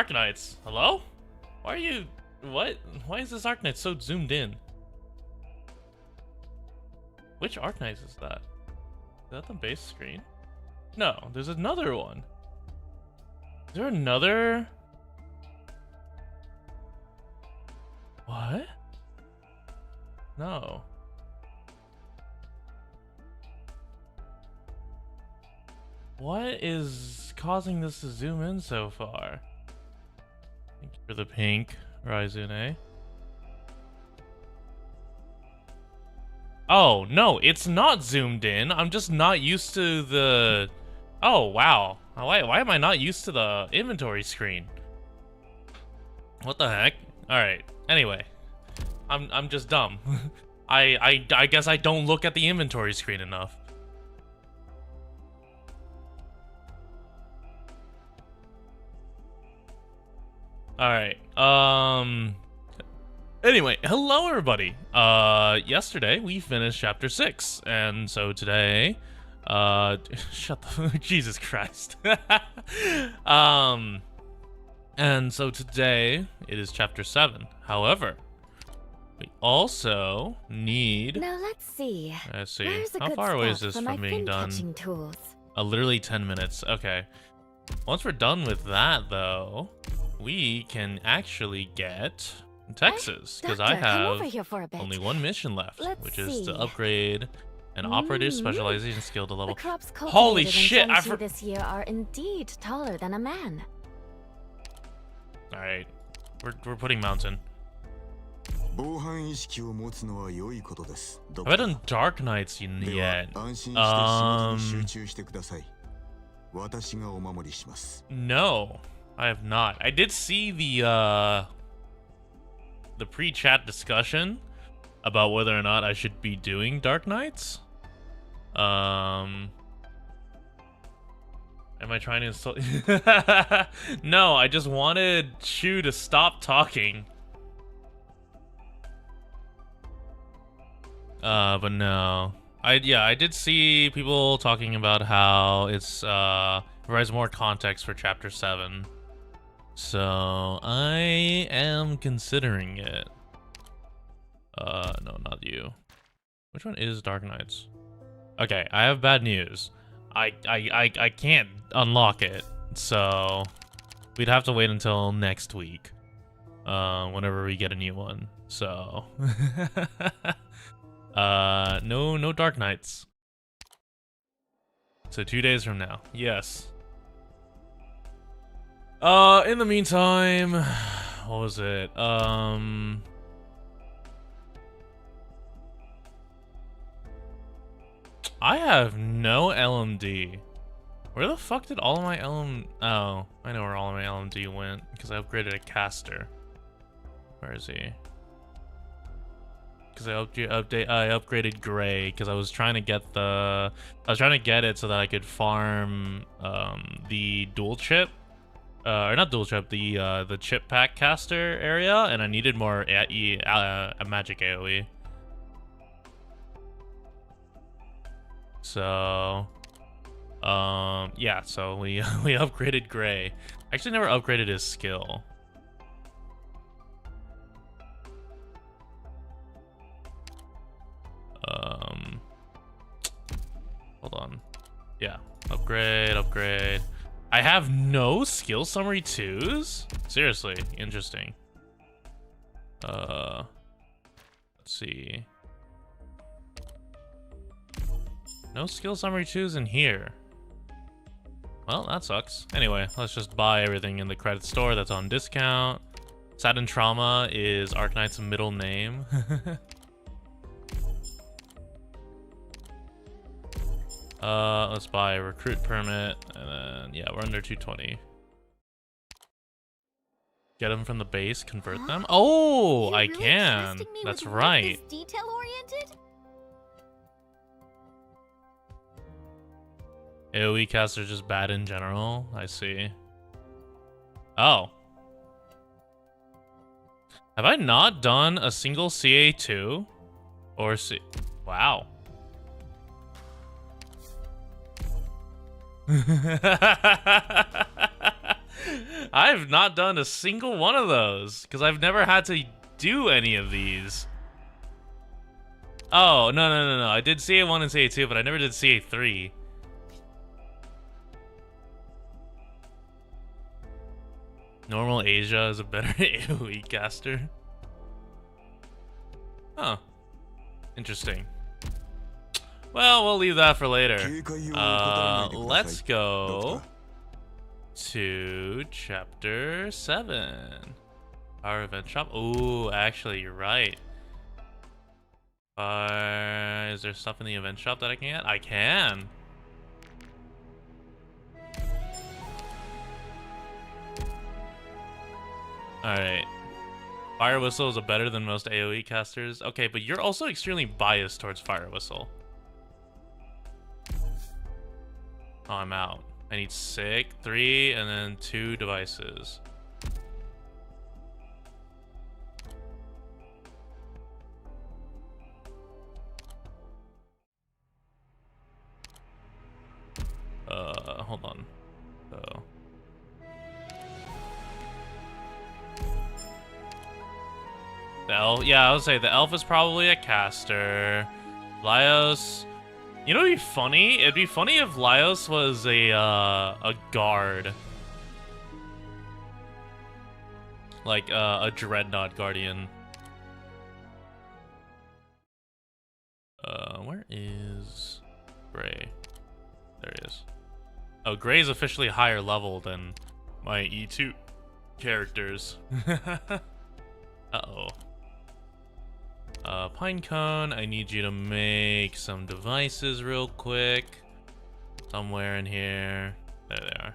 Arknights. Hello? Why are you... What? Why is this Arknight so zoomed in? Which Arknights is that? Is that the base screen? No, there's another one. Is there another... What? No. What is causing this to zoom in so far? Thank you for the pink, Raizune. Oh, no, it's not zoomed in. I'm just not used to the... Oh, wow. Why am I not used to the inventory screen? What the heck? Alright, anyway. I'm just dumb. I guess I don't look at the inventory screen enough. Alright, anyway, hello everybody. Yesterday we finished chapter 6, and so today, shut the, Jesus Christ. And so today it is chapter 7. However, we also need... Now let's see. How far away is this from being done? Tools? Literally 10 minutes. Okay. Once we're done with that, though, we can actually get Texas, because I have only one mission left, which is to upgrade an operative specialization skill to level. Holy shit! This year are indeed taller than a man. All right, we're putting mountain. Have I done Arknights yet? No, I have not. I did see the pre-chat discussion about whether or not I should be doing Arknights. Am I trying to insult? No, I just wanted Shu to stop talking. But no. I did see people talking about how it's provides more context for chapter 7. So I am considering it. No, not you. Which one is Arknights? Okay, I have bad news. I can't unlock it, so we'd have to wait until next week, whenever we get a new one. So no Arknights. So 2 days from now, yes. In the meantime, what was it? I have no LMD. Where the fuck did all of my Oh, I know where all of my LMD went, because I upgraded a caster. Where is he? Because I upgraded Gray, because I was trying to get it so that I could farm the dual chip. Or not dual chip, the chip pack caster area, and I needed more magic AoE. So, yeah, so we upgraded Gray. I actually never upgraded his skill. Hold on. Yeah, upgrade. I have no skill summary 2s? Seriously, interesting. Let's see. No skill summary 2s in here. Well, that sucks. Anyway, let's just buy everything in the credit store that's on discount. Sadden Trauma is Arknight's middle name. Let's buy a recruit permit, and then, yeah, we're under 220. Get them from the base, convert them? Oh, I can. That's right. Detail-oriented? AoE casts are just bad in general. I see. Oh. Have I not done a single CA2? Or C... Wow. I've not done a single one of those because I've never had to do any of these. Oh, no. I did CA1 and CA2, but I never did CA3. Normal Asia is a better AoE caster. Huh. Interesting. Well, we'll leave that for later. Let's go to chapter 7. Our event shop. Ooh, actually, you're right. Is there stuff in the event shop that I can get? I can. Alright. Fire Whistle is better than most AoE casters. Okay, but you're also extremely biased towards Fire Whistle. Oh, I'm out. I need 3, and then 2 devices. Hold on. So. The elf, yeah, I would say the elf is probably a caster. Laios, you know, it'd be funny. It'd be funny if Laios was a guard, like a dreadnought guardian. Where is Gray? There he is. Oh, Gray's officially higher level than my E2 characters. Uh-oh. Pinecone, I need you to make some devices real quick. Somewhere in here. There they are.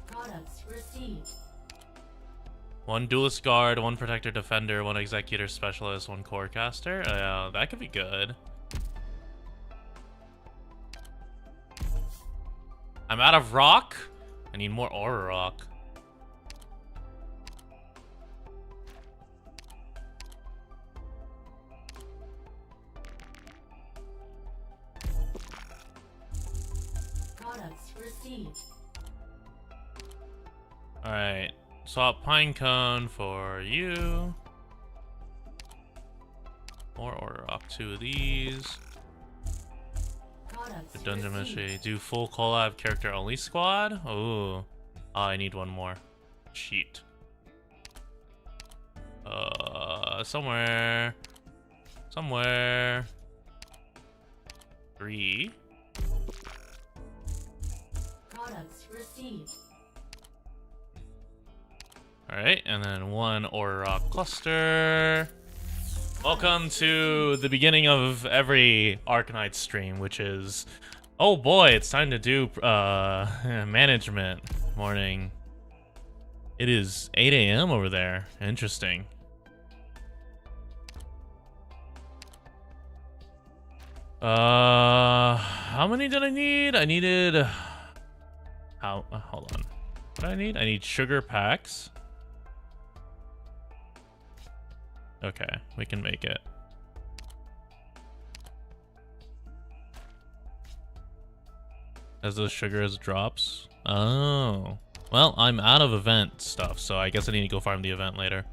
Products received. 1 duelist guard, 1 protector defender, 1 executor specialist, 1 core caster. That could be good. I'm out of rock. I need more aura rock. Products received. Alright. Swap Pinecone for you. More aura rock, 2 of these. The dungeon mystery. Do full collab character only squad? Ooh. Oh, I need 1 more. Cheat. Somewhere. 3. Products received. Alright, and then 1 aura rock cluster. Welcome to the beginning of every Arknights stream, which is... Oh boy, it's time to do management. Morning. It is 8 a.m. over there. Interesting. How many did I need? I needed... hold on. What do I need? I need sugar packs. Okay, we can make it. As the sugar as drops. Oh. Well, I'm out of event stuff, so I guess I need to go farm the event later.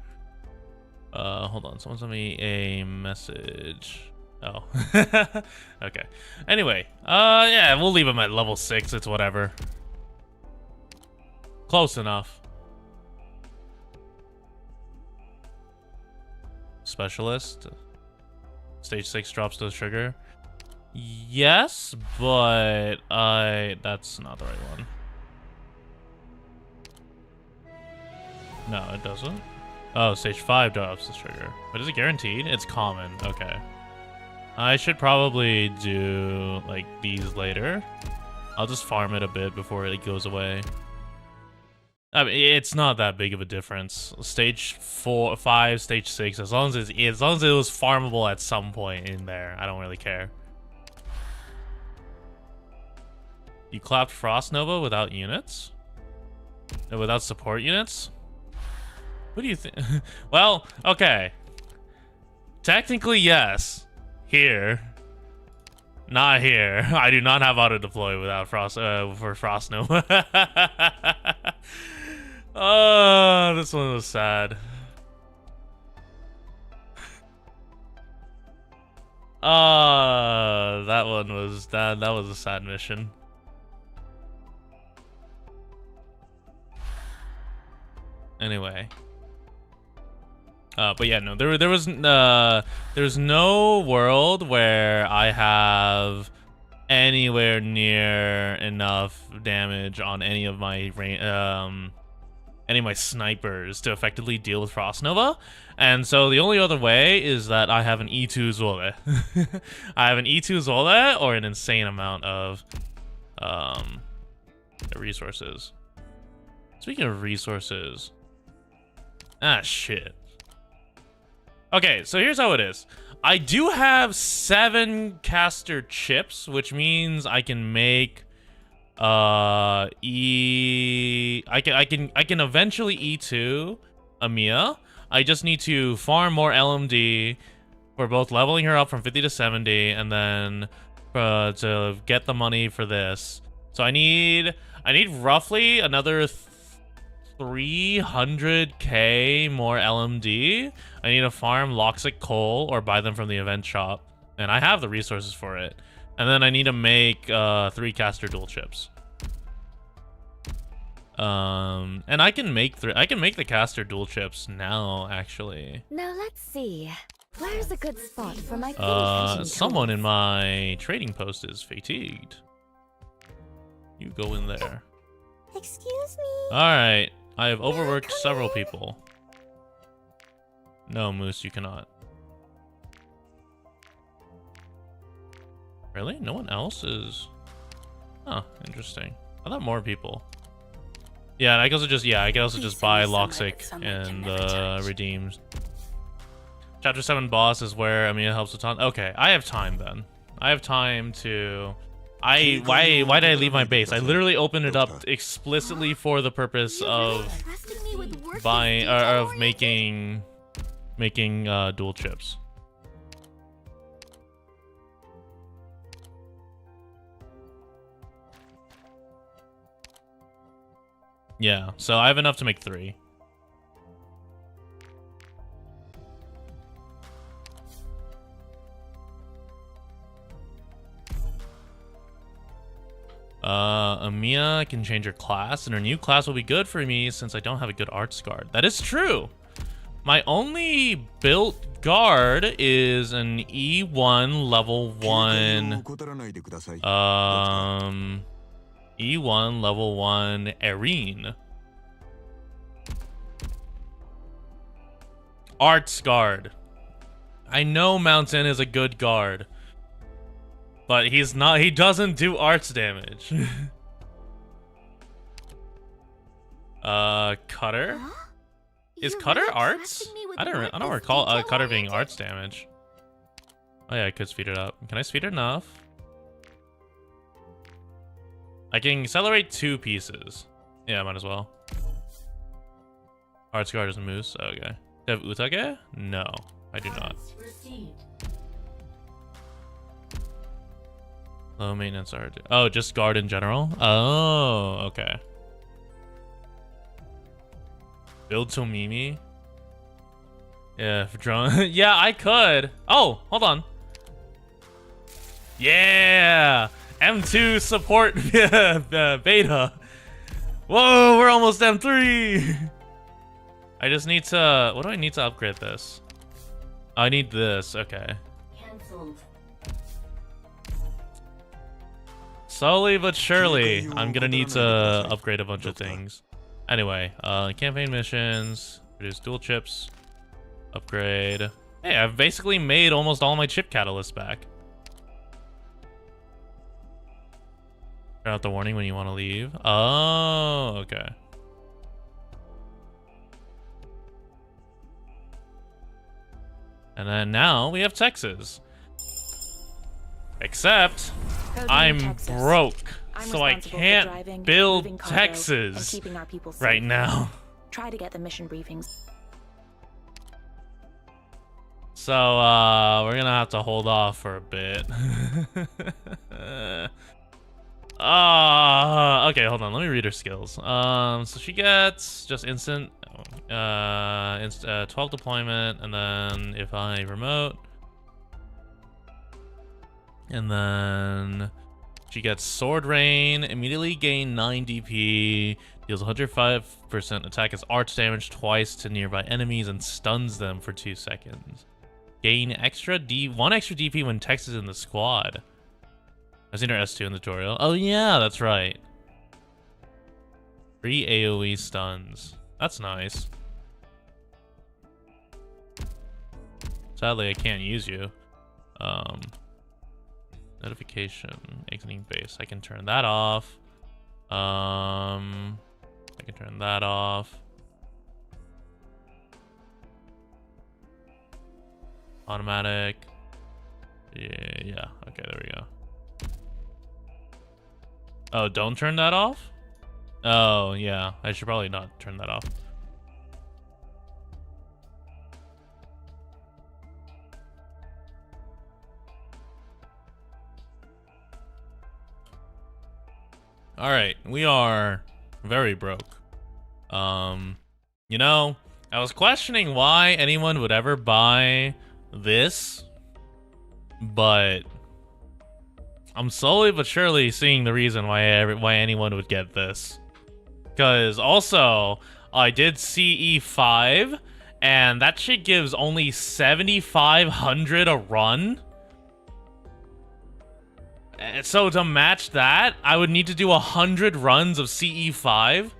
Hold on. Someone sent me a message. Oh. Okay. Anyway, yeah, we'll leave him at level 6. It's whatever. Close enough. Specialist. Stage 6 drops to the sugar. Yes, but that's not the right one. No, it doesn't. Oh, stage 5 drops the sugar. But is it guaranteed? It's common. Okay. I should probably do like these later. I'll just farm it a bit before it goes away. I mean, it's not that big of a difference. Stage 4, 5, stage 6. As long as it was farmable at some point in there, I don't really care. You clapped Frost Nova without units? Without support units? What do you think? Well, okay. Technically, yes. Here. Not here. I do not have auto deploy without Frost for Frost Nova. Oh, this one was sad. That one was that was a sad mission. Anyway. But yeah, no, there's no world where I have anywhere near enough damage on any of my snipers to effectively deal with Frost Nova, and so the only other way is that I have an E2 Zole. I have an E2 Zole or an insane amount of resources. Speaking of resources, shit. Okay, so here's how it is. I do have 7 caster chips, which means I can make I can eventually E2 Amiya. I just need to farm more LMD for both leveling her up from 50 to 70 and then to get the money for this. So I need roughly another 300k more LMD. I need to farm Loxic coal or buy them from the event shop, and I have the resources for it. And then I need to make 3 caster dual chips. And I can make the caster dual chips now, actually. Now let's see. Where's a good spot for my food someone in my trading post is fatigued. You go in there. Excuse me. Alright. I have overworked several people. No, Moose, you cannot. Really? No one else is... Huh, interesting. I thought more people. Yeah, and I can also just buy Loxic and redeemed. Chapter 7 boss is where Amiya helps with time. Okay, I have time then. I have time to... Why did I leave my base? I literally opened it up explicitly for the purpose of buying of making dual chips. Yeah, so I have enough to make 3. Amiya can change her class, and her new class will be good for me since I don't have a good arts guard. That is true. My only built guard is an E1 level 1 E1 level 1 Erin. Arts guard. I know Mountain is a good guard, but he doesn't do arts damage. Cutter? Is Cutter arts? I don't recall Cutter being arts damage. Oh yeah, I could speed it up. Can I speed it enough? I can accelerate 2 pieces. Yeah, might as well. Arts guard is Moose. Okay. Do you have Utage? No, I do not. Low maintenance art. Oh, just guard in general? Oh, okay. Build Tomimi? Yeah, for drone. Yeah, I could. Oh, hold on. Yeah! M2 support beta. Whoa, we're almost M3. I just need to... What do I need to upgrade this? I need this. Okay. Cancelled. Slowly but surely, I'm gonna need to upgrade a bunch of things. Anyway, campaign missions, produce dual chips, upgrade. Hey, I've basically made almost all my chip catalysts back. Turn out the warning when you want to leave. Oh, okay. And then now we have Texas. Except I'm broke, so I can't build Texas right now. Try to get the mission briefings. So, we're gonna have to hold off for a bit. Okay, hold on. Let me read her skills. So she gets just instant, 12 deployment, and then if I remote, and then she gets sword rain, immediately gain 9 DP, deals 105% attack as arch damage twice to nearby enemies, and stuns them for 2 seconds. Gain one extra DP when Tex is in the squad. I've seen her S2 in the tutorial. Oh yeah, that's right. 3 AoE stuns. That's nice. Sadly, I can't use you. Notification, exiting base. I can turn that off. I can turn that off. Automatic. Yeah. Okay, there we go. Oh, don't turn that off? Oh, yeah. I should probably not turn that off. All right, we are very broke. You know, I was questioning why anyone would ever buy this, but I'm slowly but surely seeing the reason why anyone would get this. Because also, I did CE5, and that shit gives only 7,500 a run. So to match that, I would need to do 100 runs of CE5.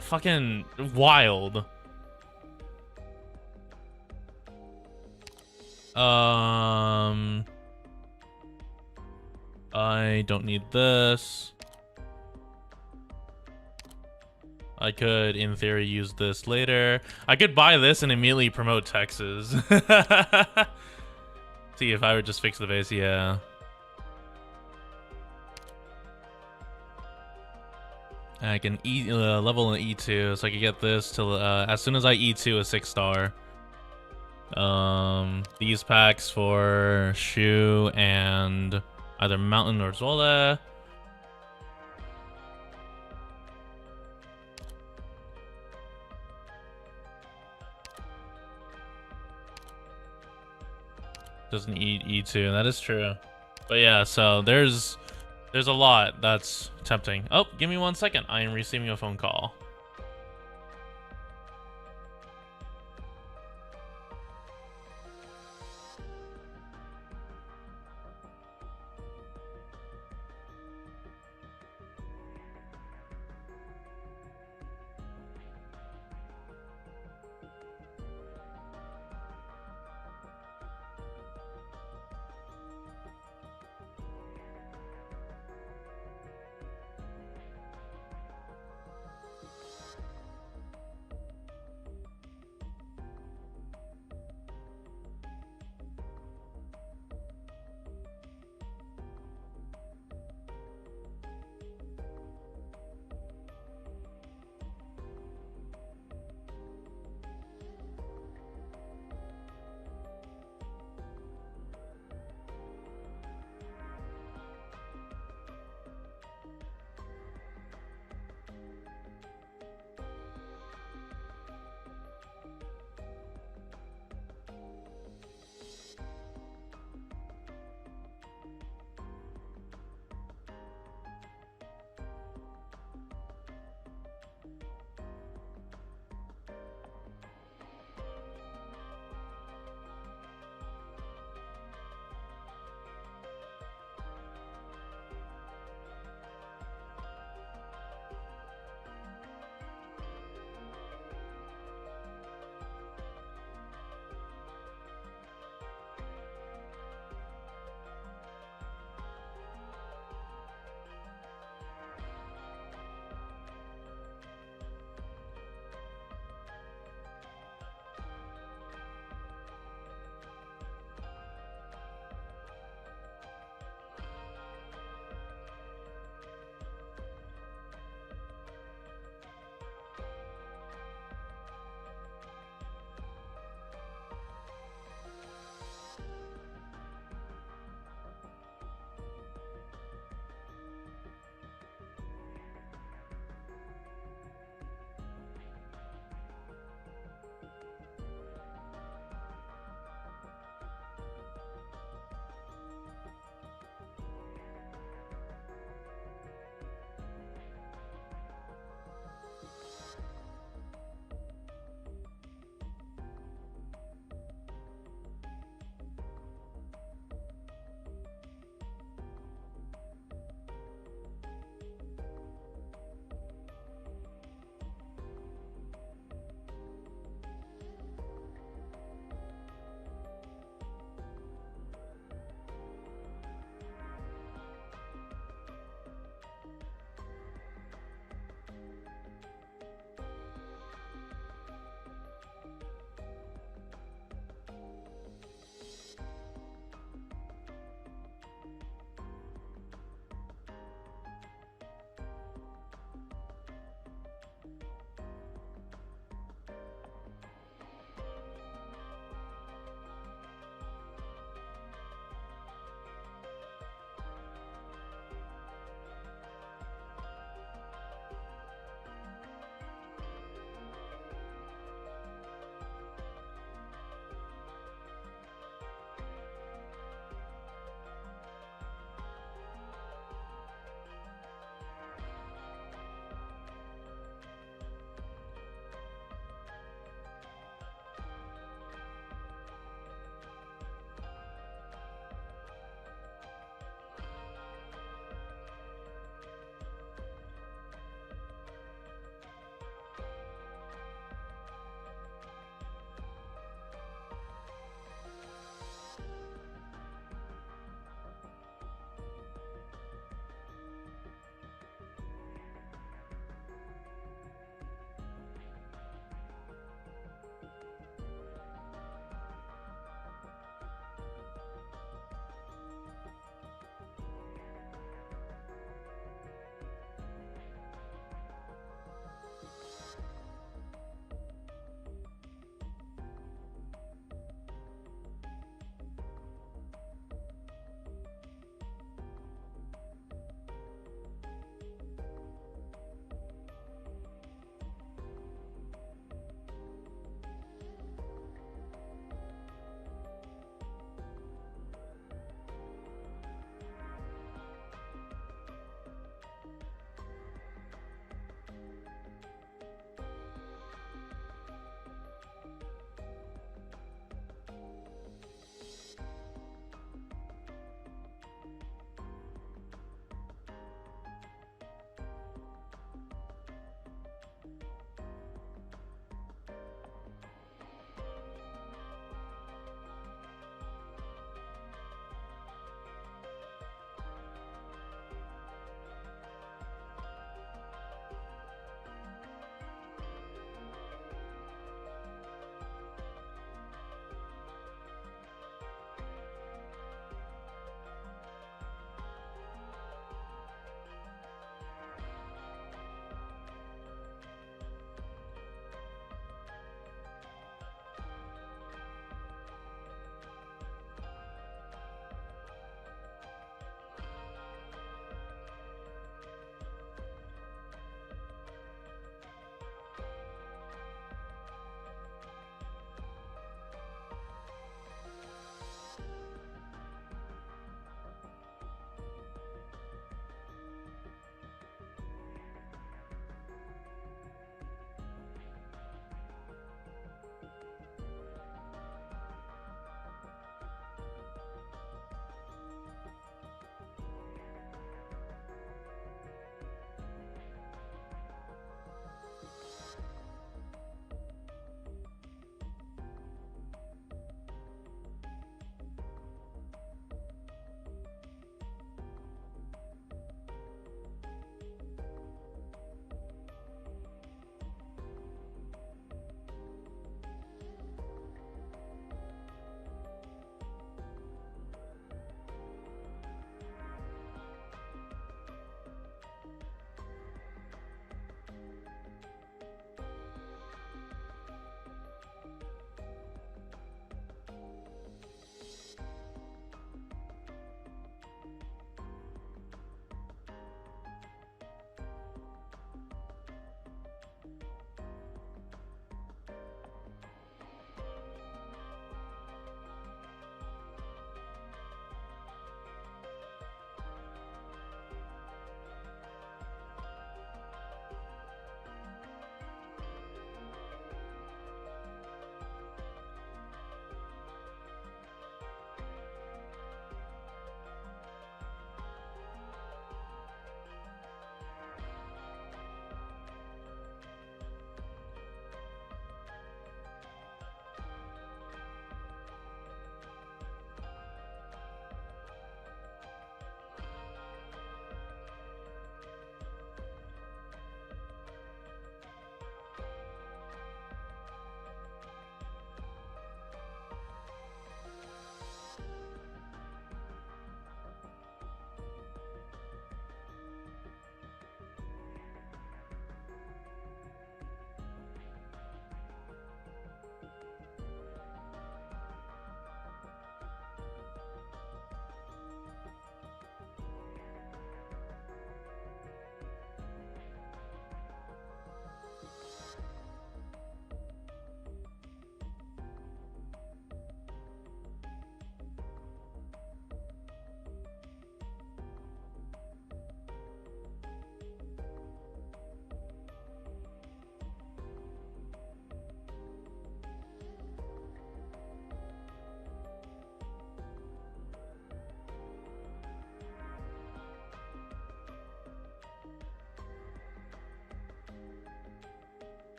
Fucking wild. I don't need this. I could, in theory, use this later. I could buy this and immediately promote Texas. See, if I would just fix the base, yeah. I can level an E2, so I can get this till as soon as I E2 a 6-star. These packs for Shu and either Mountain or Zola. Doesn't eat E2, that is true. But yeah, so there's a lot that's tempting. Oh, give me 1 second. I am receiving a phone call.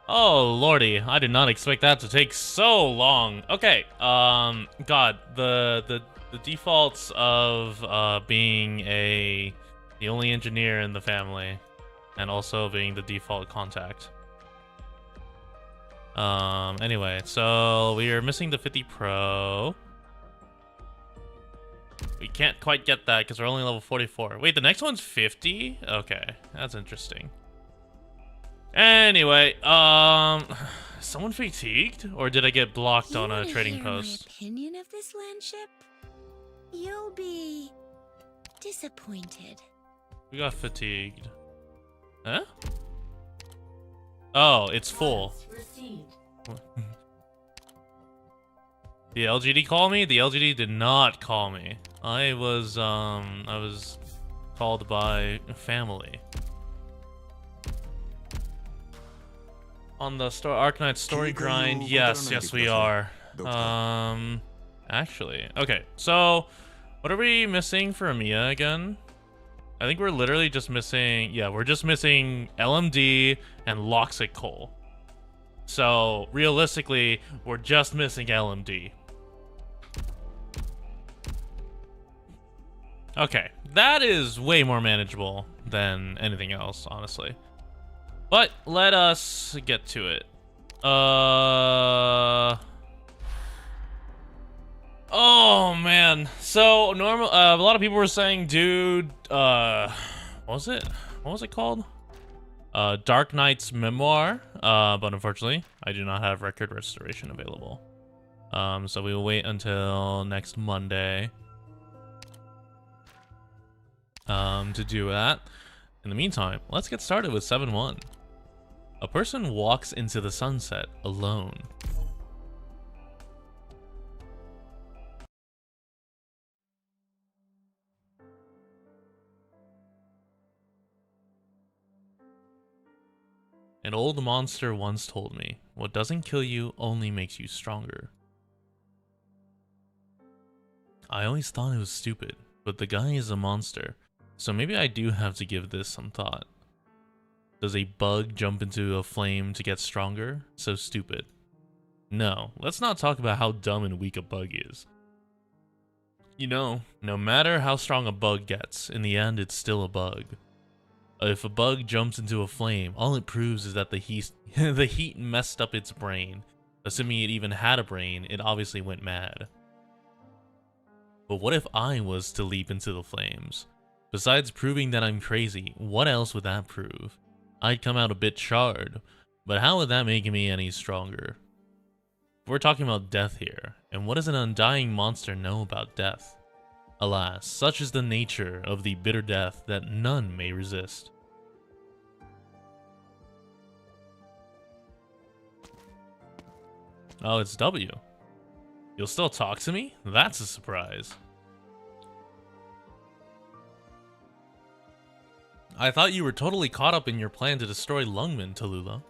Oh lordy, I did not expect that to take so long. Okay, God, the defaults of being the only engineer in the family, and also being the default contact. Anyway, so we are missing the 50 Pro. We can't quite get that because we're only level 44. Wait, the next one's 50? Okay, that's interesting. Anyway, someone fatigued? Or did I get blocked on a trading post? My opinion of this landship? You'll be disappointed. We got fatigued. Huh? Oh, it's full. Products received. The LGD call me? The LGD did not call me. I was called by family. On the Arknights story grind, yes we are. Actually, okay, so what are we missing for Amiya again? I think we're literally just missing, yeah, we're just missing LMD and Loxic Coal. So realistically, we're just missing LMD. Okay, that is way more manageable than anything else, honestly. But let us get to it. Oh man. So normal. A lot of people were saying, dude. What was it? What was it called? Arknights memoir. But unfortunately, I do not have record restoration available. So we will wait until next Monday. To do that. In the meantime, let's get started with 7-1. A person walks into the sunset alone. An old monster once told me, what doesn't kill you only makes you stronger. I always thought it was stupid, but the guy is a monster, so maybe I do have to give this some thought. Does a bug jump into a flame to get stronger? So stupid. No, let's not talk about how dumb and weak a bug is. You know, no matter how strong a bug gets, in the end it's still a bug. If a bug jumps into a flame, all it proves is that the heat messed up its brain. Assuming it even had a brain, it obviously went mad. But what if I was to leap into the flames? Besides proving that I'm crazy, what else would that prove? I'd come out a bit charred, but how would that make me any stronger? We're talking about death here, and what does an undying monster know about death? Alas, such is the nature of the bitter death that none may resist. Oh, it's W. You'll still talk to me? That's a surprise. I thought you were totally caught up in your plan to destroy Lungman, Tallulah.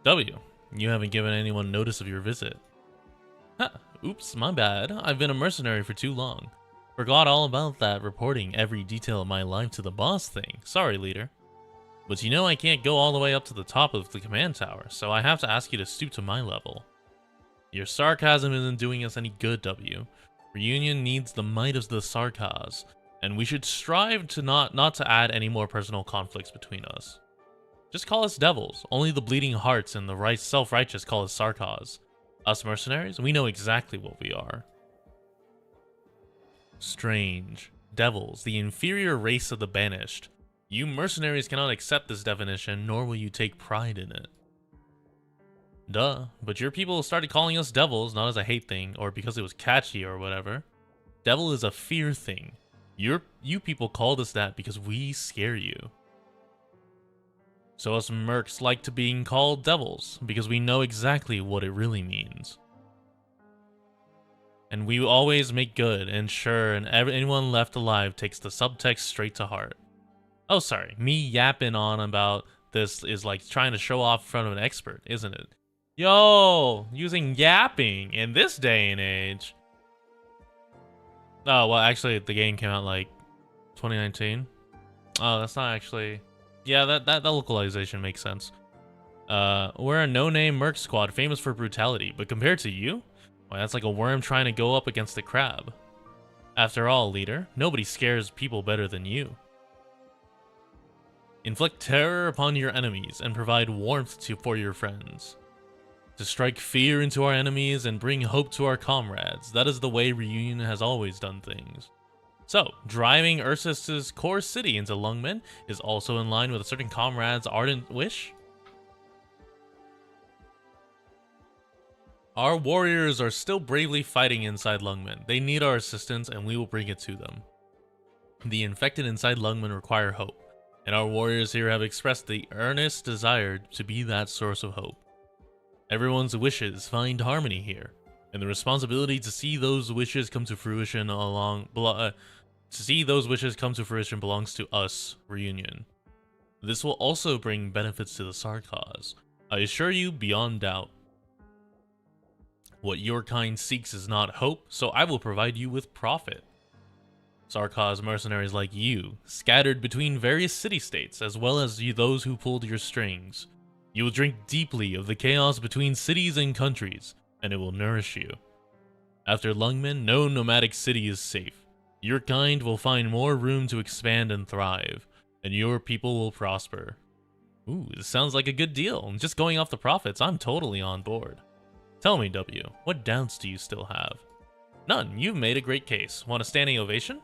W. You haven't given anyone notice of your visit. Huh, oops, my bad. I've been a mercenary for too long. Forgot all about that reporting every detail of my life to the boss thing. Sorry, leader. But you know I can't go all the way up to the top of the command tower, so I have to ask you to stoop to my level. Your sarcasm isn't doing us any good, W. Reunion needs the might of the sarcas, and we should strive to not to add any more personal conflicts between us. Just call us devils. Only the bleeding hearts and the self-righteous call us sarcas. Us mercenaries, we know exactly what we are. Strange. Devils, the inferior race of the banished. You mercenaries cannot accept this definition, nor will you take pride in it. Duh, but your people started calling us devils, not as a hate thing, or because it was catchy or whatever. Devil is a fear thing. You people called us that because we scare you. So us mercs like to being called devils, because we know exactly what it really means. And we always make good, and sure, and anyone left alive takes the subtext straight to heart. Oh, sorry, me yapping on about this is like trying to show off in front of an expert, isn't it? Yo, using yapping in this day and age. Oh, well, actually, the game came out like 2019. Oh, that's not actually... Yeah, that localization makes sense. We're a no-name merc squad famous for brutality, but compared to you, well, that's like a worm trying to go up against a crab. After all, leader, nobody scares people better than you. Inflict terror upon your enemies and provide warmth for your friends. To strike fear into our enemies and bring hope to our comrades, that is the way Reunion has always done things. So, driving Ursus's core city into Lungmen is also in line with a certain comrade's ardent wish? Our warriors are still bravely fighting inside Lungmen. They need our assistance and we will bring it to them. The infected inside Lungmen require hope, and our warriors here have expressed the earnest desire to be that source of hope. Everyone's wishes find harmony here, and the responsibility to see those wishes come to fruition belongs to us, Reunion. This will also bring benefits to the Sarkaz. I assure you beyond doubt. What your kind seeks is not hope, so I will provide you with profit. Sarkaz mercenaries like you, scattered between various city-states, as well as those who pulled your strings. You will drink deeply of the chaos between cities and countries, and it will nourish you. After Lungmen, no nomadic city is safe. Your kind will find more room to expand and thrive, and your people will prosper. Ooh, this sounds like a good deal. Just going off the profits, I'm totally on board. Tell me, W, what doubts do you still have? None. You've made a great case. Want a standing ovation?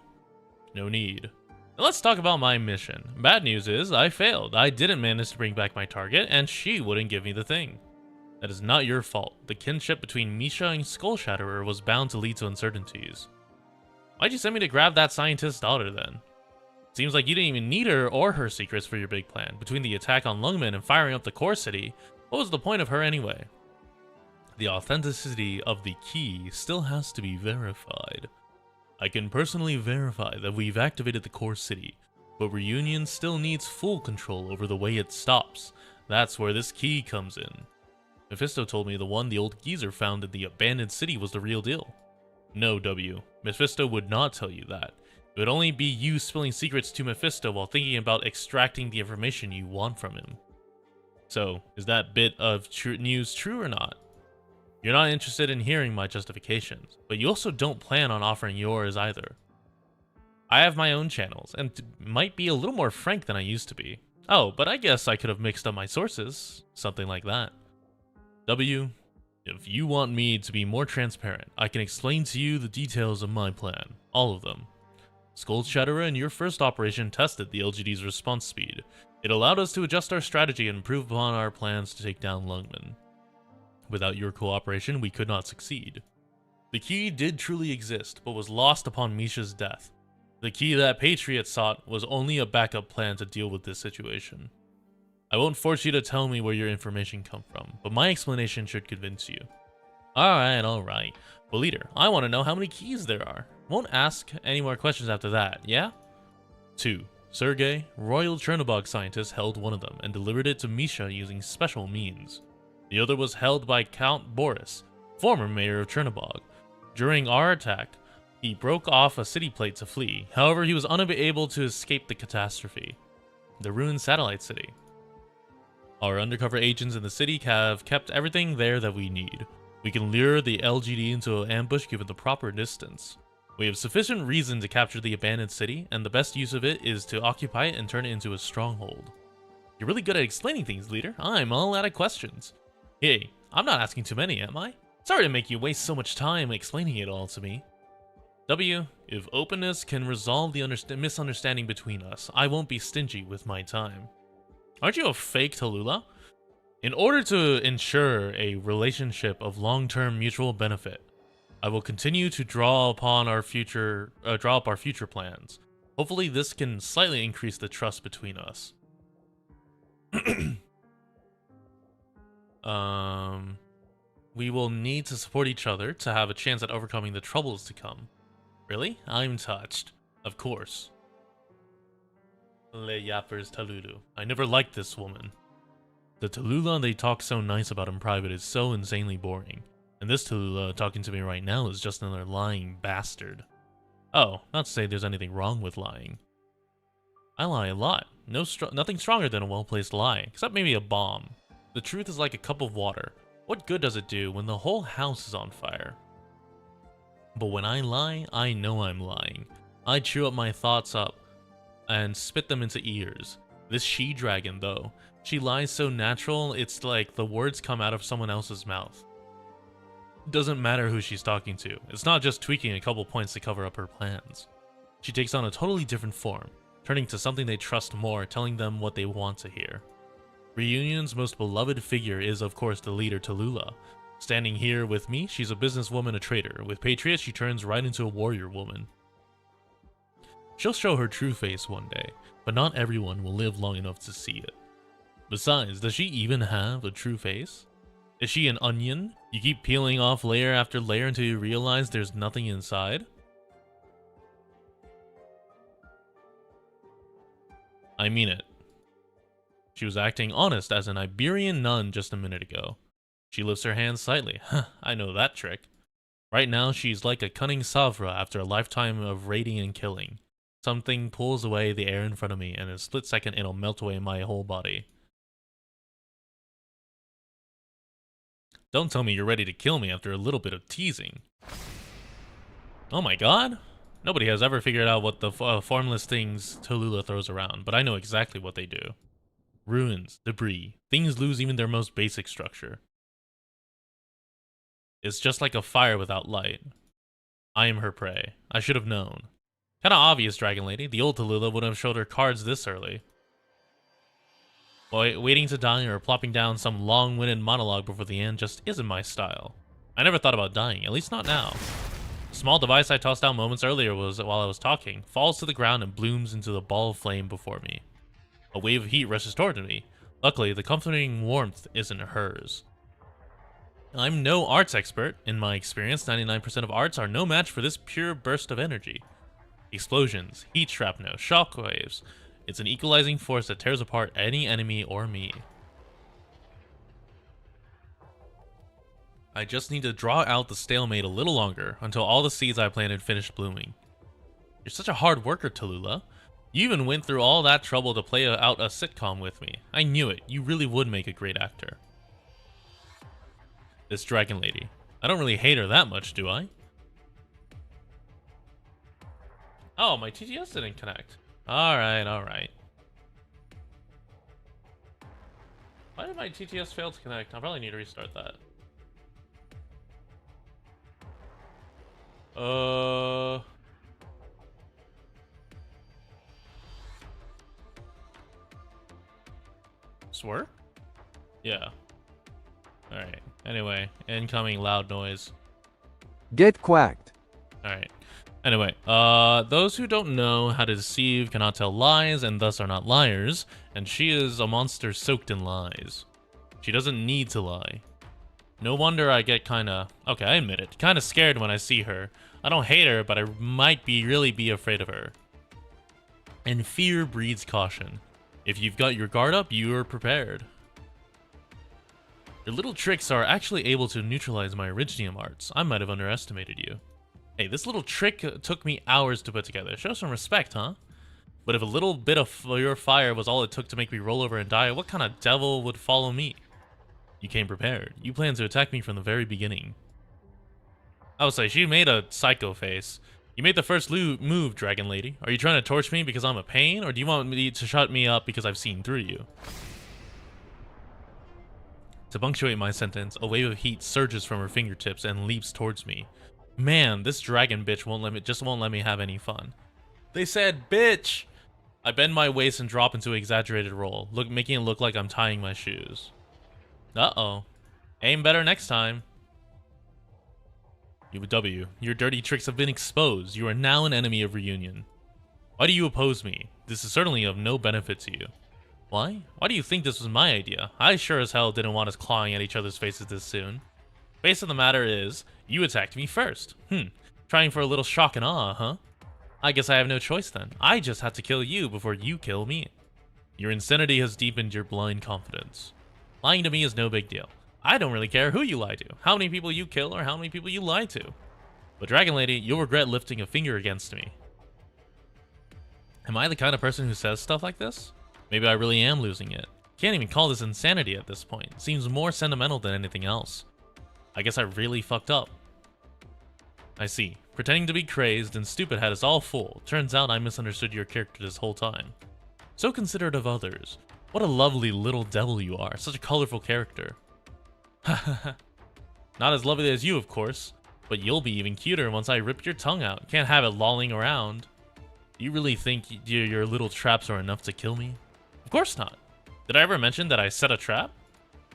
No need. Now let's talk about my mission. Bad news is, I failed. I didn't manage to bring back my target, and she wouldn't give me the thing. That is not your fault. The kinship between Misha and Skullshatterer was bound to lead to uncertainties. Why'd you send me to grab that scientist's daughter, then? Seems like you didn't even need her or her secrets for your big plan. Between the attack on Lungmen and firing up the core city, what was the point of her anyway? The authenticity of the key still has to be verified. I can personally verify that we've activated the core city, but Reunion still needs full control over the way it stops. That's where this key comes in. Mephisto told me the one the old geezer found in the abandoned city was the real deal. No, W. Mephisto would not tell you that. It would only be you spilling secrets to Mephisto while thinking about extracting the information you want from him. So, is that bit of news true or not? You're not interested in hearing my justifications, but you also don't plan on offering yours either. I have my own channels, and might be a little more frank than I used to be. Oh, but I guess I could have mixed up my sources, something like that. W, if you want me to be more transparent, I can explain to you the details of my plan, all of them. Skullshatterer in your first operation tested the LGD's response speed. It allowed us to adjust our strategy and improve upon our plans to take down Lungmen. Without your cooperation, we could not succeed. The key did truly exist, but was lost upon Misha's death. The key that Patriot sought was only a backup plan to deal with this situation. I won't force you to tell me where your information come from, but my explanation should convince you. Alright. Well, leader, I want to know how many keys there are. Won't ask any more questions after that, yeah? 2. Sergei, Royal Chernobog scientist, held one of them and delivered it to Misha using special means. The other was held by Count Boris, former mayor of Chernobog. During our attack, he broke off a city plate to flee. However, he was unable to escape the catastrophe. The ruined satellite city. Our undercover agents in the city have kept everything there that we need. We can lure the LGD into an ambush given the proper distance. We have sufficient reason to capture the abandoned city, and the best use of it is to occupy it and turn it into a stronghold. You're really good at explaining things, leader. I'm all out of questions. Hey, I'm not asking too many, am I? Sorry to make you waste so much time explaining it all to me. W, if openness can resolve the misunderstanding between us, I won't be stingy with my time. Aren't you a fake Tallulah? In order to ensure a relationship of long-term mutual benefit, I will continue to draw up our future plans. Hopefully this can slightly increase the trust between us. We will need to support each other to have a chance at overcoming the troubles to come. Really? I'm touched. Of course. Le Yappers Talulu. I never liked this woman. The Tallulah they talk so nice about in private is so insanely boring. And this Tallulah talking to me right now is just another lying bastard. Oh, not to say there's anything wrong with lying. I lie a lot. Nothing stronger than a well-placed lie, except maybe a bomb. The truth is like a cup of water. What good does it do when the whole house is on fire? But when I lie, I know I'm lying. I chew up my thoughts up and spit them into ears. This she-dragon, though, she lies so natural, it's like the words come out of someone else's mouth. Doesn't matter who she's talking to. It's not just tweaking a couple points to cover up her plans. She takes on a totally different form, turning to something they trust more, telling them what they want to hear. Reunion's most beloved figure is, of course, the leader, Tallulah. Standing here with me, she's a businesswoman, a traitor. With Patriot, she turns right into a warrior woman. She'll show her true face one day, but not everyone will live long enough to see it. Besides, does she even have a true face? Is she an onion? You keep peeling off layer after layer until you realize there's nothing inside? I mean it. She was acting honest as an Iberian nun just a minute ago. She lifts her hands slightly. Huh, I know that trick. Right now, she's like a cunning Savra after a lifetime of raiding and killing. Something pulls away the air in front of me, and in a split second, it'll melt away my whole body. Don't tell me you're ready to kill me after a little bit of teasing. Oh my god? Nobody has ever figured out what the formless things Tallulah throws around, but I know exactly what they do. Ruins, debris, things lose even their most basic structure. It's just like a fire without light. I am her prey. I should have known. Kinda obvious, Dragon Lady. The old Tallulah wouldn't have showed her cards this early. Waiting to die or plopping down some long-winded monologue before the end just isn't my style. I never thought about dying, at least not now. The small device I tossed out moments earlier while I was talking, falls to the ground and blooms into the ball of flame before me. A wave of heat rushes toward me. Luckily, the comforting warmth isn't hers. I'm no arts expert. In my experience, 99% of arts are no match for this pure burst of energy. Explosions, heat shrapnel, shockwaves. It's an equalizing force that tears apart any enemy or me. I just need to draw out the stalemate a little longer until all the seeds I planted finish blooming. You're such a hard worker, Tallulah. You even went through all that trouble to play out a sitcom with me. I knew it. You really would make a great actor. This Dragon Lady. I don't really hate her that much, do I? Oh, my TTS didn't connect. Alright, alright. Why did my TTS fail to connect? I probably need to restart that. This work? Yeah. Alright. Anyway, incoming loud noise. Get quacked. Alright. Anyway, those who don't know how to deceive cannot tell lies and thus are not liars, and she is a monster soaked in lies. She doesn't need to lie. No wonder I get kinda, okay, I admit it, kinda scared when I see her. I don't hate her, but I might really be afraid of her. And fear breeds caution. If you've got your guard up, you are prepared. Your little tricks are actually able to neutralize my Originium arts. I might have underestimated you. Hey, this little trick took me hours to put together. Show some respect, huh? But if a little bit of your fire was all it took to make me roll over and die, what kind of devil would follow me? You came prepared. You planned to attack me from the very beginning. I would say, she made a psycho face. You made the first move, Dragon Lady. Are you trying to torch me because I'm a pain, or do you want me to shut me up because I've seen through you? To punctuate my sentence, a wave of heat surges from her fingertips and leaps towards me. Man, this dragon bitch won't let me have any fun. They said, bitch! I bend my waist and drop into an exaggerated roll, making it look like I'm tying my shoes. Uh-oh. Aim better next time. UW, your dirty tricks have been exposed. You are now an enemy of Reunion. Why do you oppose me? This is certainly of no benefit to you. Why? Why do you think this was my idea? I sure as hell didn't want us clawing at each other's faces this soon. Face of the matter is, you attacked me first. Trying for a little shock and awe, huh? I guess I have no choice then. I just had to kill you before you kill me. Your insanity has deepened your blind confidence. Lying to me is no big deal. I don't really care who you lie to, how many people you kill, or how many people you lie to. But Dragon Lady, you'll regret lifting a finger against me. Am I the kind of person who says stuff like this? Maybe I really am losing it. Can't even call this insanity at this point. Seems more sentimental than anything else. I guess I really fucked up. I see. Pretending to be crazed and stupid had us all fooled. Turns out I misunderstood your character this whole time. So considerate of others. What a lovely little devil you are. Such a colorful character. Not as lovely as you, of course. But you'll be even cuter once I rip your tongue out. Can't have it lolling around. Do you really think your little traps are enough to kill me? Of course not. Did I ever mention that I set a trap?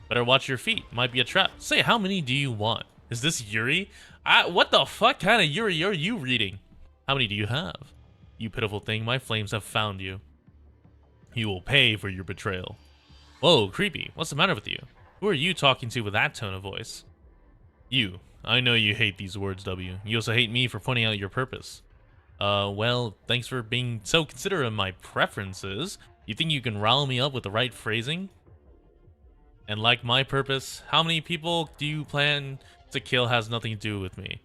Better watch your feet. Might be a trap. Say, how many do you want? Is this Yuri? What the fuck kind of Yuri are you reading? How many do you have? You pitiful thing, my flames have found you. You will pay for your betrayal. Whoa, creepy. What's the matter with you? Who are you talking to with that tone of voice? You. I know you hate these words, W. You also hate me for pointing out your purpose. Well, thanks for being so considerate of my preferences. You think you can rile me up with the right phrasing? And like my purpose, how many people do you plan to kill has nothing to do with me,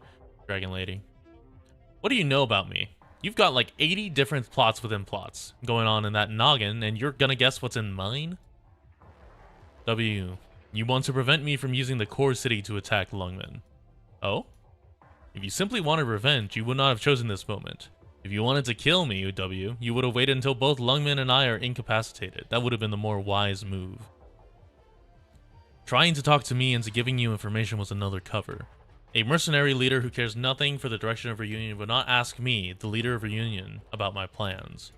Dragon Lady. What do you know about me? You've got like 80 different plots within plots going on in that noggin, and you're gonna guess what's in mine? W, you want to prevent me from using the core city to attack Lungmen. Oh? If you simply wanted revenge, you would not have chosen this moment. If you wanted to kill me, W, you would have waited until both Lungmen and I are incapacitated. That would have been the more wise move. Trying to talk to me into giving you information was another cover. A mercenary leader who cares nothing for the direction of Reunion would not ask me, the leader of Reunion, about my plans.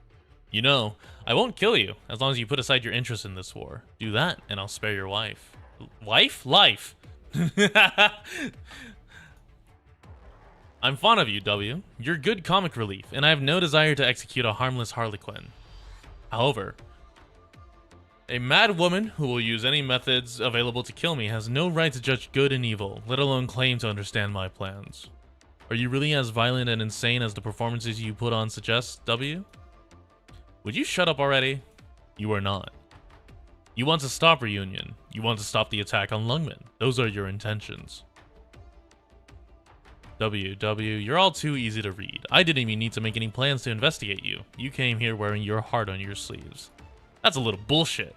You know, I won't kill you, as long as you put aside your interest in this war. Do that, and I'll spare your wife. Wife? Life! I'm fond of you, W. You're good comic relief, and I have no desire to execute a harmless harlequin. However, a mad woman who will use any methods available to kill me has no right to judge good and evil, let alone claim to understand my plans. Are you really as violent and insane as the performances you put on suggest, W? Would you shut up already? You are not. You want to stop Reunion. You want to stop the attack on Lungmen. Those are your intentions. W, you're all too easy to read. I didn't even need to make any plans to investigate you. You came here wearing your heart on your sleeves. That's a little bullshit.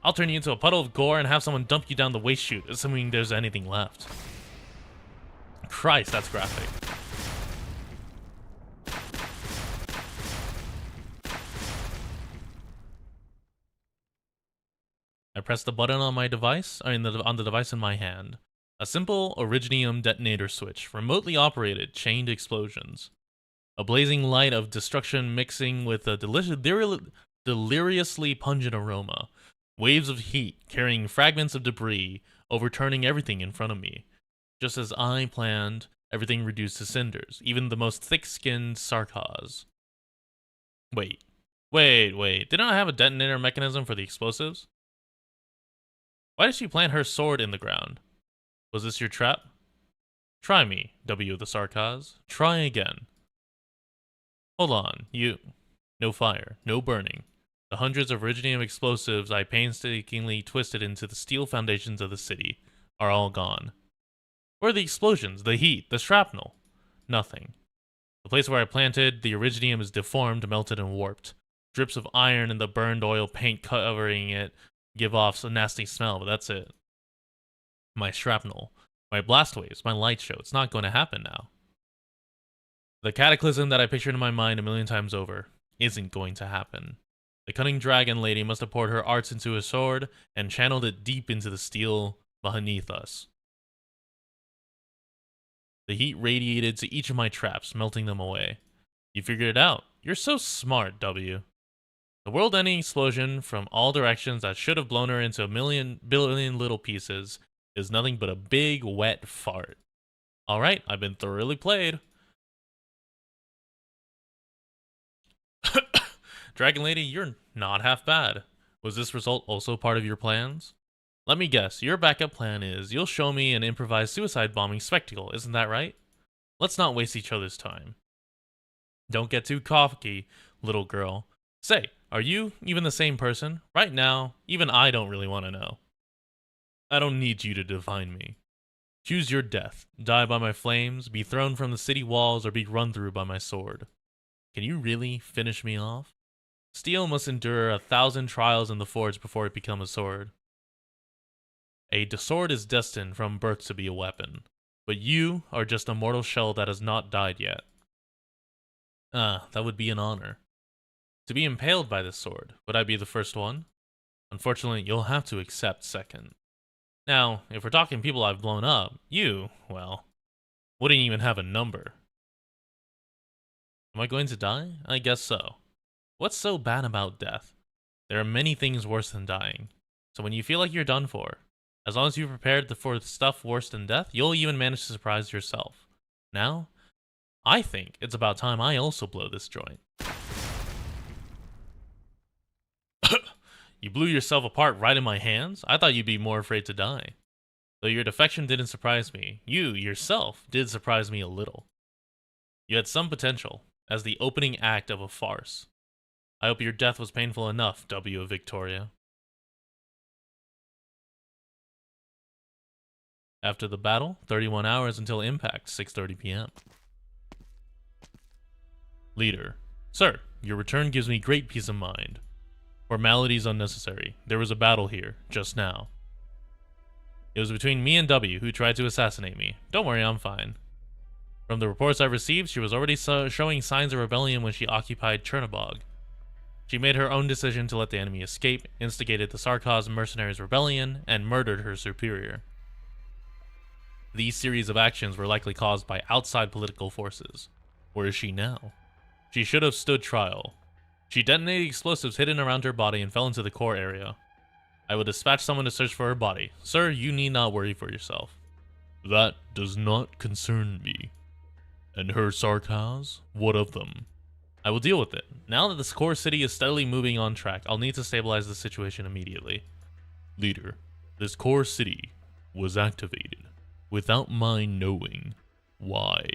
I'll turn you into a puddle of gore and have someone dump you down the waste chute, assuming there's anything left. Christ, that's graphic. I pressed the button on my device, on the device in my hand. A simple Originium detonator switch, remotely operated, chained explosions. A blazing light of destruction mixing with a deliriously pungent aroma. Waves of heat carrying fragments of debris, overturning everything in front of me. Just as I planned, everything reduced to cinders, even the most thick-skinned sarcas. Wait. Didn't I have a detonator mechanism for the explosives? Why did she plant her sword in the ground? Was this your trap? Try me, W of the sarcas. Try again. Hold on, you... No fire, no burning. The hundreds of Originium explosives I painstakingly twisted into the steel foundations of the city are all gone. Where are the explosions, the heat, the shrapnel? Nothing. The place where I planted the Originium is deformed, melted, and warped. Drips of iron and the burned oil paint covering it give off a nasty smell, but that's it. My shrapnel, my blast waves, my light show, it's not going to happen now. The cataclysm that I pictured in my mind a million times over isn't going to happen. The cunning dragon lady must have poured her arts into a sword and channeled it deep into the steel beneath us. The heat radiated to each of my traps, melting them away. You figured it out. You're so smart, W. The world-ending explosion from all directions that should have blown her into a billion little pieces is nothing but a big, wet fart. Alright, I've been thoroughly played. Dragon Lady, you're not half bad. Was this result also part of your plans? Let me guess, your backup plan is you'll show me an improvised suicide bombing spectacle, isn't that right? Let's not waste each other's time. Don't get too cocky, little girl. Say, are you even the same person? Right now, even I don't really want to know. I don't need you to define me. Choose your death. Die by my flames, be thrown from the city walls, or be run through by my sword. Can you really finish me off? Steel must endure 1,000 trials in the forge before it becomes a sword. A sword is destined from birth to be a weapon, but you are just a mortal shell that has not died yet. That would be an honor. To be impaled by this sword, would I be the first one? Unfortunately, you'll have to accept second. Now, if we're talking people I've blown up, you, well, wouldn't even have a number. Am I going to die? I guess so. What's so bad about death? There are many things worse than dying. So when you feel like you're done for, as long as you're prepared for stuff worse than death, you'll even manage to surprise yourself. Now, I think it's about time I also blow this joint. You blew yourself apart right in my hands? I thought you'd be more afraid to die. Though your defection didn't surprise me, you, yourself, did surprise me a little. You had some potential, as the opening act of a farce. I hope your death was painful enough, W of Victoria. After the battle, 31 hours until impact, 6:30 p.m. Leader. Sir, your return gives me great peace of mind. Formalities unnecessary. There was a battle here, just now. It was between me and W, who tried to assassinate me. Don't worry, I'm fine. From the reports I've received, she was already showing signs of rebellion when she occupied Chernobog. She made her own decision to let the enemy escape, instigated the Sarkaz mercenaries' rebellion, and murdered her superior. These series of actions were likely caused by outside political forces. Where is she now? She should have stood trial. She detonated explosives hidden around her body and fell into the core area. I will dispatch someone to search for her body. Sir, you need not worry for yourself. That does not concern me. And her Sarkaz? What of them? I will deal with it. Now that this core city is steadily moving on track, I'll need to stabilize the situation immediately. Leader, this core city was activated without my knowing why.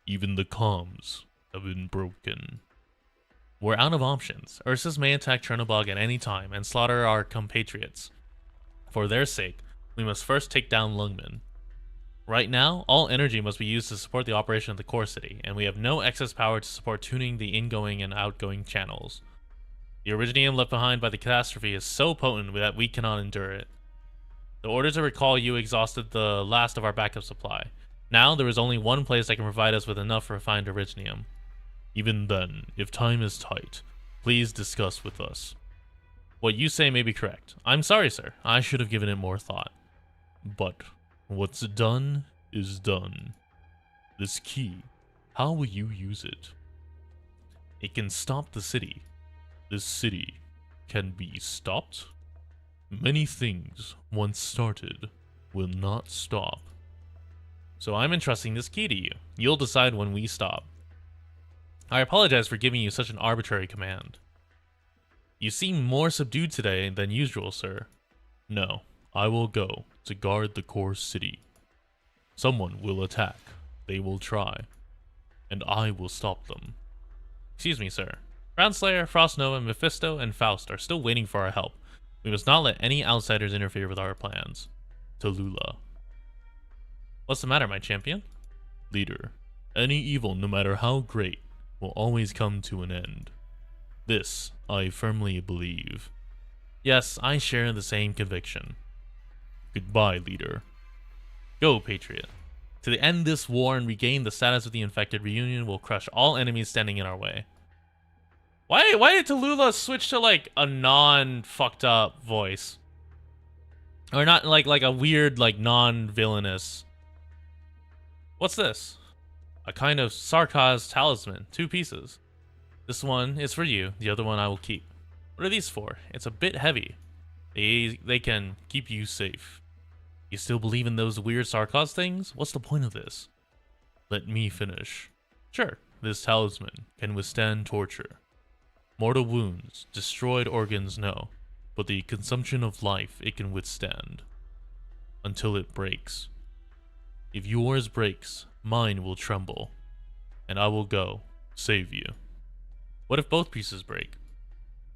Even the comms have been broken. We're out of options. Ursus may attack Chernobog at any time and slaughter our compatriots. For their sake, we must first take down Lungman. Right now, all energy must be used to support the operation of the core city, and we have no excess power to support tuning the ingoing and outgoing channels. The originium left behind by the catastrophe is so potent that we cannot endure it. The order to recall you exhausted the last of our backup supply. Now there is only one place that can provide us with enough refined originium. Even then, if time is tight, please discuss with us. What you say may be correct. I'm sorry, sir. I should have given it more thought. But what's done is done. This key, how will you use it? It can stop the city. This city can be stopped? Many things, once started, will not stop. So I'm entrusting this key to you. You'll decide when we stop. I apologize for giving you such an arbitrary command. You seem more subdued today than usual, sir. No, I will go to guard the core city. Someone will attack. They will try. And I will stop them. Excuse me, sir. Groundslayer, Frostnova, Mephisto, and Faust are still waiting for our help. We must not let any outsiders interfere with our plans. Tallulah. What's the matter, my champion? Leader, any evil, no matter how great, will always come to an end. This, I firmly believe. Yes, I share the same conviction. Goodbye, leader. Go, Patriot. To end this war and regain the status of the infected, reunion will crush all enemies standing in our way. Why did Tallulah switch to like a non-fucked up voice? Or not like a weird, like non-villainous. What's this? A kind of Sarkaz talisman, 2 pieces. This one is for you, the other one I will keep. What are these for? It's a bit heavy. They can keep you safe. You still believe in those weird Sarkaz things? What's the point of this? Let me finish. Sure, this talisman can withstand torture. Mortal wounds, destroyed organs, no. But the consumption of life it can withstand. Until it breaks. If yours breaks, mine will tremble, and I will go save you. What if both pieces break?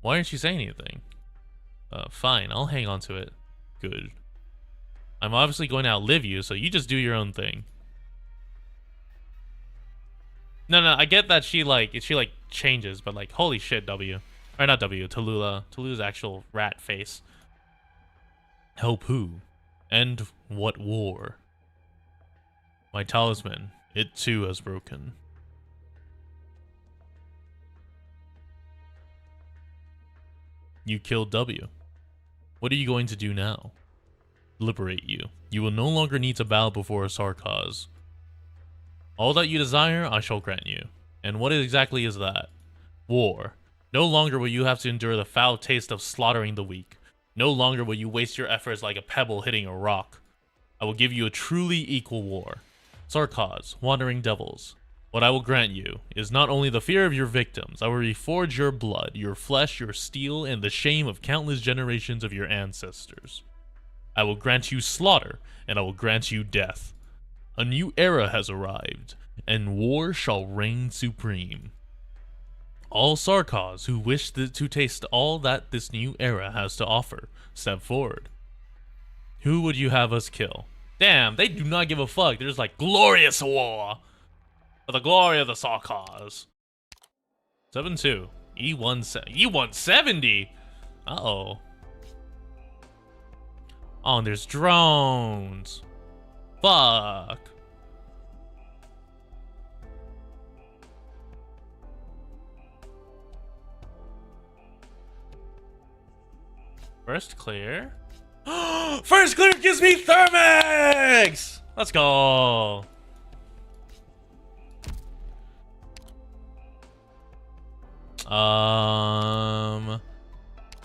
Why aren't you saying anything? Fine, I'll hang on to it. Good. I'm obviously going to outlive you, so you just do your own thing. No, no, I get that she changes, but like, holy shit, W. Or not W, Tallulah. Tallulah's actual rat face. Help who? End what war? My talisman, it too has broken. You killed W. What are you going to do now? Liberate you. You will no longer need to bow before a Sarkaz. All that you desire, I shall grant you. And what exactly is that? War. No longer will you have to endure the foul taste of slaughtering the weak. No longer will you waste your efforts like a pebble hitting a rock. I will give you a truly equal war. Sarkaz, wandering devils. What I will grant you is not only the fear of your victims, I will reforge your blood, your flesh, your steel, and the shame of countless generations of your ancestors. I will grant you slaughter, and I will grant you death. A new era has arrived, and war shall reign supreme. All Sarkaz who wish to taste all that this new era has to offer, step forward. Who would you have us kill? Damn, they do not give a fuck. They're just like, glorious war! For the glory of the Sarkaz. 7-2. E170? Uh-oh. Oh, and there's drones. Fuck. First clear. First clear gives me Thermix! Let's go.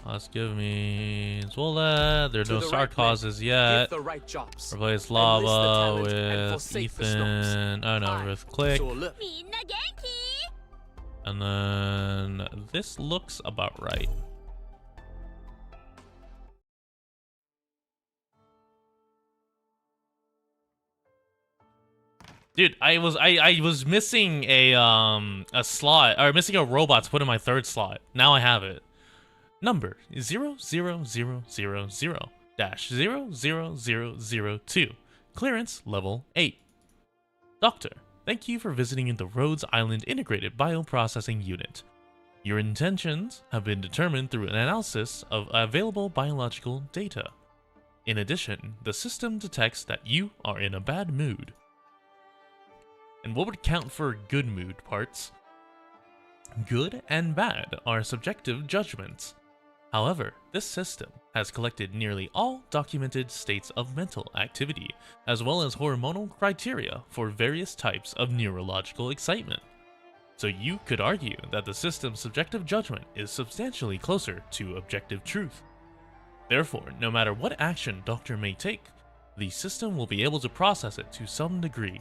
Let's give me Zola. There are no star causes yet. Replace lava with Ethan. Oh no, with Click. And then this looks about right. Dude, I was missing a slot, or missing a robot to put in my third slot. Now I have it. Number 00000-00002. Clearance level 8. Doctor, thank you for visiting the Rhodes Island Integrated Bioprocessing Unit. Your intentions have been determined through an analysis of available biological data. In addition, the system detects that you are in a bad mood. And what would count for good mood, parts? Good and bad are subjective judgments. However, this system has collected nearly all documented states of mental activity, as well as hormonal criteria for various types of neurological excitement. So you could argue that the system's subjective judgment is substantially closer to objective truth. Therefore, no matter what action Doctor may take, the system will be able to process it to some degree.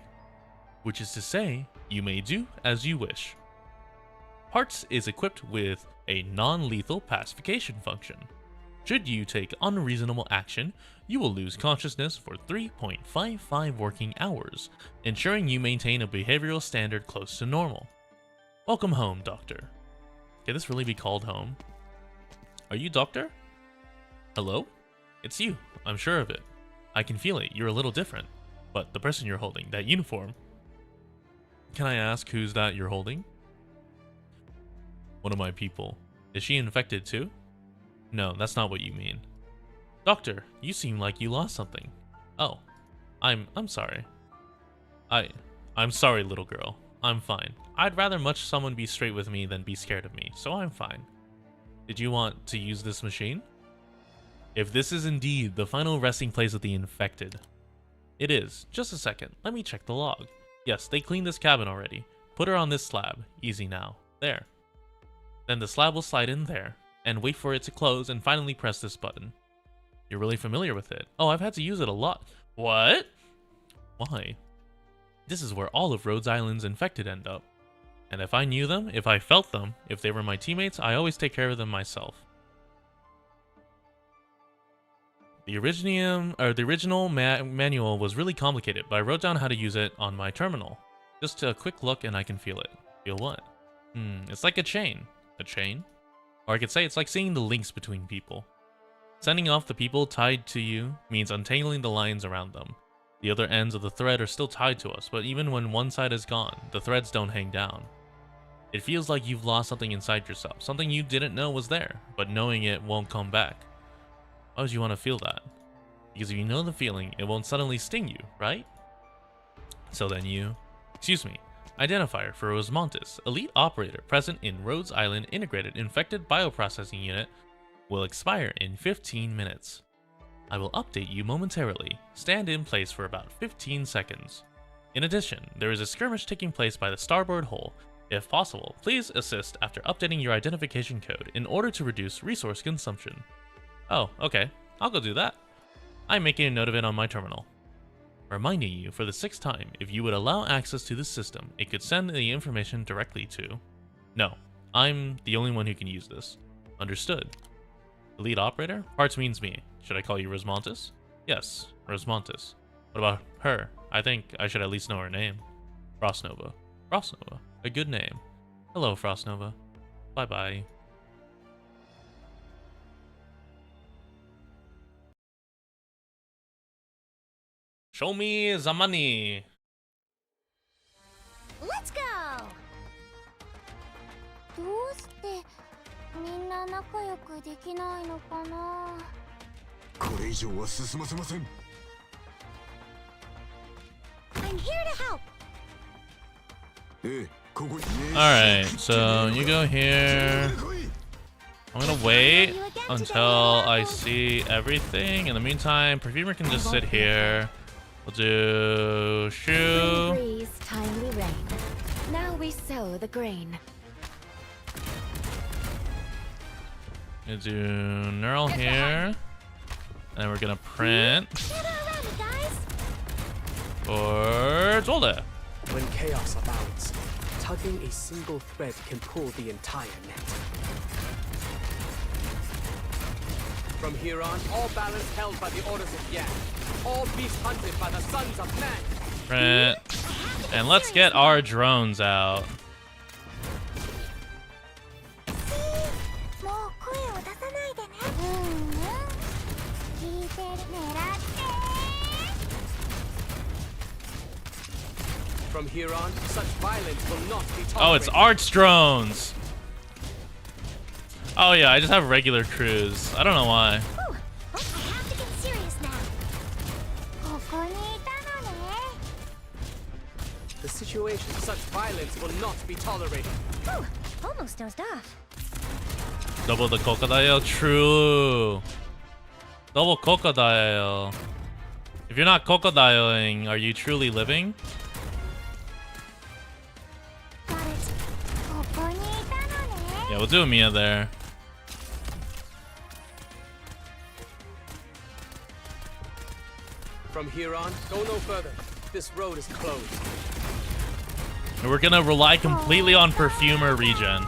Which is to say, you may do as you wish. Parts is equipped with a non-lethal pacification function. Should you take unreasonable action, you will lose consciousness for 3.55 working hours, ensuring you maintain a behavioral standard close to normal. Welcome home, Doctor. Can this really be called home? Are you Doctor? Hello? It's you, I'm sure of it. I can feel it, you're a little different. But the person you're holding, that uniform. Can I ask who's that you're holding? One of my people. Is she infected too? No, that's not what you mean. Doctor, you seem like you lost something. Oh, I'm sorry. I'm sorry, little girl. I'm fine. I'd rather much someone be straight with me than be scared of me, so I'm fine. Did you want to use this machine? If this is indeed the final resting place of the infected. It is. Just a second. Let me check the log. Yes, they cleaned this cabin already. Put her on this slab. Easy now. There. Then the slab will slide in there, and wait for it to close and finally press this button. You're really familiar with it. Oh, I've had to use it a lot. What? Why? This is where all of Rhodes Island's infected end up. And if I knew them, if I felt them, if they were my teammates, I always take care of them myself. The original manual was really complicated, but I wrote down how to use it on my terminal. Just a quick look and I can feel it. Feel what? It's like a chain. A chain? Or I could say it's like seeing the links between people. Sending off the people tied to you means untangling the lines around them. The other ends of the thread are still tied to us, but even when one side is gone, the threads don't hang down. It feels like you've lost something inside yourself, something you didn't know was there, but knowing it won't come back. Why would you want to feel that? Because if you know the feeling, it won't suddenly sting you, right? So then excuse me, identifier for Osmontis, elite operator present in Rhodes Island Integrated Infected Bioprocessing Unit, will expire in 15 minutes. I will update you momentarily. Stand in place for about 15 seconds. In addition, there is a skirmish taking place by the starboard hull. If possible, please assist after updating your identification code in order to reduce resource consumption. Oh, okay. I'll go do that. I'm making a note of it on my terminal. Reminding you for the 6th time, if you would allow access to this system, it could send the information directly to... No, I'm the only one who can use this. Understood. Elite operator? Parts means me. Should I call you Rosmontis? Yes, Rosmontis. What about her? I think I should at least know her name. Frostnova. Frostnova. A good name. Hello, Frostnova. Bye-bye. Show me the money. Let's go! どうしてみんな仲良くできないのかな。これ以上は進ませません。I'm here to help! Alright, so you go here. I'm gonna wait until I see everything. In the meantime, Perfumer can just sit here. We'll do shoe. Breeze, timely rain. Now we sow the grain. Gonna do neural here. And we're gonna print for Zolda. When chaos abounds, tugging a single thread can pull the entire net. From here on, all balance held by the orders of Yan. All beasts hunted by the sons of man. Print. And let's get our drones out. From here on, such violence will not be tolerated. Oh, it's Arts drones. Oh yeah, I just have regular crews. I don't know why. Ooh, I have to get serious now. The situation, such violence will not be tolerated. Ooh, almost dozed off. Double the crocodile. True. Double crocodile. If you're not crocodiling, are you truly living? Got it. Yeah, we'll do a Mia there. From here on, go no further. This road is closed. And we're gonna rely completely on Perfumer regen.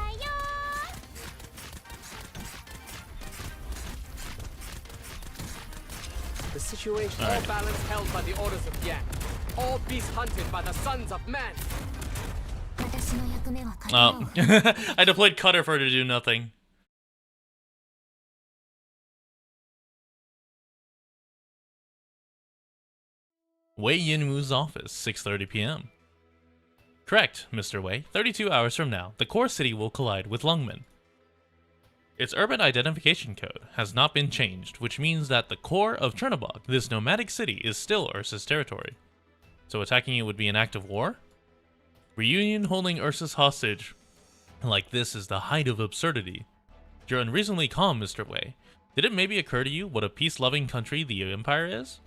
The situation, all balance held by the orders of Yan. All beasts hunted by the sons of man. Oh. I deployed Cutter for her to do nothing. Wei Yinwu's office, 6:30 p.m. Correct, Mr. Wei. 32 hours from now, the core city will collide with Lungmen. Its urban identification code has not been changed, which means that the core of Chernobog, this nomadic city, is still Ursa's territory. So attacking it would be an act of war? Reunion holding Ursus hostage like this is the height of absurdity. You're unreasonably calm, Mr. Wei. Did it maybe occur to you what a peace-loving country the Empire is?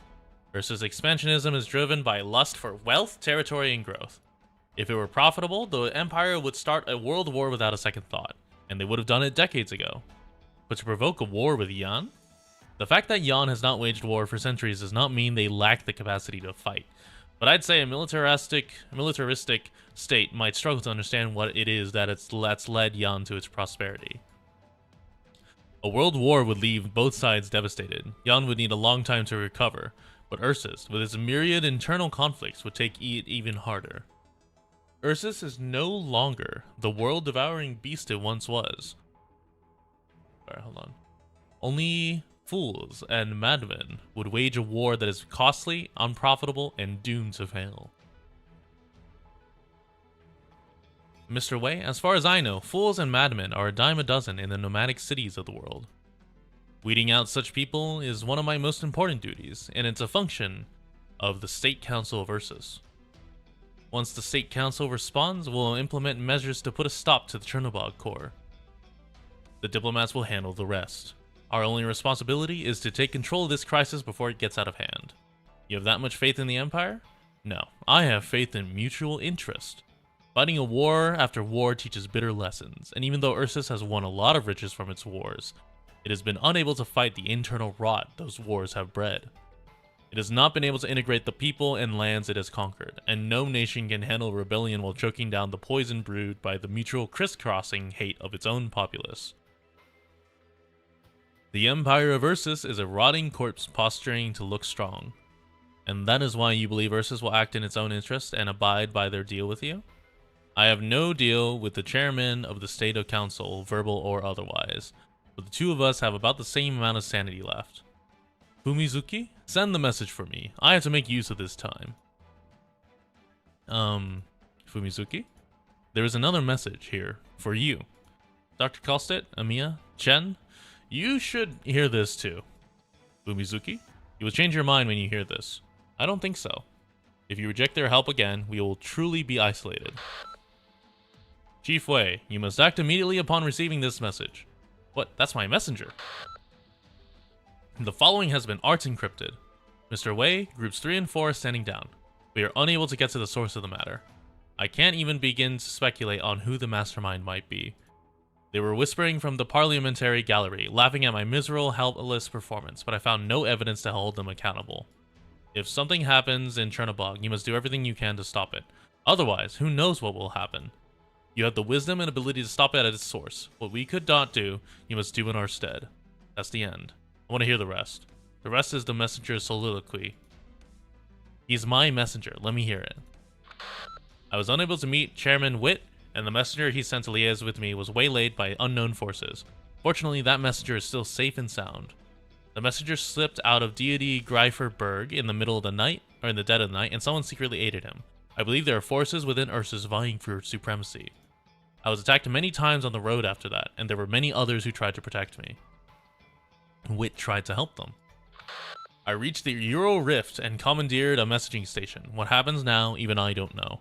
Ursus expansionism is driven by lust for wealth, territory, and growth. If it were profitable, the Empire would start a world war without a second thought, and they would have done it decades ago. But to provoke a war with Yan? The fact that Yan has not waged war for centuries does not mean they lack the capacity to fight. But I'd say a militaristic state might struggle to understand what it is that's led Yan to its prosperity. A world war would leave both sides devastated. Yan would need a long time to recover, but Ursus, with its myriad internal conflicts, would take it even harder. Ursus is no longer the world-devouring beast it once was. Alright, hold on. Only fools and madmen would wage a war that is costly, unprofitable, and doomed to fail. Mr. Wei, as far as I know, fools and madmen are a dime a dozen in the nomadic cities of the world. Weeding out such people is one of my most important duties, and it's a function of the State Council of Ursus. Once the State Council responds, we'll implement measures to put a stop to the Chernobog Corps. The diplomats will handle the rest. Our only responsibility is to take control of this crisis before it gets out of hand. You have that much faith in the Empire? No, I have faith in mutual interest. Fighting a war after war teaches bitter lessons, and even though Ursus has won a lot of riches from its wars, it has been unable to fight the internal rot those wars have bred. It has not been able to integrate the people and lands it has conquered, and no nation can handle rebellion while choking down the poison brewed by the mutual crisscrossing hate of its own populace. The Empire of Ursus is a rotting corpse posturing to look strong, and that is why you believe Ursus will act in its own interest and abide by their deal with you? I have no deal with the chairman of the State of Council, verbal or otherwise, but the two of us have about the same amount of sanity left. Fumizuki, send the message for me. I have to make use of this time. Fumizuki? There is another message here for you. Dr. Kalstedt, Amiya, Chen, you should hear this too. Fumizuki, you will change your mind when you hear this. I don't think so. If you reject their help again, we will truly be isolated. Chief Wei, you must act immediately upon receiving this message. What? That's my messenger. The following has been art encrypted. Mr. Wei, groups 3 and 4 are standing down. We are unable to get to the source of the matter. I can't even begin to speculate on who the mastermind might be. They were whispering from the parliamentary gallery, laughing at my miserable, helpless performance, but I found no evidence to hold them accountable. If something happens in Chernobog, you must do everything you can to stop it. Otherwise, who knows what will happen? You have the wisdom and ability to stop it at its source. What we could not do, you must do in our stead. That's the end. I want to hear the rest. The rest is the messenger's soliloquy. He's my messenger. Let me hear it. I was unable to meet Chairman Witt, and the messenger he sent to liaise with me was waylaid by unknown forces. Fortunately, that messenger is still safe and sound. The messenger slipped out of deity Greiferberg in the middle of the night, or in the dead of the night, and someone secretly aided him. I believe there are forces within Ursus vying for supremacy. I was attacked many times on the road after that, and there were many others who tried to protect me. Witt tried to help them. I reached the Euro Rift and commandeered a messaging station. What happens now, even I don't know.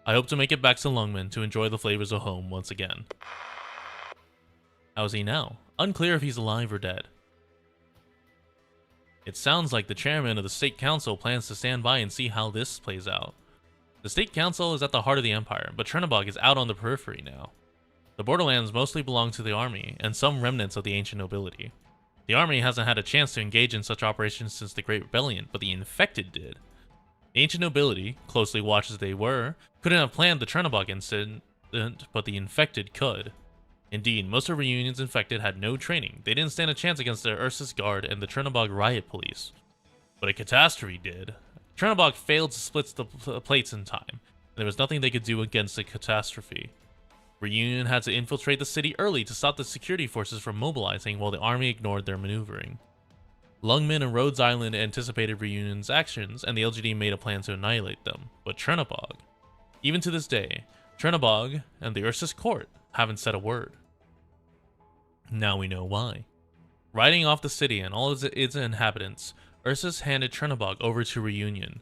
I hope to make it back to Lungmen to enjoy the flavors of home once again. How is he now? Unclear if he's alive or dead. It sounds like the chairman of the State Council plans to stand by and see how this plays out. The State Council is at the heart of the Empire, but Chernobog is out on the periphery now. The borderlands mostly belong to the army, and some remnants of the ancient nobility. The army hasn't had a chance to engage in such operations since the Great Rebellion, but the infected did. The ancient nobility, closely watched as they were, couldn't have planned the Chernobog incident, but the infected could. Indeed, most of Reunion's infected had no training. They didn't stand a chance against the Ursus Guard and the Chernobog riot police. But a catastrophe did. Chernobog failed to split the plates in time, and there was nothing they could do against the catastrophe. Reunion had to infiltrate the city early to stop the security forces from mobilizing while the army ignored their maneuvering. Lungmen and Rhodes Island anticipated Reunion's actions, and the LGD made a plan to annihilate them. But Chernobog, even to this day, Chernobog and the Ursus court haven't said a word. Now we know why. Riding off the city and all of its inhabitants, Ursus handed Chernobog over to Reunion.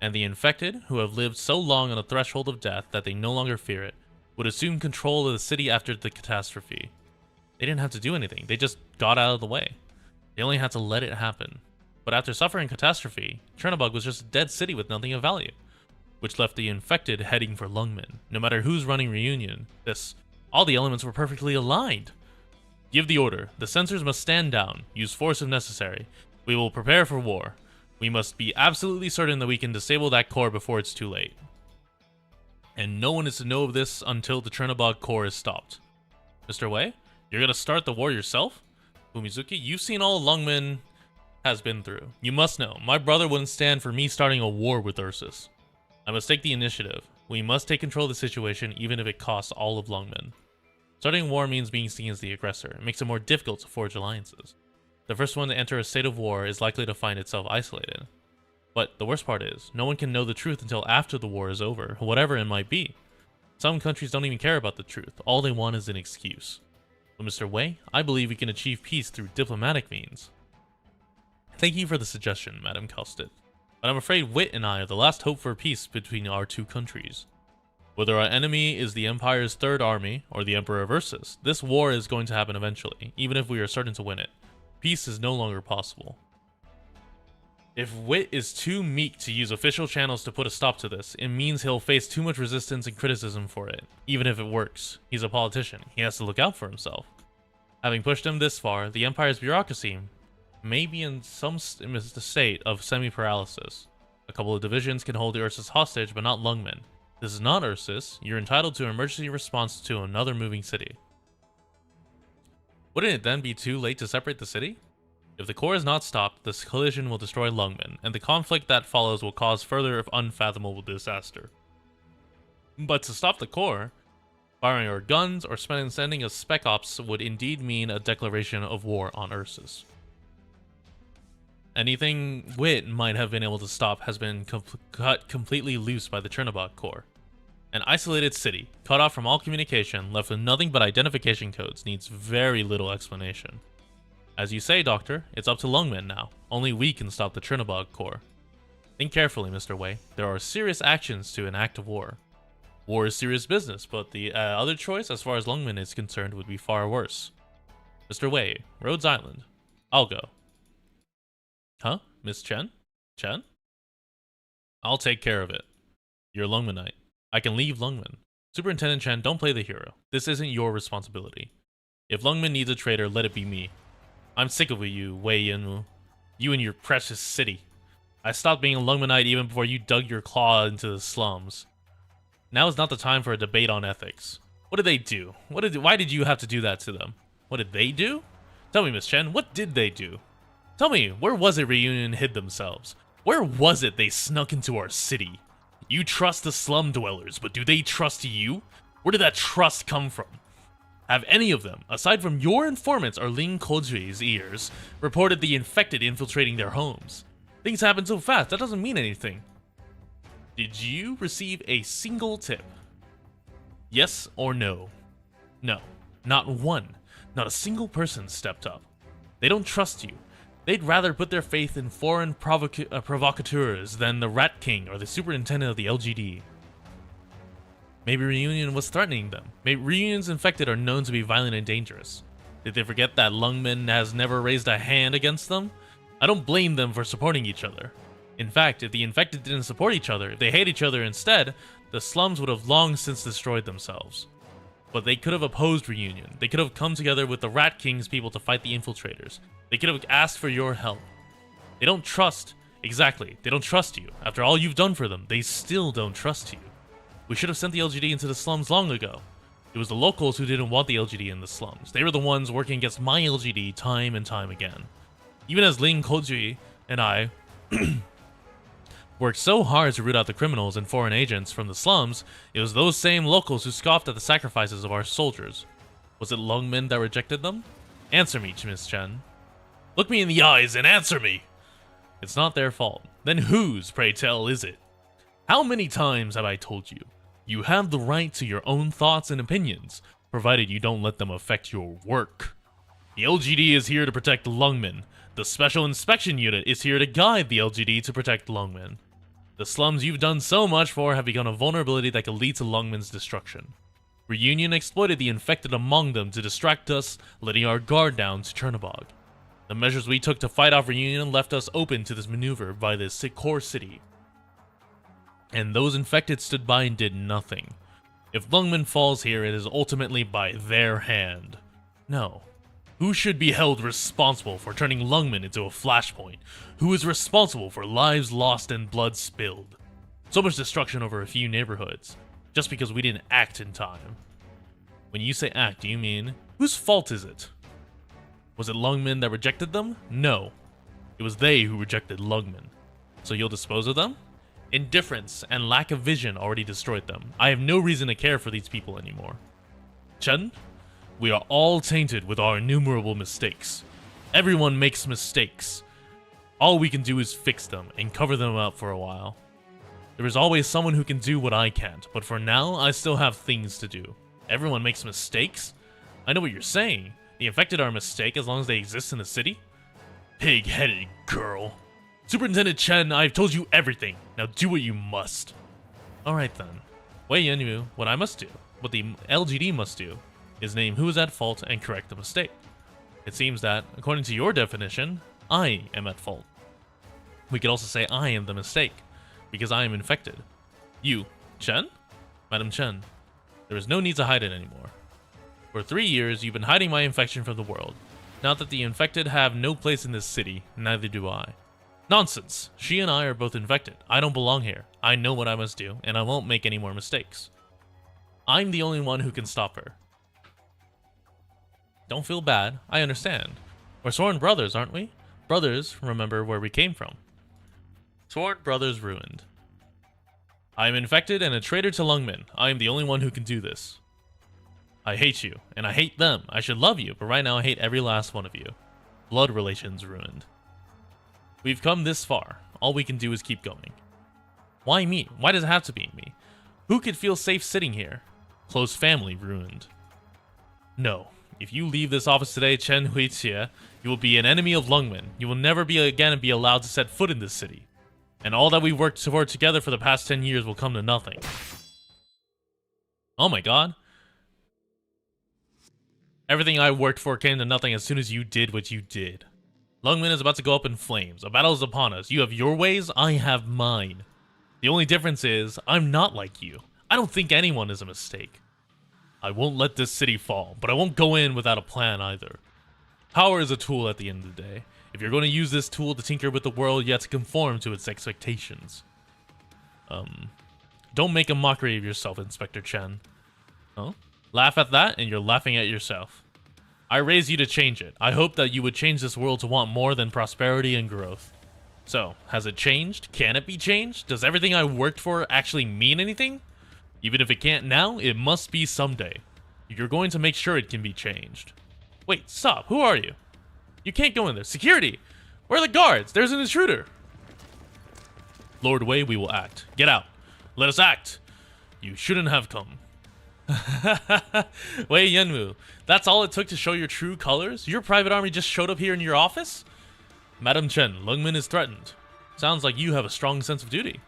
And the infected, who have lived so long on the threshold of death that they no longer fear it, would assume control of the city after the catastrophe. They didn't have to do anything, they just got out of the way. They only had to let it happen. But after suffering catastrophe, Chernobog was just a dead city with nothing of value, which left the infected heading for Lungmen. No matter who's running Reunion, all the elements were perfectly aligned. Give the order. The censors must stand down. Use force if necessary. We will prepare for war. We must be absolutely certain that we can disable that core before it's too late. And no one is to know of this until the Chernobog core is stopped. Mr. Wei, you're gonna start the war yourself? Fumizuki, you've seen all Lungmen has been through. You must know, my brother wouldn't stand for me starting a war with Ursus. I must take the initiative. We must take control of the situation, even if it costs all of Lungmen. Starting a war means being seen as the aggressor. It makes it more difficult to forge alliances. The first one to enter a state of war is likely to find itself isolated. But the worst part is, no one can know the truth until after the war is over, whatever it might be. Some countries don't even care about the truth, all they want is an excuse. But Mr. Wei, I believe we can achieve peace through diplomatic means. Thank you for the suggestion, Madam Kalstit. But I'm afraid Wit and I are the last hope for peace between our two countries. Whether our enemy is the Empire's Third Army or the Emperor of Ursus, this war is going to happen eventually, even if we are certain to win it. Peace is no longer possible. If Wit is too meek to use official channels to put a stop to this, it means he'll face too much resistance and criticism for it, even if it works. He's a politician, he has to look out for himself. Having pushed him this far, the Empire's bureaucracy may be in some state of semi-paralysis. A couple of divisions can hold the Ursus hostage, but not Lungmen. This is not Ursus, you're entitled to an emergency response to another moving city. Wouldn't it then be too late to separate the city? If the core is not stopped, this collision will destroy Lungmen, and the conflict that follows will cause further unfathomable disaster. But to stop the core, firing our guns or sending a spec ops would indeed mean a declaration of war on Ursus. Anything Wit might have been able to stop has been cut completely loose by the Chernobog core. An isolated city, cut off from all communication, left with nothing but identification codes, needs very little explanation. As you say, Doctor, it's up to Lungmen now. Only we can stop the Chernobog core. Think carefully, Mr. Wei. There are serious actions to an act of war. War is serious business, but the other choice, as far as Lungmen is concerned, would be far worse. Mr. Wei, Rhodes Island. I'll go. Huh? Miss Chen? Chen? I'll take care of it. You're a Lungmenite. I can leave Lungmen. Superintendent Chen, don't play the hero. This isn't your responsibility. If Lungmen needs a traitor, let it be me. I'm sick of you, Wei Yinwu. You and your precious city. I stopped being a Lungmenite even before you dug your claw into the slums. Now is not the time for a debate on ethics. What did they do? Why did you have to do that to them? What did they do? Tell me, Miss Chen, what did they do? Tell me, where was it Reunion hid themselves? Where was it they snuck into our city? You trust the slum dwellers, but do they trust you? Where did that trust come from? Have any of them, aside from your informants or Ling Kojui's ears, reported the infected infiltrating their homes? Things happen so fast, that doesn't mean anything. Did you receive a single tip? Yes or no? No, not one. Not a single person stepped up. They don't trust you. They'd rather put their faith in foreign provocateurs than the Rat King or the superintendent of the LGD. Maybe Reunion was threatening them. Maybe Reunion's infected are known to be violent and dangerous. Did they forget that Lungmen has never raised a hand against them? I don't blame them for supporting each other. In fact, if the infected didn't support each other, if they hate each other instead, the slums would have long since destroyed themselves. But they could have opposed Reunion. They could have come together with the Rat King's people to fight the infiltrators. They could have asked for your help. They don't trust. Exactly, they don't trust you. After all you've done for them, they still don't trust you. We should have sent the LGD into the slums long ago. It was the locals who didn't want the LGD in the slums. They were the ones working against my LGD time and time again. Even as Ling Kojui and I worked so hard to root out the criminals and foreign agents from the slums, it was those same locals who scoffed at the sacrifices of our soldiers. Was it Lungmen that rejected them? Answer me, Miss Chen. Look me in the eyes and answer me! It's not their fault. Then whose, pray tell, is it? How many times have I told you? You have the right to your own thoughts and opinions, provided you don't let them affect your work. The LGD is here to protect Lungmen. The Special Inspection Unit is here to guide the LGD to protect Lungmen. The slums you've done so much for have become a vulnerability that could lead to Lungmen's destruction. Reunion exploited the infected among them to distract us, letting our guard down to Chernobog. The measures we took to fight off Reunion left us open to this maneuver by this core city. And those infected stood by and did nothing. If Lungmen falls here, it is ultimately by their hand. No. Who should be held responsible for turning Lungmen into a flashpoint? Who is responsible for lives lost and blood spilled? So much destruction over a few neighborhoods, just because we didn't act in time. When you say act, do you mean, whose fault is it? Was it Lungmen that rejected them? No. It was they who rejected Lungmen. So you'll dispose of them? Indifference and lack of vision already destroyed them. I have no reason to care for these people anymore. Chen, we are all tainted with our innumerable mistakes. Everyone makes mistakes. All we can do is fix them and cover them up for a while. There is always someone who can do what I can't, but for now, I still have things to do. Everyone makes mistakes? I know what you're saying. The infected are a mistake as long as they exist in the city? Pig-headed girl. Superintendent Chen, I've told you everything. Now do what you must. Alright then. Wei Yanyu, what I must do, what the LGD must do, is name who is at fault and correct the mistake. It seems that, according to your definition, I am at fault. We could also say I am the mistake, because I am infected. You, Chen? Madam Chen, there is no need to hide it anymore. For 3 years, you've been hiding my infection from the world. Now that the infected have no place in this city, neither do I. Nonsense! She and I are both infected. I don't belong here. I know what I must do, and I won't make any more mistakes. I'm the only one who can stop her. Don't feel bad. I understand. We're sworn brothers, aren't we? Brothers, remember where we came from. Sworn brothers ruined. I am infected and a traitor to Lungmen. I am the only one who can do this. I hate you, and I hate them. I should love you, but right now I hate every last one of you. Blood relations ruined. We've come this far. All we can do is keep going. Why me? Why does it have to be me? Who could feel safe sitting here? Close family ruined. No. If you leave this office today, Chen Huiqie, you will be an enemy of Lungmen. You will never again be allowed to set foot in this city. And all that we've worked toward together for the past 10 years will come to nothing. Oh my god. Everything I worked for came to nothing as soon as you did what you did. Lungmen is about to go up in flames. A battle is upon us. You have your ways, I have mine. The only difference is, I'm not like you. I don't think anyone is a mistake. I won't let this city fall, but I won't go in without a plan either. Power is a tool at the end of the day. If you're going to use this tool to tinker with the world, you have to conform to its expectations. Don't make a mockery of yourself, Inspector Chen. Oh? Laugh at that, and you're laughing at yourself. I raised you to change it. I hope that you would change this world to want more than prosperity and growth. So, has it changed? Can it be changed? Does everything I worked for actually mean anything? Even if it can't now, it must be someday. You're going to make sure it can be changed. Wait, stop. Who are you? You can't go in there. Security! Where are the guards? There's an intruder! Lord Wei, we will act. Get out. Let us act. You shouldn't have come. Wei Yanwu, that's all it took to show your true colors? Your private army just showed up here in your office? Madam Chen, Lungmen is threatened. Sounds like you have a strong sense of duty.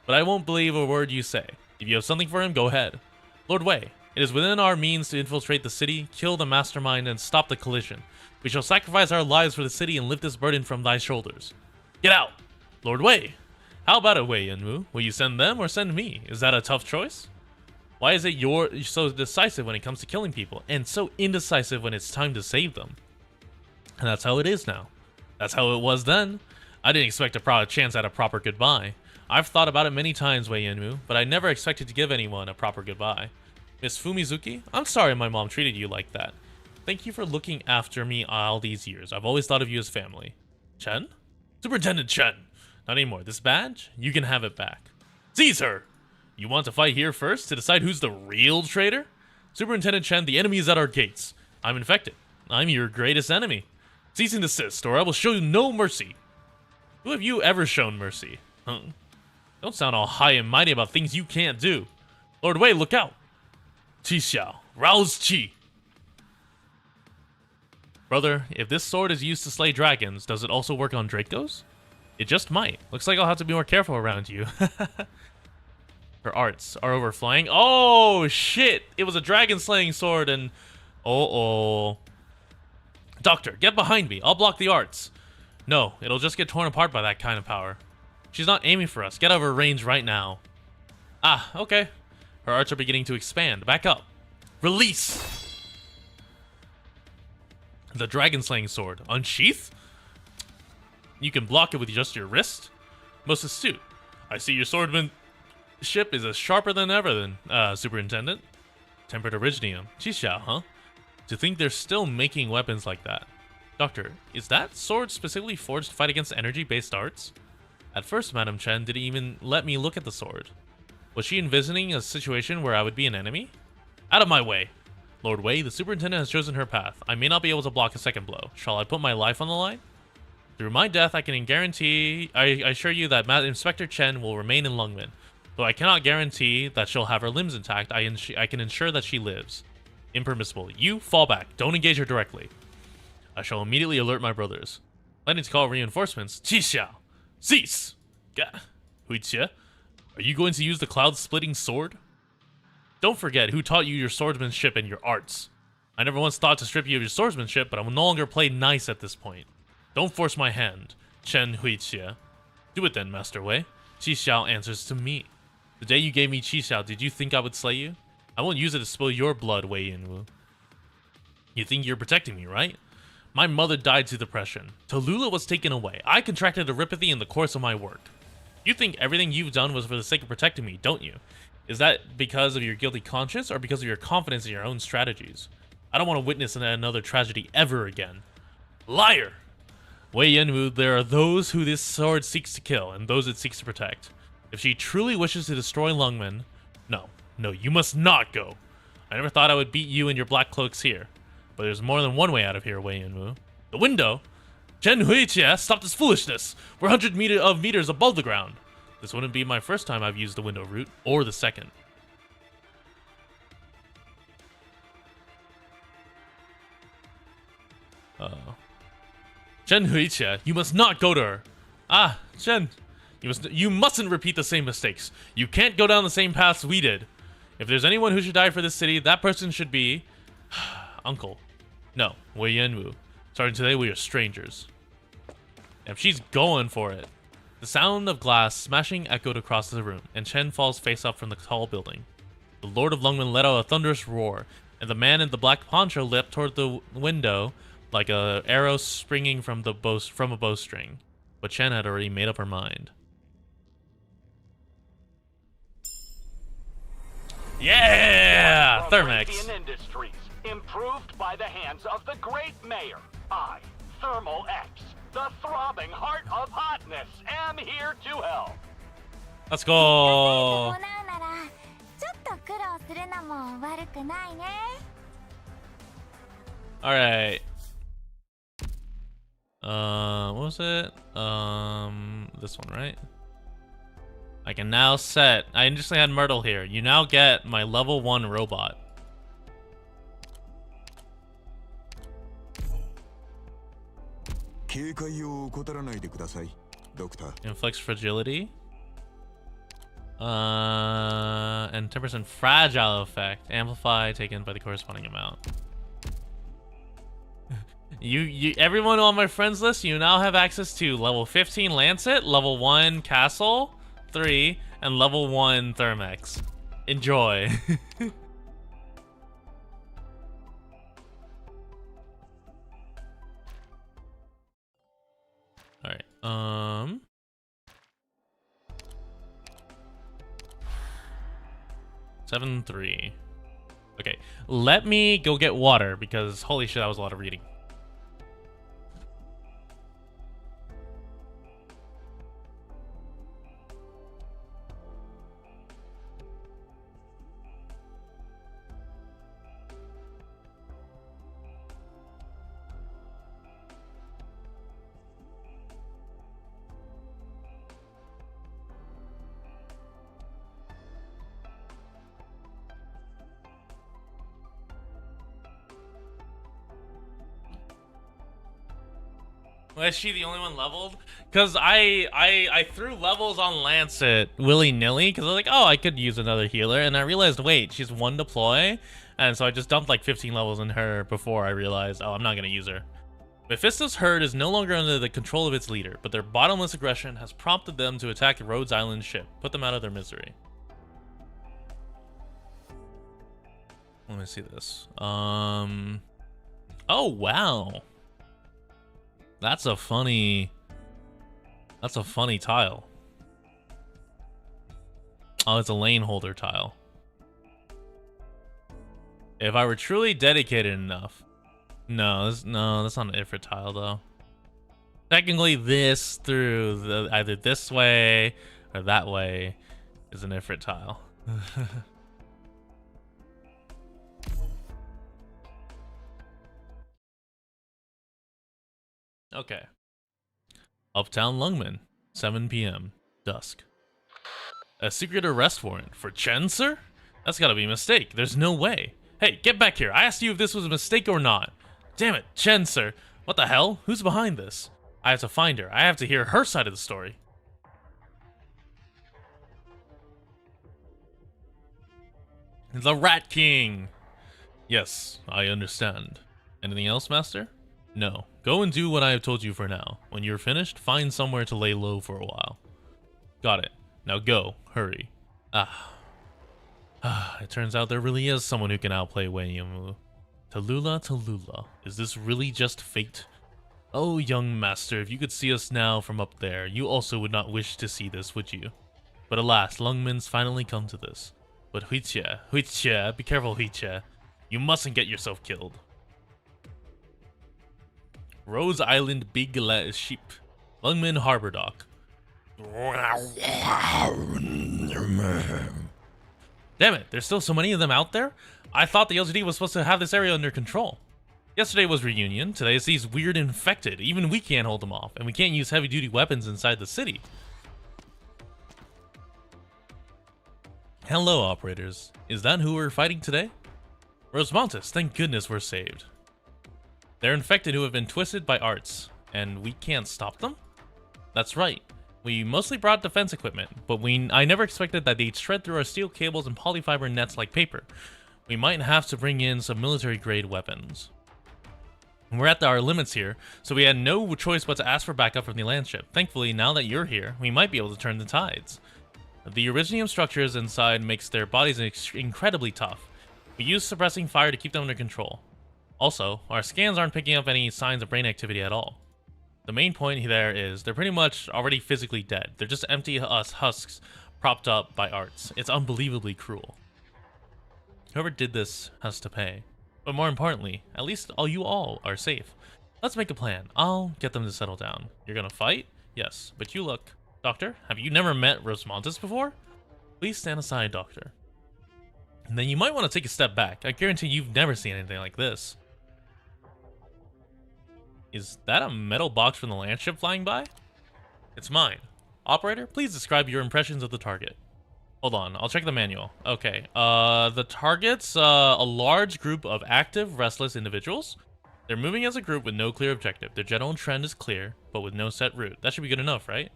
But I won't believe a word you say. If you have something for him, go ahead. Lord Wei, it is within our means to infiltrate the city, kill the mastermind, and stop the collision. We shall sacrifice our lives for the city and lift this burden from thy shoulders. Get out! Lord Wei! How about it, Wei Yanwu? Will you send them or send me? Is that a tough choice? Why is it you're so decisive when it comes to killing people, and so indecisive when it's time to save them? And that's how it is now. That's how it was then. I didn't expect a chance at a proper goodbye. I've thought about it many times, Wei Yanwu, but I never expected to give anyone a proper goodbye. Miss Fumizuki, I'm sorry my mom treated you like that. Thank you for looking after me all these years. I've always thought of you as family. Chen? Superintendent Chen! Not anymore. This badge? You can have it back. Seize her! You want to fight here first to decide who's the real traitor? Superintendent Chen, the enemy is at our gates. I'm infected. I'm your greatest enemy. Cease and desist, or I will show you no mercy. Who have you ever shown mercy? Huh? Don't sound all high and mighty about things you can't do. Lord Wei, look out! Qi Xiao, rouse Qi! Brother, if this sword is used to slay dragons, does it also work on Dracos? It just might. Looks like I'll have to be more careful around you. Her arts are overflying. Oh, shit! It was a dragon-slaying sword and... Oh. Doctor, get behind me. I'll block the arts. No, it'll just get torn apart by that kind of power. She's not aiming for us. Get out of her range right now. Ah, okay. Her arts are beginning to expand. Back up. Release! The dragon-slaying sword. Unsheath? You can block it with just your wrist? Most astute. I see your swordmanship is as sharper than ever then, Superintendent. Tempered Originium. Qixia, huh? To think they're still making weapons like that. Doctor, is that sword specifically forged to fight against energy-based arts? At first, Madam Chen didn't even let me look at the sword. Was she envisioning a situation where I would be an enemy? Out of my way! Lord Wei, the superintendent has chosen her path. I may not be able to block a second blow. Shall I put my life on the line? Through my death, I can guarantee, I assure you that Inspector Chen will remain in Lungmen. Though I cannot guarantee that she'll have her limbs intact, I can ensure that she lives. Impermissible. You, fall back. Don't engage her directly. I shall immediately alert my brothers. Planning to call reinforcements. Qixia! Cease! Huiqie, are you going to use the cloud-splitting sword? Don't forget who taught you your swordsmanship and your arts. I never once thought to strip you of your swordsmanship, but I will no longer play nice at this point. Don't force my hand, Chen Huiqie. Do it then, Master Wei. Qi Xiao answers to me. The day you gave me Qi Xiao, did you think I would slay you? I won't use it to spill your blood, Wei Yinwu. You think you're protecting me, right? My mother died to depression. Tallulah was taken away. I contracted erypathy in the course of my work. You think everything you've done was for the sake of protecting me, don't you? Is that because of your guilty conscience or because of your confidence in your own strategies? I don't want to witness another tragedy ever again. Liar! Wei Yinwu, there are those who this sword seeks to kill and those it seeks to protect. If she truly wishes to destroy Lungmen, no, you must not go. I never thought I would beat you and your black cloaks here. But there's more than one way out of here, Wei Yinwu. The window? Chen Huiqie, stop this foolishness! We're 100 meters above the ground. This wouldn't be my first time I've used the window route, or the second. Chen Huiqie, you must not go to her. Ah, Chen, you mustn't repeat the same mistakes. You can't go down the same paths we did. If there's anyone who should die for this city, that person should be... Uncle. No, Wei Yinwu. Starting today, we are strangers. And she's going for it. The sound of glass smashing echoed across the room, and Chen falls face up from the tall building. The Lord of Lungmen let out a thunderous roar, and the man in the black poncho leapt toward the window like an arrow springing from a bowstring. But Chen had already made up her mind. Yeah! Thermex! Moravian Industries, improved by the hands of the great mayor. I, Thermal X, the throbbing heart of hotness, am here to help. Let's 手伝いて go! もらうならちょっと苦労するのも悪くないね。 Alright. What was it? This one, right? I can now set... I initially had Myrtle here. You now get my level 1 robot. Inflicts fragility. And 10% fragile effect. Amplify taken by the corresponding amount. Everyone on my friends list, you now have access to level 15 Lancet, level 1 Castle 3, and level 1 Thermex. Enjoy. Alright, 7-3. Okay, let me go get water because holy shit, that was a lot of reading. Was she the only one leveled? Because I threw levels on Lancet willy-nilly because I was like, oh, I could use another healer, and I realized, wait, she's one deploy, and so I just dumped like 15 levels in her before I realized, oh, I'm not gonna use her. Mephisto's herd is no longer under the control of its leader, but their bottomless aggression has prompted them to attack Rhodes Island ship, put them out of their misery. Let me see this. Oh wow. That's a funny tile. Oh, it's a lane holder tile. If I were truly dedicated enough. No, that's not an Ifrit tile though. Technically this through either this way or that way is an Ifrit tile. Okay. Uptown Lungman, 7 p.m. Dusk. A secret arrest warrant for Chen, sir? That's gotta be a mistake. There's no way. Hey, get back here. I asked you if this was a mistake or not. Damn it, Chen, sir. What the hell? Who's behind this? I have to find her. I have to hear her side of the story. The Rat King. Yes, I understand. Anything else, Master? No. Go and do what I have told you for now. When you're finished, find somewhere to lay low for a while. Got it. Now go. Hurry. It turns out there really is someone who can outplay Wei Yamu. Tallulah, Tallulah. Is this really just fate? Oh, young master, if you could see us now from up there, you also would not wish to see this, would you? But alas, Lungman's finally come to this. But Huiche, be careful, Huiche. You mustn't get yourself killed. Rose Island Big Ship. Lungman Harbor Dock. Damn it, there's still so many of them out there? I thought the LGD was supposed to have this area under control. Yesterday was Reunion, today it's these weird infected. Even we can't hold them off, and we can't use heavy-duty weapons inside the city. Hello, operators. Is that who we're fighting today? Rosemontis, thank goodness we're saved. They're infected who have been twisted by arts, and we can't stop them? That's right. We mostly brought defense equipment, but I never expected that they'd shred through our steel cables and polyfiber nets like paper. We might have to bring in some military-grade weapons. We're at our limits here, so we had no choice but to ask for backup from the landship. Thankfully, now that you're here, we might be able to turn the tides. The Originium structures inside makes their bodies incredibly tough. We use suppressing fire to keep them under control. Also, our scans aren't picking up any signs of brain activity at all. The main point there is they're pretty much already physically dead. They're just empty husks propped up by arts. It's unbelievably cruel. Whoever did this has to pay. But more importantly, at least you all are safe. Let's make a plan. I'll get them to settle down. You're gonna fight? Yes, but you look... Doctor, have you never met Rosemontis before? Please stand aside, Doctor. And then you might want to take a step back. I guarantee you've never seen anything like this. Is that a metal box from the landship flying by? It's mine. Operator, please describe your impressions of the target. Hold on, I'll check the manual. Okay, the target's a large group of active, restless individuals. They're moving as a group with no clear objective. Their general trend is clear, but with no set route. That should be good enough, right?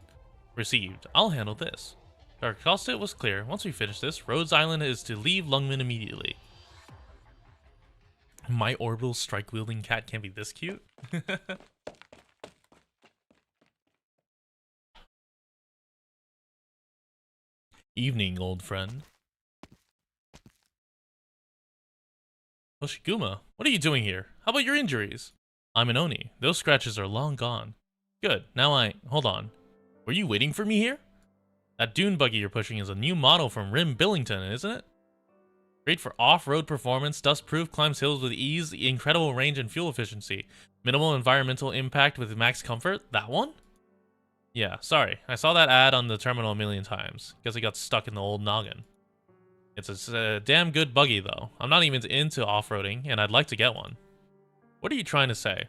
Received. I'll handle this. Dark Costa was clear. Once we finish this, Rhodes Island is to leave Lungman immediately. My orbital strike-wielding cat can't be this cute? Evening, old friend. Hoshiguma, what are you doing here? How about your injuries? I'm an Oni. Those scratches are long gone. Good. Now hold on. Were you waiting for me here? That dune buggy you're pushing is a new model from Rim Billington, isn't it? Great for off-road performance, dust-proof, climbs hills with ease, incredible range and fuel efficiency. Minimal environmental impact with max comfort? That one? Yeah, sorry. I saw that ad on the terminal a million times. Guess it got stuck in the old noggin. It's a damn good buggy, though. I'm not even into off-roading, and I'd like to get one. What are you trying to say?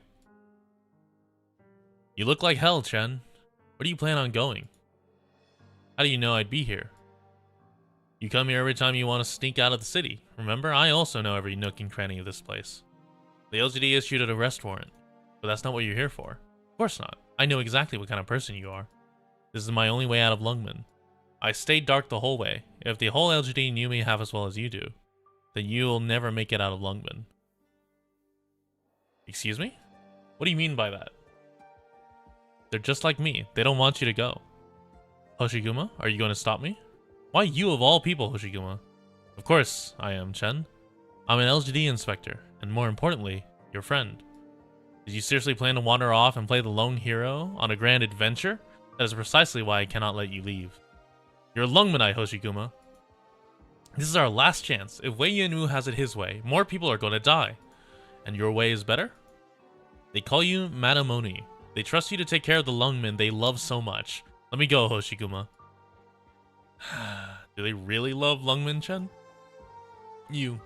You look like hell, Chen. Where do you plan on going? How do you know I'd be here? You come here every time you want to sneak out of the city. Remember, I also know every nook and cranny of this place. The LGD issued an arrest warrant, but that's not what you're here for. Of course not. I know exactly what kind of person you are. This is my only way out of Lungman. I stayed dark the whole way. If the whole LGD knew me half as well as you do, then you'll never make it out of Lungman. Excuse me? What do you mean by that? They're just like me. They don't want you to go. Hoshiguma, are you going to stop me? Why you of all people, Hoshiguma? Of course I am, Chen. I'm an LGD inspector, and more importantly, your friend. Did you seriously plan to wander off and play the lone hero on a grand adventure? That is precisely why I cannot let you leave. You're a Lungmanite, Hoshiguma. This is our last chance. If Wei Yunwu has it his way, more people are going to die. And your way is better? They call you Madame Oni. They trust you to take care of the Lungmen they love so much. Let me go, Hoshiguma. Do they really love Lungmen, Chen? You.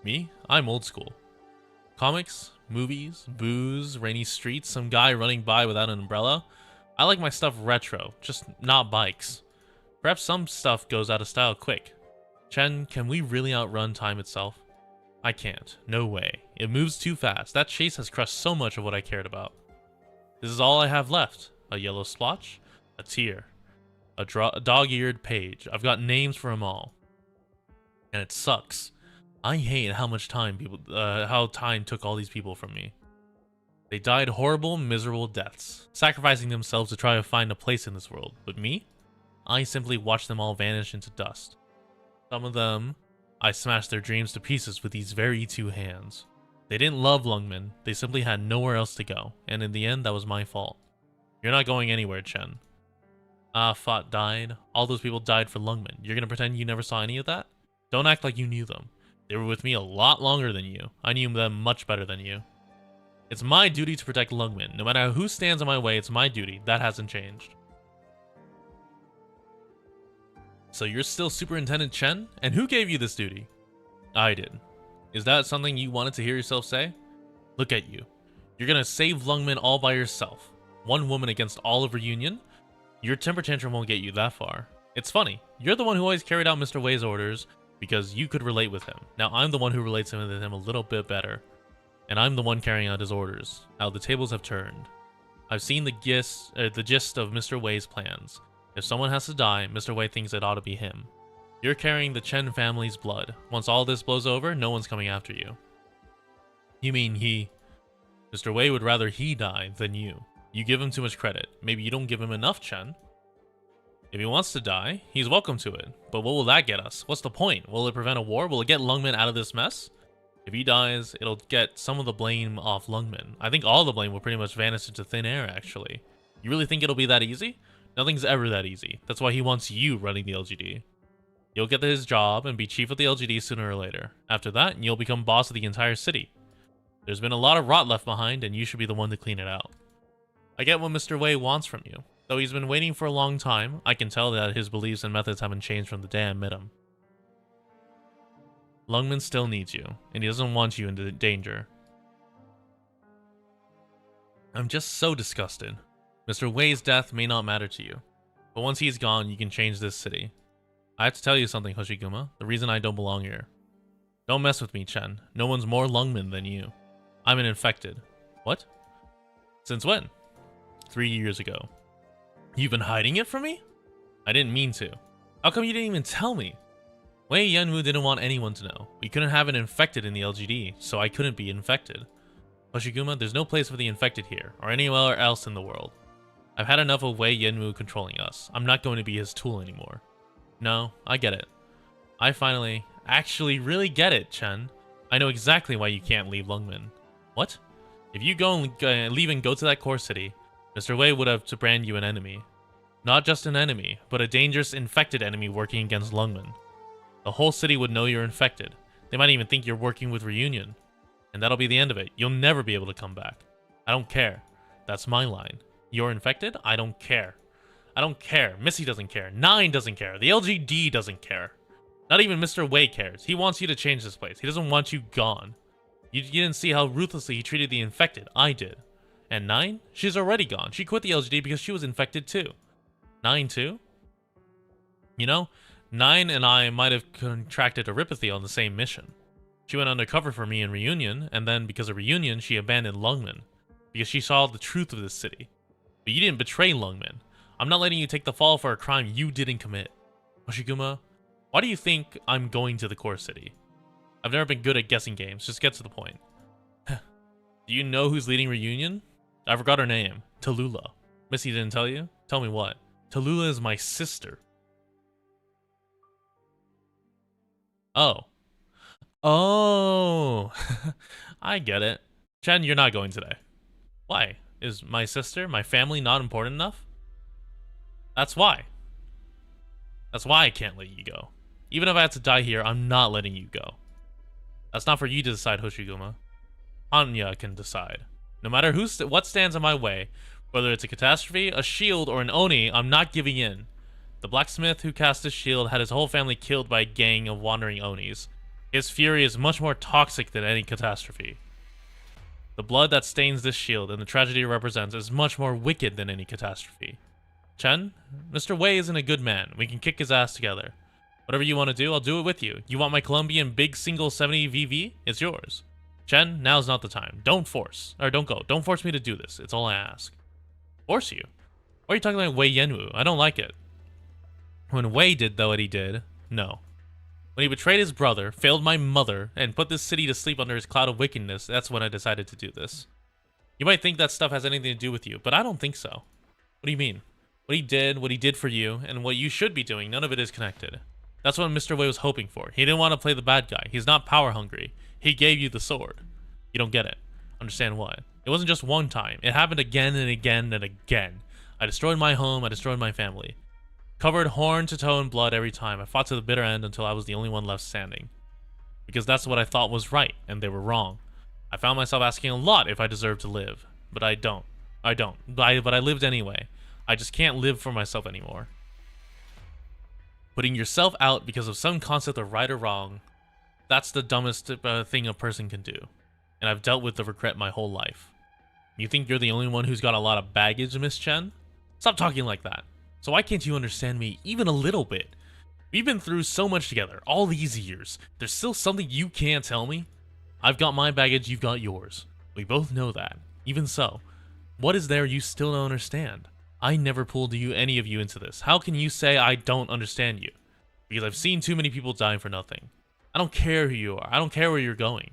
Me? I'm old school. Comics, Movies, booze, rainy streets, some guy running by without an umbrella. I like my stuff retro, just not bikes. Perhaps some stuff goes out of style quick. Chen, can we really outrun time itself? I can't. No way. It moves too fast. That chase has crushed so much of what I cared about. This is all I have left. A yellow splotch, a tear, a dog-eared page. I've got names for them all. And it sucks. I hate how much time how time took all these people from me. They died horrible, miserable deaths, sacrificing themselves to try to find a place in this world. But me? I simply watched them all vanish into dust. Some of them, I smashed their dreams to pieces with these very two hands. They didn't love Lungmen, they simply had nowhere else to go, and in the end, that was my fault. You're not going anywhere, Chen. Fat died. All those people died for Lungmen. You're gonna pretend you never saw any of that? Don't act like you knew them. They were with me a lot longer than you. I knew them much better than you. It's my duty to protect Lungmen. No matter who stands in my way, it's my duty. That hasn't changed. So you're still Superintendent Chen? And who gave you this duty? I did. Is that something you wanted to hear yourself say? Look at you. You're gonna save Lungmen all by yourself. One woman against all of Reunion? Your temper tantrum won't get you that far. It's funny. You're the one who always carried out Mr. Wei's orders because you could relate with him. Now I'm the one who relates with him a little bit better. And I'm the one carrying out his orders. Now the tables have turned. I've seen the gist of Mr. Wei's plans. If someone has to die, Mr. Wei thinks it ought to be him. You're carrying the Chen family's blood. Once all this blows over, no one's coming after you. You mean he... Mr. Wei would rather he die than you. You give him too much credit. Maybe you don't give him enough, Chen. If he wants to die, he's welcome to it. But what will that get us? What's the point? Will it prevent a war? Will it get Lungmen out of this mess? If he dies, it'll get some of the blame off Lungmen. I think all the blame will pretty much vanish into thin air, actually. You really think it'll be that easy? Nothing's ever that easy. That's why he wants you running the LGD. You'll get his job and be chief of the LGD sooner or later. After that, you'll become boss of the entire city. There's been a lot of rot left behind, and you should be the one to clean it out. I get what Mr. Wei wants from you. Though he's been waiting for a long time, I can tell that his beliefs and methods haven't changed from the day I met him. Lungmen still needs you, and he doesn't want you in danger. I'm just so disgusted. Mr. Wei's death may not matter to you, but once he's gone, you can change this city. I have to tell you something, Hoshiguma. The reason I don't belong here. Don't mess with me, Chen. No one's more Lungmen than you. I'm an infected. What? Since when? 3 years ago. You've been hiding it from me? I didn't mean to. How come you didn't even tell me? Wei Yanwu didn't want anyone to know. We couldn't have an infected in the LGD, so I couldn't be infected. Hoshiguma, there's no place for the infected here, or anywhere else in the world. I've had enough of Wei Yanwu controlling us. I'm not going to be his tool anymore. No, I get it. I finally, actually really get it, Chen. I know exactly why you can't leave Lungmen. What? If you go and leave and go to that core city, Mr. Wei would have to brand you an enemy. Not just an enemy, but a dangerous infected enemy working against Lungmen. The whole city would know you're infected. They might even think you're working with Reunion. And that'll be the end of it. You'll never be able to come back. I don't care. That's my line. You're infected? I don't care. I don't care. Missy doesn't care. 9 doesn't care. The LGD doesn't care. Not even Mr. Wei cares. He wants you to change this place. He doesn't want you gone. You didn't see how ruthlessly he treated the infected. I did. And 9? She's already gone. She quit the LGD because she was infected too. 9 too? You know, 9 and I might have contracted erypathy on the same mission. She went undercover for me in Reunion, and then because of Reunion, she abandoned Lungmen. Because she saw the truth of this city. But you didn't betray Lungmen. I'm not letting you take the fall for a crime you didn't commit. Hoshiguma, why do you think I'm going to the core city? I've never been good at guessing games. Just get to the point. Do you know who's leading Reunion? I forgot her name. Tallulah. Missy didn't tell you? Tell me what? Tallulah is my sister. Oh. Oh. I get it. Chen, you're not going today. Why? Is my sister, my family not important enough? That's why. That's why I can't let you go. Even if I have to die here, I'm not letting you go. That's not for you to decide, Hoshiguma. Anya can decide. No matter what stands in my way, whether it's a catastrophe, a shield, or an Oni, I'm not giving in. The blacksmith who cast his shield had his whole family killed by a gang of wandering Onis. His fury is much more toxic than any catastrophe. The blood that stains this shield and the tragedy it represents is much more wicked than any catastrophe. Chen, Mr. Wei isn't a good man. We can kick his ass together. Whatever you want to do, I'll do it with you. You want my Colombian big single 70 VV? It's yours. Chen, now's not the time. Don't force. Or don't go. Don't force me to do this. It's all I ask. Force you? Why are you talking like Wei Yenwu? I don't like it. When Wei did what he did, no. When he betrayed his brother, failed my mother, and put this city to sleep under his cloud of wickedness, that's when I decided to do this. You might think that stuff has anything to do with you, but I don't think so. What do you mean? What he did for you, and what you should be doing, none of it is connected. That's what Mr. Wei was hoping for. He didn't want to play the bad guy. He's not power hungry. He gave you the sword. You don't get it. Understand what? It wasn't just one time. It happened again and again and again. I destroyed my home. I destroyed my family. Covered horn to toe in blood every time. I fought to the bitter end until I was the only one left standing. Because that's what I thought was right, and they were wrong. I found myself asking a lot if I deserved to live. But I don't. But I lived anyway. I just can't live for myself anymore. Putting yourself out because of some concept of right or wrong, that's the dumbest thing a person can do. And I've dealt with the regret my whole life. You think you're the only one who's got a lot of baggage, Miss Chen? Stop talking like that. So why can't you understand me even a little bit? We've been through so much together, all these years. There's still something you can't tell me? I've got my baggage, you've got yours. We both know that. Even so, what is there you still don't understand? I never pulled any of you into this. How can you say I don't understand you? Because I've seen too many people die for nothing. I don't care who you are. I don't care where you're going.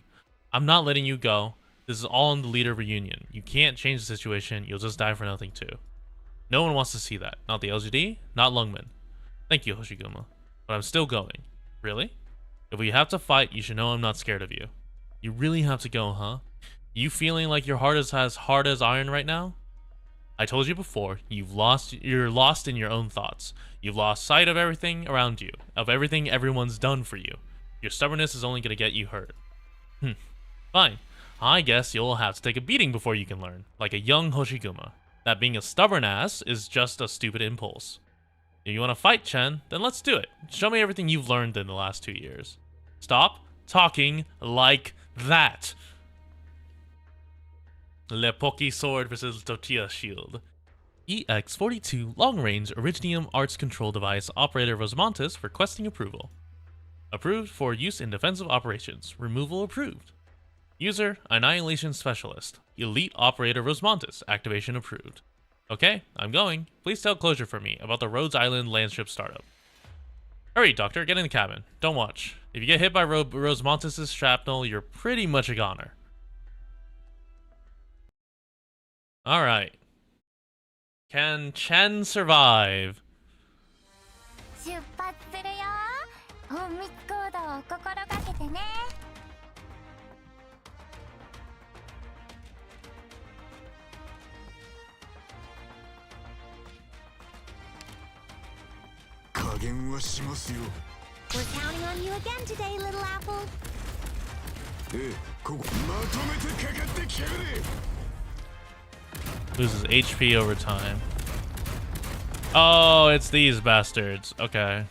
I'm not letting you go. This is all in the leader reunion. You can't change the situation. You'll just die for nothing too. No one wants to see that. Not the LGD, not Lungman. Thank you, Hoshiguma. But I'm still going. Really? If we have to fight, you should know I'm not scared of you. You really have to go, huh? You feeling like your heart is as hard as iron right now? I told you before, you're lost in your own thoughts. You've lost sight of everything around you, of everything everyone's done for you. Your stubbornness is only going to get you hurt. Fine. I guess you'll have to take a beating before you can learn, like a young Hoshiguma. That being a stubborn ass is just a stupid impulse. If you want to fight, Chen, then let's do it. Show me everything you've learned in the last 2 years. Stop talking like that. Le Poki Sword versus Tortilla Shield. EX-42 Long-Range Originium Arts Control Device Operator Rosmontis for questing approval. Approved for use in defensive operations. Removal approved. User, Annihilation Specialist. Elite Operator Rosmontis. Activation approved. Okay, I'm going. Please tell Closure for me about the Rhodes Island landship startup. Hurry, Doctor, get in the cabin. Don't watch. If you get hit by Rosmontis' shrapnel, you're pretty much a goner. Alright. Can Chen survive? 出発するよ。隠密行動を心がけてね。加減はしますよ。We're counting on you again today, little apple. ええ、ここまとめてかかってきやがれ。 Loses HP over time. Oh, it's these bastards. Okay.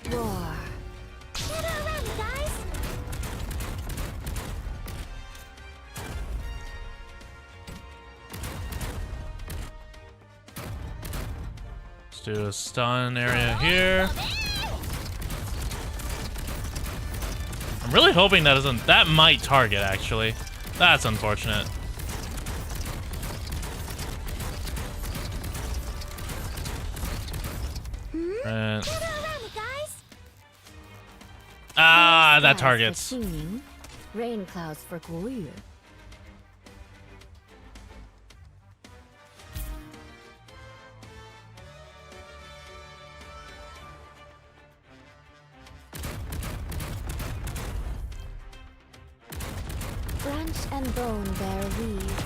Roar. Get around, guys. Let's do a stun area here. I'm really hoping that doesn't. That might target, actually. That's unfortunate. And Get around, guys. ah, that Clouds targets. For singing, rain clouds for Goyu. Branch and bone bear weeds.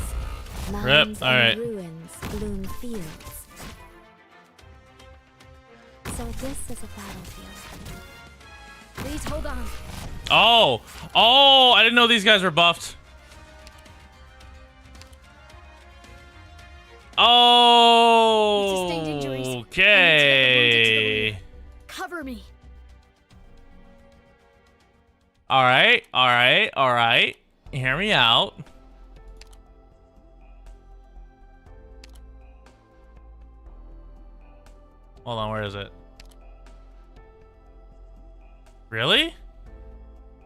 Mountains alright. and ruins bloom fields. So this is a battlefield. Please hold on. Oh, oh! I didn't know these guys were buffed. Oh, sustained injuries. I need to get the wounded to the okay. rear. Cover me. All right, all right, all right. Hear me out. Hold on, where is it? Really?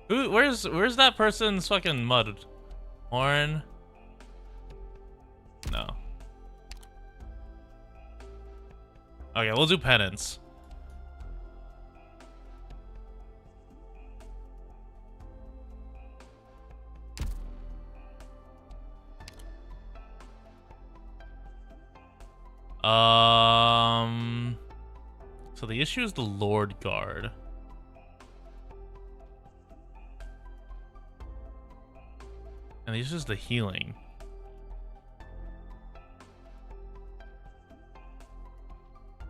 Who? Where's that person's fucking mud? Horn? No. Okay, we'll do penance. So the issue is the Lord Guard. And the issue is the healing.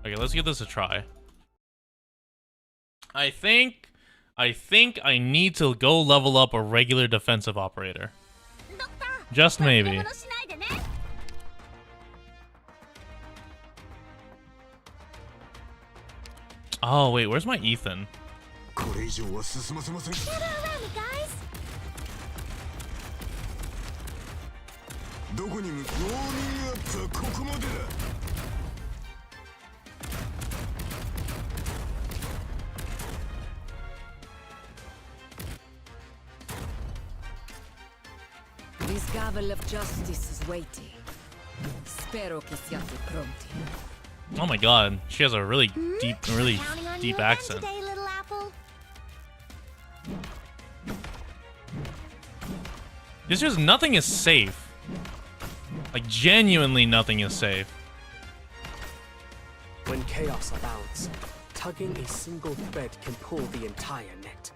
Okay, let's give this a try. I think I need to go level up a regular defensive operator. Just maybe. Oh, wait, where's my Ethan? これ以上は進ませません。 Gather around me, guys. どこに向ウォーミングアップはここまでだ。 This gavel of justice is weighty. Spero che siate pronti. Oh my god, she has a really deep Counting on you again accent. today, little apple. This just nothing is safe. Like genuinely nothing is safe. When chaos abounds, tugging a single thread can pull the entire net.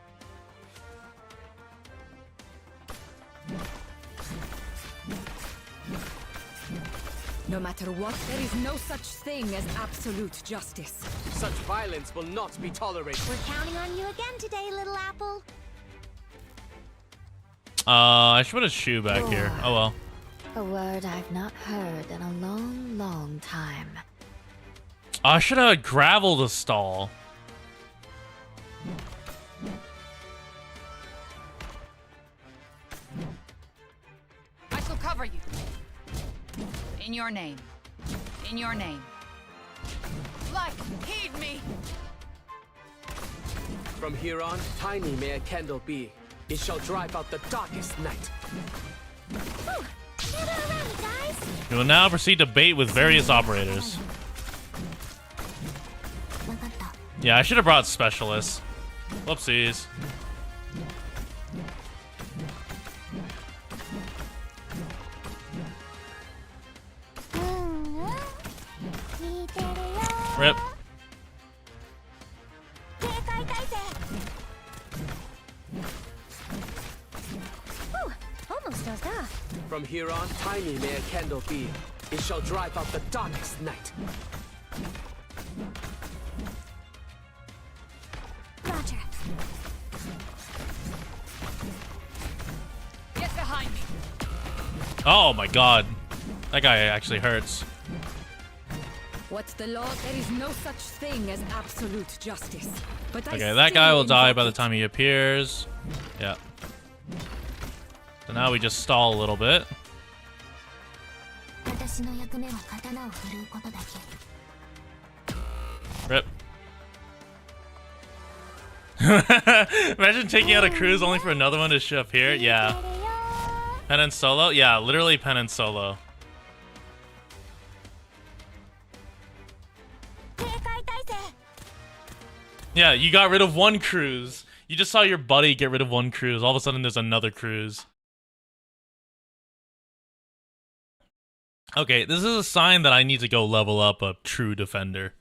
No matter what, there is no such thing as absolute justice. Such violence will not be tolerated. We're counting on you again today, little apple. I should put a shoe back here. Oh well. A word I've not heard in a long, long time. I should have gravel to stall. I shall cover you. In your name. In your name. Light, heed me. From here on, tiny may a candle be. It shall drive out the darkest night. Gather around me, guys. We will now proceed to bait with various operators. Yeah, I should have brought specialists. Whoopsies. Rip. Whew, almost dozed off. From here on, tiny may a candle be. It shall drive out the darkest night. Roger. Get behind me. Oh my god. That guy actually hurts. What's the law? There is no such thing as absolute justice. But I Okay, that guy still will die invoke by the it. time he appears. Yeah. So now we just stall a little bit. 私の役目は刀を振るうことだけ。 Rip. Imagine taking out a cruise only for another one to show up here. Yeah. Penance solo? Yeah, literally penance solo. Yeah, you got rid of one cruise. You just saw your buddy get rid of one cruise. All of a sudden, there's another cruise. Okay, this is a sign that I need to go level up a true defender.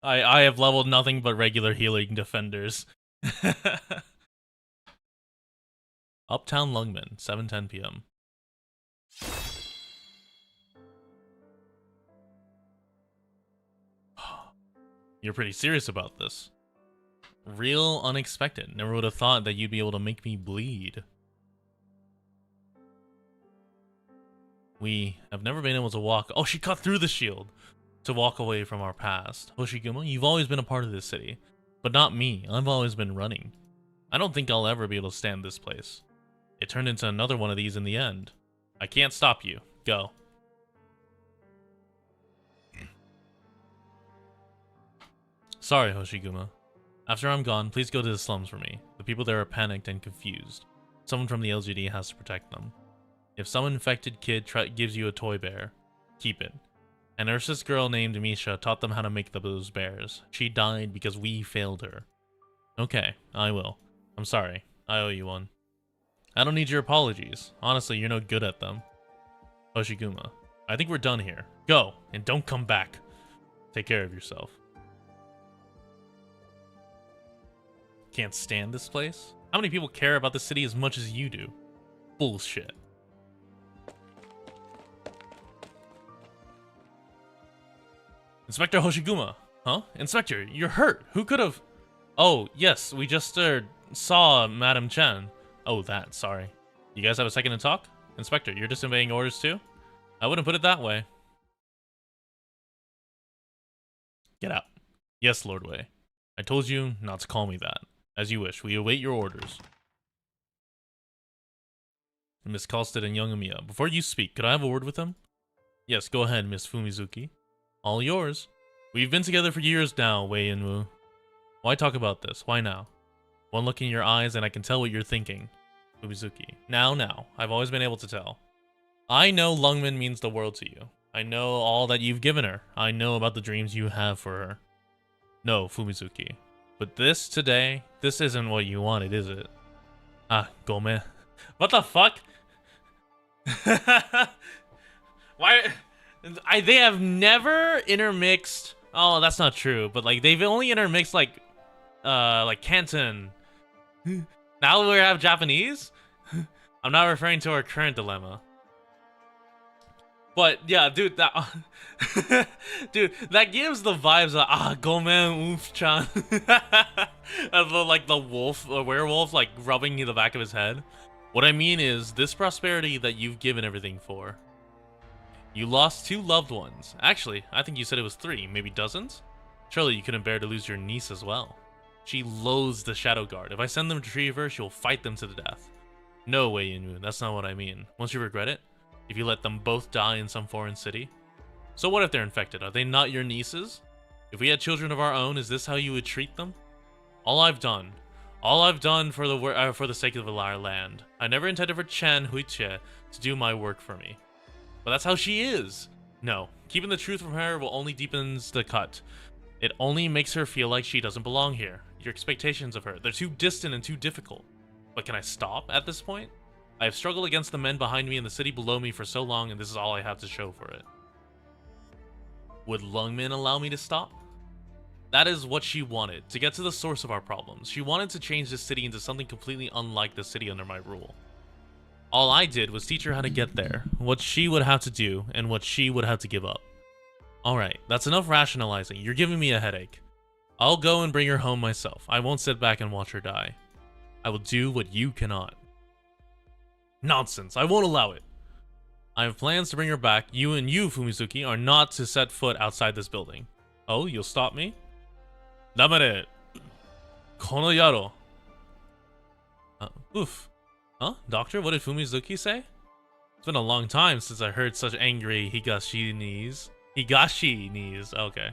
I have leveled nothing but regular healing defenders. Uptown Lungman, 7:10 p.m. You're pretty serious about this. Real unexpected. Never would have thought that you'd be able to make me bleed. We have never been able to walk. Oh, she cut through the shield to walk away from our past. Hoshiguma, you've always been a part of this city, but not me. I've always been running. I don't think I'll ever be able to stand this place. It turned into another one of these in the end. I can't stop you. Go. Sorry, Hoshiguma. After I'm gone, please go to the slums for me. The people there are panicked and confused. Someone from the LGD has to protect them. If some infected kid gives you a toy bear, keep it. An Ursus girl named Misha taught them how to make those bears. She died because we failed her. Okay, I will. I'm sorry. I owe you one. I don't need your apologies. Honestly, you're no good at them. Hoshiguma, I think we're done here. Go, and don't come back. Take care of yourself. Can't stand this place? How many people care about the city as much as you do? Bullshit. Inspector Hoshiguma. Huh? Inspector, you're hurt. Who could have... Oh, yes, we just saw Madam Chen. Oh, that, sorry. You guys have a second to talk? Inspector, you're disobeying orders too? I wouldn't put it that way. Get out. Yes, Lord Wei. I told you not to call me that. As you wish, we await your orders. Miss Kalstead and young Amiya, before you speak, could I have a word with them? Yes, go ahead, Miss Fumizuki. All yours. We've been together for years now, Wei and Wu. Why talk about this? Why now? One look in your eyes and I can tell what you're thinking. Fumizuki. Now. I've always been able to tell. I know Lungmin means the world to you. I know all that you've given her. I know about the dreams you have for her. No, Fumizuki. But this isn't what you wanted, is it? Ah, Gome. What the fuck? Why? They have never intermixed. Oh, that's not true. But like, they've only intermixed like Canton. Now we have Japanese. I'm not referring to our current dilemma. But yeah, dude, that dude, that gives the vibes of Gomen Oof-chan. Like the wolf, the werewolf, like rubbing the back of his head. What I mean is, this prosperity that you've given everything for. You lost 2 loved ones. Actually, I think you said it was 3, maybe dozens? Surely you couldn't bear to lose your niece as well. She loathes the Shadow Guard. If I send them to retrieve her, she'll fight them to the death. No way, Inmu, that's not what I mean. Won't you regret it? If you let them both die in some foreign city? So what if they're infected? Are they not your nieces? If we had children of our own, is this how you would treat them? All I've done for the sake of our land. I never intended for Chen Huiche to do my work for me. But that's how she is. No, keeping the truth from her will only deepens the cut. It only makes her feel like she doesn't belong here. Your expectations of her, they're too distant and too difficult. But can I stop at this point? I have struggled against the men behind me and the city below me for so long, and this is all I have to show for it. Would Lungmin allow me to stop? That is what she wanted, to get to the source of our problems. She wanted to change this city into something completely unlike the city under my rule. All I did was teach her how to get there, what she would have to do, and what she would have to give up. Alright, that's enough rationalizing. You're giving me a headache. I'll go and bring her home myself. I won't sit back and watch her die. I will do what you cannot. Nonsense, I won't allow it. I have plans to bring her back. You, Fumizuki, are not to set foot outside this building. Oh, you'll stop me? Damare. Kono yaro. Oof. Huh? Doctor, what did Fumizuki say? It's been a long time since I heard such angry Higashi knees. Okay.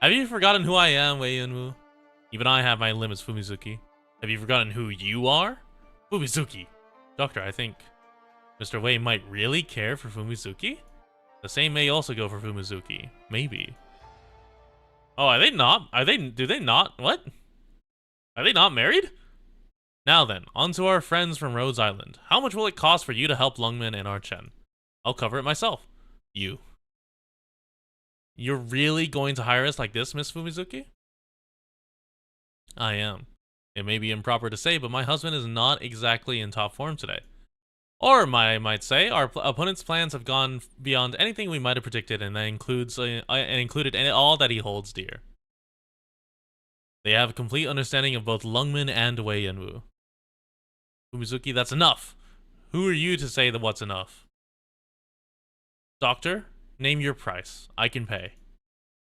Have you forgotten who I am, Wei Yunwu? Even I have my limits, Fumizuki. Have you forgotten who you are? Fumizuki. Doctor, I think Mr. Wei might really care for Fumizuki? The same may also go for Fumizuki. Maybe. Oh, are they not? Do they not? What? Are they not married? Now then, on to our friends from Rhodes Island. How much will it cost for you to help Lungmin and Archen? I'll cover it myself. You. You're really going to hire us like this, Miss Fumizuki? I am. It may be improper to say, but my husband is not exactly in top form today. Or I might say, our opponent's plans have gone beyond anything we might have predicted, and that included all that he holds dear. They have a complete understanding of both Lungmin and Wei Yanwu. Fumizuki, that's enough. Who are you to say that what's enough? Doctor, name your price. I can pay.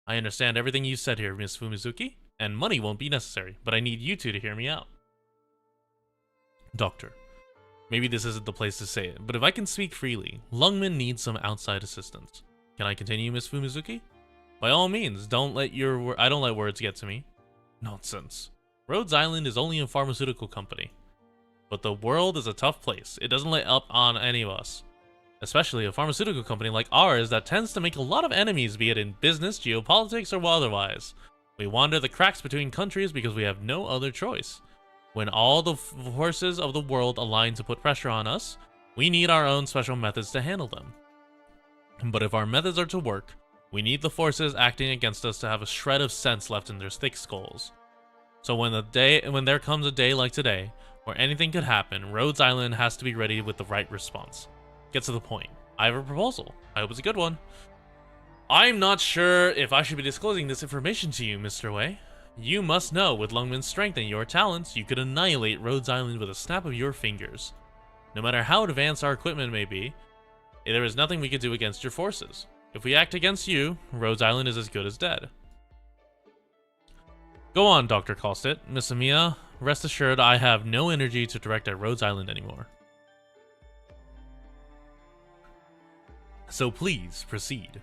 I understand everything you said here, Miss Fumizuki, and money won't be necessary, but I need you two to hear me out. Doctor, maybe this isn't the place to say it, but if I can speak freely, Lungmen needs some outside assistance. Can I continue, Miss Fumizuki? By all means, I don't let words get to me. Nonsense. Rhodes Island is only a pharmaceutical company. But the world is a tough place. It doesn't let up on any of us. Especially a pharmaceutical company like ours that tends to make a lot of enemies, be it in business, geopolitics, or otherwise. We wander the cracks between countries because we have no other choice. When all the forces of the world align to put pressure on us, we need our own special methods to handle them. But if our methods are to work, we need the forces acting against us to have a shred of sense left in their thick skulls. So when there comes a day like today, where anything could happen, Rhodes Island has to be ready with the right response. Get to the point. I have a proposal. I hope it's a good one. I'm not sure if I should be disclosing this information to you, Mr. Wei. You must know, with Lungmen's strength and your talents, you could annihilate Rhodes Island with a snap of your fingers. No matter how advanced our equipment may be, there is nothing we could do against your forces. If we act against you, Rhodes Island is as good as dead. Go on, Dr. Callstit. Miss Amiya, rest assured I have no energy to direct at Rhodes Island anymore. So please, proceed.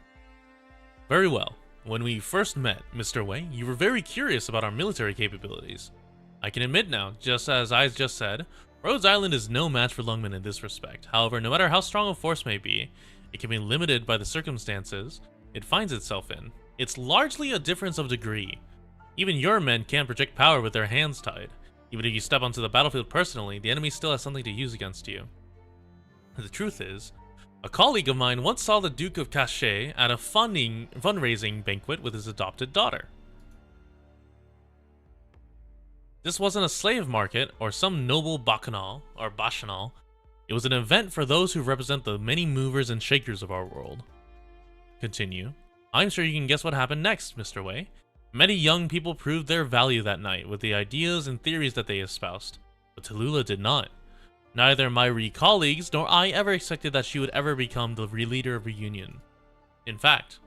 Very well. When we first met, Mr. Wei, you were very curious about our military capabilities. I can admit now, just as I just said, Rhodes Island is no match for Lungmen in this respect. However, no matter how strong a force may be, it can be limited by the circumstances it finds itself in. It's largely a difference of degree. Even your men can't project power with their hands tied. Even if you step onto the battlefield personally, the enemy still has something to use against you. The truth is, a colleague of mine once saw the Duke of Cachet at a fundraising banquet with his adopted daughter. This wasn't a slave market or some noble bacchanal or bacchanal. It was an event for those who represent the many movers and shakers of our world. Continue. I'm sure you can guess what happened next, Mr. Wei. Many young people proved their value that night with the ideas and theories that they espoused, but Tallulah did not. Neither my colleagues nor I ever expected that she would ever become the leader of Reunion. In fact,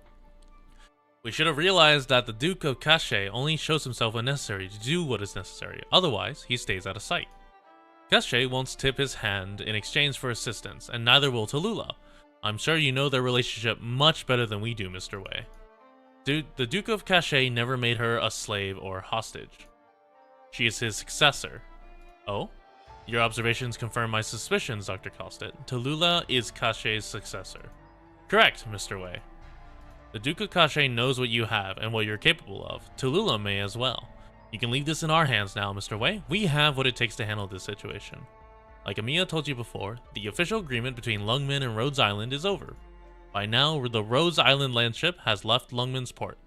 we should have realized that the Duke of Cachet only shows himself when necessary to do what is necessary, otherwise he stays out of sight. Cachet won't tip his hand in exchange for assistance, and neither will Tallulah. I'm sure you know their relationship much better than we do, Mr. Wei. The Duke of Cachet never made her a slave or hostage. She is his successor. Oh? Your observations confirm my suspicions, Dr. Callstit. Tallulah is Cachet's successor. Correct, Mr. Wei. The Duke of Cachet knows what you have and what you're capable of. Tallulah may as well. You can leave this in our hands now, Mr. Wei. We have what it takes to handle this situation. Like Amiya told you before, the official agreement between Lungmen and Rhodes Island is over. By now, the Rhodes Island landship has left Lungmen's port.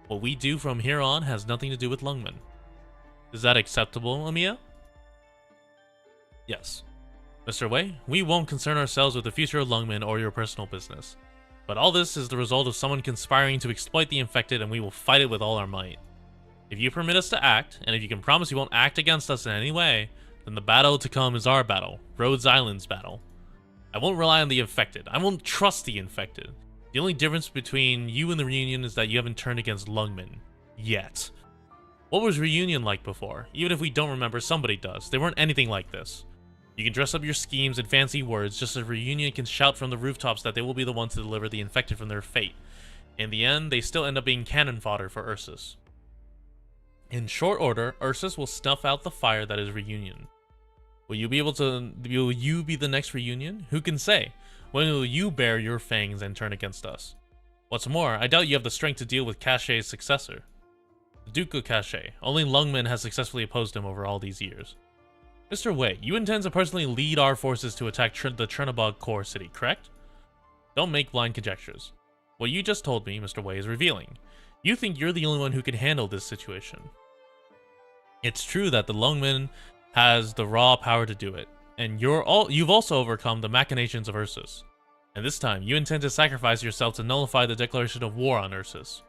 What we do from here on has nothing to do with Lungmen. Is that acceptable, Amiya? Yes. Mr. Wei, we won't concern ourselves with the future of Lungmen or your personal business. But all this is the result of someone conspiring to exploit the infected, and we will fight it with all our might. If you permit us to act, and if you can promise you won't act against us in any way, then the battle to come is our battle, Rhodes Island's battle. I won't rely on the infected. I won't trust the infected. The only difference between you and the Reunion is that you haven't turned against Lungmen. Yet. What was Reunion like before? Even if we don't remember, somebody does. They weren't anything like this. You can dress up your schemes in fancy words, just as Reunion can shout from the rooftops that they will be the ones to deliver the infected from their fate. In the end, they still end up being cannon fodder for Ursus. In short order, Ursus will snuff out the fire that is Reunion. Will you be the next Reunion? Who can say? When will you bare your fangs and turn against us? What's more, I doubt you have the strength to deal with Cachet's successor. The Duke of Cachet. Only Lungmen has successfully opposed him over all these years. Mr. Wei, you intend to personally lead our forces to attack the Chernobog core city, correct? Don't make blind conjectures. What you just told me, Mr. Wei, is revealing. You think you're the only one who can handle this situation. It's true that the Lungmen has the raw power to do it, and you've also overcome the machinations of Ursus. And this time, you intend to sacrifice yourself to nullify the declaration of war on Ursus.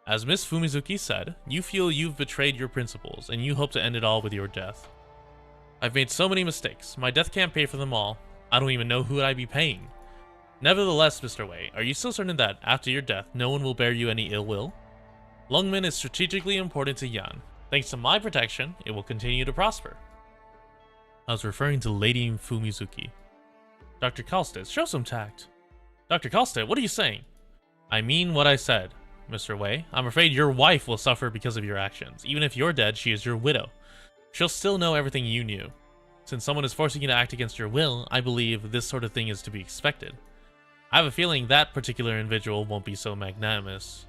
As Miss Fumizuki said, you feel you've betrayed your principles, and you hope to end it all with your death. I've made so many mistakes. My death can't pay for them all. I don't even know who I'd be paying. Nevertheless, Mr. Wei, are you still certain that, after your death, no one will bear you any ill will? Lungmen is strategically important to Yan. Thanks to my protection, it will continue to prosper. I was referring to Lady Fumizuki. Dr. Kalstedt, show some tact. Dr. Kalstedt, what are you saying? I mean what I said. Mr. Wei, I'm afraid your wife will suffer because of your actions. Even if you're dead, she is your widow. She'll still know everything you knew. Since someone is forcing you to act against your will, I believe this sort of thing is to be expected. I have a feeling that particular individual won't be so magnanimous.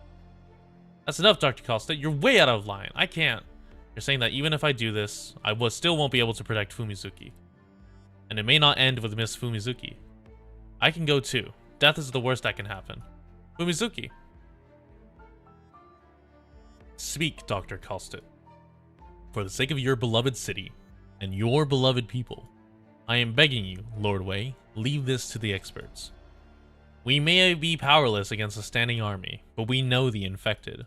That's enough, Dr. Kalstedt. You're way out of line. I can't. You're saying that even if I do this, I still won't be able to protect Fumizuki. And it may not end with Miss Fumizuki. I can go too. Death is the worst that can happen. Fumizuki. Speak, Dr. Kalstedt. For the sake of your beloved city, and your beloved people, I am begging you, Lord Wei, leave this to the experts. We may be powerless against a standing army, but we know the infected.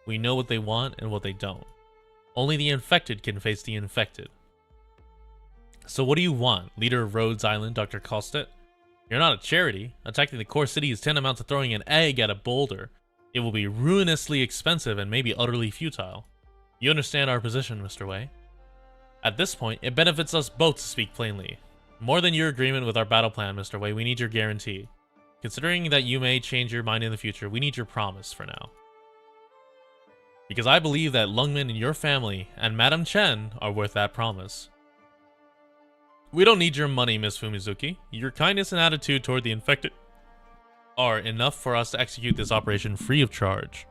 We know what they want and what they don't. Only the infected can face the infected. So what do you want, leader of Rhodes Island, Dr. Kalstedt? You're not a charity. Attacking the core city is tantamount to throwing an egg at a boulder. It will be ruinously expensive and maybe utterly futile. You understand our position, Mr. Wei? At this point, it benefits us both to speak plainly. More than your agreement with our battle plan, Mr. Wei, we need your guarantee. Considering that you may change your mind in the future, we need your promise for now. Because I believe that Lungmen and your family and Madame Chen are worth that promise. We don't need your money, Miss Fumizuki. Your kindness and attitude toward the infected are enough for us to execute this operation free of charge.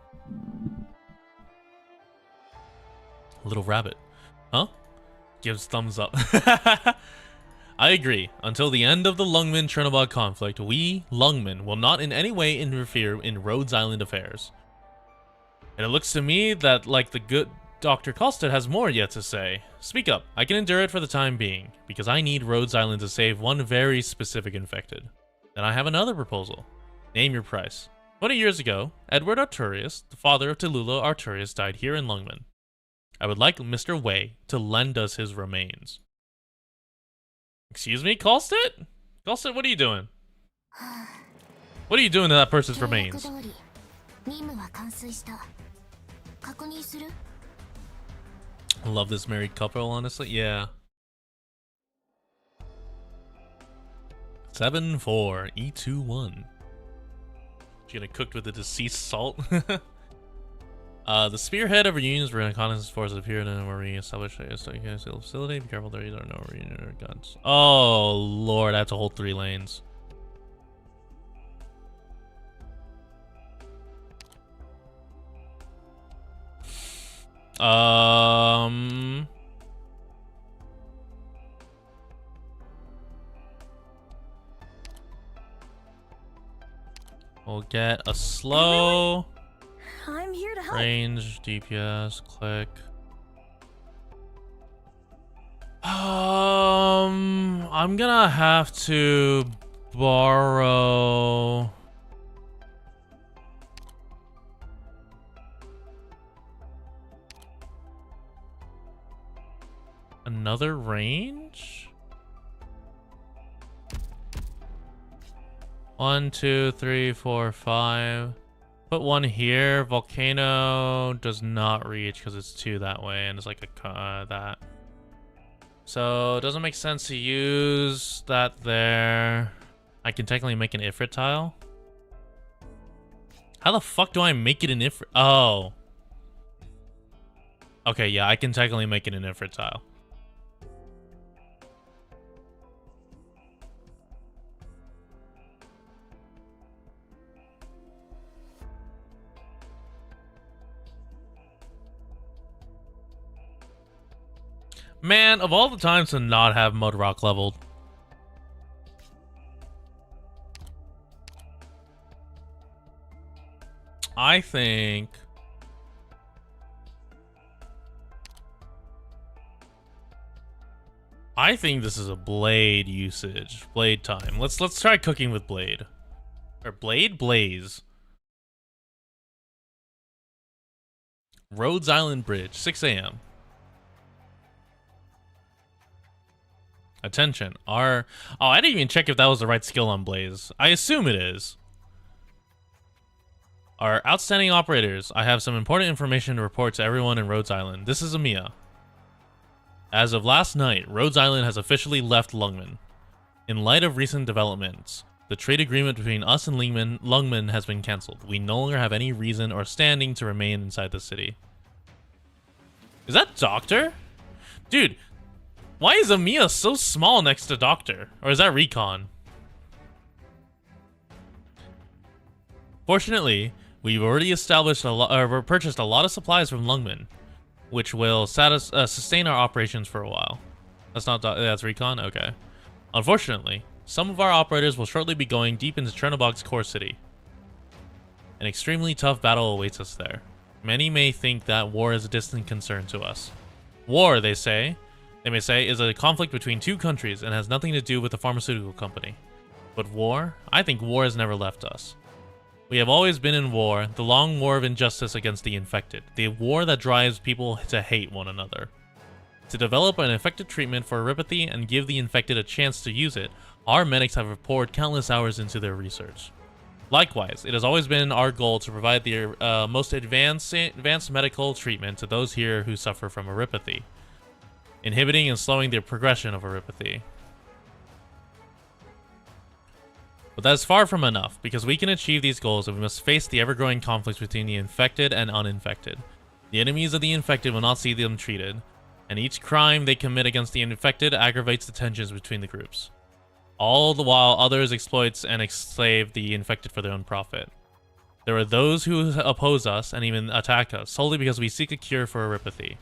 Little rabbit. Huh? Gives thumbs up. I agree. Until the end of the Lungmen-Chernobog conflict, we, Lungmen, will not in any way interfere in Rhodes Island affairs. And it looks to me that, like the good Dr. Kalstedt has more yet to say. Speak up. I can endure it for the time being, because I need Rhodes Island to save one very specific infected. Then I have another proposal. Name your price. 20 years ago, Edward Arturius, the father of Tallulah Arturius, died here in Lungmen. I would like Mr. Wei to lend us his remains. Excuse me, Kalstedt? Kalstedt, what are you doing? What are you doing to that person's remains? I love this married couple, honestly. Yeah. 7-4, E2-1. She's gonna cook with the deceased salt. The spearhead of reunions for reconnaissance forces appeared in where we established a facility. Be careful, there are no reunion guns. Oh lord, that's a whole 3 lanes. We'll get a slow. I'm here to help. Range, DPS, click. I'm gonna have to borrow. Another range? 1, 2, 3, 4, 5. Put one here. Volcano does not reach because it's 2 that way, and it's like a that. So it doesn't make sense to use that there. I can technically make an Ifrit tile. How the fuck do I make it an Ifrit? Oh. Okay, yeah, I can technically make it an Ifrit tile. Man, of all the times to not have Mudrock leveled. I think this is a blade usage. Blade time. Let's try cooking with blade. Or blade? Blaze. Rhodes Island Bridge, 6 AM. Attention. Oh, I didn't even check if that was the right skill on Blaze. I assume it is. Our outstanding operators, I have some important information to report to everyone in Rhodes Island. This is Amiya. As of last night, Rhodes Island has officially left Lungmen. In light of recent developments, the trade agreement between us and Lungmen has been cancelled. We no longer have any reason or standing to remain inside the city. Is that Doctor? Dude, why is Amiya so small next to Doctor? Or is that Recon? Fortunately, we've already established or purchased a lot of supplies from Lungmen, which will sustain our operations for a while. That's Recon? Okay. Unfortunately, some of our operators will shortly be going deep into Chernobog's core city. An extremely tough battle awaits us there. Many may think that war is a distant concern to us. War, they may say, is a conflict between two countries and has nothing to do with the pharmaceutical company. But war? I think war has never left us. We have always been in war, the long war of injustice against the infected, the war that drives people to hate one another. To develop an effective treatment for erypathy and give the infected a chance to use it, our medics have poured countless hours into their research. Likewise, it has always been our goal to provide the most advanced medical treatment to those here who suffer from erypathy, inhibiting and slowing the progression of erypathy. But that is far from enough, because we can achieve these goals and we must face the ever-growing conflicts between the infected and uninfected. The enemies of the infected will not see them treated, and each crime they commit against the infected aggravates the tensions between the groups. All the while others exploit and enslave the infected for their own profit. There are those who oppose us and even attack us solely because we seek a cure for erypathy.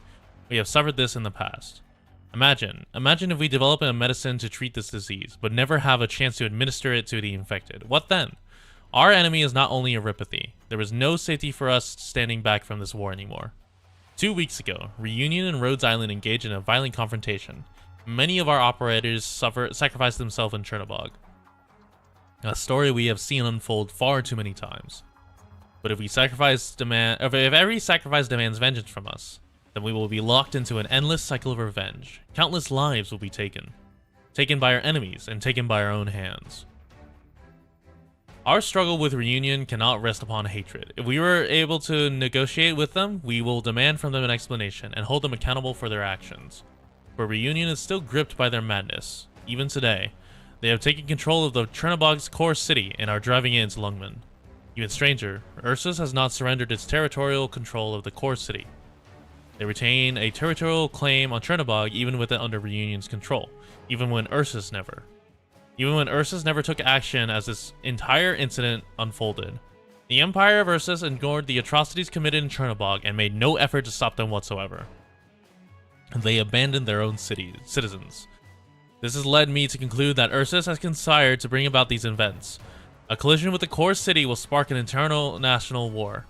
We have suffered this in the past. Imagine if we develop a medicine to treat this disease, but never have a chance to administer it to the infected. What then? Our enemy is not only erypathy. There is no safety for us standing back from this war anymore. 2 weeks ago, Reunion and Rhodes Island engaged in a violent confrontation. Many of our operators sacrificed themselves in Chernobog. A story we have seen unfold far too many times. But if every sacrifice demands vengeance from us, then we will be locked into an endless cycle of revenge. Countless lives will be taken by our enemies and taken by our own hands. Our struggle with Reunion cannot rest upon hatred. If we were able to negotiate with them, we will demand from them an explanation and hold them accountable for their actions. But Reunion is still gripped by their madness. Even today, they have taken control of the Chernobog's core city and are driving it into Lungmen. Even stranger, Ursus has not surrendered its territorial control of the core city. They retain a territorial claim on Chernobog even with it under Reunion's control, even when Ursus never took action as this entire incident unfolded. The Empire of Ursus ignored the atrocities committed in Chernobog and made no effort to stop them whatsoever. They abandoned their own citizens. This has led me to conclude that Ursus has conspired to bring about these events. A collision with the core city will spark an internal national war.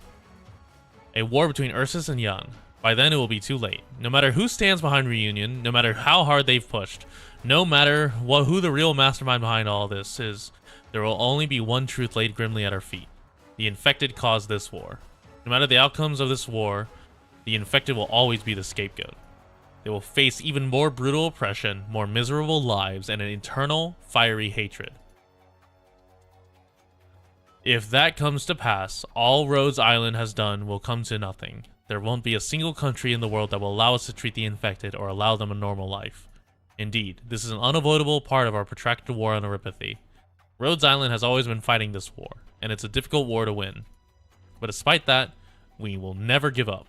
A war between Ursus and Yan. By then it will be too late. No matter who stands behind Reunion, no matter how hard they've pushed, no matter who the real mastermind behind all this is, there will only be one truth laid grimly at our feet. The infected caused this war. No matter the outcomes of this war, the infected will always be the scapegoat. They will face even more brutal oppression, more miserable lives, and an eternal, fiery hatred. If that comes to pass, all Rhodes Island has done will come to nothing. There won't be a single country in the world that will allow us to treat the infected or allow them a normal life. Indeed, this is an unavoidable part of our protracted war on erypathy. Rhodes Island has always been fighting this war, and it's a difficult war to win. But despite that, we will never give up.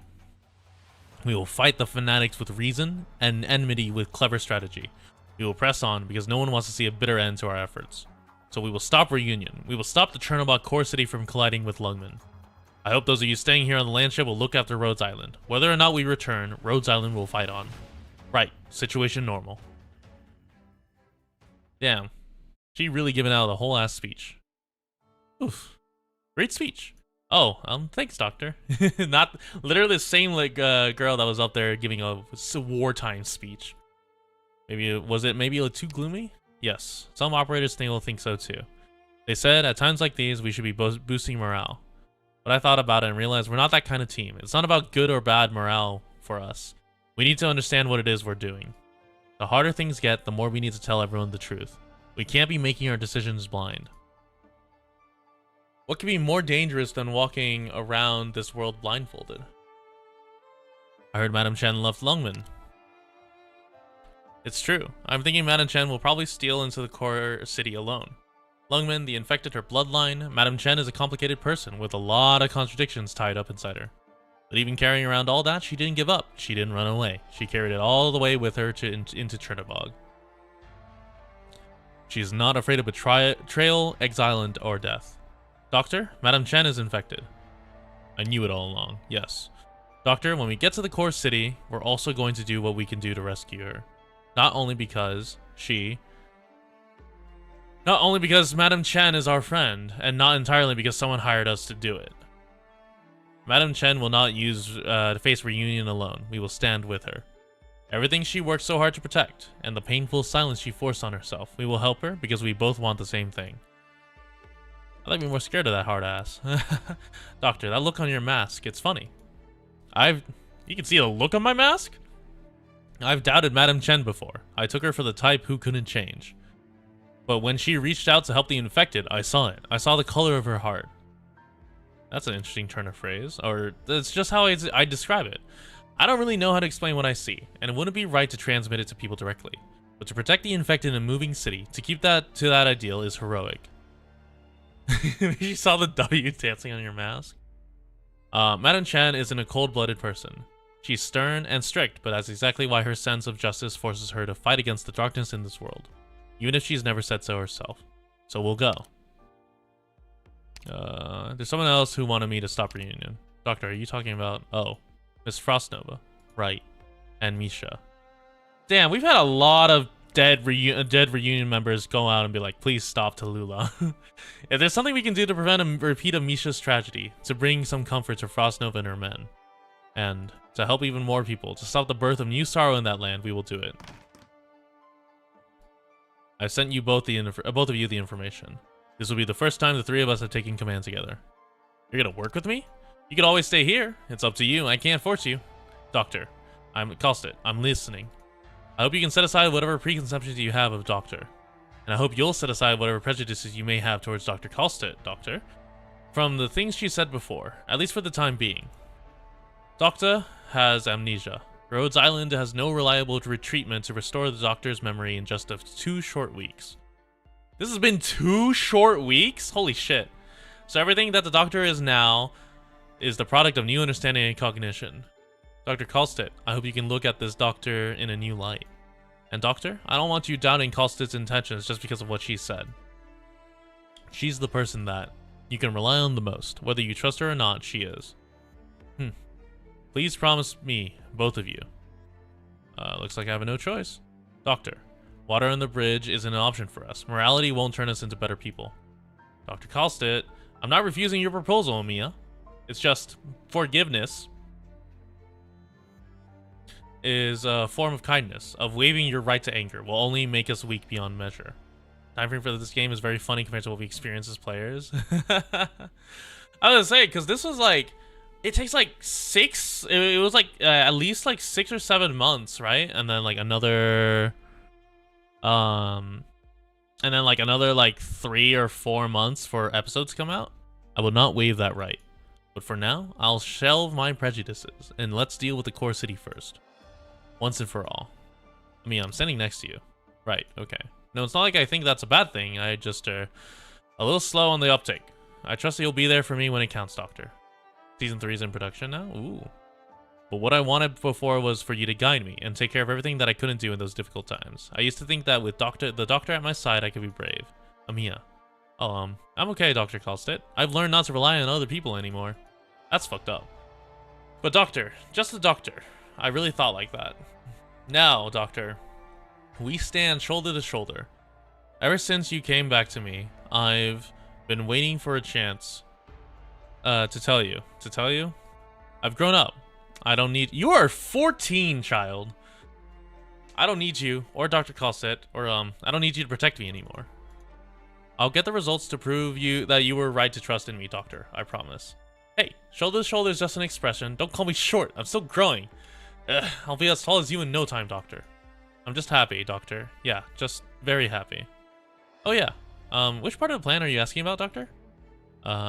We will fight the fanatics with reason and enmity with clever strategy. We will press on because no one wants to see a bitter end to our efforts. So we will stop Reunion. We will stop the Chernobog core city from colliding with Lungmen. I hope those of you staying here on the landship will look after Rhodes Island. Whether or not we return, Rhodes Island will fight on. Right, situation normal. Damn, she really giving out a whole ass speech. Oof, great speech. Oh, thanks, Doctor. Not literally the same girl that was up there giving a wartime speech. Was it maybe too gloomy? Yes, some operators will think so too. They said at times like these we should be boosting morale. But I thought about it and realized we're not that kind of team. It's not about good or bad morale for us. We need to understand what it is we're doing. The harder things get, the more we need to tell everyone the truth. We can't be making our decisions blind. What could be more dangerous than walking around this world blindfolded? I heard Madame Chen left Lungmen. It's true. I'm thinking Madame Chen will probably steal into the core city alone. Lungmen, the infected, her bloodline. Madame Chen is a complicated person with a lot of contradictions tied up inside her. But even carrying around all that, she didn't give up. She didn't run away. She carried it all the way with her into Trinivog. She's not afraid of betrayal, exile, or death. Doctor, Madame Chen is infected. I knew it all along, yes. Doctor, when we get to the core city, we're also going to do what we can do to rescue her. Not only because Madame Chen is our friend, and not entirely because someone hired us to do it. Madame Chen will not face reunion alone. We will stand with her. Everything she worked so hard to protect, and the painful silence she forced on herself, we will help her because we both want the same thing. I'd like to be more scared of that hard ass. Doctor, that look on your mask, it's funny. You can see the look on my mask? I've doubted Madame Chen before. I took her for the type who couldn't change. But when she reached out to help the infected, I saw it. I saw the color of her heart. That's an interesting turn of phrase, or that's just how I describe it. I don't really know how to explain what I see, and it wouldn't be right to transmit it to people directly. But to protect the infected in a moving city, to keep that to that ideal is heroic. You saw the W dancing on your mask? Madame Chen isn't a cold-blooded person. She's stern and strict, but that's exactly why her sense of justice forces her to fight against the darkness in this world, even if she's never said so herself. So we'll go. There's someone else who wanted me to stop reunion. Doctor, are you talking about... Oh, Miss Frostnova. Right. And Misha. Damn, we've had a lot of dead reunion members go out and be like, please stop Tallulah. If there's something we can do to prevent a repeat of Misha's tragedy, to bring some comfort to Frostnova and her men, and to help even more people, to stop the birth of new sorrow in that land, we will do it. I've sent you both of you the information. This will be the first time the three of us have taken command together. You're gonna work with me? You could always stay here. It's up to you. I can't force you. Doctor, I'm Kostet. I'm listening. I hope you can set aside whatever preconceptions you have of Doctor. And I hope you'll set aside whatever prejudices you may have towards Dr. Kostet, Doctor. From the things she said before, at least for the time being. Doctor has amnesia. Rhodes Island has no reliable treatment to restore the Doctor's memory in just 2 short weeks. This has been 2 short weeks? Holy shit. So everything that the Doctor is now is the product of new understanding and cognition. Dr. Kostet, I hope you can look at this Doctor in a new light. And Doctor, I don't want you doubting Kostet's intentions just because of what she said. She's the person that you can rely on the most. Whether you trust her or not, she is. Please promise me, both of you. Looks like I have no choice. Doctor, water on the bridge isn't an option for us. Morality won't turn us into better people. Dr. Kostet, I'm not refusing your proposal, Mia. It's just forgiveness is a form of kindness. Of waiving your right to anger will only make us weak beyond measure. Time frame for this game is very funny compared to what we experience as players. I was gonna say, because this was like, it takes like it was like at least like 6 or 7 months, right? And then like another like 3 or 4 months for episodes to come out. I will not waive that right. But for now, I'll shelve my prejudices and let's deal with the core city first. Once and for all. I mean, I'm standing next to you. Right, okay. No, it's not like I think that's a bad thing. I just a little slow on the uptake. I trust that you'll be there for me when it counts, Doctor. Season 3 is in production now? Ooh. But what I wanted before was for you to guide me and take care of everything that I couldn't do in those difficult times. I used to think that with the doctor at my side, I could be brave. Amiya. Oh, I'm okay, Dr. Kostet. I've learned not to rely on other people anymore. That's fucked up. But Doctor, just the Doctor. I really thought like that. Now, Doctor, we stand shoulder to shoulder. Ever since you came back to me, I've been waiting for a chance to tell you. To tell you? I've grown up. I don't need... You are 14, child. I don't need you, or Dr. Kostet, or I don't need you to protect me anymore. I'll get the results to prove that you were right to trust in me, Doctor. I promise. Hey, shoulder to shoulder is just an expression. Don't call me short. I'm still growing. I'll be as tall as you in no time, Doctor. I'm just happy, Doctor. Yeah, just very happy. Oh yeah. Which part of the plan are you asking about, Doctor?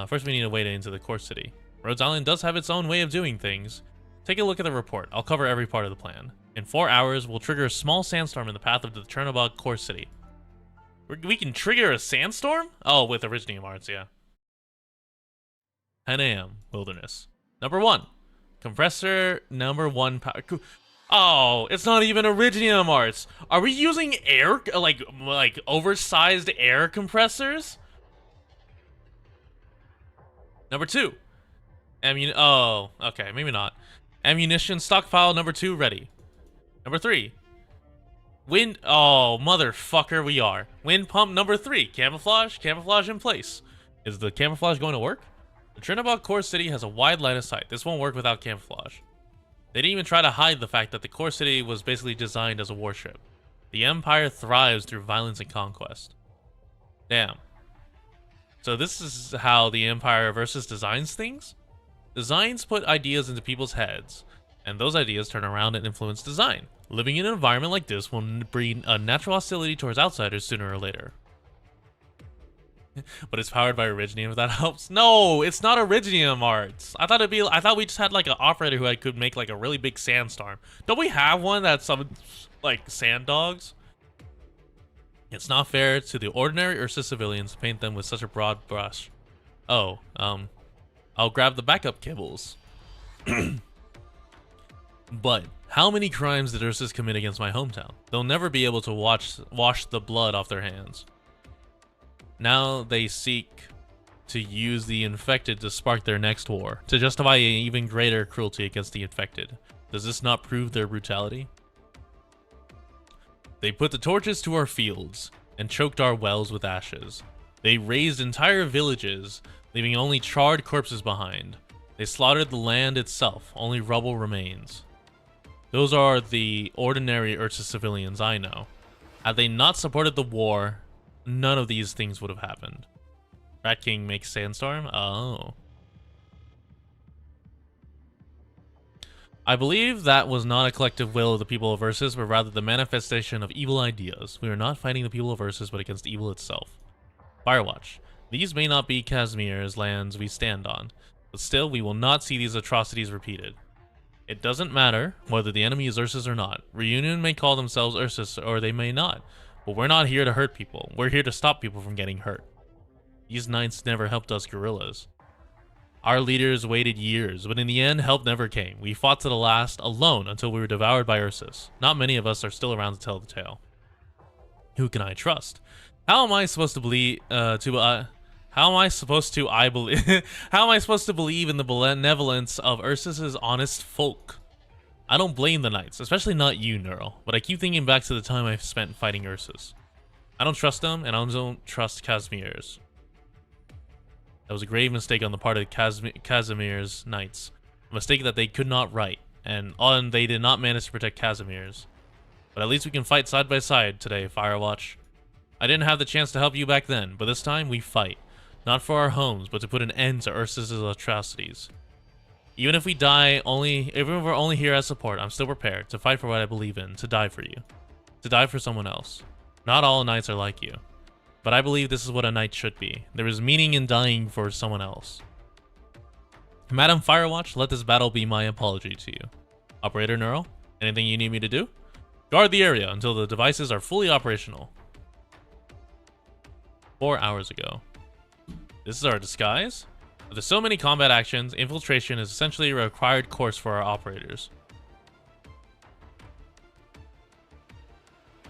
First we need a way into the core city. Rhodes Island does have its own way of doing things. Take a look at the report. I'll cover every part of the plan. In 4 hours, we'll trigger a small sandstorm in the path of the Chernobog core city. We can trigger a sandstorm? Oh, with Originium Arts, yeah. 10 a.m. Wilderness. Number 1. Compressor number 1 power. Oh, it's not even Originium Arts. Are we using air, like oversized air compressors? Number 2. Oh, okay, maybe not. Ammunition stockpile number 2 ready. Number 3. Wind. Oh, motherfucker, we are. Wind pump number 3. Camouflage. Camouflage in place. Is the camouflage going to work? The Chernobog core city has a wide line of sight. This won't work without camouflage. They didn't even try to hide the fact that the core city was basically designed as a warship. The Empire thrives through violence and conquest. Damn. So this is how the Empire versus designs things? Designs put ideas into people's heads, and those ideas turn around and influence design. Living in an environment like this will breed a natural hostility towards outsiders sooner or later. But it's powered by Originium, if that helps. No, it's not Originium Arts. I thought we just had like an operator who could make like a really big sandstorm. Don't we have one that's some like sand dogs? It's not fair to the ordinary Ursa civilians to paint them with such a broad brush. Oh, I'll grab the backup kibbles. But how many crimes did Ursas commit against my hometown? They'll never be able to wash the blood off their hands. Now they seek to use the infected to spark their next war, to justify an even greater cruelty against the infected. Does this not prove their brutality? They put the torches to our fields and choked our wells with ashes. They razed entire villages, leaving only charred corpses behind. They slaughtered the land itself, only rubble remains. Those are the ordinary Ursa civilians I know. Had they not supported the war, none of these things would have happened. Rat King makes sandstorm? Oh. I believe that was not a collective will of the people of Ursus, but rather the manifestation of evil ideas. We are not fighting the people of Ursus, but against evil itself. Firewatch. These may not be Casimir's lands we stand on, but still we will not see these atrocities repeated. It doesn't matter whether the enemy is Ursus or not. Reunion may call themselves Ursus, or they may not. But we're not here to hurt people. We're here to stop people from getting hurt. These knights never helped us guerrillas. Our leaders waited years, but in the end, help never came. We fought to the last, alone, until we were devoured by Ursus. Not many of us are still around to tell the tale. Who can I trust? How am I supposed to believe? How am I supposed to believe in the benevolence of Ursus's honest folk? I don't blame the knights, especially not you, Neural, but I keep thinking back to the time I've spent fighting Ursus. I don't trust them, and I don't trust Casimir's. That was a grave mistake on the part of Casimir's knights. A mistake that they could not right, and they did not manage to protect Casimir's. But at least we can fight side by side today, Firewatch. I didn't have the chance to help you back then, but this time we fight. Not for our homes, but to put an end to Ursus's atrocities. Even if we die even if we're only here as support, I'm still prepared to fight for what I believe in, to die for you. To die for someone else. Not all knights are like you. But I believe this is what a knight should be. There is meaning in dying for someone else. Madam Firewatch, let this battle be my apology to you. Operator Neural, anything you need me to do? Guard the area until the devices are fully operational. 4 hours ago. This is our disguise? With so many combat actions, infiltration is essentially a required course for our operators.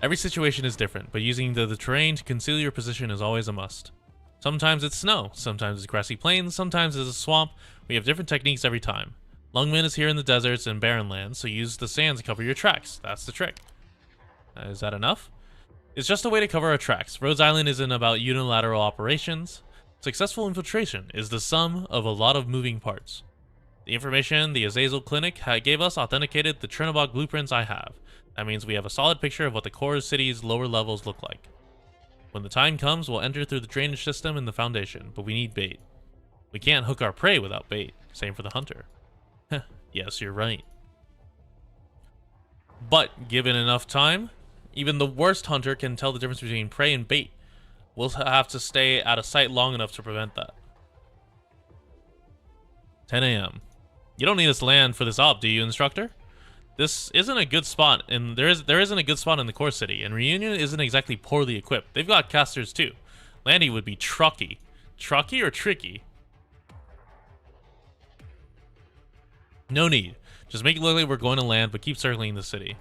Every situation is different, but using the terrain to conceal your position is always a must. Sometimes it's snow, sometimes it's grassy plains, sometimes it's a swamp. We have different techniques every time. Lungman is here in the deserts and barren lands, so use the sand to cover your tracks. That's the trick. Is that enough? It's just a way to cover our tracks. Rhodes Island isn't about unilateral operations. Successful infiltration is the sum of a lot of moving parts. The information the Azazel Clinic gave us authenticated the Chernobog blueprints I have. That means we have a solid picture of what the core city's lower levels look like. When the time comes, we'll enter through the drainage system in the foundation, but we need bait. We can't hook our prey without bait. Same for the hunter. Yes, you're right. But given enough time, Even the worst hunter can tell the difference between prey and bait. We'll have to stay out of sight long enough to prevent that. 10 a.m. You don't need us to land for this op, do you, instructor? This isn't a good spot, and there isn't a good spot in the core city, and Reunion isn't exactly poorly equipped. They've got casters too. Landing would be trucky. Trucky or tricky? No need. Just make it look like we're going to land, but keep circling the city.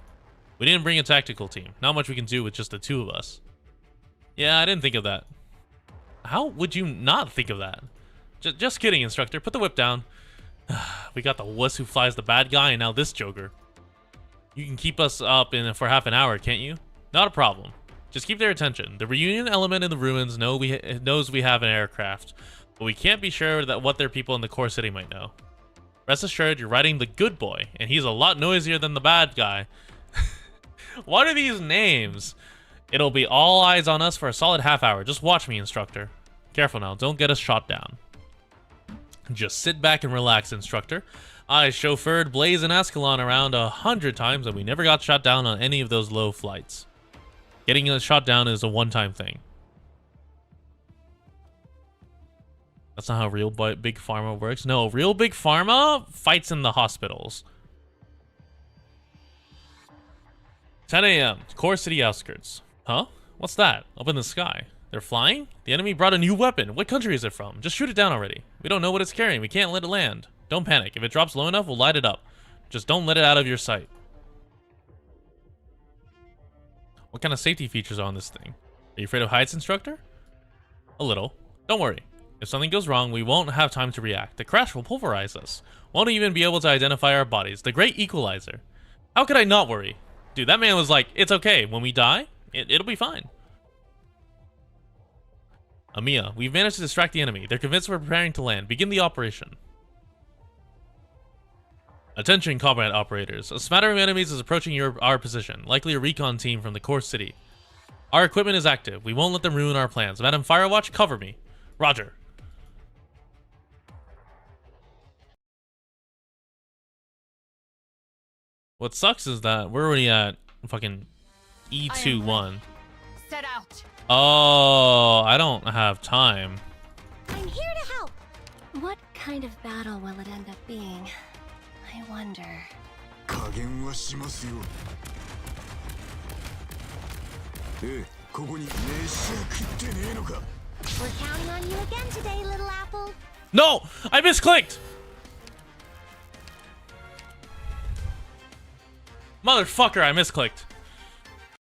We didn't bring a tactical team. Not much we can do with just the two of us. Yeah, I didn't think of that. How would you not think of that? Just kidding, instructor. Put the whip down. We got the wuss who flies the bad guy, and now this joker. You can keep us up for half an hour, can't you? Not a problem. Just keep their attention. The Reunion element in the ruins knows we have an aircraft, but we can't be sure that what their people in the core city might know. Rest assured, you're riding the good boy, and he's a lot noisier than the bad guy. What are these names? It'll be all eyes on us for a solid half hour. Just watch me, instructor. Careful now, don't get us shot down. Just sit back and relax, instructor. I chauffeured Blaze and Ascalon around 100 times, and we never got shot down on any of those low flights. Getting us shot down is a one-time thing. That's not how real Big Pharma works. No, real Big Pharma fights in the hospitals. 10 a.m. Core city outskirts. Huh? What's that? Up in the sky. They're flying? The enemy brought a new weapon. What country is it from? Just shoot it down already. We don't know what it's carrying. We can't let it land. Don't panic. If it drops low enough, we'll light it up. Just don't let it out of your sight. What kind of safety features are on this thing? Are you afraid of heights, instructor? A little. Don't worry. If something goes wrong, we won't have time to react. The crash will pulverize us. Won't even be able to identify our bodies. The great equalizer. How could I not worry? Dude, that man was like, it's okay. When we die, it'll be fine. Amiya, we've managed to distract the enemy. They're convinced we're preparing to land. Begin the operation. Attention, combat operators. A smattering of enemies is approaching our position. Likely a recon team from the core city. Our equipment is active. We won't let them ruin our plans. Madam Firewatch, cover me. Roger. What sucks is that we're already at fucking E21. Set out. Oh, I don't have time. I'm here to help. What kind of battle will it end up being? I wonder. 加減はしますよ。ここに飯は食ってねえのか。 We're counting on you again today, little apple. No! I misclicked! Motherfucker, I misclicked.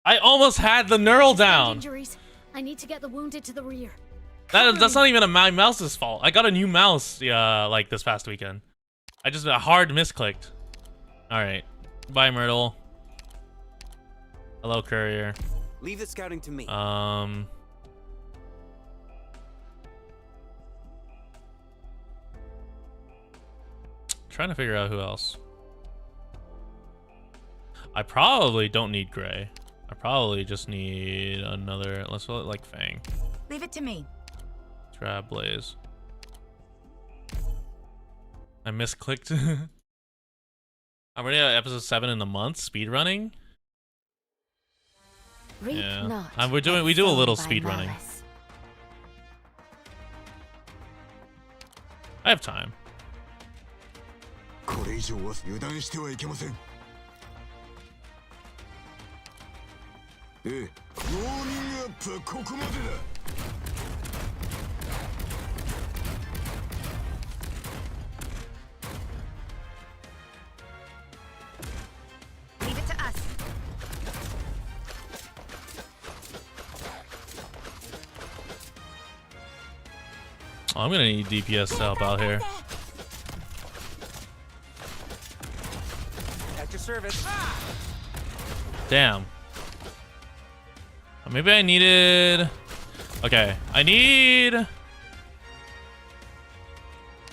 I almost had the neural down. Injuries. I need to get the wounded to the rear. That's not even my mouse's fault. I got a new mouse like this past weekend. I just hard misclicked. Alright. Bye, Myrtle. Hello, courier. Leave the scouting to me. Trying to figure out who else. I probably don't need Gray. I probably just need another. Let's call it like Fang. Leave it to me. Trap Blaze. I misclicked. I'm already at episode 7 in the month. Speedrunning. Yeah, we do a little speedrunning. I have time. これ以上は油断してはいけません。ウォーミングアップはここまでだ。Leave it to us. Oh, I'm gonna need DPS to help out here. At your service. Damn. Maybe I needed. Okay, I need.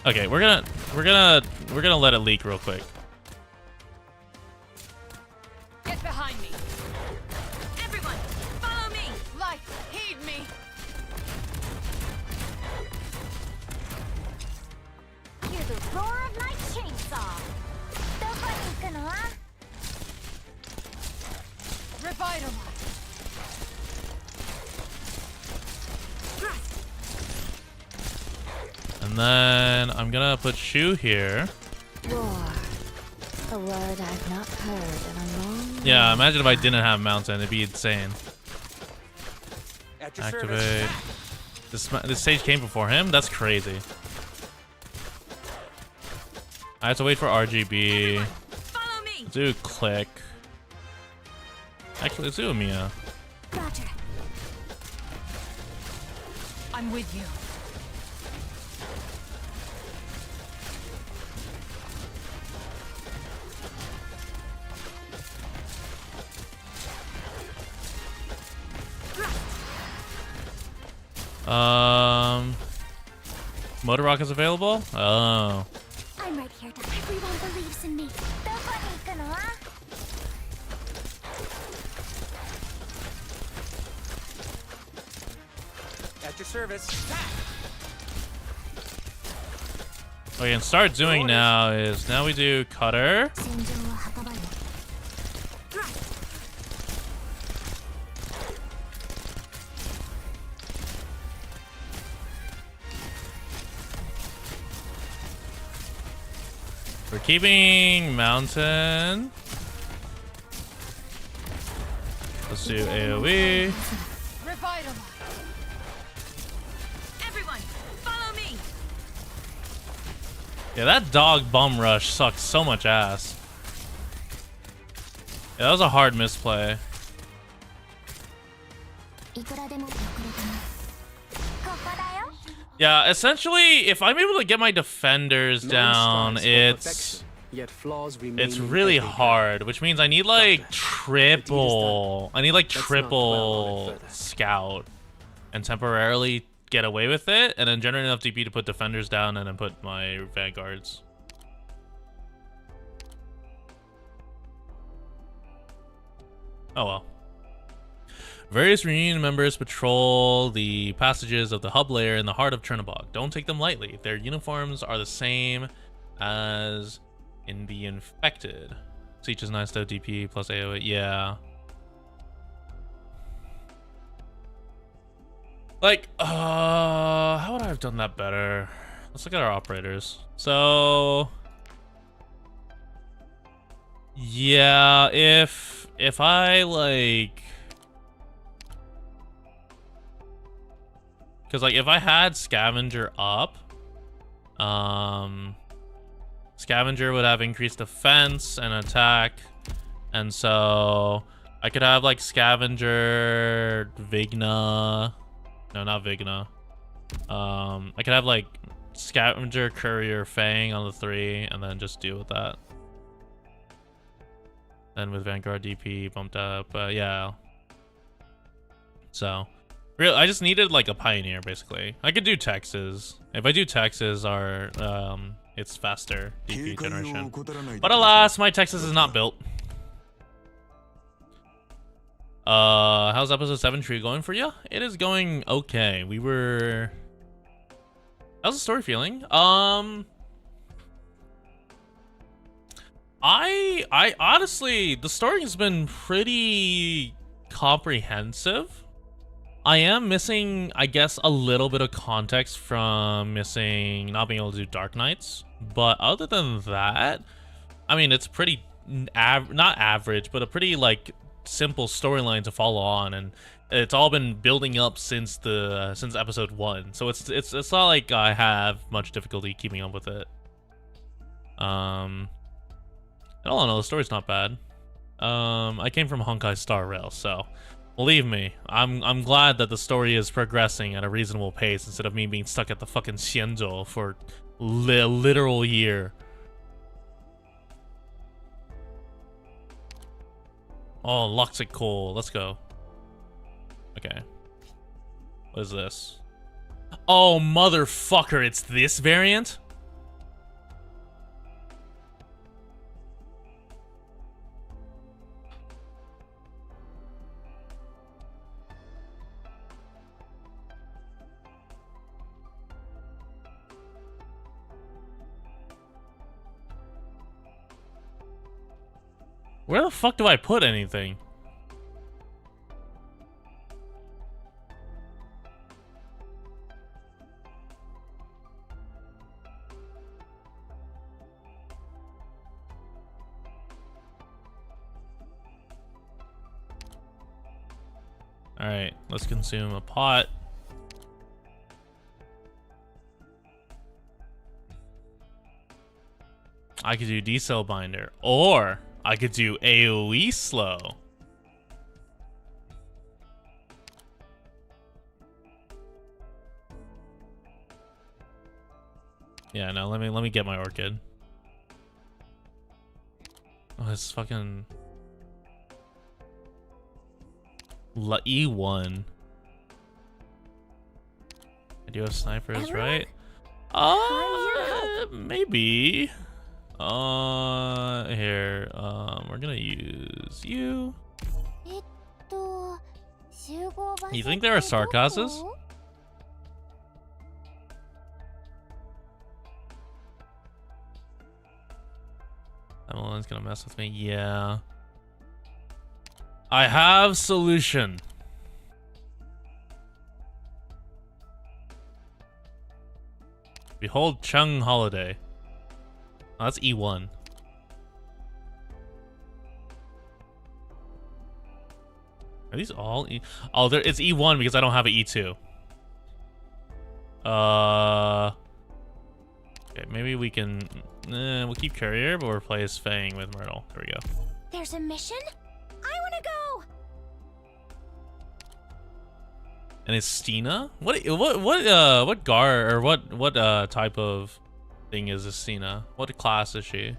Okay, we're gonna let it leak real quick. Get behind me. Everyone, follow me. Light, heed me. Hear the roar of my chainsaw. Revitalize. And then I'm gonna put Shu here. War. A word I've not heard in a long Yeah, imagine if I didn't have Mountain. It'd be insane. At your Activate. This stage came before him? That's crazy. I have to wait for RGB. Follow me. Let's do Click. Actually, let's do Mia. Roger. I'm with you. Motor Rock is available? Oh. I'm right here. Everyone believes in me. どこに行くの? At your service. What we can start doing now is now we do Cutter. 戦場を運ばれ. We're keeping Mountain. Let's do AoE. Revitalize. Everyone, follow me. Yeah, that dog bum rush sucks so much ass. Yeah, that was a hard misplay. いくらでも遅れてます。ここだよ. Yeah, essentially, if I'm able to get my defenders down, it's really hard, which means I need like triple. I need like triple scout and temporarily get away with it, and then generate enough DP to put defenders down and then put my vanguards. Oh well. Various reunion members patrol the passages of the hub layer in the heart of Chernobog. Don't take them lightly. Their uniforms are the same as in the infected. Siege is 9 step DP plus AoE. Yeah. Like, how would I have done that better? Let's look at our operators. So, yeah, if I like, because like if I had Scavenger up, Scavenger would have increased defense and attack, and so I could have like Scavenger, Vigna. No, not Vigna. I could have like Scavenger, Courier, Fang on the 3, and then just deal with that. Then with Vanguard DP bumped up, yeah. So, real, I just needed like a Pioneer basically. I could do Texas. If I do Texas, it's faster DP generation. But alas, my Texas is not built. How's episode 7 tree going for you? It is going okay. How's the story feeling? I honestly, the story has been pretty comprehensive. I am missing, I guess, a little bit of context from not being able to do Arknights. But other than that, I mean, it's pretty not average, but a pretty like simple storyline to follow on, and it's all been building up since episode 1. So it's not like I have much difficulty keeping up with it. And all in all, the story's not bad. I came from Honkai Star Rail, so believe me, I'm glad that the story is progressing at a reasonable pace instead of me being stuck at the fucking Xianzhou for a literal year. Oh, Loxic Coal. Let's go. Okay. What is this? Oh, motherfucker. It's this variant? Where the fuck do I put anything? Alright, let's consume a pot. I could do D-cell binder, or I could do AoE slow. Yeah, no, let me get my orchid. Oh, it's fucking E1. I do have snipers, Everyone? right? Maybe. Here. We're gonna use you. You think there are sarcasses? Emily's gonna mess with me. Yeah. I have solution. Behold Chung Holiday. Oh, that's E1. Are these all E? Oh, it's E1 because I don't have an E2. Okay, maybe we can. We'll keep Courier, but replace Fang with Myrtle. There we go. There's a mission? I wanna go! And it's Stina? What Gar or what type of thing is this Stina? What class is she?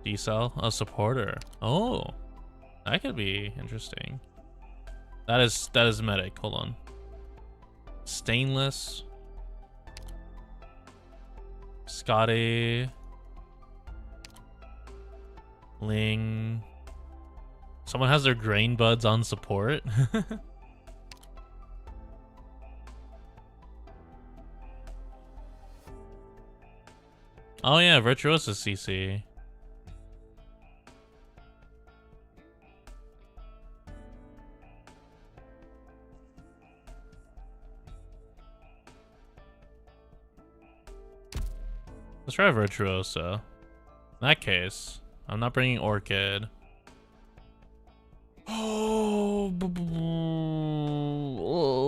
D-cell? A supporter. Oh. That could be interesting. That is medic. Hold on. Stainless. Scotty. Ling. Someone has their grain buds on support. Oh yeah, Virtuosa CC. Let's try Virtuosa. In that case, I'm not bringing Orchid. Oh,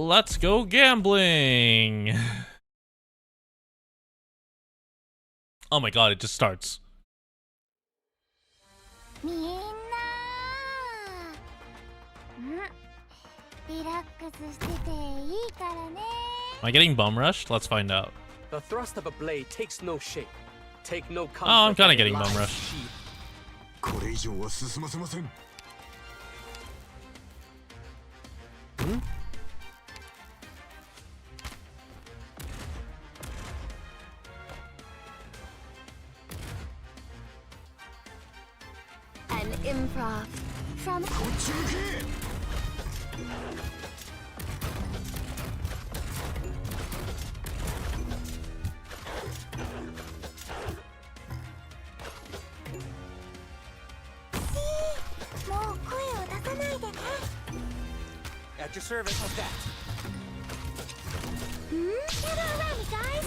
let's go gambling. Oh my god, it just starts. Am I getting bum rushed? Let's find out. The thrust of a blade takes no shape. Take no comfort. Oh, I'm kind of in getting lies. bum rushed. これ以上は進ませません。 An improv from こっち向け。 At your service of that. Gather around me, guys.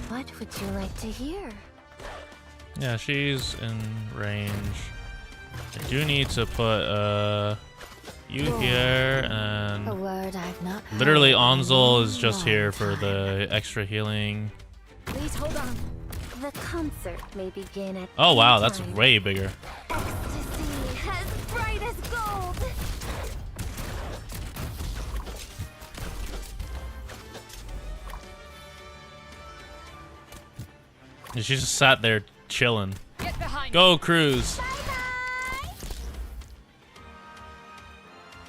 What would you like to hear? Yeah, she's in range. I do need to put you here, A and word I've not heard literally in a Onzel is long, just here long for time. the extra healing. Please hold on. The concert may begin at Oh wow, any that's time. way bigger. Ecstasy as bright as gold. And she just sat there chilling. Get behind Go Cruise. Bye-bye.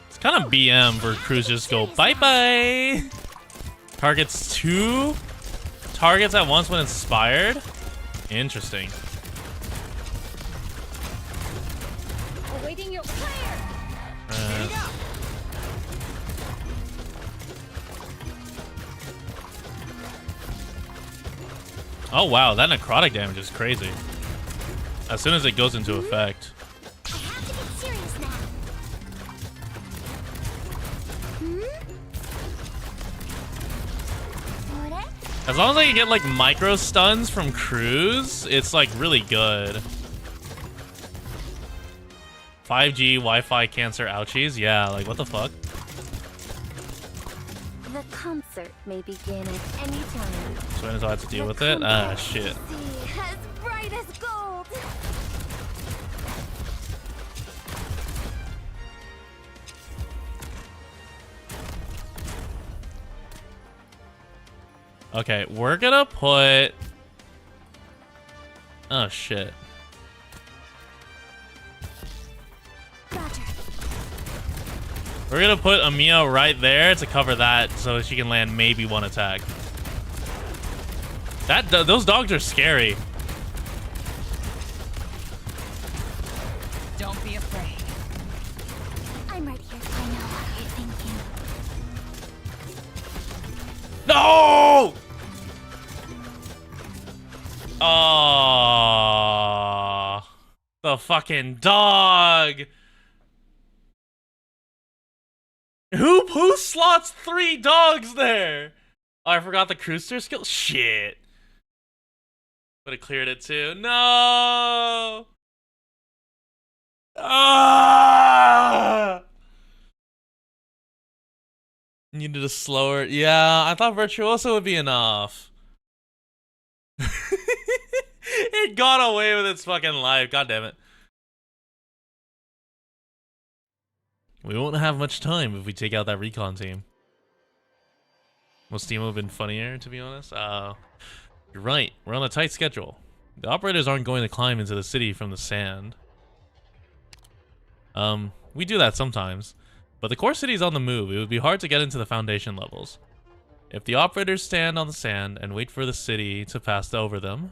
It's kind of BM for Cruise just go bye bye. Targets 2 targets at once when inspired. Interesting. Awaiting your fire. Oh wow, that necrotic damage is crazy. As soon as it goes into effect. I have to get serious now. Ore? As long as I can get like micro stuns from crews, it's like really good. 5G, Wi-Fi, cancer, ouchies. Yeah, like what the fuck? The concert may begin at any time. So I have to deal with it? Ah, shit. Sea as bright as gold. Okay, we're gonna put... Oh, shit. Roger. We're gonna put Amiya right there to cover that so she can land maybe one attack. Those dogs are scary. Don't be afraid. I'm right here. I know what you're thinking. No! Oh, the fucking dog. Who slots 3 dogs there? Oh, I forgot the Cruister skill. Shit. Would have cleared it too. No. Ah! Needed a slower. Yeah, I thought Virtuoso would be enough. It got away with its fucking life. God damn it. We won't have much time if we take out that recon team. Most team would have been funnier, to be honest. You're right. We're on a tight schedule. The operators aren't going to climb into the city from the sand. We do that sometimes. But the core city's on the move. It would be hard to get into the foundation levels. If the operators stand on the sand and wait for the city to pass over them,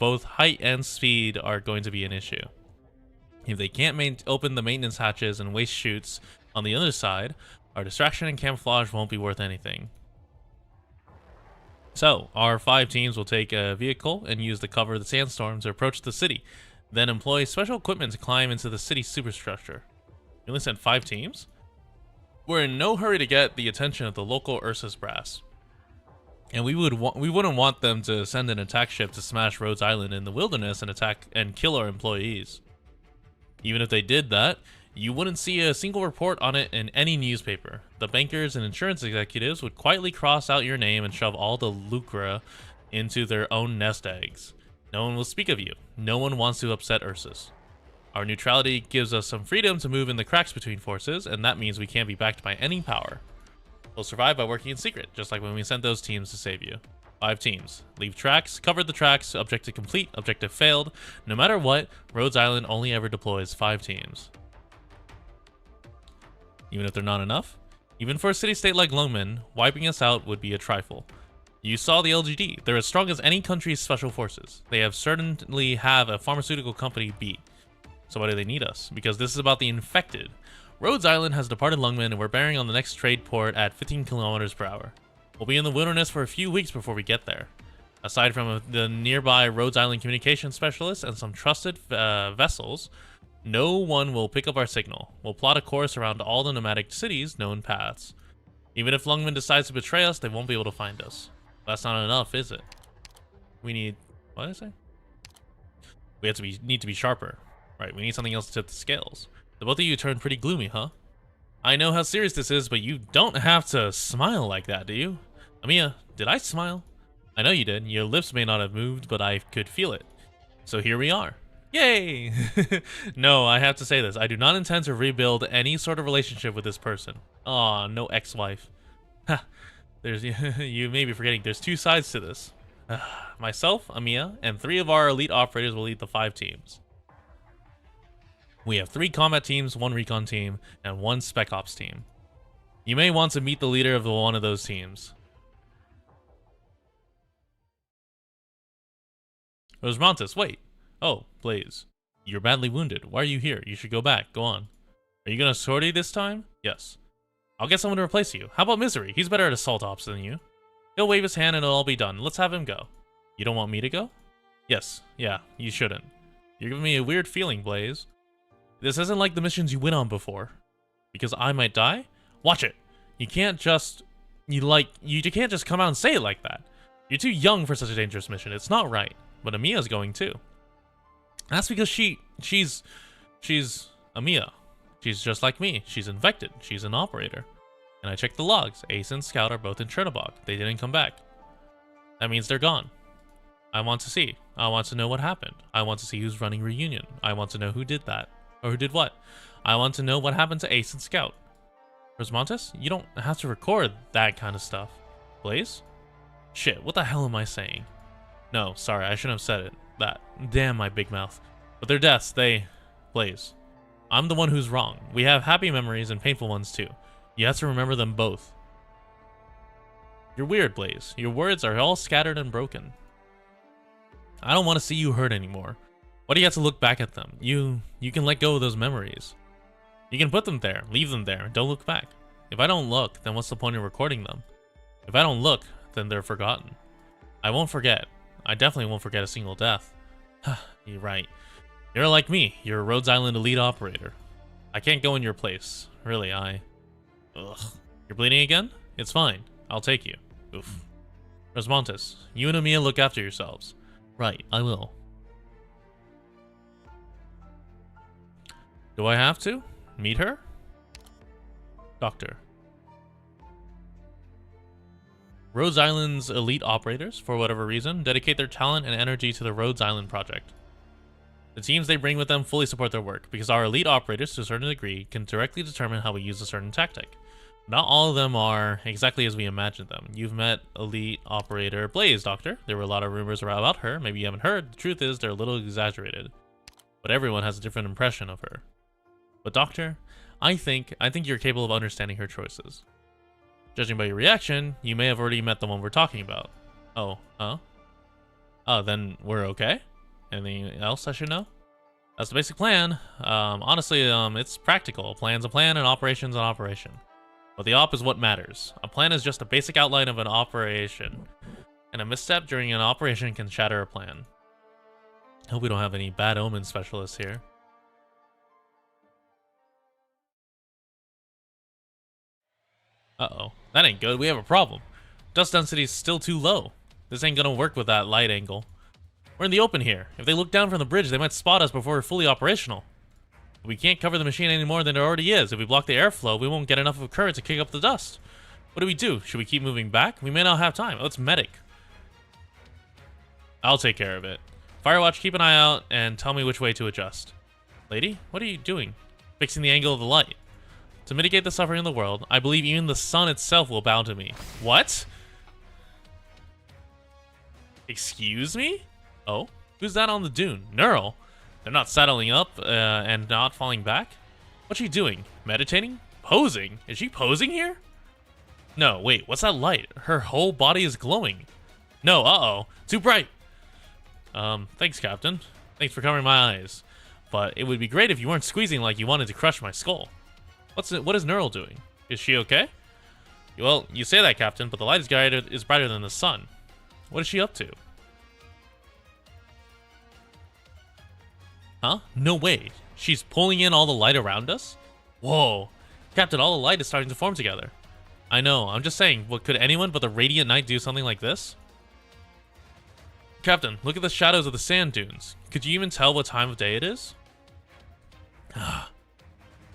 both height and speed are going to be an issue. If they can't open the maintenance hatches and waste chutes on the other side, our distraction and camouflage won't be worth anything. So, our 5 teams will take a vehicle and use the cover of the sandstorm to approach the city, then employ special equipment to climb into the city's superstructure. We only sent 5 teams? We're in no hurry to get the attention of the local Ursus brass. And we wouldn't want them to send an attack ship to smash Rhodes Island in the wilderness and attack and kill our employees. Even if they did that, you wouldn't see a single report on it in any newspaper. The bankers and insurance executives would quietly cross out your name and shove all the lucre into their own nest eggs. No one will speak of you. No one wants to upset Ursus. Our neutrality gives us some freedom to move in the cracks between forces, and that means we can't be backed by any power. We'll survive by working in secret, just like when we sent those teams to save you. 5 teams. Leave tracks, covered the tracks, objective complete, objective failed. No matter what, Rhodes Island only ever deploys 5 teams. Even if they're not enough? Even for a city-state like Lungmen, wiping us out would be a trifle. You saw the LGD. They're as strong as any country's special forces. They certainly have a pharmaceutical company beat. So why do they need us? Because this is about the infected. Rhodes Island has departed Lungmen and we're bearing on the next trade port at 15 kilometers per hour. We'll be in the wilderness for a few weeks before we get there. Aside from the nearby Rhodes Island communication specialists and some trusted vessels, no one will pick up our signal. We'll plot a course around all the nomadic cities' known paths. Even if Lungmen decides to betray us, they won't be able to find us. That's not enough, is it? We need... What did I say? We need to be sharper. Right, we need something else to tip the scales. The both of you turned pretty gloomy, huh? I know how serious this is, but you don't have to smile like that, do you? Amiya, did I smile? I know you did. Your lips may not have moved, but I could feel it. So here we are. Yay! No, I have to say this. I do not intend to rebuild any sort of relationship with this person. Aw, no ex-wife. Ha! You may be forgetting, there's 2 sides to this. Myself, Amiya, and 3 of our elite operators will lead the 5 teams. We have 3 combat teams, 1 recon team, and 1 spec ops team. You may want to meet the leader of one of those teams. Rosmantis, wait. Oh, Blaze. You're badly wounded. Why are you here? You should go back. Go on. Are you gonna sortie this time? Yes. I'll get someone to replace you. How about Misery? He's better at assault ops than you. He'll wave his hand and it'll all be done. Let's have him go. You don't want me to go? Yes. Yeah, you shouldn't. You're giving me a weird feeling, Blaze. This isn't like the missions you went on before. Because I might die? Watch it. You can't just... You can't just come out and say it like that. You're too young for such a dangerous mission. It's not right. But Amiya's going too. That's because she's Amiya. She's just like me. She's infected. She's an operator. And I checked the logs. Ace and Scout are both in Chernobog. They didn't come back. That means they're gone. I want to see. I want to know what happened. I want to see who's running Reunion. I want to know who did that. Or who did what. I want to know what happened to Ace and Scout. Rosmontis, you don't have to record that kind of stuff. Blaze? Shit, what the hell am I saying? No, sorry, I shouldn't have said it. That. Damn my big mouth. But their deaths, they... Blaze. I'm the one who's wrong. We have happy memories and painful ones too. You have to remember them both. You're weird, Blaze. Your words are all scattered and broken. I don't want to see you hurt anymore. Why do you have to look back at them? You can let go of those memories. You can put them there, leave them there, don't look back. If I don't look, then what's the point of recording them? If I don't look, then they're forgotten. I won't forget. I definitely won't forget a single death. You're right. You're like me. You're a Rhodes Island elite operator. I can't go in your place. Really, Ugh. You're bleeding again? It's fine. I'll take you. Oof. Rosmontis, you and Amiya look after yourselves. Right, I will. Do I have to? Meet her? Doctor. Rhodes Island's elite operators, for whatever reason, dedicate their talent and energy to the Rhodes Island project. The teams they bring with them fully support their work, because our elite operators, to a certain degree, can directly determine how we use a certain tactic. Not all of them are exactly as we imagined them. You've met elite operator Blaze, Doctor. There were a lot of rumors about her. Maybe you haven't heard. The truth is, they're a little exaggerated. But everyone has a different impression of her. But Doctor, I think you're capable of understanding her choices. Judging by your reaction, you may have already met the one we're talking about. Oh, huh? Oh, then we're okay? Anything else I should know? That's the basic plan. Honestly, it's practical. A plan's a plan, and operation's an operation. But the op is what matters. A plan is just a basic outline of an operation. And a misstep during an operation can shatter a plan. Hope we don't have any bad omen specialists here. Uh-oh. That ain't good. We have a problem. Dust density's still too low. This ain't gonna work with that light angle. We're in the open here. If they look down from the bridge, they might spot us before we're fully operational. We can't cover the machine any more than it already is. If we block the airflow, we won't get enough of a current to kick up the dust. What do we do? Should we keep moving back? We may not have time. Let's medic. I'll take care of it. Firewatch, keep an eye out and tell me which way to adjust. Lady, what are you doing? Fixing the angle of the light. To mitigate the suffering in the world, I believe even the sun itself will bow to me. What? Excuse me? Oh, who's that on the dune? Neural? They're not settling up and not falling back? What's she doing? Meditating? Posing? Is she posing here? No, wait, what's that light? Her whole body is glowing. No, uh-oh. Too bright. Thanks, Captain. Thanks for covering my eyes. But it would be great if you weren't squeezing like you wanted to crush my skull. What is Neural doing? Is she okay? Well, you say that, Captain, but the light is brighter than the sun. What is she up to? Huh? No way. She's pulling in all the light around us? Whoa. Captain, all the light is starting to form together. I know, I'm just saying, what could anyone but the Radiant Knight do something like this? Captain, look at the shadows of the sand dunes. Could you even tell what time of day it is?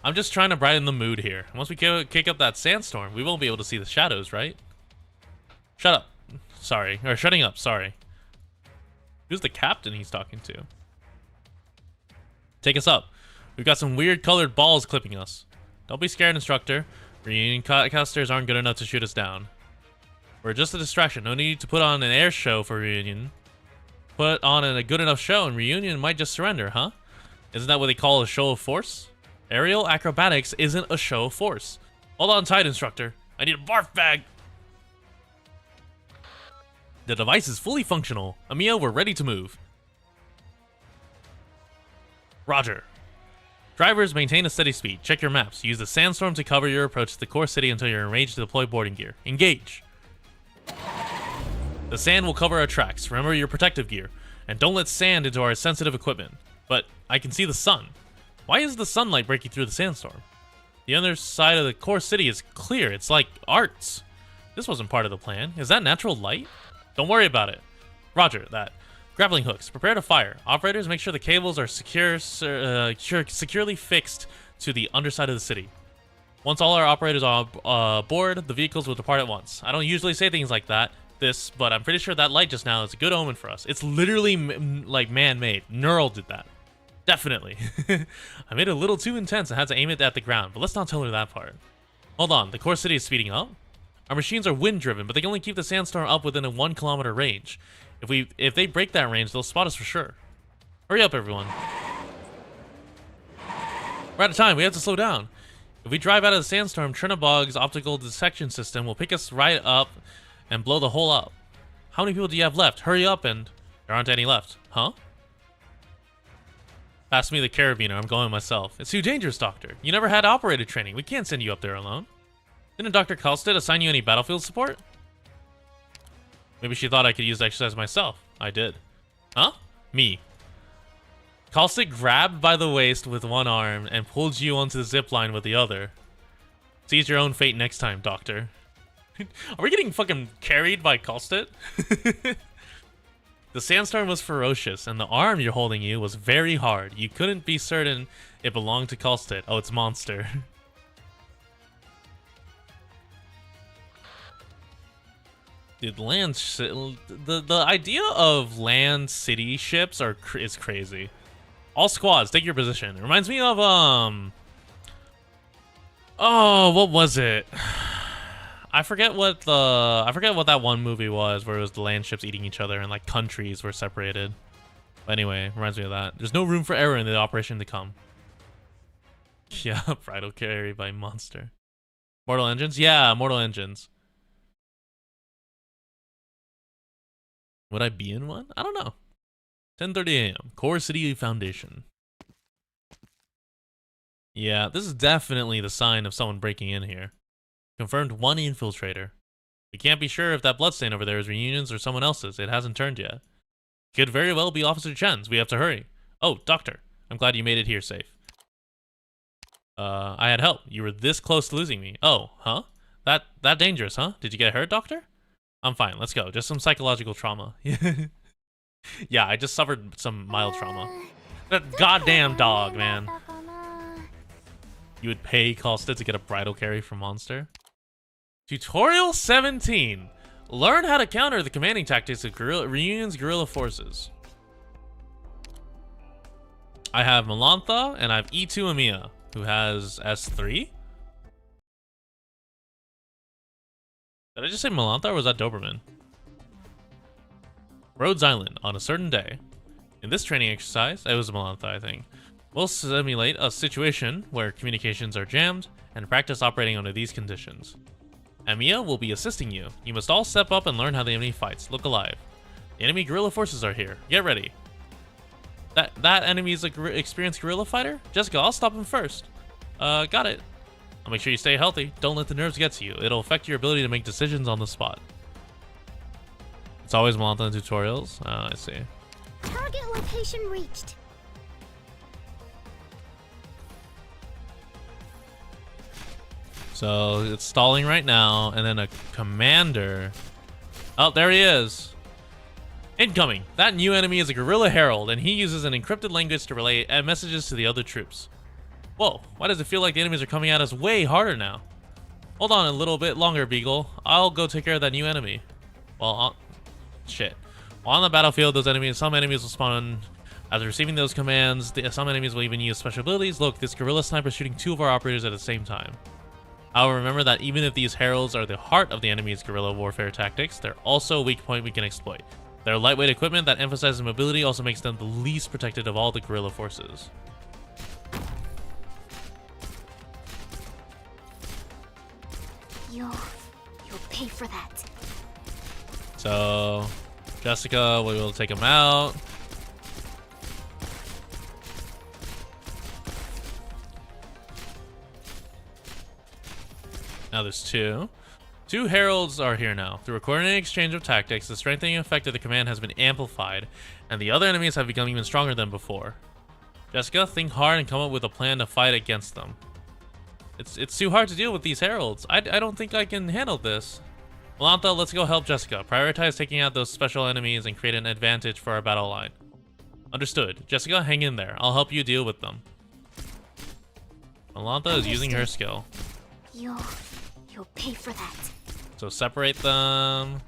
I'm just trying to brighten the mood here. Once we kick up that sandstorm, we won't be able to see the shadows, right? Shut up. Sorry. Or shutting up, sorry. Who's the captain he's talking to? Take us up. We've got some weird colored balls clipping us. Don't be scared, instructor. Reunion casters aren't good enough to shoot us down. We're just a distraction. No need to put on an air show for Reunion. Put on a good enough show and Reunion might just surrender, huh? Isn't that what they call a show of force? Aerial acrobatics isn't a show of force. Hold on tight, instructor. I need a barf bag. The device is fully functional. Amiya, we're ready to move. Roger. Drivers, maintain a steady speed. Check your maps. Use the sandstorm to cover your approach to the core city until you're arranged to deploy boarding gear. Engage. The sand will cover our tracks. Remember your protective gear. And don't let sand into our sensitive equipment. But I can see the sun. Why is the sunlight breaking through the sandstorm? The other side of the core city is clear. It's like arts. This wasn't part of the plan. Is that natural light? Don't worry about it. Roger that. Grappling hooks. Prepare to fire. Operators, make sure the cables are securely fixed to the underside of the city. Once all our operators are aboard, the vehicles will depart at once. I don't usually say things like that, but I'm pretty sure that light just now is a good omen for us. It's literally like man-made. Neural did that. Definitely. I made it a little too intense and had to aim it at the ground, but let's not tell her that part. Hold on, the core city is speeding up? Our machines are wind-driven, but they can only keep the sandstorm up within a 1 kilometer range. If they break that range, they'll spot us for sure. Hurry up, everyone. We're out of time. We have to slow down. If we drive out of the sandstorm, Trinabog's optical detection system will pick us right up and blow the hole up. How many people do you have left? Hurry up, and there aren't any left. Huh? Pass me the carabiner. I'm going myself. It's too dangerous, Doctor. You never had operator training. We can't send you up there alone. Didn't Dr. Kalstead assign you any battlefield support? Maybe she thought I could use the exercise myself. I did. Huh? Me. Kalstead grabbed by the waist with one arm and pulled you onto the zip line with the other. Seize your own fate next time, Doctor. Are we getting fucking carried by Kalstead? The sandstorm was ferocious, and the arm you're holding was very hard. You couldn't be certain it belonged to Kalstead. Oh, it's Monster. Dude, the idea of land city ships is crazy. All squads, take your position. It reminds me of oh, what was it? I forget what that one movie was where it was the land ships eating each other and like countries were separated. But anyway, reminds me of that. There's no room for error in the operation to come. Yeah, bridal carry by Monster. Mortal Engines? Yeah, Mortal Engines. Would I be in one? I don't know. 10:30 a.m. Core City Foundation. Yeah, this is definitely the sign of someone breaking in here. Confirmed 1 infiltrator. We can't be sure if that bloodstain over there is Reunion's or someone else's. It hasn't turned yet. Could very well be Officer Chen's. We have to hurry. Oh, Doctor. I'm glad you made it here safe. I had help. You were this close to losing me. Oh, huh? That dangerous, huh? Did you get hurt, Doctor? I'm fine. Let's go. Just some psychological trauma. Yeah, I just suffered some mild trauma. That goddamn dog, man. You would pay Kalstead to get a bridal carry from Monster? Tutorial 17. Learn how to counter the commanding tactics of Reunion's guerrilla forces. I have Melantha, and I have E2 Amiya, who has S3? Did I just say Melantha, or was that Doberman? Rhodes Island, on a certain day. In this training exercise, it was Melantha, I think. We'll simulate a situation where communications are jammed, and practice operating under these conditions. Amiya will be assisting you. You must all step up and learn how the enemy fights. Look alive. The enemy guerrilla forces are here. Get ready. That enemy is a experienced guerrilla fighter? Jessica, I'll stop him first. Got it. I'll make sure you stay healthy. Don't let the nerves get to you. It'll affect your ability to make decisions on the spot. It's always Melantha in tutorials. I see. Target location reached. So it's stalling right now, and then a commander. Oh, there he is. Incoming. That new enemy is a guerrilla herald, and he uses an encrypted language to relay messages to the other troops. Whoa, why does it feel like the enemies are coming at us way harder now? Hold on a little bit longer, Beagle. I'll go take care of that new enemy. Well, shit. While on the battlefield, some enemies will spawn. After receiving those commands, some enemies will even use special abilities. Look, this guerrilla sniper is shooting 2 of our operators at the same time. However, remember that even if these heralds are the heart of the enemy's guerrilla warfare tactics, they're also a weak point we can exploit. Their lightweight equipment that emphasizes mobility also makes them the least protected of all the guerrilla forces. You'll pay for that. So, Jessica will be able to take him out. Now there's 2. 2 heralds are here now. Through a coordinated exchange of tactics, the strengthening effect of the command has been amplified, and the other enemies have become even stronger than before. Jessica, think hard and come up with a plan to fight against them. It's too hard to deal with these heralds. I don't think I can handle this. Malantha, let's go help Jessica. Prioritize taking out those special enemies and create an advantage for our battle line. Understood. Jessica, hang in there. I'll help you deal with them. Malantha is using her skill. You'll pay for that. So separate them.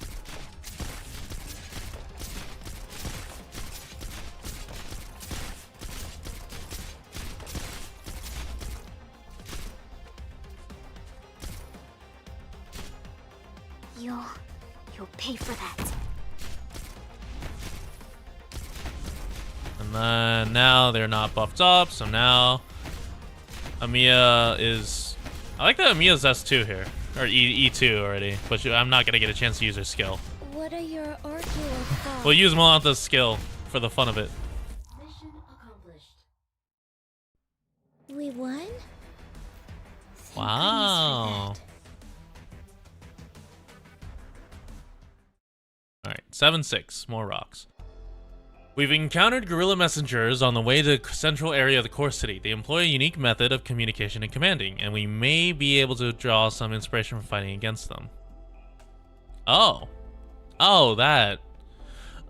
You'll pay for that. And then now they're not buffed up, so now Amiya is... I like that Amiya's S2 here. Or E2 already, but I'm not going to get a chance to use her skill. What are your arguing thoughts? We'll use Malantha's skill for the fun of it. Mission accomplished. We won? Wow. Alright, 7-6. More rocks. We've encountered guerrilla messengers on the way to the central area of the core city. They employ a unique method of communication and commanding, and we may be able to draw some inspiration from fighting against them. Oh. Oh, that.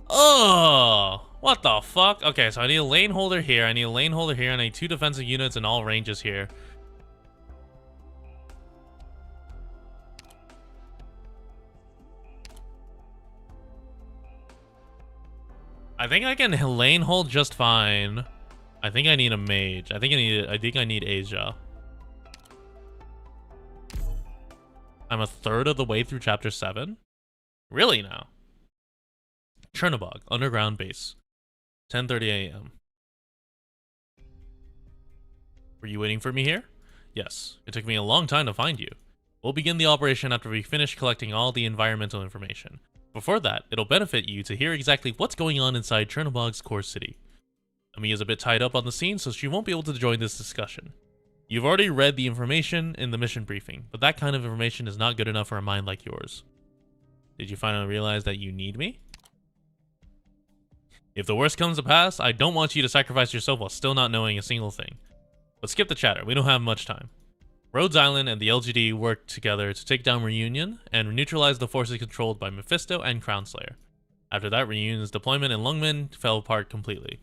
Oh. What the fuck? Okay, so I need a lane holder here, I need a lane holder here, and I need 2 defensive units in all ranges here. I think I can lane hold just fine. I think I need a mage. I think I need Asia. I'm a third of the way through chapter 7. Really now? Chernobog, underground base. 10:30 a.m. Were you waiting for me here? Yes. It took me a long time to find you. We'll begin the operation after we finish collecting all the environmental information. Before that, it'll benefit you to hear exactly what's going on inside Chernobog's core city. Amiya's a bit tied up on the scene, so she won't be able to join this discussion. You've already read the information in the mission briefing, but that kind of information is not good enough for a mind like yours. Did you finally realize that you need me? If the worst comes to pass, I don't want you to sacrifice yourself while still not knowing a single thing. But skip the chatter, we don't have much time. Rhodes Island and the LGD worked together to take down Reunion and neutralize the forces controlled by Mephisto and Crownslayer. After that, Reunion's deployment in Lungmen fell apart completely.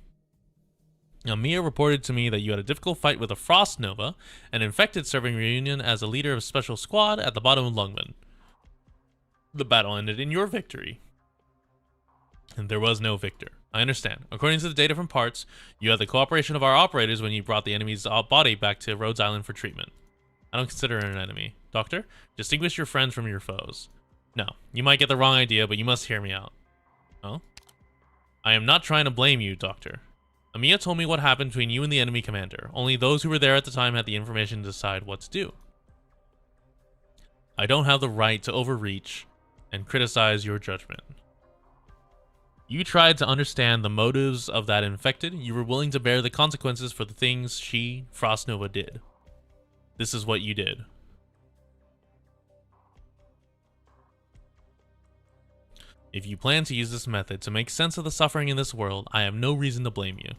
Now, Mia reported to me that you had a difficult fight with a Frost Nova, and infected serving Reunion as a leader of Special Squad at the bottom of Lungmen. The battle ended in your victory. And there was no victor. I understand. According to the data from parts, you had the cooperation of our operators when you brought the enemy's body back to Rhodes Island for treatment. I don't consider her an enemy. Doctor, distinguish your friends from your foes. No, you might get the wrong idea, but you must hear me out. Oh? I am not trying to blame you, Doctor. Amiya told me what happened between you and the enemy commander. Only those who were there at the time had the information to decide what to do. I don't have the right to overreach and criticize your judgment. You tried to understand the motives of that infected. You were willing to bear the consequences for the things she, Frost Nova, did. This is what you did. If you plan to use this method to make sense of the suffering in this world, I have no reason to blame you.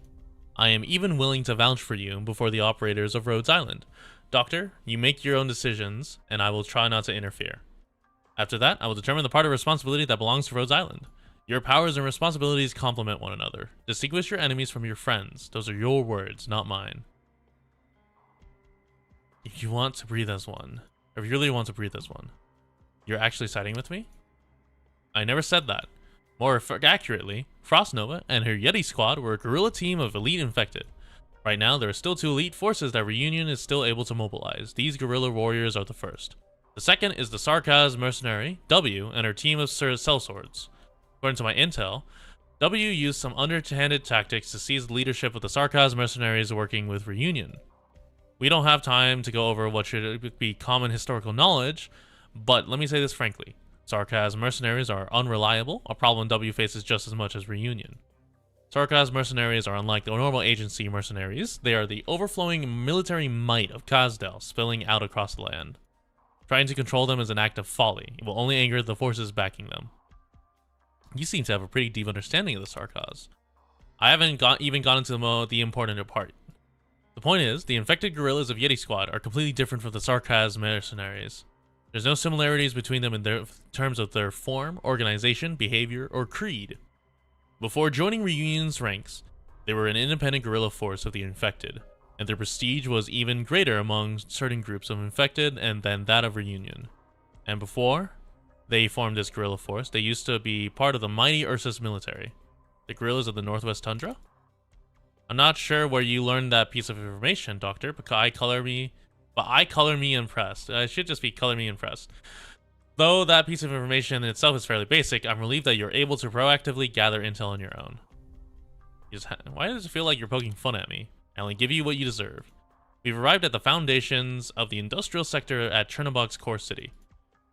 I am even willing to vouch for you before the operators of Rhodes Island. Doctor, you make your own decisions, and I will try not to interfere. After that, I will determine the part of responsibility that belongs to Rhodes Island. Your powers and responsibilities complement one another. Distinguish your enemies from your friends. Those are your words, not mine. If you want to breathe as one, or if you really want to breathe as one, you're actually siding with me? I never said that. More accurately, Frost Nova and her Yeti squad were a guerrilla team of elite infected. Right now, there are still 2 elite forces that Reunion is still able to mobilize. These guerrilla warriors are the first. The second is the Sarkaz mercenary, W, and her team of sellswords. According to my intel, W used some underhanded tactics to seize the leadership of the Sarkaz mercenaries working with Reunion. We don't have time to go over what should be common historical knowledge, but let me say this frankly. Sarkaz mercenaries are unreliable, a problem W faces just as much as Reunion. Sarkaz mercenaries are unlike the normal agency mercenaries. They are the overflowing military might of Kazdel spilling out across the land. Trying to control them is an act of folly. It will only anger the forces backing them. You seem to have a pretty deep understanding of the Sarkaz. I haven't even gone into the important part. The point is, the infected guerrillas of Yeti Squad are completely different from the Sarkaz mercenaries. There's no similarities between them in terms of their form, organization, behavior, or creed. Before joining Reunion's ranks, they were an independent guerrilla force of the infected, and their prestige was even greater among certain groups of infected than that of Reunion. And before they formed this guerrilla force, they used to be part of the mighty Ursus military, the guerrillas of the Northwest Tundra. I'm not sure where you learned that piece of information, Doctor, but I color me impressed. I should just be color me impressed. Though that piece of information in itself is fairly basic, I'm relieved that you're able to proactively gather intel on your own. Why does it feel like you're poking fun at me? I only give you what you deserve. We've arrived at the foundations of the industrial sector at Chernobog's core city.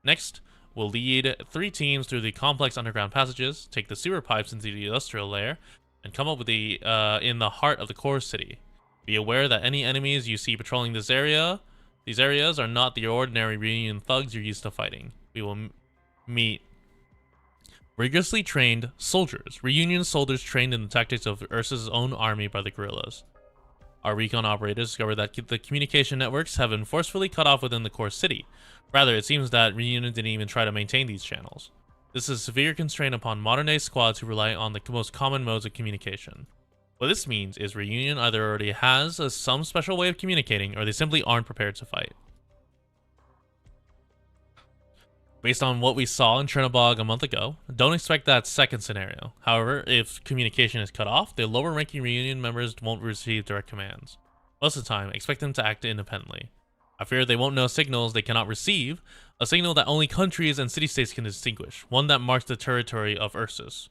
Next, we'll lead 3 teams through the complex underground passages, take the sewer pipes into the industrial layer, and come up with in the heart of the core city. Be aware that any enemies you see patrolling these areas are not the ordinary Reunion thugs you're used to fighting. We will meet rigorously trained soldiers, Reunion soldiers trained in the tactics of Ursa's own army by the guerrillas. Our recon operators discovered that the communication networks have been forcefully cut off within the core city. Rather, it seems that Reunion didn't even try to maintain these channels. This is a severe constraint upon modern-day squads who rely on the most common modes of communication. What this means is Reunion either already has some special way of communicating, or they simply aren't prepared to fight. Based on what we saw in Chernobog a month ago, don't expect that second scenario. However, if communication is cut off, the lower-ranking Reunion members won't receive direct commands. Most of the time, expect them to act independently. I fear they won't know signals they cannot receive, a signal that only countries and city-states can distinguish, one that marks the territory of Ursus.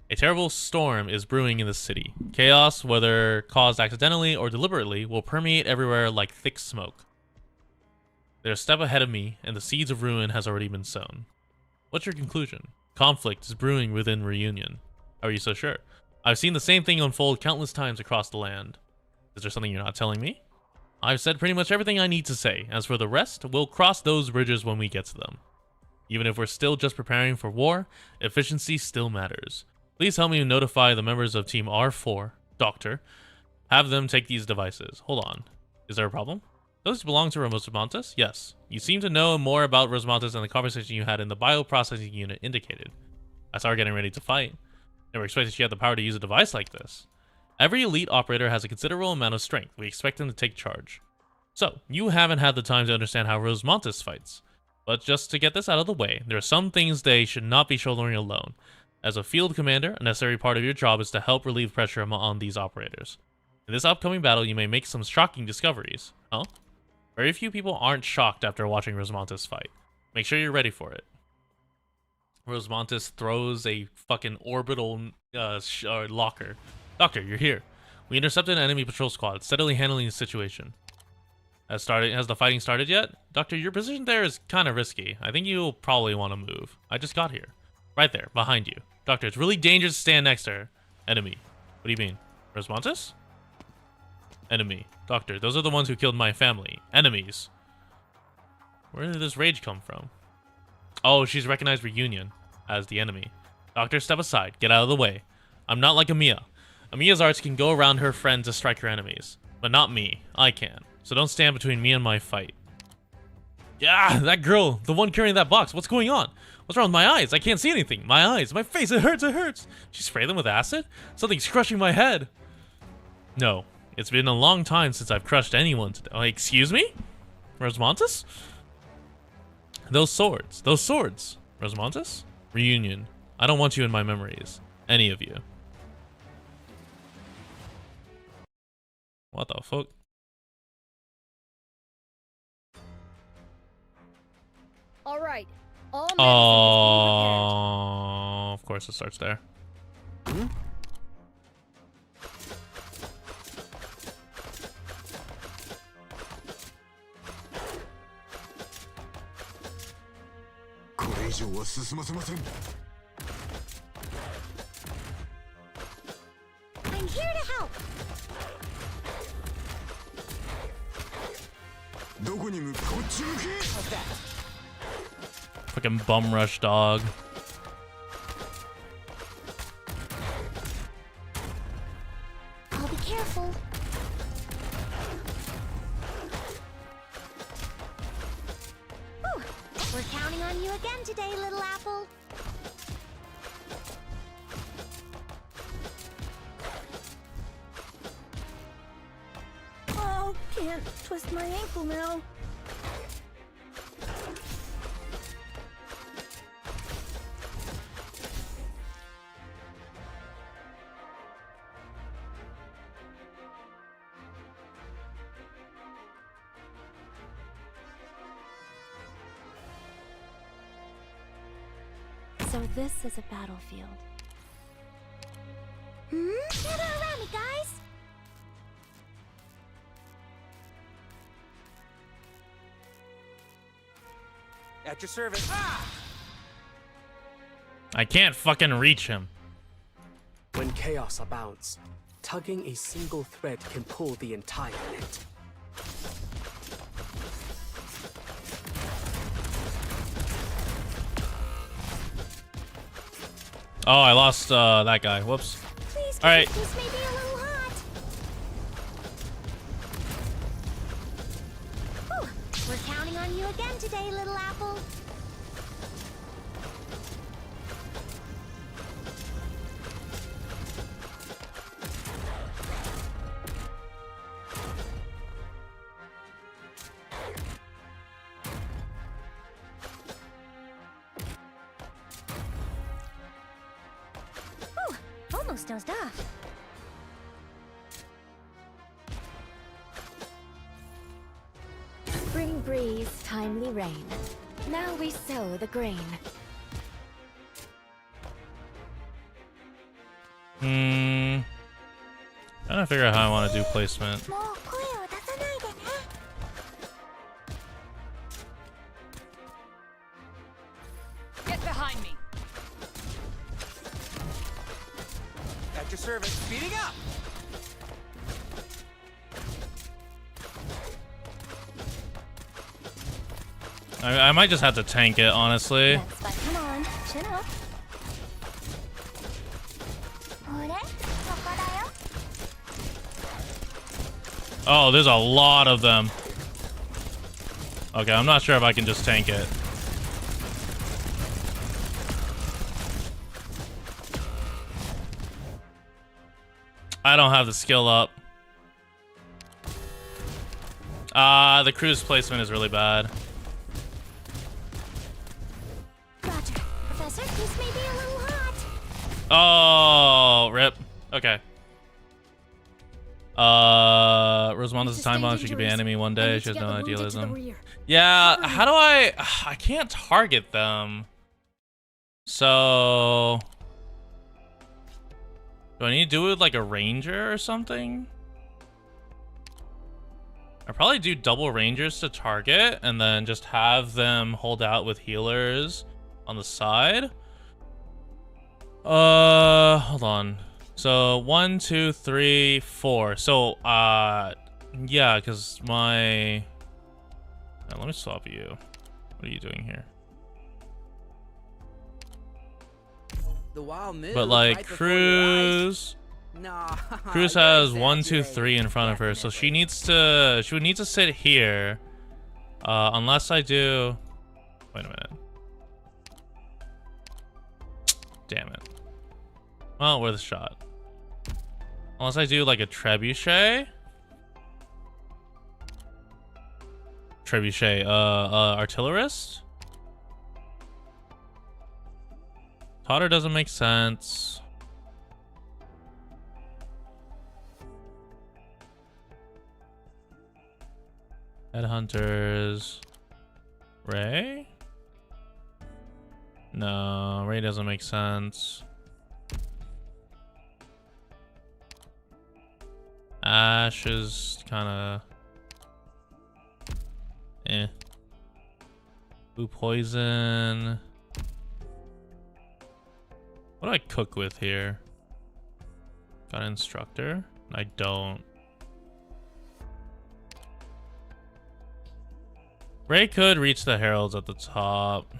A terrible storm is brewing in the city. Chaos, whether caused accidentally or deliberately, will permeate everywhere like thick smoke. They're a step ahead of me, and the seeds of ruin has already been sown. What's your conclusion? Conflict is brewing within Reunion. How are you so sure? I've seen the same thing unfold countless times across the land. Is there something you're not telling me? I've said pretty much everything I need to say. As for the rest, we'll cross those bridges when we get to them. Even if we're still just preparing for war, efficiency still matters. Please help me notify the members of Team R4, Doctor. Have them take these devices. Hold on. Is there a problem? Those belong to Rosamontes? Yes. You seem to know more about Rosamontes than the conversation you had in the bioprocessing unit indicated. I saw her getting ready to fight. Never expected she had the power to use a device like this. Every elite operator has a considerable amount of strength. We expect them to take charge. So, you haven't had the time to understand how Rosamontes fights. But just to get this out of the way, there are some things they should not be shouldering alone. As a field commander, a necessary part of your job is to help relieve pressure on these operators. In this upcoming battle, you may make some shocking discoveries. Huh? Very few people aren't shocked after watching Rosamontes fight. Make sure you're ready for it. Rosamontes throws a fucking orbital locker. Doctor, you're here. We intercepted an enemy patrol squad, steadily handling the situation. Has the fighting started yet? Doctor, your position there is kind of risky. I think you'll probably want to move. I just got here. Right there, behind you. Doctor, it's really dangerous to stand next to her. Enemy. What do you mean? Rosamontes? Enemy. Doctor, those are the ones who killed my family. Enemies. Where did this rage come from? Oh, she's recognized Reunion as the enemy. Doctor, step aside. Get out of the way. I'm not like Amiya. Amiya's arts can go around her friend to strike her enemies. But not me. I can. So don't stand between me and my fight. Yeah, that girl. The one carrying that box. What's going on? What's wrong with my eyes? I can't see anything. My eyes. My face. It hurts. It hurts. She sprayed them with acid? Something's crushing my head. No. It's been a long time since I've crushed anyone today. Oh, excuse me? Rosamontes? Those swords. Those swords. Rosamontes? Reunion. I don't want you in my memories. Any of you. What the fuck? All right. All Oh, of course it starts there. Hmm? これ以上は進ませません。 I'm here to help. どこに向かう？こっち向け。 Fucking bum rush dog. I'll be careful. on you again today, little apple. Oh, can't twist my ankle now. So this is a battlefield. Gather around me, guys! At your service. Ah! I can't fucking reach him. When chaos abounds, tugging a single thread can pull the entire net. Oh, I lost that guy. Whoops. Please, All right. this may be a little hot. Whew. We're counting on you again today, little apple. Whew. Almost dozed off. Spring breeze, timely rain. Now we sow the grain. Trying to figure out how I want to do placement. もう声を出さないでね。Get behind me. At your service. Speeding up. I might just have to tank it, honestly. Let's fight. Come on, chin up. あれ？ここだよ。 Oh, there's a lot of them. Okay, I'm not sure if I can just tank it. I don't have the skill up. The cruise placement is really bad. Roger. Professor, this may be a little hot. Oh, rip. Okay. Rosamunda's a time bomb. She could be an enemy one day. She has no idealism. Yeah, how do I can't target them. So do I need to do it with like a ranger or something? I probably do double rangers to target and then just have them hold out with healers on the side. Hold on. So 1, 2, 3, 4. So yeah, because my let me swap you. What are you doing here? The wild move. But like right before your Cruz eyes. Nah. Cruz you're has 1, 2, exaggerating. 3 in front of her, so she Definitely. would need to sit here. Unless I do. Wait a minute. Damn it. Well, worth a shot. Unless I do like a trebuchet. Artillerist. Totter doesn't make sense. Headhunters. Ray? No, Ray doesn't make sense. Ash is kind of Blue poison. What do I cook with here? Got an instructor? I don't. Ray could reach the heralds at the top.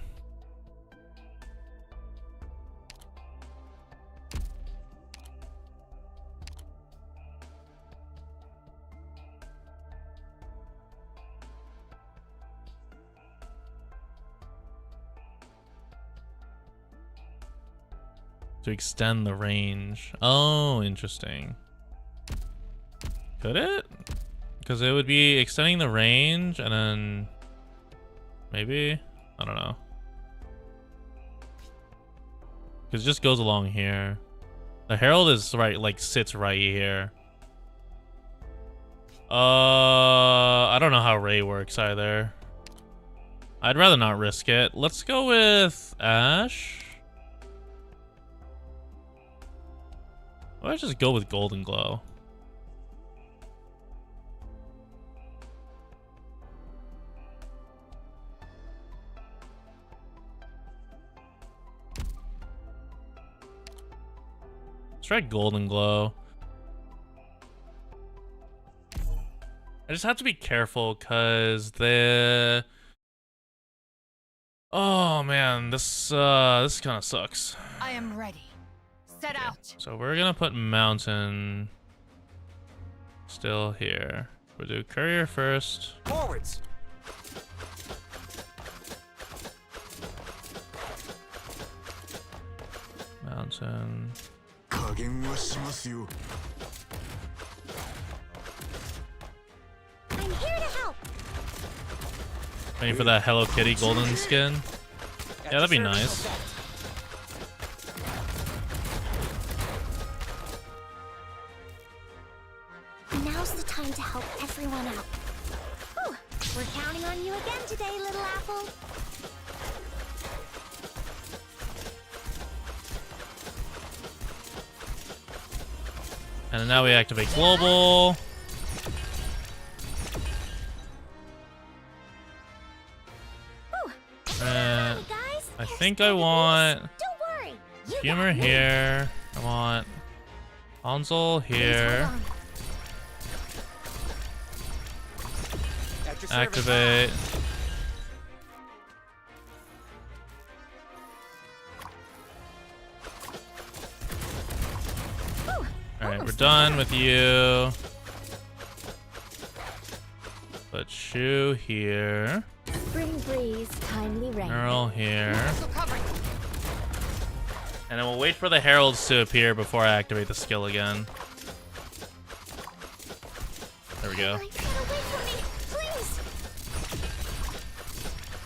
to extend the range. Oh, interesting. Could it? Because it would be extending the range and then maybe, I don't know. Because it just goes along here. The Herald is right, like sits right here. I don't know how Ray works either. I'd rather not risk it. Let's go with Ash. Let's just go with Golden Glow. Let's try Golden Glow. I just have to be careful because the... Oh man, this kind of sucks. I am ready. Set out. So we're gonna put Mountain still here. We'll do Courier first. Forwards. Mountain. 加減はしますよ I'm here to help. Waiting for that Hello Kitty golden skin. Yeah, that'd be nice. Now's the time to help everyone out. Whew. We're counting on you again today, little apple. And now we activate global. And I think I want Don't worry. You Humor got me. here. I want Hansel here. Hold on. At your service. Activate. Alright, we're done with you. Put Shu here. Spring breeze, kindly rain. Earl here. This'll cover you. And then we'll wait for the heralds to appear before I activate the skill again. There we go. Like, get away from me, please.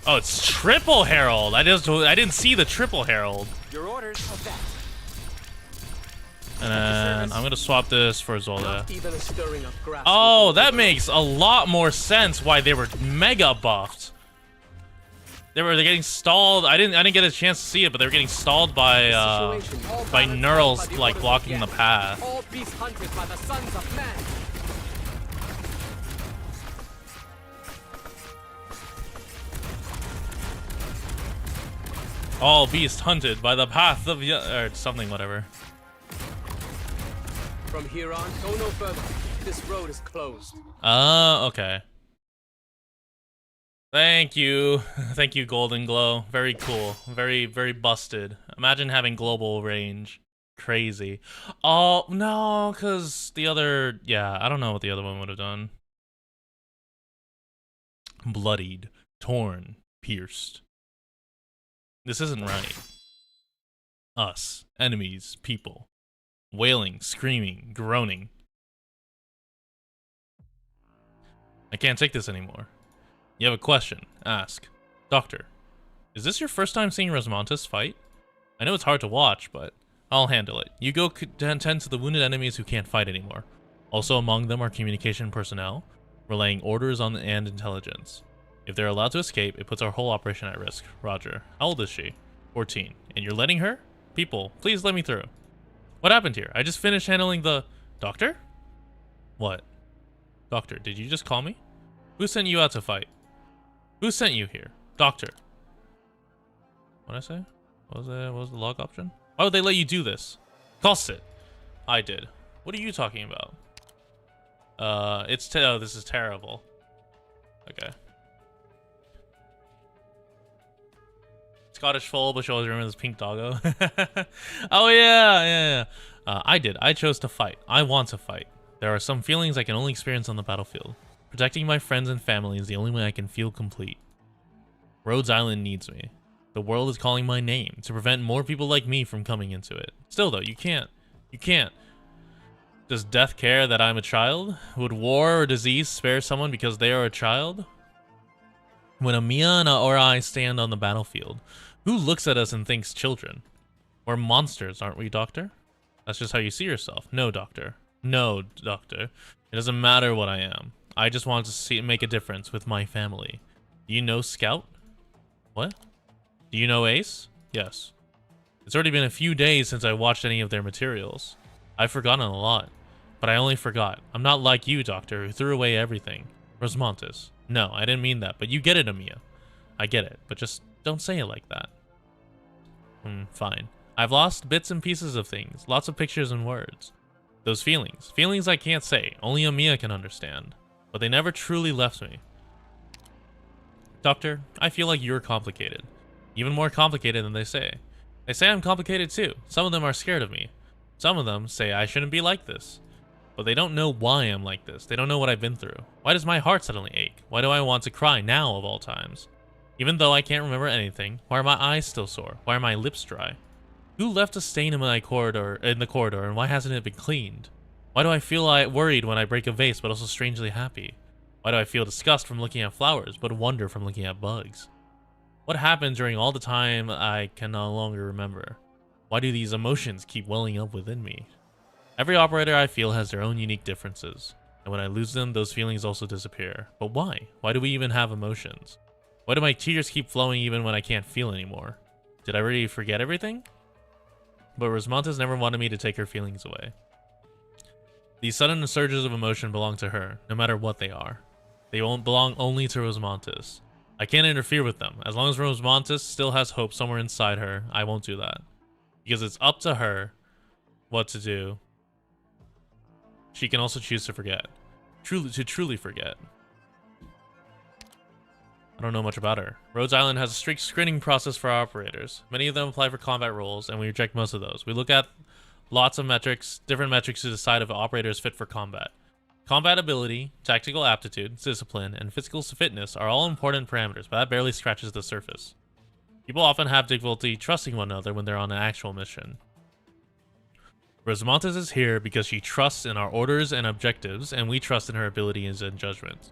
Oh, it's triple herald. I didn't see the triple herald. Your orders of that. And then I'm gonna swap this for Zolda. Not even a stirring of grass. Oh, that makes a lot more sense why they were mega buffed. They're getting stalled. I didn't get a chance to see it, but they were getting stalled by Neurals like blocking the path. All beasts hunted by the sons of men. All beasts hunted by the path of or something, whatever. From here on, go no further. This road is closed. Okay. Thank you. Thank you, Golden Glow. Very cool. Very, very busted. Imagine having global range. Crazy. Oh, no, because the other... Yeah, I don't know what the other one would have done. Bloodied. Torn. Pierced. This isn't right. Us. Enemies. People. Wailing. Screaming. Groaning. I can't take this anymore. You have a question. Ask. Doctor, is this your first time seeing Rosmontis fight? I know it's hard to watch, but I'll handle it. You go tend to the wounded enemies who can't fight anymore. Also among them are communication personnel, relaying orders on and intelligence. If they're allowed to escape, it puts our whole operation at risk. Roger. How old is she? 14. And you're letting her? People, please let me through. What happened here? I just finished handling the... Doctor? What? Doctor, did you just call me? Who sent you out to fight? Who sent you here? Doctor. What'd I say? What was the log option? Why would they let you do this? Cost it. I did. What are you talking about? Oh, this is terrible. Okay. Scottish foal, but she always remembers this pink doggo. Oh yeah. I did. I chose to fight. I want to fight. There are some feelings I can only experience on the battlefield. Protecting my friends and family is the only way I can feel complete. Rhodes Island needs me. The world is calling my name to prevent more people like me from coming into it. Still though, you can't. You can't. Does death care that I'm a child? Would war or disease spare someone because they are a child? When Amiya or I stand on the battlefield, who looks at us and thinks children? We're monsters, aren't we, Doctor? That's just how you see yourself. No, Doctor. No, Doctor. It doesn't matter what I am. I just want to make a difference with my family. Do you know Scout? What? Do you know Ace? Yes. It's already been a few days since I watched any of their materials. I've forgotten a lot, but I only forgot. I'm not like you, Doctor, who threw away everything. Rosmontis. No, I didn't mean that, but you get it, Amiya. I get it, but just don't say it like that. Fine. I've lost bits and pieces of things, lots of pictures and words. Those feelings. Feelings I can't say, only Amiya can understand. But they never truly left me. Doctor, I feel like you're complicated. Even more complicated than they say. They say I'm complicated too. Some of them are scared of me. Some of them say I shouldn't be like this. But they don't know why I'm like this. They don't know what I've been through. Why does my heart suddenly ache? Why do I want to cry now of all times? Even though I can't remember anything, why are my eyes still sore? Why are my lips dry? Who left a stain in the corridor, and why hasn't it been cleaned? Why do I feel worried when I break a vase, but also strangely happy? Why do I feel disgust from looking at flowers, but wonder from looking at bugs? What happened during all the time I can no longer remember? Why do these emotions keep welling up within me? Every operator I feel has their own unique differences, and when I lose them, those feelings also disappear. But why? Why do we even have emotions? Why do my tears keep flowing even when I can't feel anymore? Did I really forget everything? But Rosmontis never wanted me to take her feelings away. These sudden surges of emotion belong to her, no matter what they are. They won't belong only to Rosmontis. I can't interfere with them. As long as Rosmontis still has hope somewhere inside her, I won't do that. Because it's up to her what to do. She can also choose to forget. Truly forget. I don't know much about her. Rhodes Island has a strict screening process for our operators. Many of them apply for combat roles, and we reject most of those. We look at lots of metrics, different metrics to decide if an operator is fit for combat. Combat ability, tactical aptitude, discipline, and physical fitness are all important parameters, but that barely scratches the surface. People often have difficulty trusting one another when they're on an actual mission. Rosmontis is here because she trusts in our orders and objectives, and we trust in her abilities and judgment.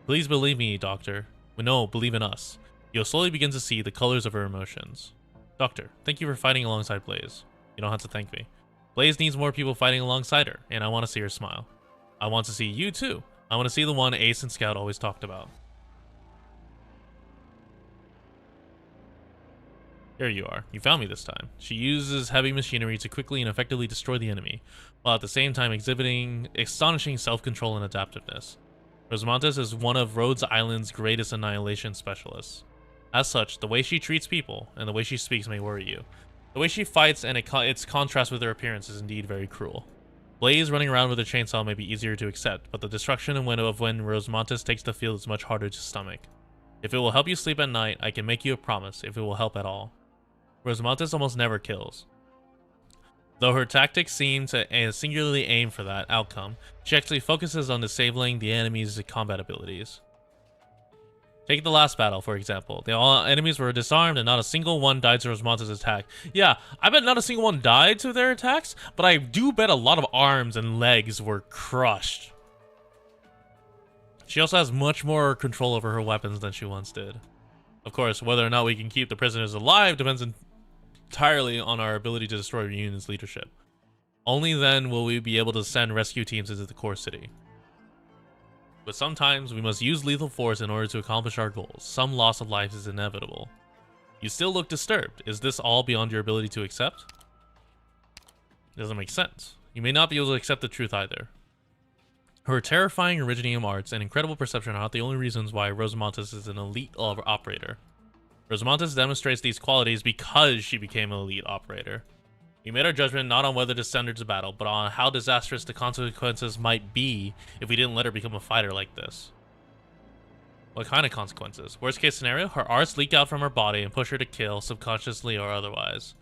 Please believe me, Doctor. Believe in us. You'll slowly begin to see the colors of her emotions. Doctor, thank you for fighting alongside Blaze. You don't have to thank me. Blaze needs more people fighting alongside her, and I want to see her smile. I want to see you too. I want to see the one Ace and Scout always talked about. Here you are. You found me this time. She uses heavy machinery to quickly and effectively destroy the enemy, while at the same time exhibiting astonishing self-control and adaptiveness. Rosmontis is one of Rhodes Island's greatest annihilation specialists. As such, the way she treats people and the way she speaks may worry you. The way she fights and its contrast with her appearance is indeed very cruel. Blaze running around with a chainsaw may be easier to accept, but the destruction and window of when Rosmontis takes the field is much harder to stomach. If it will help you sleep at night, I can make you a promise if it will help at all. Rosmontis almost never kills. Though her tactics seem to singularly aim for that outcome, she actually focuses on disabling the enemy's combat abilities. Take the last battle, for example. All enemies were disarmed and not a single one died to Rosmontis' attack. Yeah, I bet not a single one died to their attacks, but I do bet a lot of arms and legs were crushed. She also has much more control over her weapons than she once did. Of course, whether or not we can keep the prisoners alive depends entirely on our ability to destroy Reunion's leadership. Only then will we be able to send rescue teams into the core city. But sometimes we must use lethal force in order to accomplish our goals. Some loss of life is inevitable. You still look disturbed. Is this all beyond your ability to accept? It doesn't make sense. You may not be able to accept the truth either. Her terrifying Originium arts and incredible perception are not the only reasons why Rosmontis is an elite operator. Rosmontis demonstrates these qualities because she became an elite operator. We made our judgment not on whether to send her to battle, but on how disastrous the consequences might be if we didn't let her become a fighter like this. What kind of consequences? Worst case scenario, her arts leak out from her body and push her to kill, subconsciously or otherwise.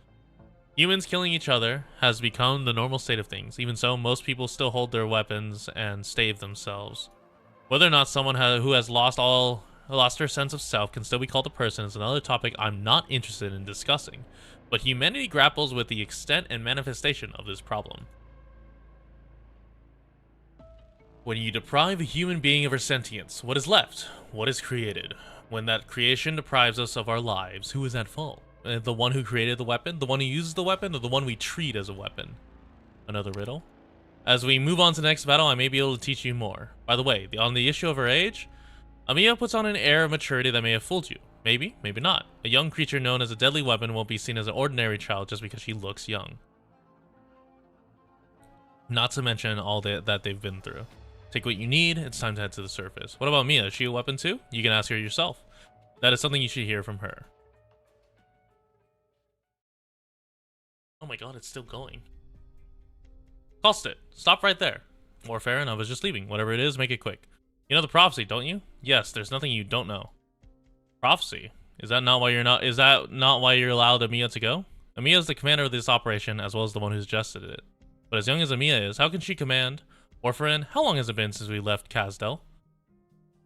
Humans killing each other has become the normal state of things. Even so, most people still hold their weapons and stave themselves. Whether or not someone who has lost all lost her sense of self, can still be called a person is another topic I'm not interested in discussing, but humanity grapples with the extent and manifestation of this problem. When you deprive a human being of her sentience, what is left? What is created? When that creation deprives us of our lives, who is at fault? The one who created the weapon? The one who uses the weapon? Or the one we treat as a weapon? Another riddle? As we move on to the next battle, I may be able to teach you more. By the way, on the issue of her age, Amiya puts on an air of maturity that may have fooled you. Maybe, maybe not. A young creature known as a deadly weapon won't be seen as an ordinary child just because she looks young. Not to mention all that they've been through. Take what you need, it's time to head to the surface. What about Mia? Is she a weapon too? You can ask her yourself. That is something you should hear from her. Oh my god, it's still going. Cost it. Stop right there. Warfare, and I was just leaving. Whatever it is, make it quick. You know the prophecy, don't you? Yes, there's nothing you don't know. Prophecy? Is that not why you're allowed Amiya to go? Amiya is the commander of this operation, as well as the one who's gested it. But as young as Amiya is, how can she command? Warfarin, how long has it been since we left Kazdel?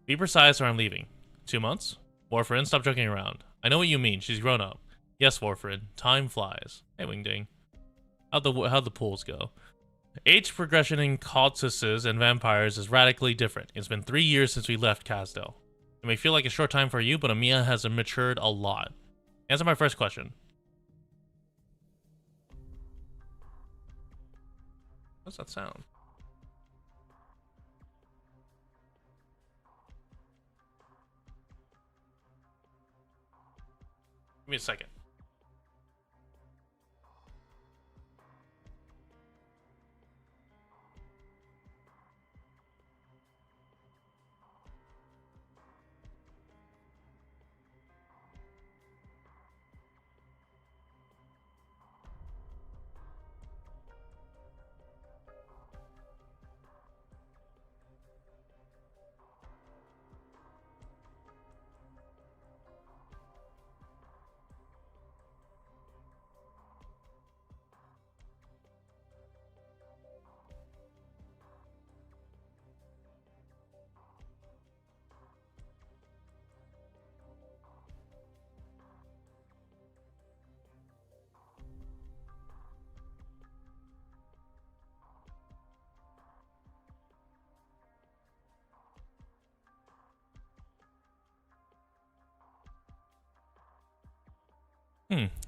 Be precise or I'm leaving. 2 months? Warfarin, stop joking around. I know what you mean, she's grown up. Yes, Warfarin, time flies. Hey, Wingding. How'd the pools go? Age progression in cultists and vampires is radically different. It's been 3 years since we left Kazdel. It may feel like a short time for you, but Amiya has matured a lot. Answer my first question. What's that sound? Give me a second.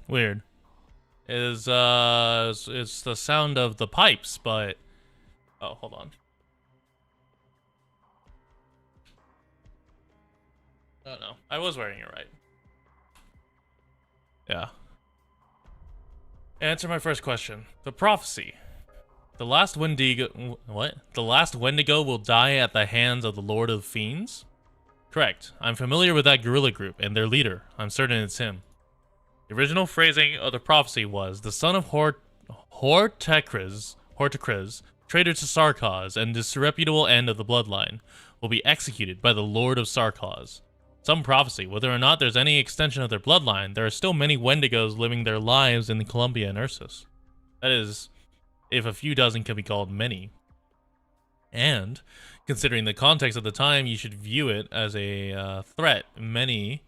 Weird. It's the sound of the pipes, but oh, hold on. Oh no, I was wearing it right. Yeah. Answer my first question. The prophecy. The last Wendigo. What? The last Wendigo will die at the hands of the Lord of Fiends? Correct. I'm familiar with that guerrilla group and their leader. I'm certain it's him. The original phrasing of the prophecy was, the son of Hortecres, traitor to Sarkaz, and disreputable end of the bloodline, will be executed by the Lord of Sarkaz. Some prophecy, whether or not there's any extension of their bloodline, there are still many Wendigos living their lives in Columbia and Ursus. That is, if a few dozen can be called many. And, considering the context of the time, you should view it as a threat. Many...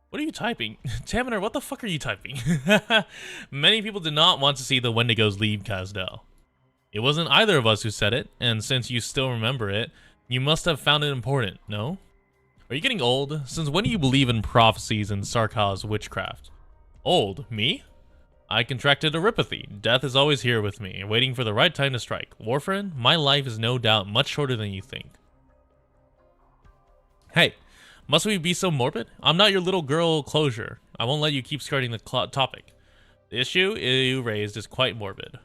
What are you typing? Taminer, what the fuck are you typing? Many people did not want to see the Wendigos leave Kazdel. It wasn't either of us who said it, and since you still remember it, you must have found it important, no? Are you getting old? Since when do you believe in prophecies and Sarkaz witchcraft? Old? Me? I contracted erypathy. Death is always here with me, waiting for the right time to strike. Warfarin, my life is no doubt much shorter than you think. Hey. Must we be so morbid? I'm not your little girl closure. I won't let you keep skirting the topic. The issue you raised is quite morbid.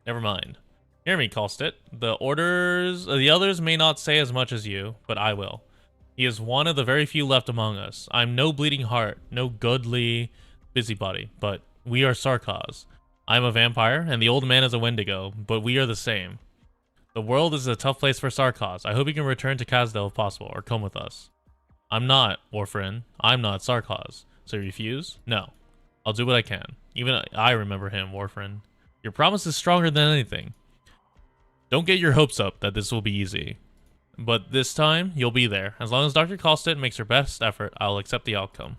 Never mind. Hear me, Kalstit. The others may not say as much as you, but I will. He is one of the very few left among us. I'm no bleeding heart, no godly busybody, but we are Sarkaz. I'm a vampire, and the old man is a Wendigo, but we are the same. The world is a tough place for Sarkaz. I hope you can return to Kazdel if possible, or come with us. I'm not, Warfarin. I'm not Sarkaz. So you refuse? No. I'll do what I can. Even I remember him, Warfarin. Your promise is stronger than anything. Don't get your hopes up that this will be easy. But this time, you'll be there. As long as Dr. Kalstedt makes her best effort, I'll accept the outcome.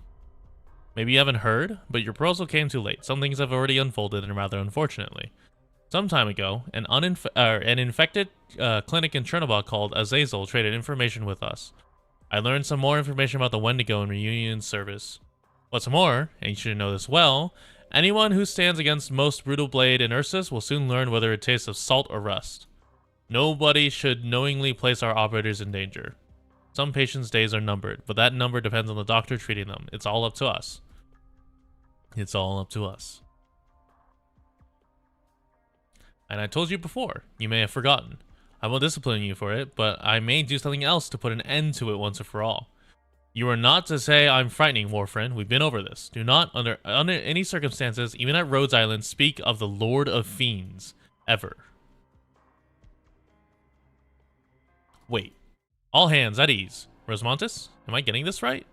Maybe you haven't heard, but your proposal came too late. Some things have already unfolded, and rather unfortunately. Some time ago, an infected clinic in Chernobyl called Azazel traded information with us. I learned some more information about the Wendigo and Reunion service. What's more, and you should know this well, anyone who stands against most brutal blade in Ursus will soon learn whether it tastes of salt or rust. Nobody should knowingly place our operators in danger. Some patients' days are numbered, but that number depends on the doctor treating them. It's all up to us. It's all up to us. And I told you before, you may have forgotten. I won't discipline you for it, but I may do something else to put an end to it once and for all. You are not to say I'm frightening, Warfriend. We've been over this. Do not, under any circumstances, even at Rhodes Island, speak of the Lord of Fiends. Ever. Wait. All hands at ease. Rosmontis? Am I getting this right?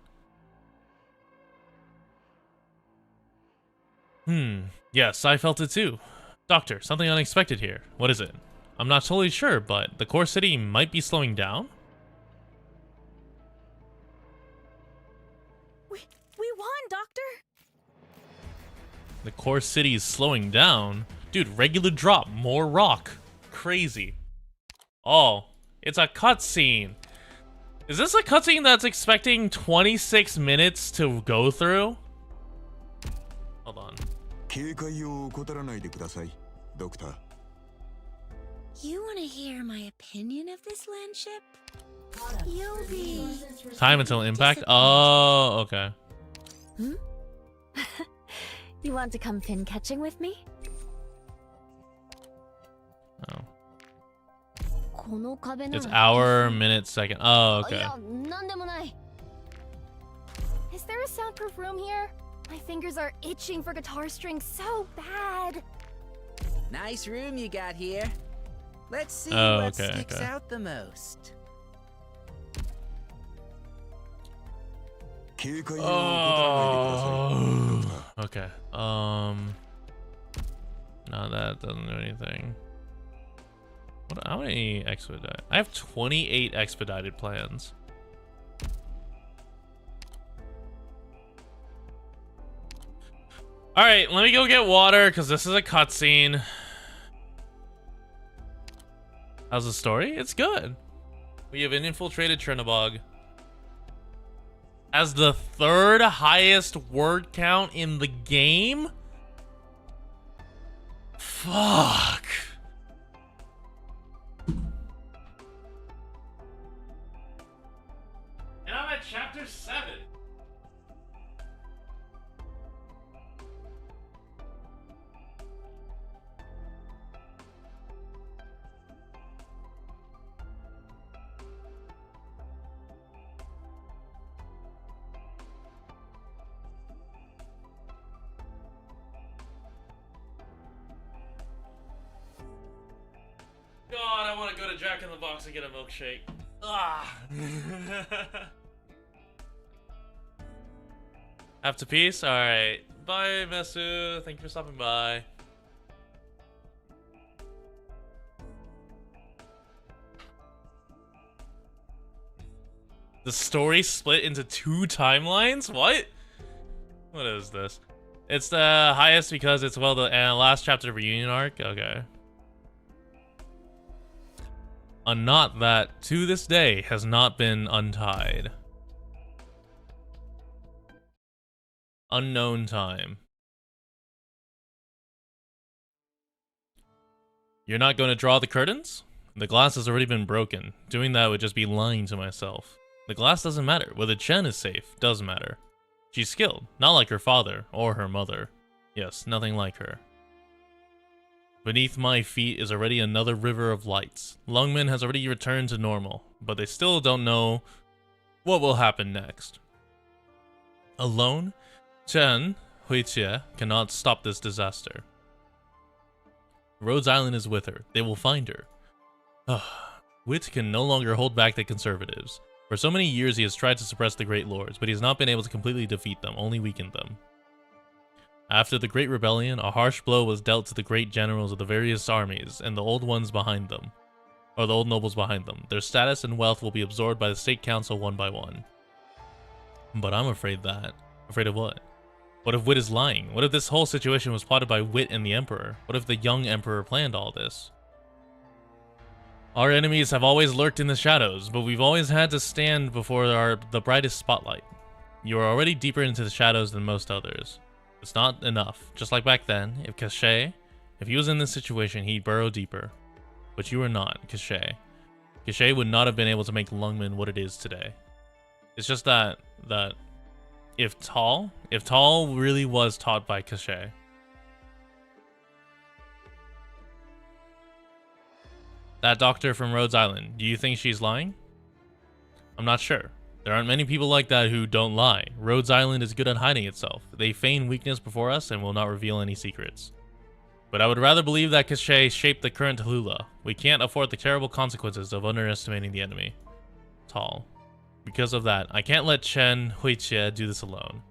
Yes, I felt it too. Doctor, something unexpected here. What is it? I'm not totally sure, but the core city might be slowing down? We won, Doctor! The core city is slowing down? Dude, regular drop, more rock. Crazy. Oh, it's a cutscene. Is this a cutscene that's expecting 26 minutes to go through? Hold on. 警戒を怠らないでください、ドクター。 You want to hear my opinion of this landship? You'll be... Time until impact? Oh, okay. You want to come fin catching with me? Oh. It's hour, minute, second. Oh, okay. Is there a soundproof room here? My fingers are itching for guitar strings so bad. Nice room you got here. Let's see Oh, what okay, sticks okay. out the most. 警戒を怠らないでください、ドクター。 Okay. No, that doesn't do anything. How many expedite? I have 28 expedited plans. All right, let me go get water because this is a cutscene. How's the story? It's good. We have infiltrated Chernobyl. As the third highest word count in the game? Fuck. And I'm at chapter 7. God, I want to go to Jack in the Box and get a milkshake. Ah. Have to peace? Alright. Bye, Mesu. Thank you for stopping by. The story split into 2 timelines? What? What is this? It's the highest because it's, well, the last chapter of Reunion arc? Okay. A knot that, to this day, has not been untied. Unknown time. You're not going to draw the curtains? The glass has already been broken. Doing that would just be lying to myself. The glass doesn't matter. Whether Chen is safe does matter. She's skilled, not like her father or her mother. Yes, nothing like her. Beneath my feet is already another river of lights. Lungmen has already returned to normal, but they still don't know what will happen next. Alone, Chen Huitie cannot stop this disaster. Rhodes Island is with her. They will find her. Wit can no longer hold back the conservatives. For so many years he has tried to suppress the Great Lords, but he has not been able to completely defeat them, only weakened them. After the Great Rebellion, a harsh blow was dealt to the great generals of the various armies and the old ones behind them. or the old nobles behind them. Their status and wealth will be absorbed by the state council one by one. But I'm afraid that... Afraid of what? What if Wit is lying? What if this whole situation was plotted by Wit and the Emperor? What if the young Emperor planned all this? Our enemies have always lurked in the shadows, but we've always had to stand before the brightest spotlight. You are already deeper into the shadows than most others. It's not enough. Just like back then, if he was in this situation, he'd burrow deeper. But you are not, Cachet. Cachet would not have been able to make Lungmen what it is today. It's just that if Tal really was taught by Cachet, that doctor from Rhodes Island, do you think she's lying? I'm not sure. There aren't many people like that who don't lie. Rhodes Island is good at hiding itself. They feign weakness before us and will not reveal any secrets. But I would rather believe that Cachet shaped the current Tallulah. We can't afford the terrible consequences of underestimating the enemy. Tal. Because of that, I can't let Chen Huiqie do this alone.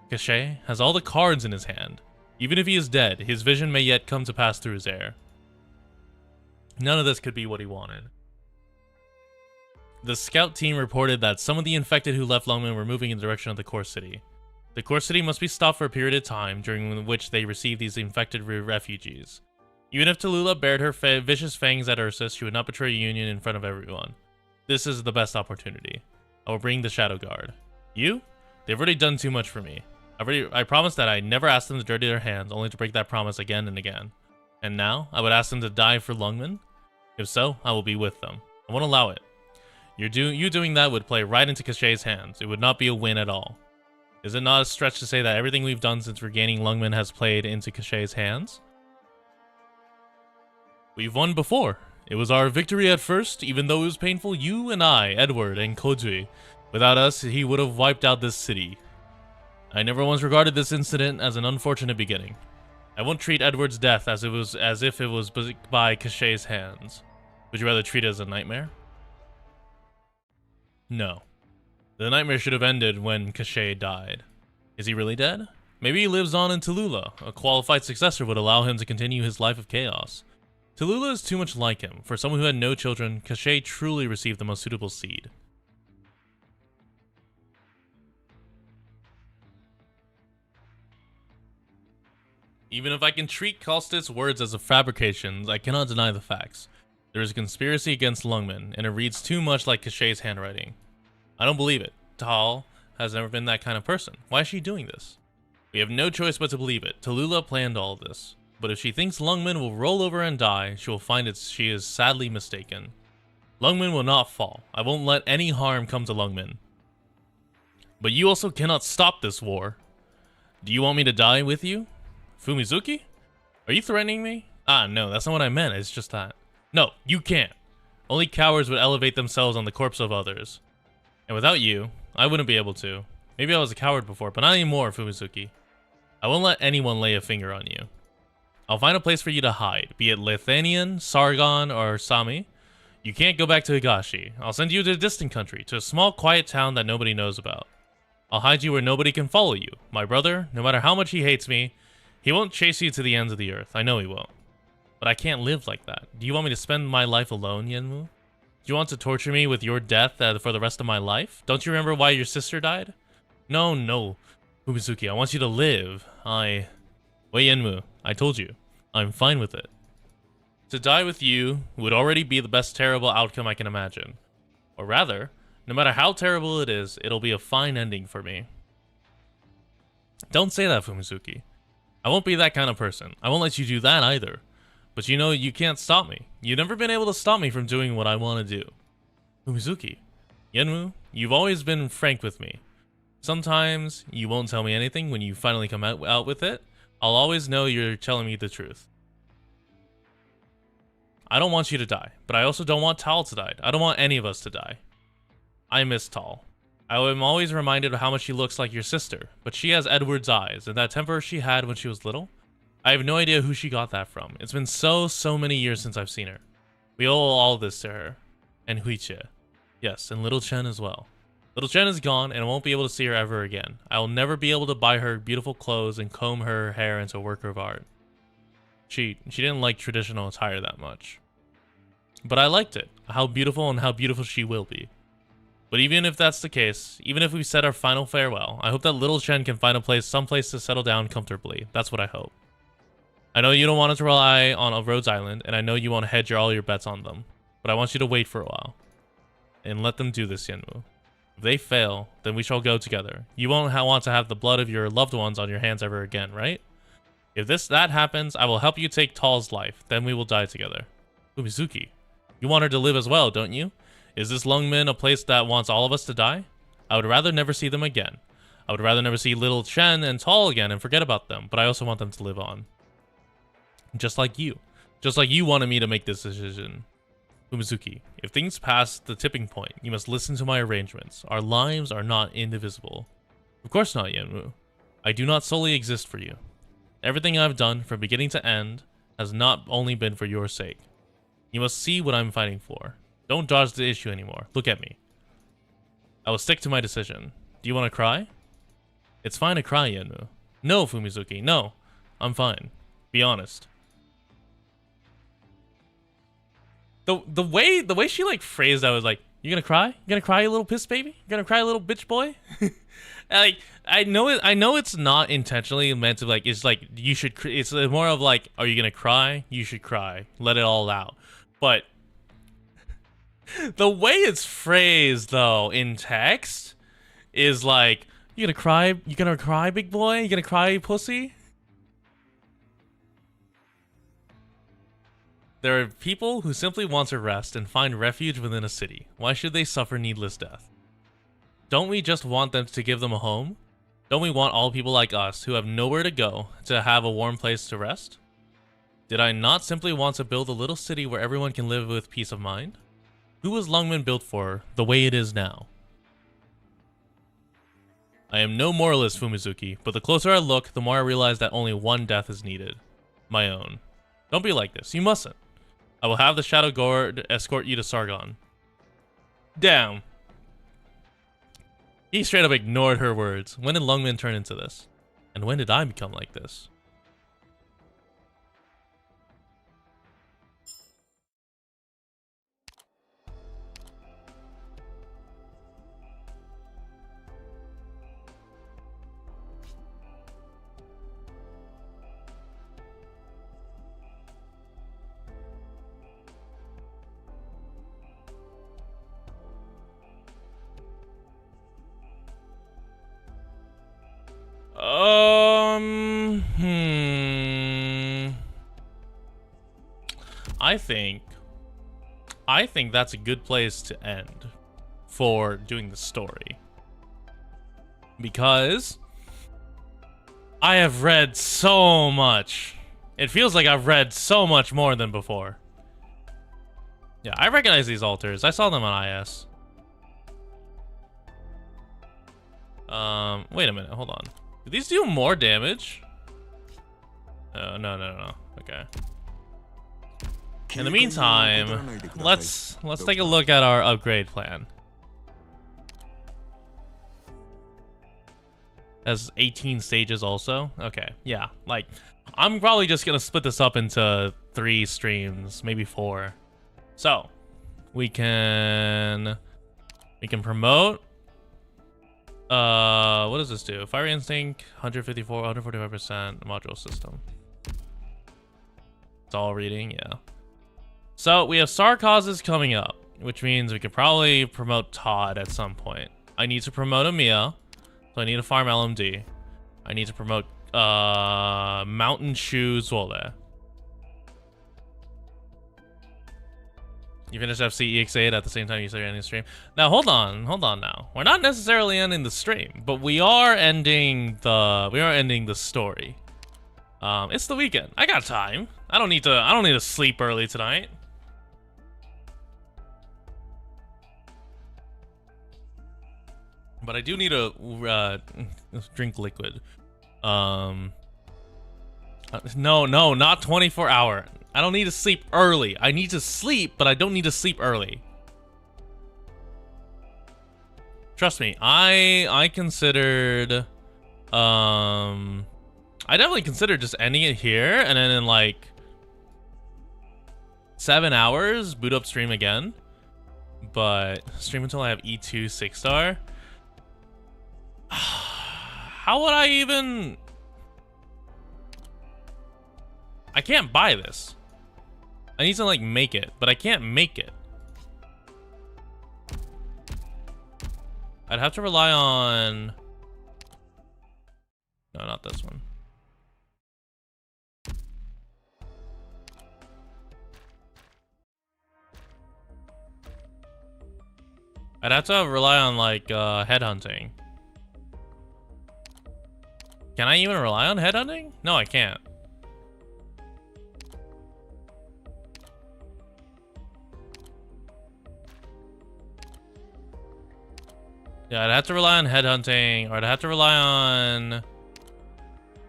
Cachet has all the cards in his hand. Even if he is dead, his vision may yet come to pass through his heir. None of this could be what he wanted. The scout team reported that some of the infected who left Lungmen were moving in the direction of the core city. The core city must be stopped for a period of time, during which they receive these infected refugees. Even if Tallulah bared her vicious fangs at Ursus, she would not betray Union in front of everyone. This is the best opportunity. I will bring the Shadow Guard. You? They've already done too much for me. I promised that I'd never ask them to dirty their hands, only to break that promise again and again. And now, I would ask them to die for Lungmen? If so, I will be with them. I won't allow it. You doing that would play right into Cachet's hands. It would not be a win at all. Is it not a stretch to say that everything we've done since regaining Lungmen has played into Cachet's hands? We've won before. It was our victory at first, even though it was painful. You and I, Edward and Koji. Without us, he would have wiped out this city. I never once regarded this incident as an unfortunate beginning. I won't treat Edward's death as if it was by Cachet's hands. Would you rather treat it as a nightmare? No. The nightmare should have ended when Cachet died. Is he really dead? Maybe he lives on in Tallulah. A qualified successor would allow him to continue his life of chaos. Tallulah is too much like him. For someone who had no children, Cachet truly received the most suitable seed. Even if I can treat Kalstit's words as a fabrication, I cannot deny the facts. There is a conspiracy against Lungmen, and it reads too much like Cachet's handwriting. I don't believe it. Tal has never been that kind of person. Why is she doing this? We have no choice but to believe it. Tallulah planned all of this. But if she thinks Lungmen will roll over and die, she will find she is sadly mistaken. Lungmen will not fall. I won't let any harm come to Lungmen. But you also cannot stop this war. Do you want me to die with you? Fumizuki? Are you threatening me? Ah, no, that's not what I meant. It's just that. No, you can't. Only cowards would elevate themselves on the corpse of others. And without you, I wouldn't be able to. Maybe I was a coward before, but not anymore, Fumizuki. I won't let anyone lay a finger on you. I'll find a place for you to hide, be it Lithanian, Sargon, or Sami. You can't go back to Higashi. I'll send you to a distant country, to a small, quiet town that nobody knows about. I'll hide you where nobody can follow you. My brother, no matter how much he hates me, he won't chase you to the ends of the earth. I know he won't. But I can't live like that. Do you want me to spend my life alone, Yenmu? Do you want to torture me with your death for the rest of my life? Don't you remember why your sister died? No. Fumizuki, I want you to live. Wait, Yenmu, I told you. I'm fine with it. To die with you would already be the best terrible outcome I can imagine. Or rather, no matter how terrible it is, it'll be a fine ending for me. Don't say that, Fumizuki. I won't be that kind of person. I won't let you do that either. But you know, you can't stop me. You've never been able to stop me from doing what I want to do. Fumizuki. Yenmu, you've always been frank with me. Sometimes you won't tell me anything when you finally come out with it. I'll always know you're telling me the truth. I don't want you to die, but I also don't want Tal to die. I don't want any of us to die. I miss Tal. I am always reminded of how much she looks like your sister, but she has Edward's eyes, and that temper she had when she was little. I have no idea who she got that from. It's been so many years since I've seen her. We owe all this to her. And Huiqie. Yes, and little Chen as well. Little Chen is gone, and I won't be able to see her ever again. I will never be able to buy her beautiful clothes and comb her hair into a work of art. She didn't like traditional attire that much. But I liked it. how beautiful and how beautiful she will be. But even if that's the case, even if we said our final farewell, I hope that little Chen can find some place to settle down comfortably. That's what I hope. I know you don't want us to rely on a Rhodes Island, and I know you want to hedge all your bets on them. But I want you to wait for a while. And let them do this, Yenmu. If they fail, then we shall go together. You won't want to have the blood of your loved ones on your hands ever again, right? If that happens, I will help you take Tall's life. Then we will die together. Fumizuki, you want her to live as well, don't you? Is this Lungmen a place that wants all of us to die? I would rather never see them again. I would rather never see little Chen and Tall again and forget about them, but I also want them to live on. Just like you. Just like you wanted me to make this decision. Fumizuki, if things pass the tipping point, you must listen to my arrangements. Our lives are not indivisible. Of course not, Yenmu. I do not solely exist for you. Everything I've done, from beginning to end, has not only been for your sake. You must see what I'm fighting for. Don't dodge the issue anymore. Look at me. I will stick to my decision. Do you want to cry? It's fine to cry, Yenmu. No, Fumizuki, no. I'm fine. Be honest. The way she like phrased that was like, you gonna cry? You gonna cry, you little piss baby? You gonna cry, little bitch boy? Like, I know it's not intentionally meant to like, it's like you should. It's more of like, are you gonna cry? You should cry. Let it all out. But the way it's phrased though in text is like, you gonna cry? You gonna cry, big boy? You gonna cry, pussy? There are people who simply want to rest and find refuge within a city. Why should they suffer needless death? Don't we just want them to give them a home? Don't we want all people like us who have nowhere to go to have a warm place to rest? Did I not simply want to build a little city where everyone can live with peace of mind? Who was Lungmen built for the way it is now? I am no moralist, Fumizuki, but the closer I look, the more I realize that only one death is needed. My own. Don't be like this. You mustn't. I will have the Shadow Guard escort you to Sargon. Damn. He straight up ignored her words. When did Lungmen turn into this? And when did I become like this? I think that's a good place to end for doing the story. Because I have read so much. It feels like I've read so much more than before. Yeah, I recognize these altars. I saw them on IS. Wait a minute, hold on. Do these do more damage? No. Okay. In the meantime, let's take a look at our upgrade plan. Has 18 stages also? Okay, yeah. Like, I'm probably just gonna split this up into 3 streams, maybe 4. So, we can promote. What does this do? Fire Instinct, 145% module system. It's all reading, yeah. So we have Sarkoz's coming up, which means we could probably promote Todd at some point. I need to promote Amiya, so I need to farm LMD. I need to promote Mountain Shoe Zole. You finished FC EX8 at the same time you started ending the stream. Now hold on now. We're not necessarily ending the stream, but we are ending the story. It's the weekend. I got time. I don't need to sleep early tonight. But I do need to drink liquid. No, not 24 hour. I don't need to sleep early. I need to sleep, but I don't need to sleep early. Trust me, I considered I definitely considered just ending it here and then in like 7 hours boot up stream again. but stream until I have E2 6-star. How would I even... I can't buy this. I need to like make it, but I can't make it. I'd have to rely on... No, not this one. I'd have to rely on like headhunting. Can I even rely on headhunting? No, I can't. Yeah, I'd have to rely on headhunting, or I'd have to rely on... No,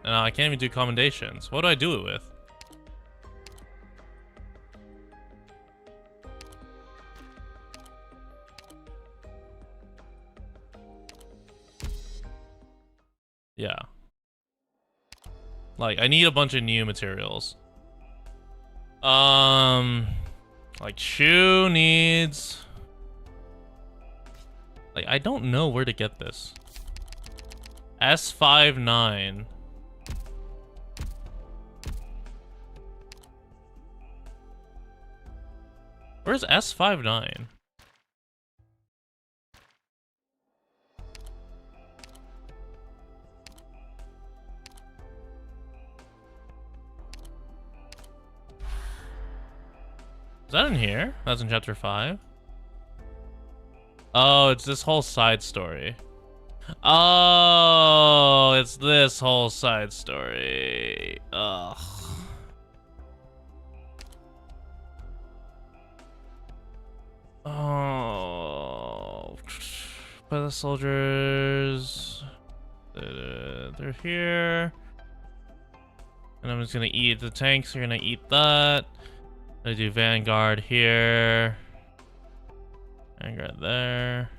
I can't even do commendations. What do I do it with? Yeah. Like, I need a bunch of new materials. Like, Shu needs... Like, I don't know where to get this. S59. Where's S59? Is that in here? That's in chapter 5. Oh, it's this whole side story. Oh, it's this whole side story. Ugh. Oh. By the soldiers. They're here. And I'm just gonna eat the tanks. You're gonna eat that. I do Vanguard here. Vanguard there.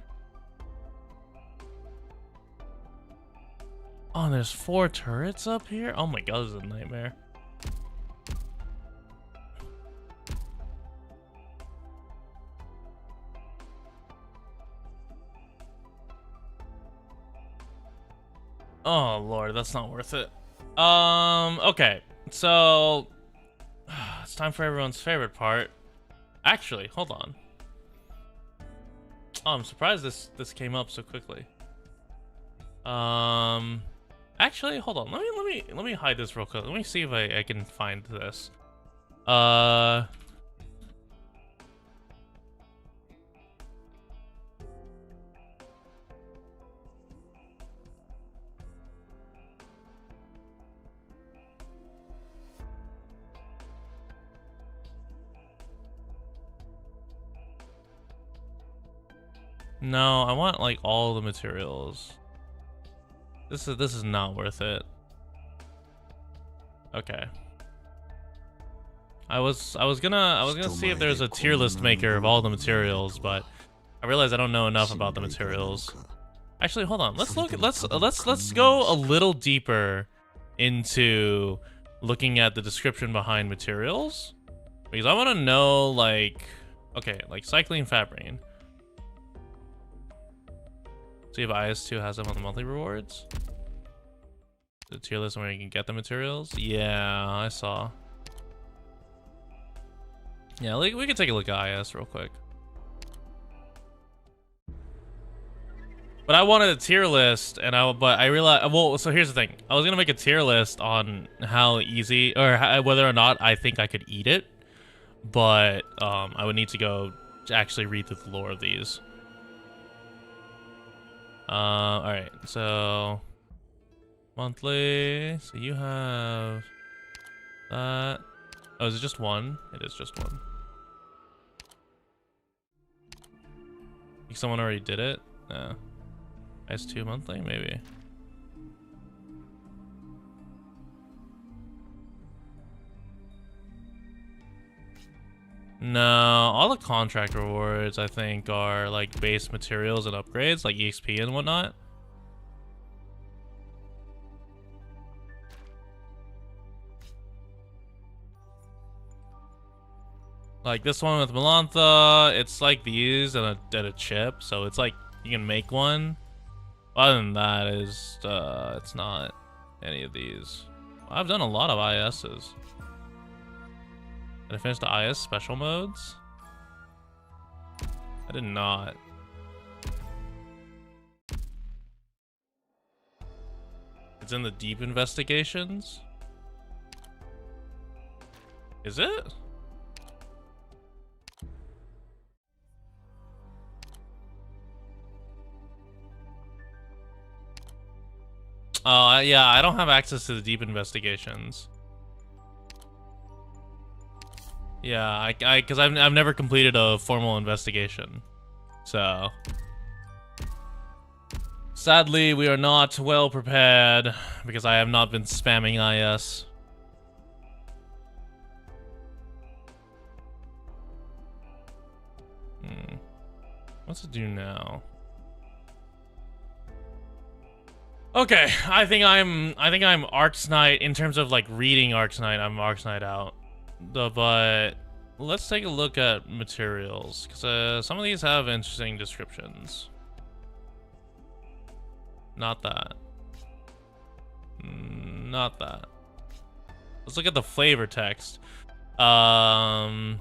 Oh, and there's 4 turrets up here? Oh my god, this is a nightmare. Oh lord, that's not worth it. Okay. So it's time for everyone's favorite part. Actually, hold on. Oh, I'm surprised this came up so quickly. Actually, hold on. Let me hide this real quick. Let me see if I can find this. No, I want like all the materials. This is not worth it. Okay. I was gonna see if there's a tier list maker of all the materials, but I realized I don't know enough about the materials. Actually, hold on. Let's go a little deeper into looking at the description behind materials, because I want to know like, okay, like cycling fabric. See if IS2 has them on the monthly rewards. The tier list where you can get the materials. Yeah, I saw. Yeah, we can take a look at IS real quick. But I wanted a tier list, and I realized. Well, so here's the thing. I was gonna make a tier list on how easy or whether or not I think I could eat it, but I would need to go to actually read through the lore of these. All right, so monthly. So you have that. Oh, is it just one? It is just one. Think someone already did it? No. S2 monthly, maybe. No, all the contract rewards I think are like base materials and upgrades, like EXP and whatnot. Like this one with Melantha, it's like these and a chip, so it's like you can make one. Other than that, it's not any of these. I've done a lot of ISs. Did I finish the IS special modes? I did not. It's in the deep investigations? Is it? Oh, yeah, I don't have access to the deep investigations. Yeah, because I've never completed a formal investigation. So sadly, we are not well prepared because I have not been spamming IS. What's it do now? Okay, I think I'm Arknight in terms of like reading Arknight. I'm Arknight out. But let's take a look at materials because some of these have interesting descriptions. Not that. Not that. Let's look at the flavor text. A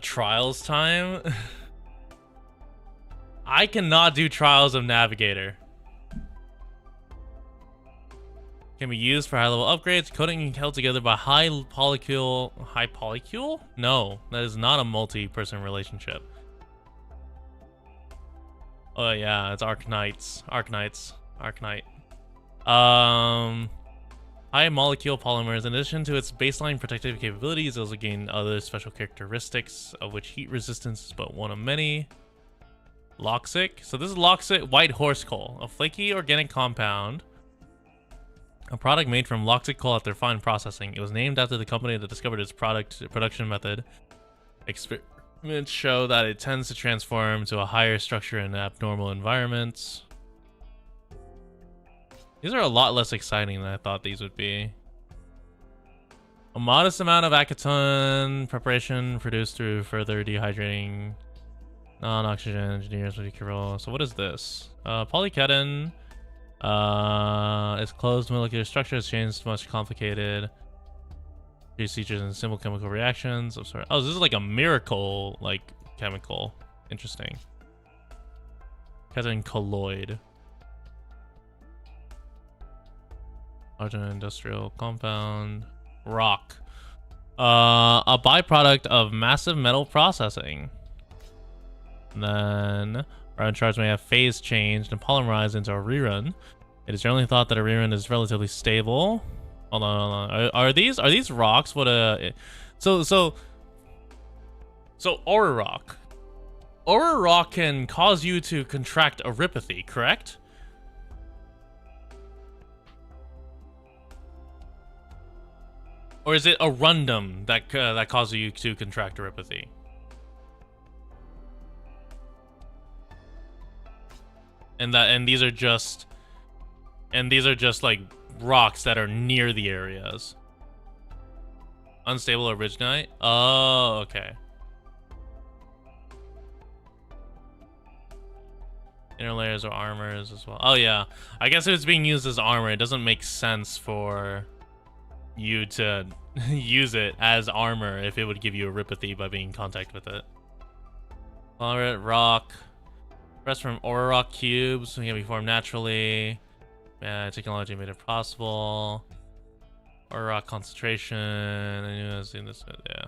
trials time. I cannot do trials of Navigator. Can be used for high-level upgrades. Coding held together by high polycule? No, that is not a multi-person relationship. Oh yeah, it's Arknights. Arknight. High molecule polymers. In addition to its baseline protective capabilities, it also gain other special characteristics, of which heat resistance is but one of many. Loxic. So this is Loxic white horse coal, a flaky organic compound. A product made from Loxic coal after fine processing. It was named after the company that discovered its production method. Experiments show that it tends to transform to a higher structure in abnormal environments. These are a lot less exciting than I thought these would be. A modest amount of acetone preparation produced through further dehydrating non-oxygen engineers with curable. So what is this? Polyketon. Its closed molecular structure has changed much complicated. These features in simple chemical reactions. I'm sorry. Oh, this is like a miracle, like chemical. Interesting. Keton colloid. Argent industrial compound. Rock. A byproduct of massive metal processing. And then iron shards may have phase changed and polymerized into a rerun. It is generally thought that a rerun is relatively stable. Hold on. Are these rocks? What a so aura rock. Aura rock can cause you to contract erypathy, correct? Or is it a rundum that causes you to contract erypathy? And these are just like rocks that are near the areas. Unstable originite. Oh, okay. Inner layers or armors as well. Oh yeah, I guess if it's being used as armor, it doesn't make sense for you to use it as armor if it would give you erypathy by being in contact with it. Conglomerate rock. Rest from aura rock cubes can be formed naturally. Technology made it possible. Aura rock concentration. I knew I was doing this, yeah.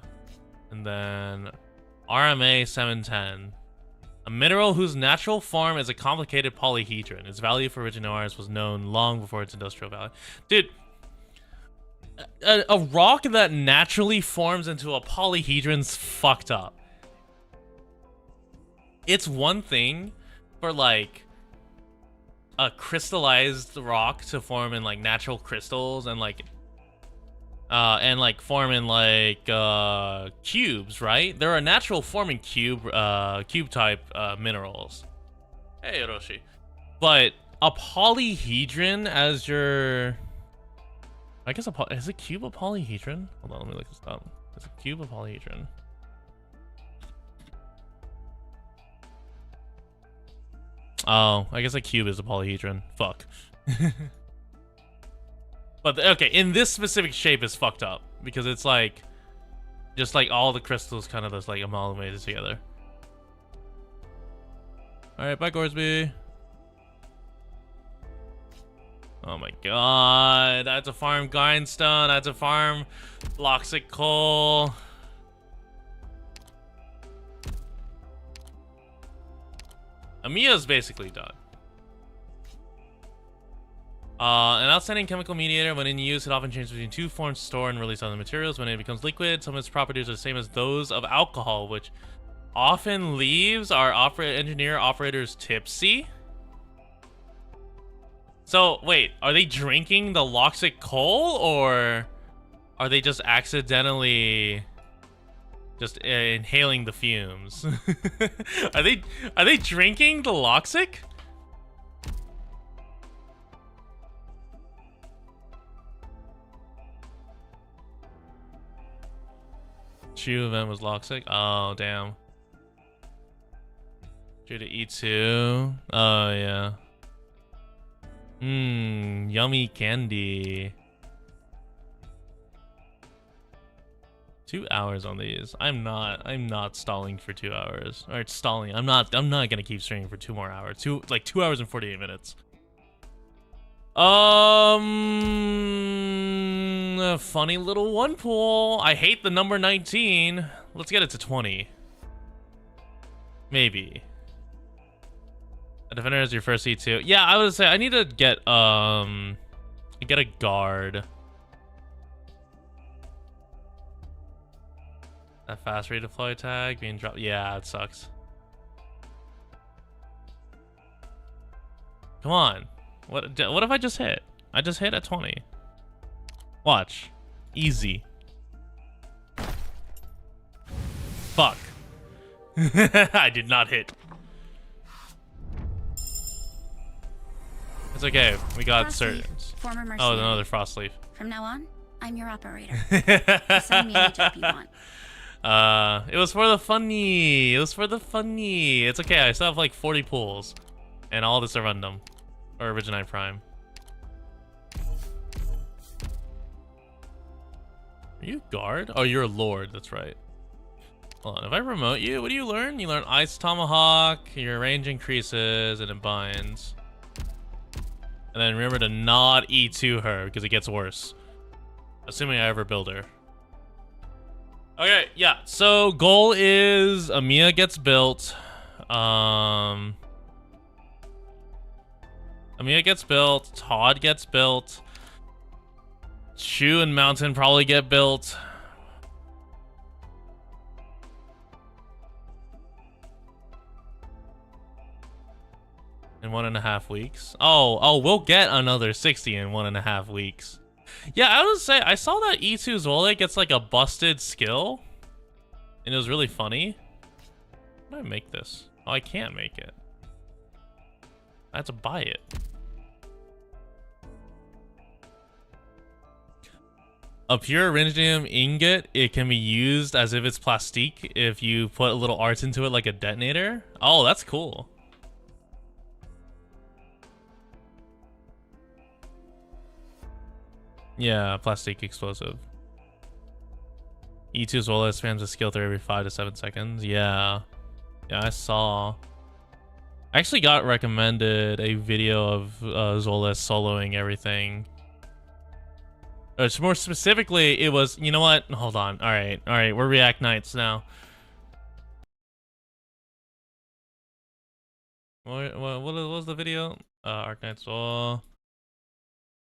And then RMA 710. A mineral whose natural form is a complicated polyhedron. Its value for originaries was known long before its industrial value. Dude, a rock that naturally forms into a polyhedron's fucked up. It's one thing for like a crystallized rock to form in like natural crystals and like form in like cubes, right? There are natural forming cube type minerals. Hey Orochi. But a polyhedron as your, I guess is a cube a polyhedron? Hold on, let me look this up. Is a cube a polyhedron? Oh, I guess a cube is a polyhedron. Fuck. But okay, in this specific shape is fucked up because it's like just like all the crystals kind of just like amalgamated together. All right, bye Gorsby. Oh my god, I had to farm grindstone, I had to farm Loxic coal. Amiya's basically done. An outstanding chemical mediator, when in use, it often changes between two forms: store and release other materials. When it becomes liquid, some of its properties are the same as those of alcohol, which often leaves our engineer operators tipsy. So, wait, are they drinking the Loxic coal, or are they just accidentally just inhaling the fumes? Are they drinking the Loxic? Chew event was Loxic. Oh damn. Due to E2. Oh yeah. Yummy candy. 2 hours on these. I'm not stalling for 2 hours. Or stalling. I'm not gonna keep streaming for 2 more hours. 2 hours and 48 minutes. A funny little one pool. I hate the number 19. Let's get it to 20. Maybe. A defender is your first E2. Yeah, I would say I need to get a guard. That fast redeploy tag being dropped. Yeah, it sucks. Come on. What if I just hit? I just hit at 20. Watch. Easy. Fuck. I did not hit. It's okay. We got certain. Oh, another frost leaf. From now on, I'm your operator. Assign me any job you want. It was for the funny. It was for the funny. It's okay. I still have like 40 pools, and all this Arundum, or Originite Prime. Are you guard? Oh, you're a lord. That's right. Hold on. If I remote you, what do you learn? You learn Ice Tomahawk. Your range increases and it binds. And then remember to not E2 her because it gets worse. Assuming I ever build her. Okay, yeah. So goal is Amiya gets built. Amiya gets built. Todd gets built. Shu and Mountain probably get built. In 1.5 weeks. Oh, we'll get another 60 in 1.5 weeks. Yeah, I would say I saw that E2 Zole gets like a busted skill, and it was really funny. How do I make this? Oh, I can't make it. I have to buy it. A pure iridium ingot, it can be used as if it's plastique if you put a little art into it like a detonator. Oh, that's cool. Yeah, plastic explosive. E2 Zola spams a skill through every 5 to 7 seconds. Yeah. Yeah, I saw. I actually got recommended a video of Zola soloing everything. It's more specifically, it was, you know what? Hold on. All right, we're Arknights now. What was the video? Arknights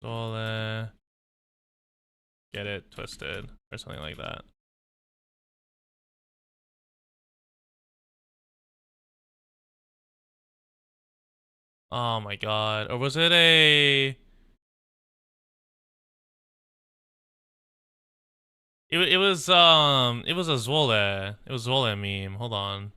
Zola. Get it twisted or something like that. Oh my god. Or was it a... It was a Zwole. It was Zwole meme. Hold on.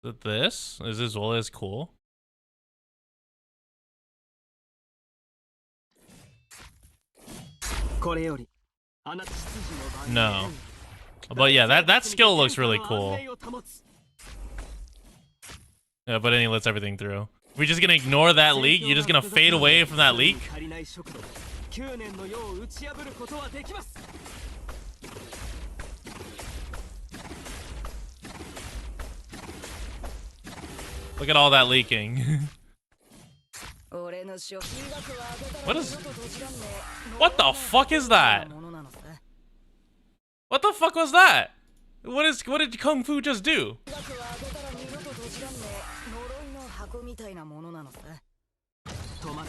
Is it this? Is this Zwole as cool? No. But yeah, that skill looks really cool. Yeah, but then he lets everything through. We're just gonna ignore that leak? You're just gonna fade away from that leak? Look at all that leaking. What is... What the fuck is that? What the fuck was that? What did Kung Fu just do?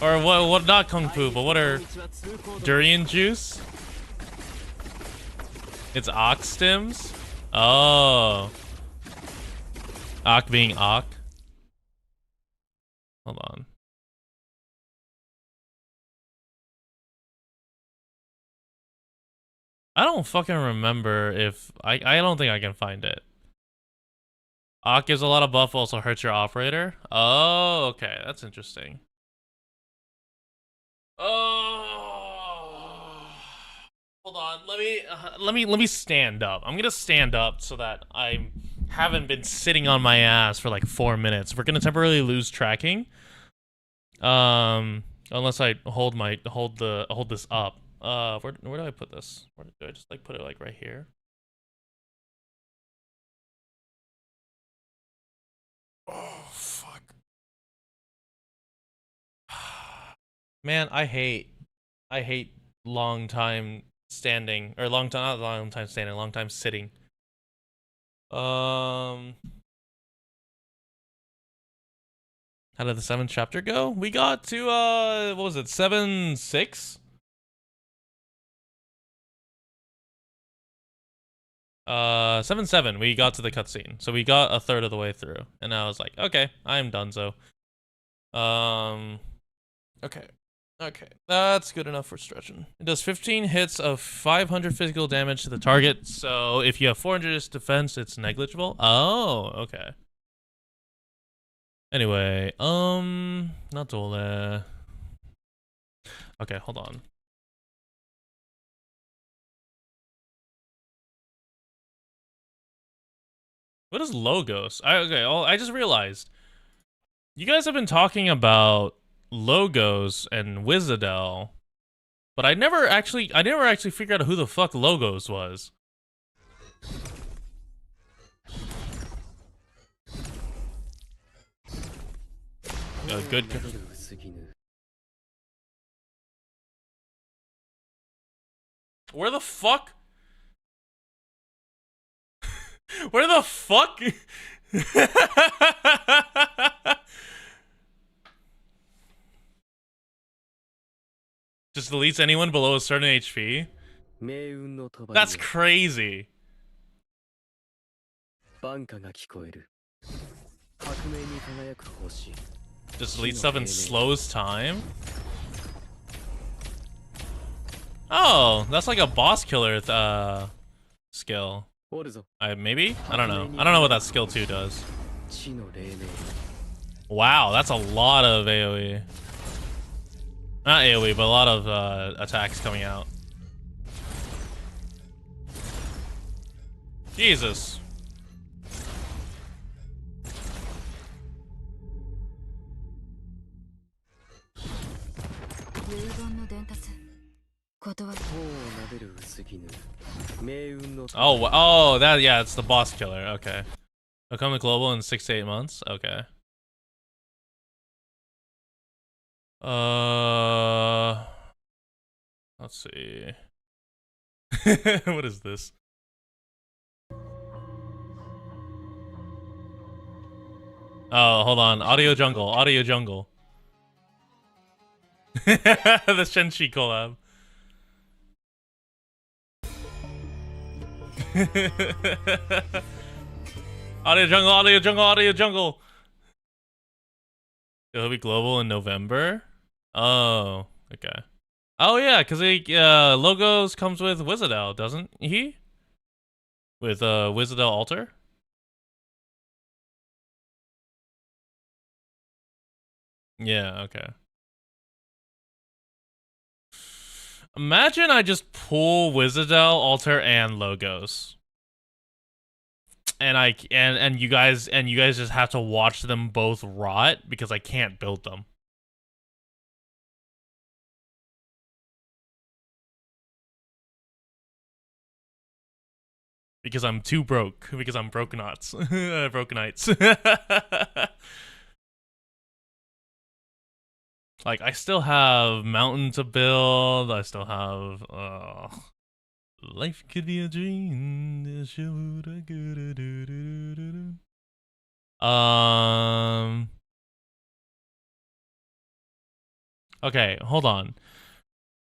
Or what not Kung Fu, but what are durian juice? It's ox stems? Oh. Ock being ock. Hold on. I don't fucking remember if I don't think I can find it. Ock gives a lot of buff, also hurts your operator. Oh, okay, that's interesting. Oh, hold on. Let me stand up. I'm gonna stand up so that I haven't been sitting on my ass for like 4 minutes. We're gonna temporarily lose tracking. Unless I hold this up. Where do I put this? Where do I just like put it like right here? Oh fuck. Man, I hate long time standing or long time sitting. How did the 7th chapter go? We got to what was it? 7-6? 7-7. We got to the cutscene, so we got a third of the way through, and I was like, okay, I'm donezo. Okay. Okay, that's good enough for stretching. It does 15 hits of 500 physical damage to the target, so if you have 400 defense, it's negligible. Oh, okay. Anyway, not Dole. Okay, hold on. What is Logos? I just realized. You guys have been talking about Logos and Wizardel, but I never actually figured out who the fuck Logos was. Good. Where the fuck? Where the fuck? Just deletes anyone below a certain HP? That's crazy. Just delete stuff and slows time? Oh, that's like a boss killer skill. Maybe? I don't know. I don't know what that skill 2 does. Wow, that's a lot of AoE. Not AoE, but a lot of attacks coming out. Jesus. Oh, that, yeah, it's the boss killer. Okay. Become the global in 6 to 8 months. Okay. Let's see. What is this? Oh, hold on. Audio Jungle. Audio Jungle. The Shenshi collab. Audio Jungle, Audio Jungle, Audio Jungle. He'll be global in November. Oh, okay. Oh yeah, because Logos comes with Wizardel, doesn't he? With Wizardel Altar. Yeah. Okay. Imagine I just pull Wizardel, Alter, and Logos. And you guys just have to watch them both rot because I can't build them. Because I'm too broke. Because I'm Arknights. Arknights. Like, I still have Mountain to build. I still have, life could be a dream. Okay, hold on.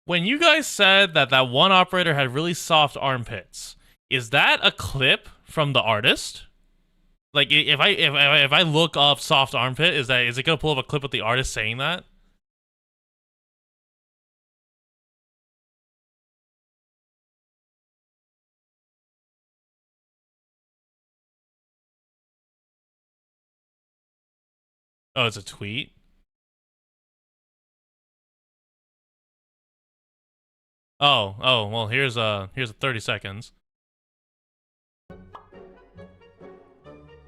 When you guys said that that one operator had really soft armpits, is that a clip from the artist? Like, if I look up soft armpit, is it gonna pull up a clip of the artist saying that? Oh, it's a tweet? Oh, well, here's a 30 seconds.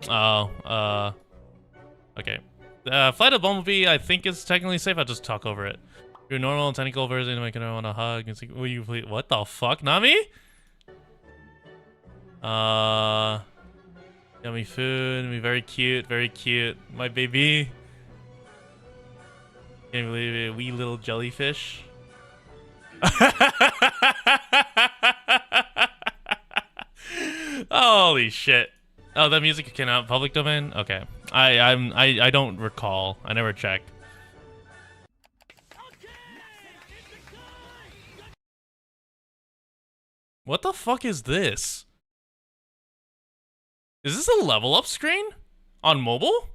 Oh, okay. Flight of Bumblebee, I think is technically safe. I'll just talk over it. Your normal technical version, I can want to hug and see. Will you please? What the fuck, Nami? Yummy food, be very cute, my baby. Can't believe it, wee little jellyfish. Holy shit. Oh, that music cannot public domain? Okay. I don't recall. I never checked. What the fuck is this? Is this a level up screen? On mobile?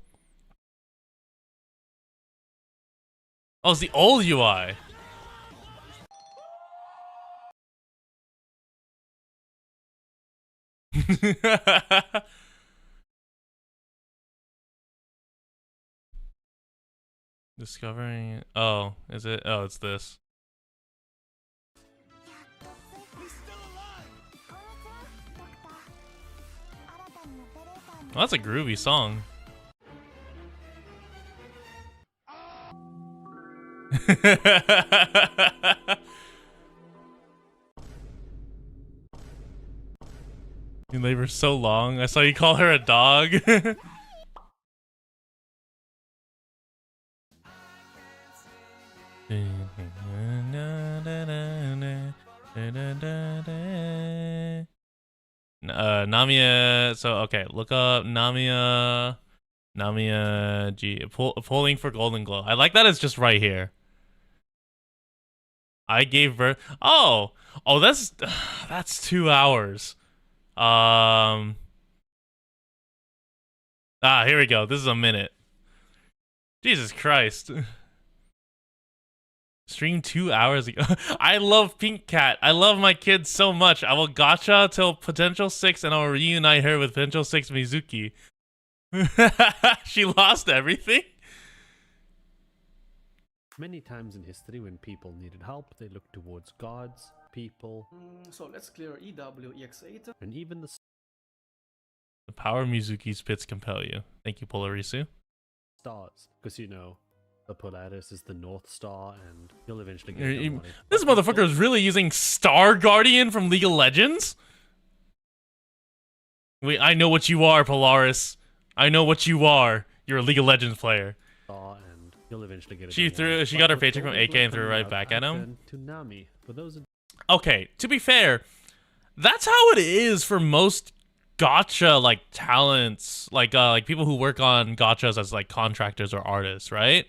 Oh, it's the old UI. Discovering. Oh, is it? Oh, it's this. Well, that's a groovy song. You labor so long. I saw you call her a dog. Namia. So okay, look up Namia G. Pulling for Golden Glow. I like that it's just right here. I gave birth. Oh, that's 2 hours. Here we go. This is a minute. Jesus Christ. Stream 2 hours ago. I love Pink Cat. I love my kid so much. I will gacha till Potential 6 and I'll reunite her with Potential 6 Mizuki. She lost everything? Many times in history when people needed help, they looked towards gods, people. So let's clear EW, EX8. And even the power Mizuki's pits compel you. Thank you, Polarisu. Stars. Because, you know, the Polaris is the North Star, and you'll eventually get This motherfucker is really using Star Guardian from League of Legends? Wait, I know what you are, Polaris. I know what you are. You're a League of Legends player. And you'll eventually get she got her paycheck from AK and threw it right back at him. Okay, to be fair, that's how it is for most gacha like talents, like people who work on gachas as like contractors or artists, right?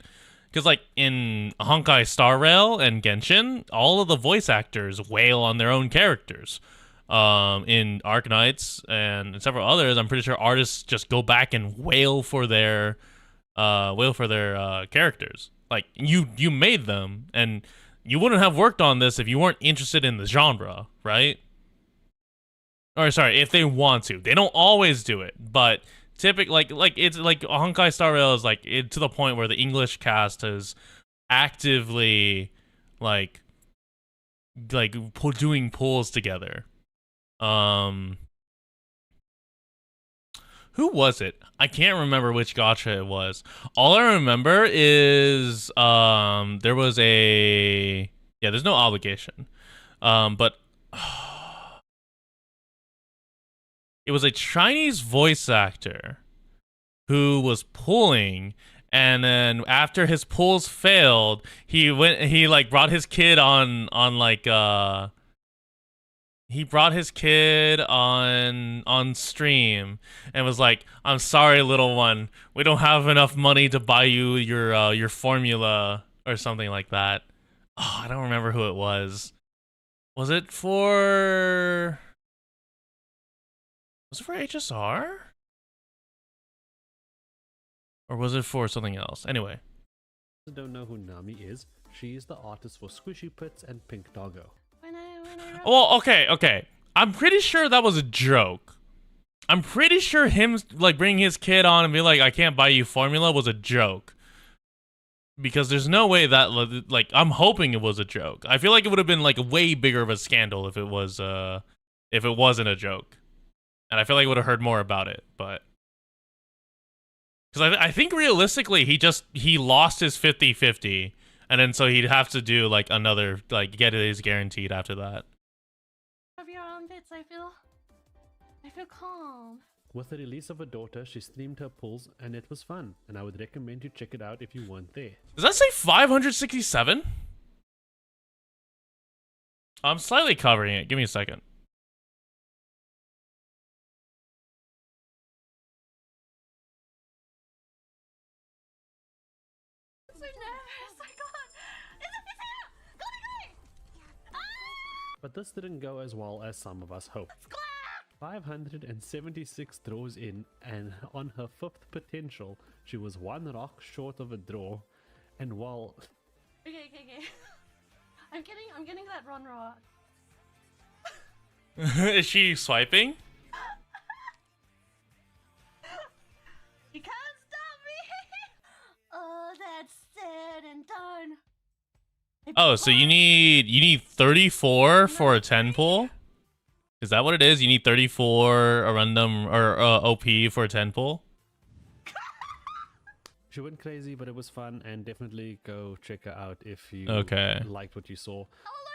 Because like in Honkai Star Rail and Genshin, all of the voice actors wail on their own characters. In Arknights and several others, I'm pretty sure artists just go back and wail for their characters. Like you made them, and you wouldn't have worked on this if you weren't interested in the genre, right? Or sorry, if they want to. They don't always do it, but typically, like it's like Honkai Star Rail is like to the point where the English cast has actively like like doing pulls together. Who was it? I can't remember which gacha it was. All I remember is there was a there's no obligation. But it was a Chinese voice actor who was pulling, and then after his pulls failed, he like brought his kid on stream and was like, "I'm sorry, little one. We don't have enough money to buy you your formula," or something like that. Oh, I don't remember who it was. Was it for HSR? Or was it for something else? Anyway. I don't know who Nami is. She is the artist for Squishy Pits and Pink Doggo. Well, okay. I'm pretty sure that was a joke. I'm pretty sure him like bringing his kid on and be like, "I can't buy you formula" was a joke. Because there's no way that like I'm hoping it was a joke. I feel like it would have been like way bigger of a scandal if it wasn't a joke. And I feel like I would have heard more about it, but because I think realistically he lost his 50-50, and then so he'd have to do like another, like get his guaranteed after that. Of your armpits, I feel calm. With the release of her daughter, she streamed her pulls and it was fun, and I would recommend you check it out if you weren't there. Does that say 567? I'm slightly covering it. Give me a second. But this didn't go as well as some of us hoped. 576 draws in, and on her 5th potential, she was 1 rock short of a draw. And while Okay. I'm getting that run raw. Is she swiping? You can't stop me. Oh, that's said and done. Oh, so you need 34 for a 10 pull? Is that what it is? You need 34 a random or OP for a 10 pull? she went crazy, but it was fun, and definitely go check her out if you liked what you saw.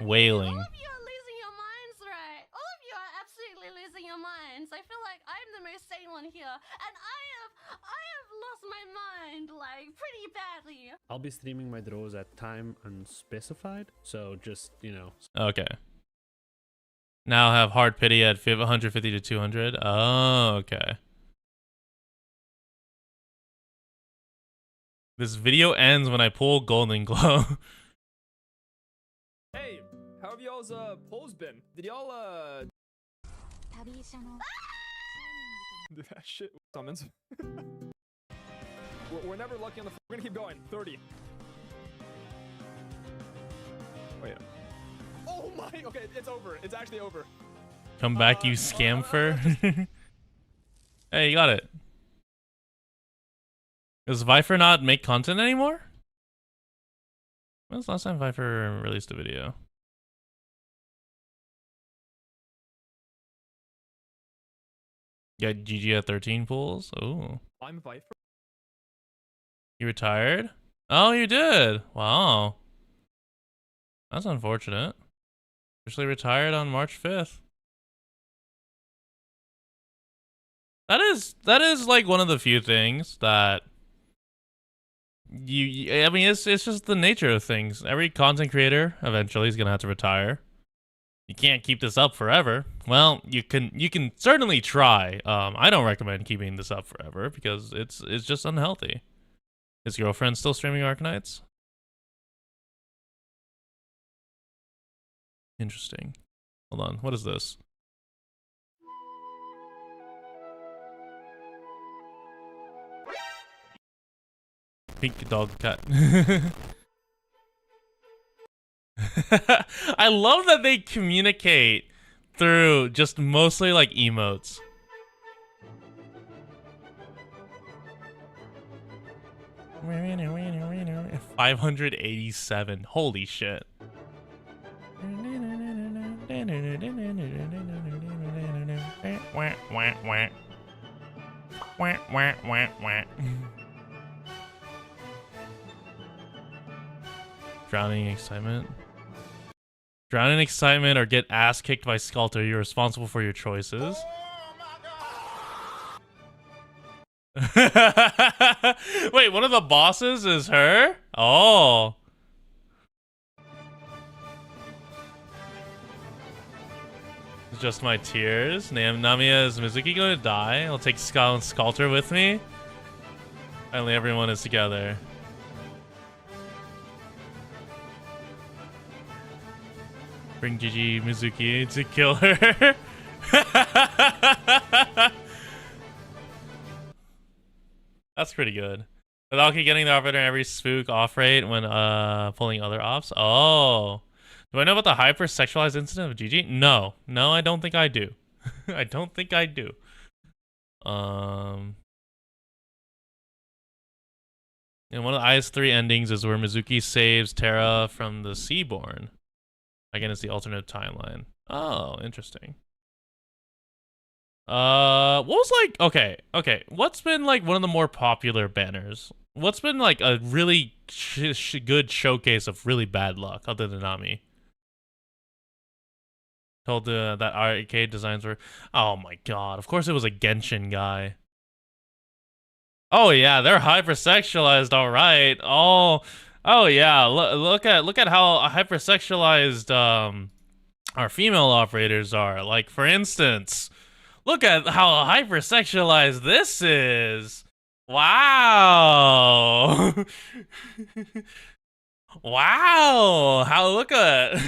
Wailing. All of you are losing your minds, right? All of you are absolutely losing your minds. I feel like I'm the most sane one here, and I have lost my mind like pretty badly. I'll be streaming my draws at time unspecified, so just, you know. Okay. Now have hard pity at 150 to 200. Oh, okay. This video ends when I pull Golden Glow. Hey, how have y'all's polls been? Did y'all shit summons? we're never lucky on the. We're gonna keep going. 30. Wait. Oh my. Okay, it's over. It's actually over. Come back, you scamfer. Hey, you got it. Does Viper not make content anymore? When was the last time Viper released a video? Yeah, GG at 13 pulls. Oh. I'm Viper. You retired? Oh, you did. Wow. That's unfortunate. Officially retired on March 5th. That is like one of the few things that I mean, it's just the nature of things. Every content creator eventually is gonna have to retire. You can't keep this up forever. Well, you can certainly try. I don't recommend keeping this up forever because it's just unhealthy. Is girlfriend still streaming Arknights? Interesting. Hold on. What is this? Pink dog cat. I love that they communicate through just mostly like emotes. $587. Holy shit. Drowning in excitement. Drown in excitement or get ass kicked by Sculptor. You're responsible for your choices. Wait, one of the bosses is her? Oh. It's just my tears. Namiya, is Mizuki going to die? I'll take Skull and Sculptor with me. Finally, everyone is together. Bring Gigi Mizuki to kill her. That's pretty good. Without getting the operator every spook off rate when pulling other offs. Oh. Do I know about the hyper-sexualized incident of Gigi? No. No, I don't think I do. I don't think I do. And one of the IS-3 endings is where Mizuki saves Terra from the Seaborn. Again, it's the alternate timeline. Oh, interesting. What was like, okay. What's been like one of the more popular banners? What's been like a really good showcase of really bad luck other than Nami? Told that arcade designs were, oh my god, of course it was a Genshin guy. Oh yeah, they're hypersexualized, all right. Oh yeah, look at how hypersexualized our female operators are. Like for instance, look at how hypersexualized this is. Wow. Wow. How look at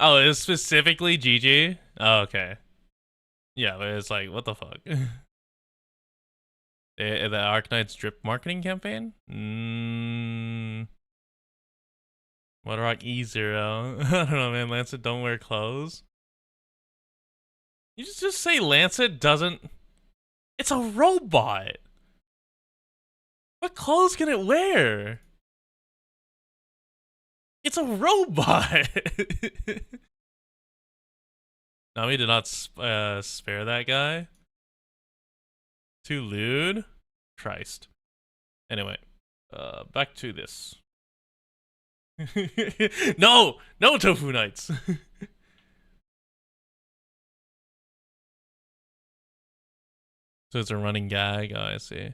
Oh, it's specifically Gigi? Oh, okay. Yeah, but it's like, what the fuck? The Arknights drip marketing campaign? What Rock E0? I don't know, man. Lancet don't wear clothes. You just say Lancet doesn't. It's a robot. What clothes can it wear? It's a robot. Nami did not spare that guy. Too lewd? Christ. Anyway, back to this. No! No, Tofu Knights! So it's a running gag? Oh, I see.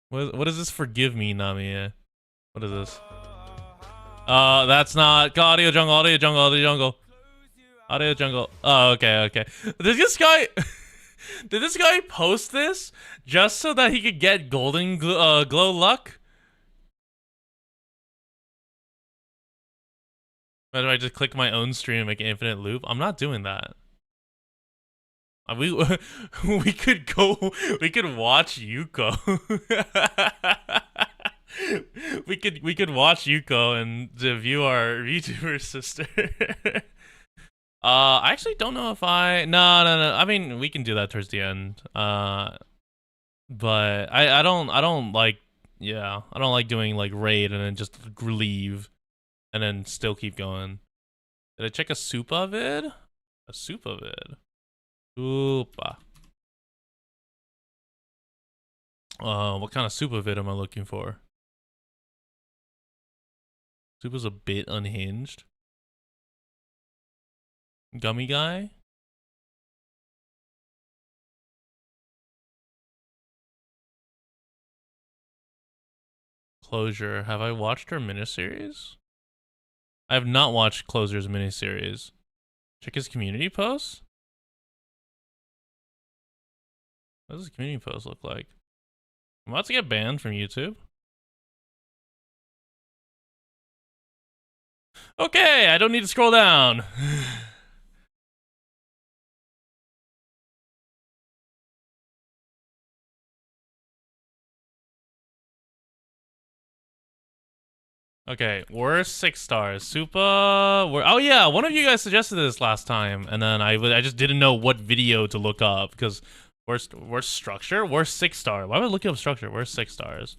What does this forgive me, Nami? What is this? That's not audio jungle, audio jungle, audio jungle. Audio jungle. Oh, okay. Did this guy did this guy post this just so that he could get golden glow luck? Why do I just click my own stream and make an infinite loop? I'm not doing that. We could watch Yuko. we could watch Yuko and view our VTuber sister. I actually don't know if no. I mean, we can do that towards the end. But I don't like, yeah, I don't like doing like raid and then just leave and then still keep going. Did I check a Supa vid? A Supa vid. Supa. What kind of Supa vid am I looking for? Supa's a bit unhinged. Gummy guy? Closure. Have I watched her miniseries? I have not watched Closure's miniseries. Check his community posts? What does his community post look like? I'm about to get banned from YouTube. Okay, I don't need to scroll down. Okay, worst 6 stars. Supa. Oh yeah, one of you guys suggested this last time, and then I just didn't know what video to look up because Worst structure? Worst 6-star. Why am I looking up structure? Where's 6 stars?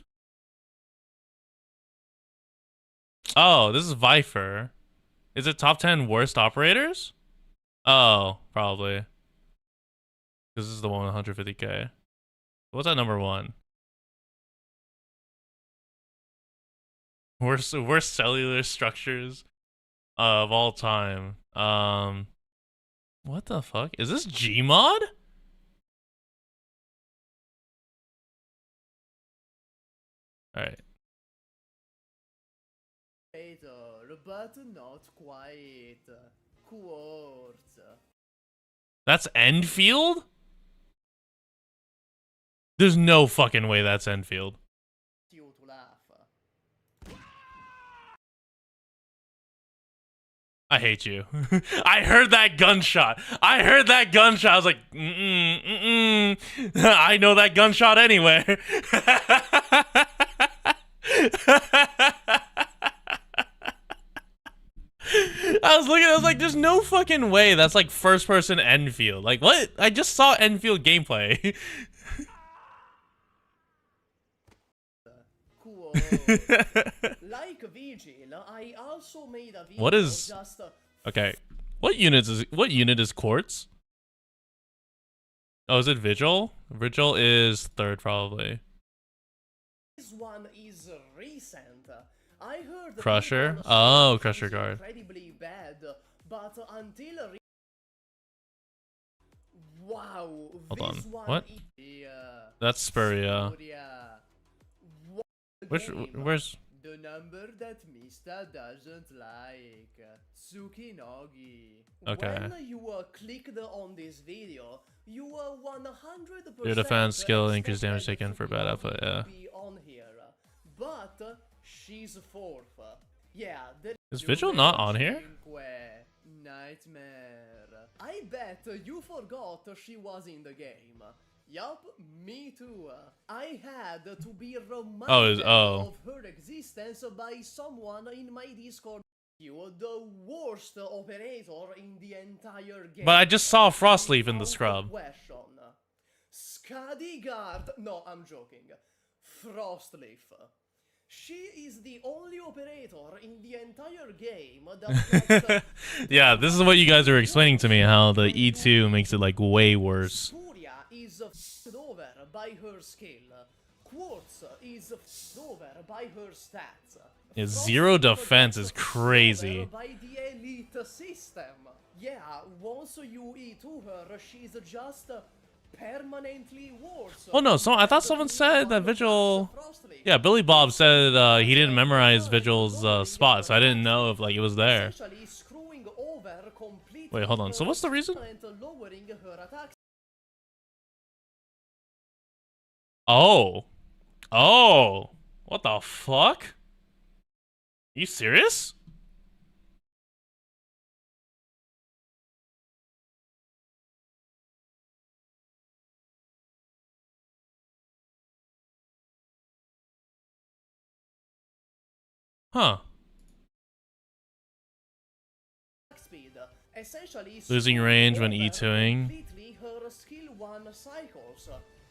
Oh, this is Viper. Is it top 10 worst operators? Oh, probably. This is the one with 150k. What's that number 1? Worst cellular structures of all time. What the fuck? Is this Gmod? Alright. But not quite. Quartz. That's Enfield? There's no fucking way that's Enfield. I hate you. I heard that gunshot. I heard that gunshot. I was like, I know that gunshot anyway. I was looking, I was like, there's no fucking way that's like first person Enfield. Like, what? I just saw Enfield gameplay. Like Vigil, I also made a video. What is okay? What unit is Quartz? Oh, is it Vigil? Vigil is 3rd probably. This one is recent. I heard Crusher? Oh, Crusher guard. Incredibly bad, but until wow. Hold on. What? That's Spuria. Where's the number that Mista doesn't like? Tsukinogi. Okay. When you clicked on this video, you were 100% your defense skill increase damage taken for bad output, yeah. Be on here, but she's 4th. Yeah. Is Vigil not on here? Nightmare. I bet you forgot she was in the game. Yup, me too. I had to be reminded of her existence by someone in my Discord. You were the worst operator in the entire game. But I just saw Frostleaf in the scrub. Skadiguard. No, I'm joking. Frostleaf. She is the only operator in the entire game that yeah, this is what you guys are explaining to me, how the E2 makes it like way worse. Is over by her skill. Quartz is over by her stats. Yeah, 0 defense is crazy. By the elite system. Yeah, once you E2 her, she's just permanently worse. Oh no, I thought someone said that Vigil. Yeah, Billy Bob said he didn't memorize Vigil's spot, so I didn't know if like it was there. Wait, hold on. So what's the reason? Oh. Oh. What the fuck? Are you serious? Huh. Losing range when E2ing. Her skill 1 cycles.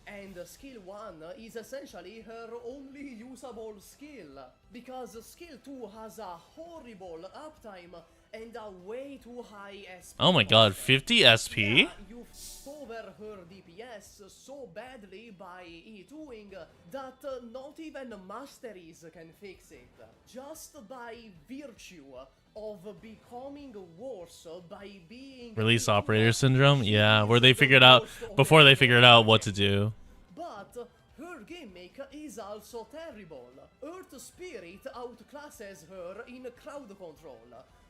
And skill 1 is essentially her only usable skill, because skill 2 has a horrible uptime and a way too high SP. Oh my god, 50 SP? Yeah, you over her DPS so badly by E2ing that not even masteries can fix it. Just by virtue of becoming worse by being Release operator syndrome? Yeah, where they figured out before they figured out what to do. But her gimmick is also terrible. Earth Spirit outclasses her in crowd control.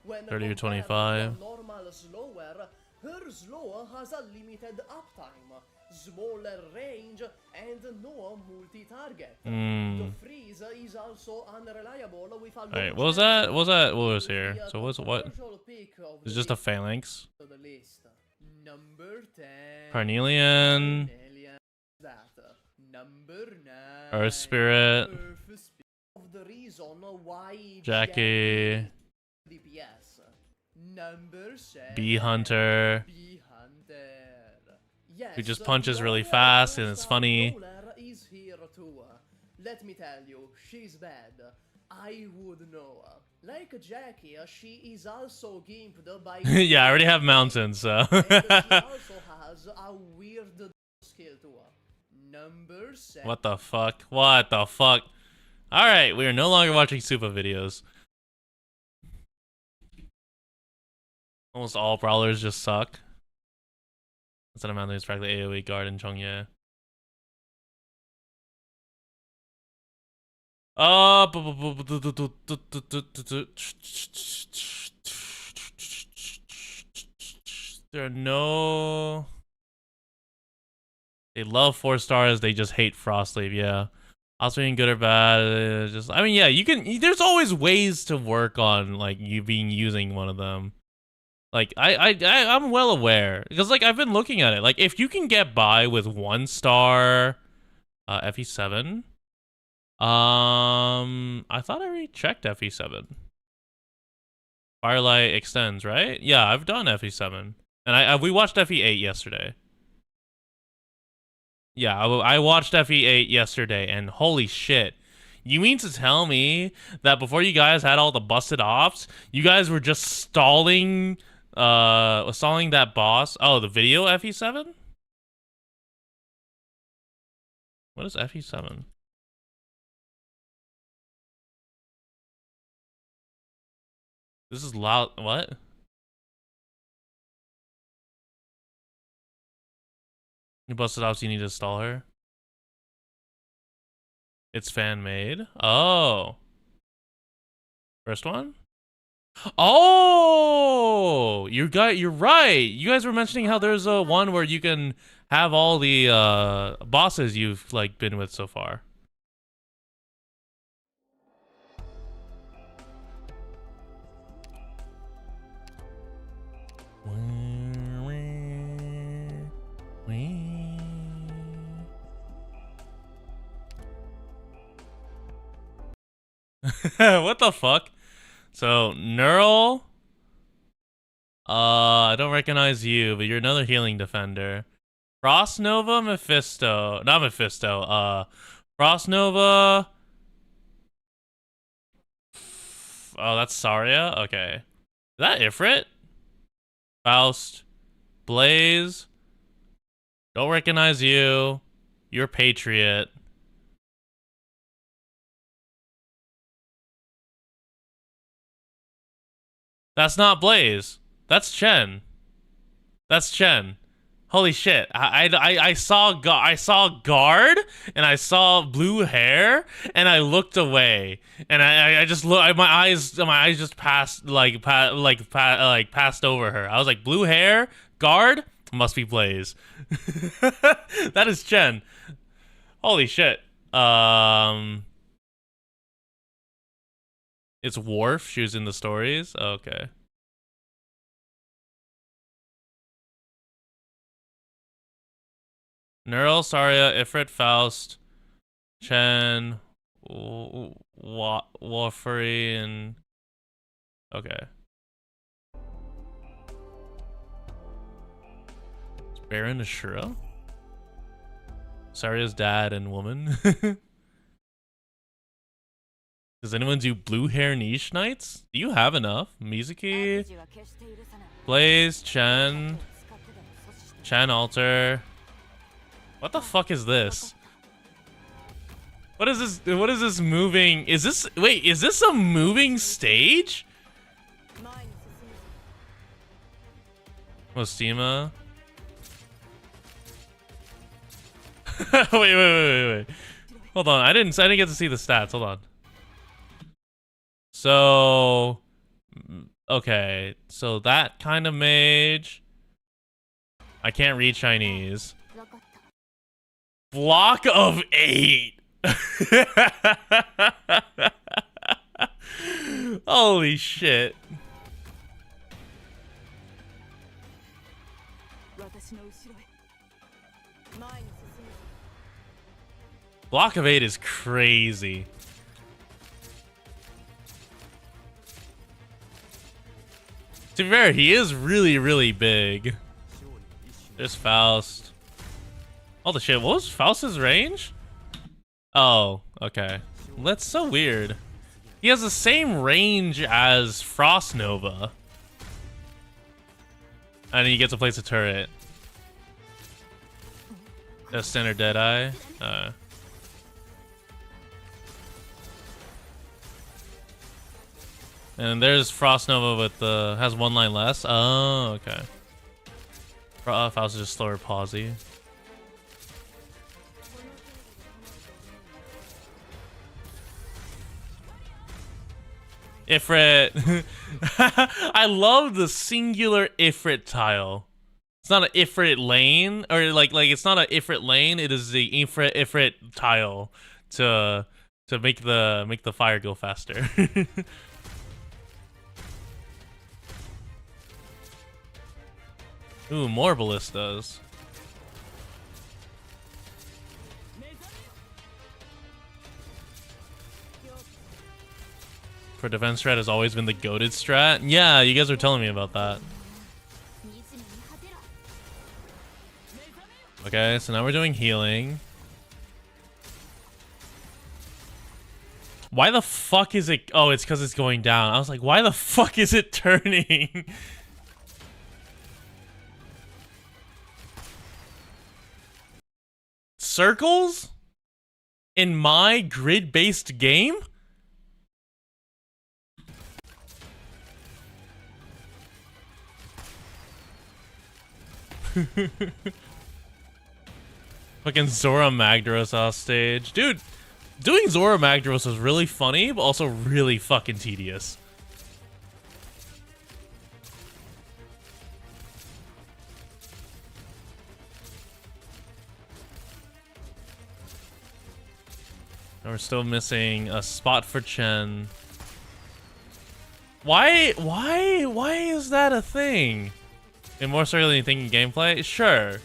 When 30 or 25. Normal slower, her slow has a limited uptime, smaller range, and no multi-target. The freeze is also unreliable with a Alright, what was that? What was here? So what? It's just a phalanx. Number 10. Carnelian. Number 9. Earth Spirit. Jackie. DPS. Number 7. Bee Hunter. Bee Hunter. Yes, who just punches really your fast and it's two-star funny. brawler is here too. Let me tell you, she's bad. I would know. Like Jackie, she is also gimped by... Yeah, I already have mountains, so. and she also has a weird skill too. Number 7. What the fuck? What the fuck? Alright, we are no longer watching Supa videos. Almost all brawlers just suck. That's an amount is practically AoE guard in Chongye. There are no... They love 4 stars, they just hate Frostleaf, yeah. Also being good or bad, just... I mean, yeah, you can... There's always ways to work on, like, you using one of them. Like, I'm well aware. Because, like, I've been looking at it. Like, if you can get by with 1 star... FE7... I thought I already checked FE7. Firelight extends, right? Yeah, I've done FE7. And we watched FE8 yesterday. Yeah, I watched FE8 yesterday, and holy shit. You mean to tell me that before you guys had all the busted ops, you guys were just stalling that boss? Oh, the video FE7? What is FE7? This is loud. What? You busted off, so you need to stall her? It's fan made? Oh. First one? Oh! You're right. You guys were mentioning how there's a one where you can have all the bosses you've like been with so far. What the fuck? So, Neural. I don't recognize you, but you're another healing defender. Frost Nova, Mephisto. Not Mephisto. Frost Nova. Oh, that's Saria? Okay. Is that Ifrit? Faust. Blaze. Don't recognize you. You're Patriot. That's not Blaze. That's Chen. That's Chen. Holy shit! I saw guard and I saw blue hair and I looked away and I just look. My eyes just passed passed over her. I was like, blue hair, guard, must be Blaze. That is Chen. Holy shit. It's Worf. She was in the stories. Okay. Neural, Saria, Ifrit, Faust, Chen, Warfrey, and... Okay. Is Baron Ashura? Saria's dad and woman? Does anyone do blue hair niche knights? Do you have enough? Mizuki, Blaze, Chen Alter. What the fuck is this? What is this? What is this moving? Is this, wait, is this a moving stage? Mostima. wait. Hold on. I didn't get to see the stats. Hold on. So, okay. So that kind of mage. I can't read Chinese. Block of 8. Holy shit. Block of 8 is crazy. To be fair, he is really, really big. There's Faust. Oh the shit, what was Faust's range? Oh, okay. That's so weird. He has the same range as Frost Nova. And he gets to place a turret. A standard Deadeye. And there's Frost Nova with the has one line less. Oh, okay. Faust is just slower pausey. Ifrit. I love the singular Ifrit tile. It's not an Ifrit lane, or like it's not an Ifrit lane. It is the Ifrit tile to make the fire go faster. Ooh, more ballistas. For defense strat has always been the goated strat. Yeah, you guys were telling me about that. Okay, so now we're doing healing. Why the fuck is it? Oh, it's because it's going down. I was like, why the fuck is it turning? Circles? In my grid-based game? Fucking Zora Magdaros off stage. Dude, doing Zora Magdaros was really funny, but also really fucking tedious. And we're still missing a spot for Chen. Why is that a thing? In more circular than you think in gameplay? Sure.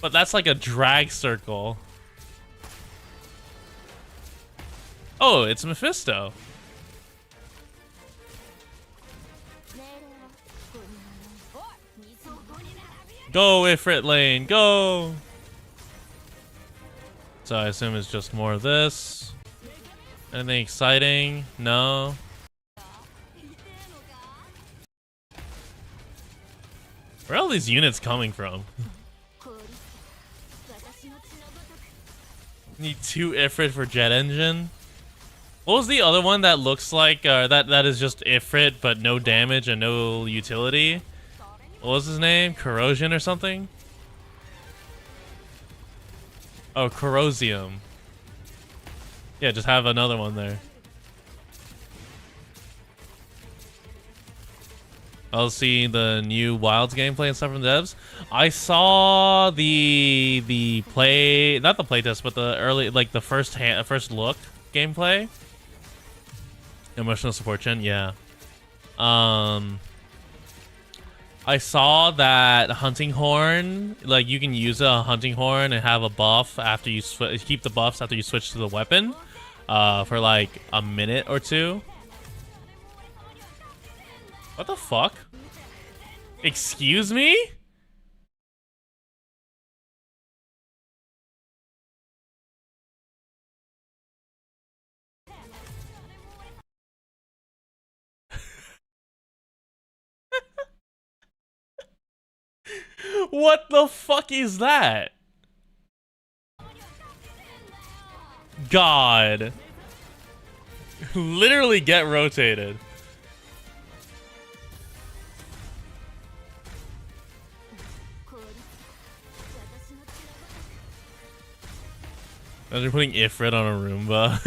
But that's like a drag circle. Oh, it's Mephisto. Go, Ifrit lane, go! So I assume it's just more of this. Anything exciting? No. Where are all these units coming from? Need 2 Ifrit for jet engine. What was the other one that looks like that is just Ifrit but no damage and no utility? What was his name? Corrosion or something? Oh, Corrosium. Yeah, just have another one there. I'll see the new Wilds gameplay and stuff from the devs. I saw the play, not the playtest, but the early, like the first look gameplay. Emotional support gen, yeah. I saw that hunting horn, like you can use a hunting horn and have a buff after you keep the buffs after you switch to the weapon, for like a minute or two. What the fuck? Excuse me? What the fuck is that? God. Literally get rotated. Imagine putting Ifrit on a Roomba.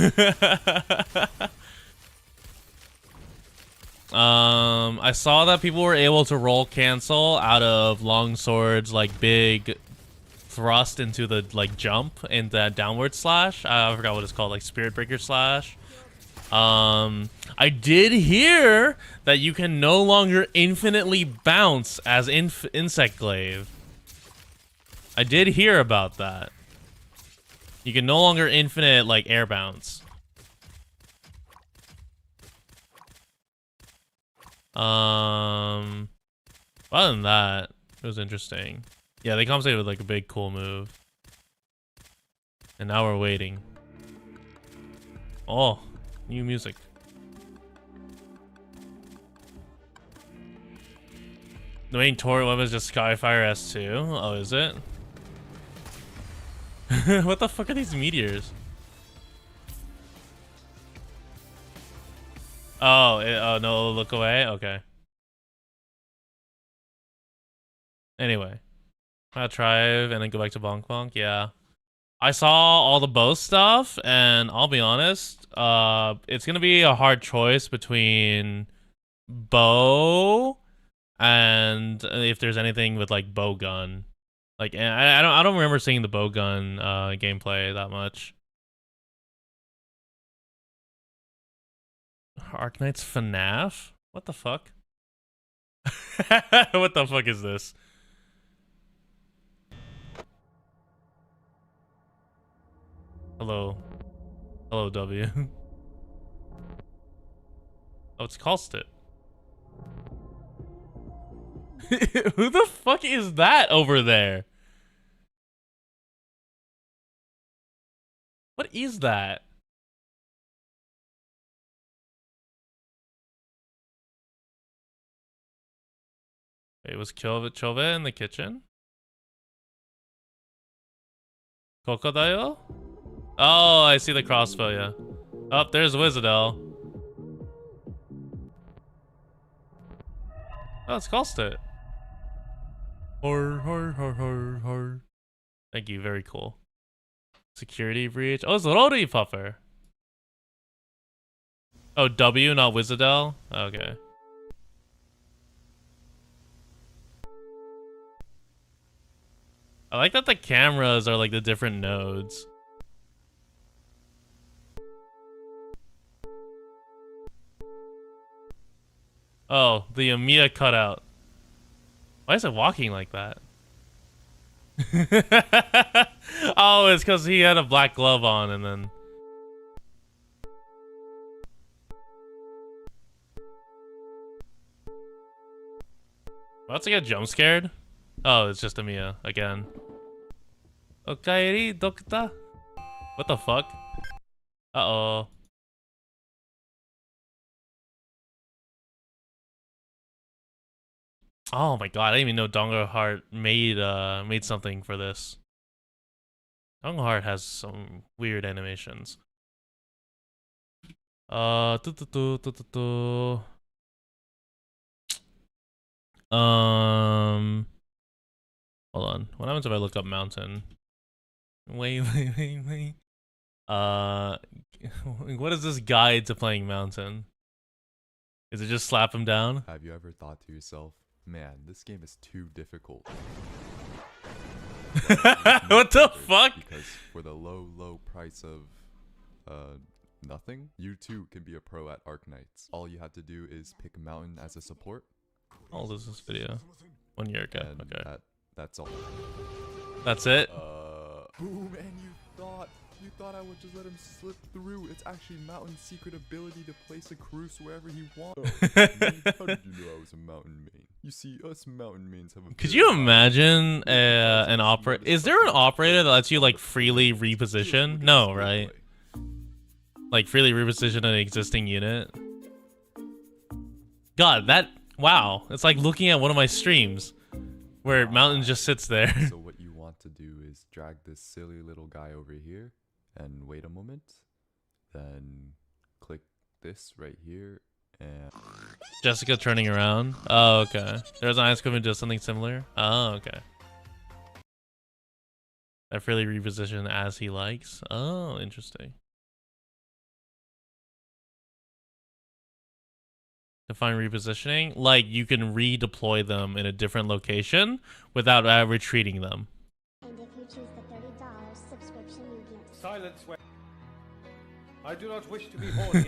I saw that people were able to roll cancel out of longsword's like big thrust into the like jump and that downward slash. I forgot what it's called, like Spirit Breaker slash. I did hear that you can no longer infinitely bounce as Insect Glaive. I did hear about that. You can no longer infinite like air bounce. Other than that, it was interesting. Yeah, they compensated with like a big cool move. And now we're waiting. Oh, new music. The main turret weapon is just Skyfire S2. Oh, is it? What the fuck are these meteors? Oh, oh no, look away? Okay. Anyway. I'll try and then go back to Bonk Bonk. Yeah. I saw all the bow stuff, and I'll be honest, it's gonna be a hard choice between bow and if there's anything with like bow gun. Like, and I don't remember seeing the bow gun gameplay that much. Arknights FNAF? What the fuck? What the fuck is this? Hello. Hello, W. Oh, it's Callstit. Who the fuck is that over there? What is that? Wait, was Chove in the kitchen? Crocodile? Oh, I see the crossbow, yeah. Oh, there's Wizardel. Oh, it's Callstit. Hor. Thank you, very cool. Security breach. Oh, it's Rody Puffer. Oh, W, not Wizardel? Okay. I like that the cameras are like the different nodes. Oh, the Amiya cutout. Why is it walking like that? Oh, it's because he had a black glove on and then... About to get jump scared? Oh, it's just Amiya again. Okaeri, Dokta? What the fuck? Uh-oh. Oh my god, I didn't even know Dongo Heart made something for this. Dongo Heart has some weird animations. Hold on. What happens if I look up mountain? Wait. What is this guide to playing mountain? Is it just slap him down? Have you ever thought to yourself, man, this game is too difficult? What the fuck? Because for the low price of nothing, you too can be a pro at Arknights. All you have to do is pick mountain as a support. How old is this video? 1 year ago. And okay. That's all. That's it? Boom, and you thought I would just let him slip through. It's actually Mountain's secret ability to place a cruise wherever he wants. How did you know I was a Mountain main? You see, us Mountain mains have a... Could you imagine an operator? Is there an operator that lets you like freely reposition? No, right? Like freely reposition an existing unit? God, that... Wow. It's like looking at one of my streams where Mountain just sits there. So what you want to do is drag this silly little guy over here and wait a moment. Then click this right here and... Jessica turning around. Oh, okay. There's an ice cream and does something similar. Oh, okay. I freely reposition as he likes. Oh, interesting. Define repositioning, like you can redeploy them in a different location without retreating them. And if you choose the $30 subscription, you get... Silence, I do not wish to be horny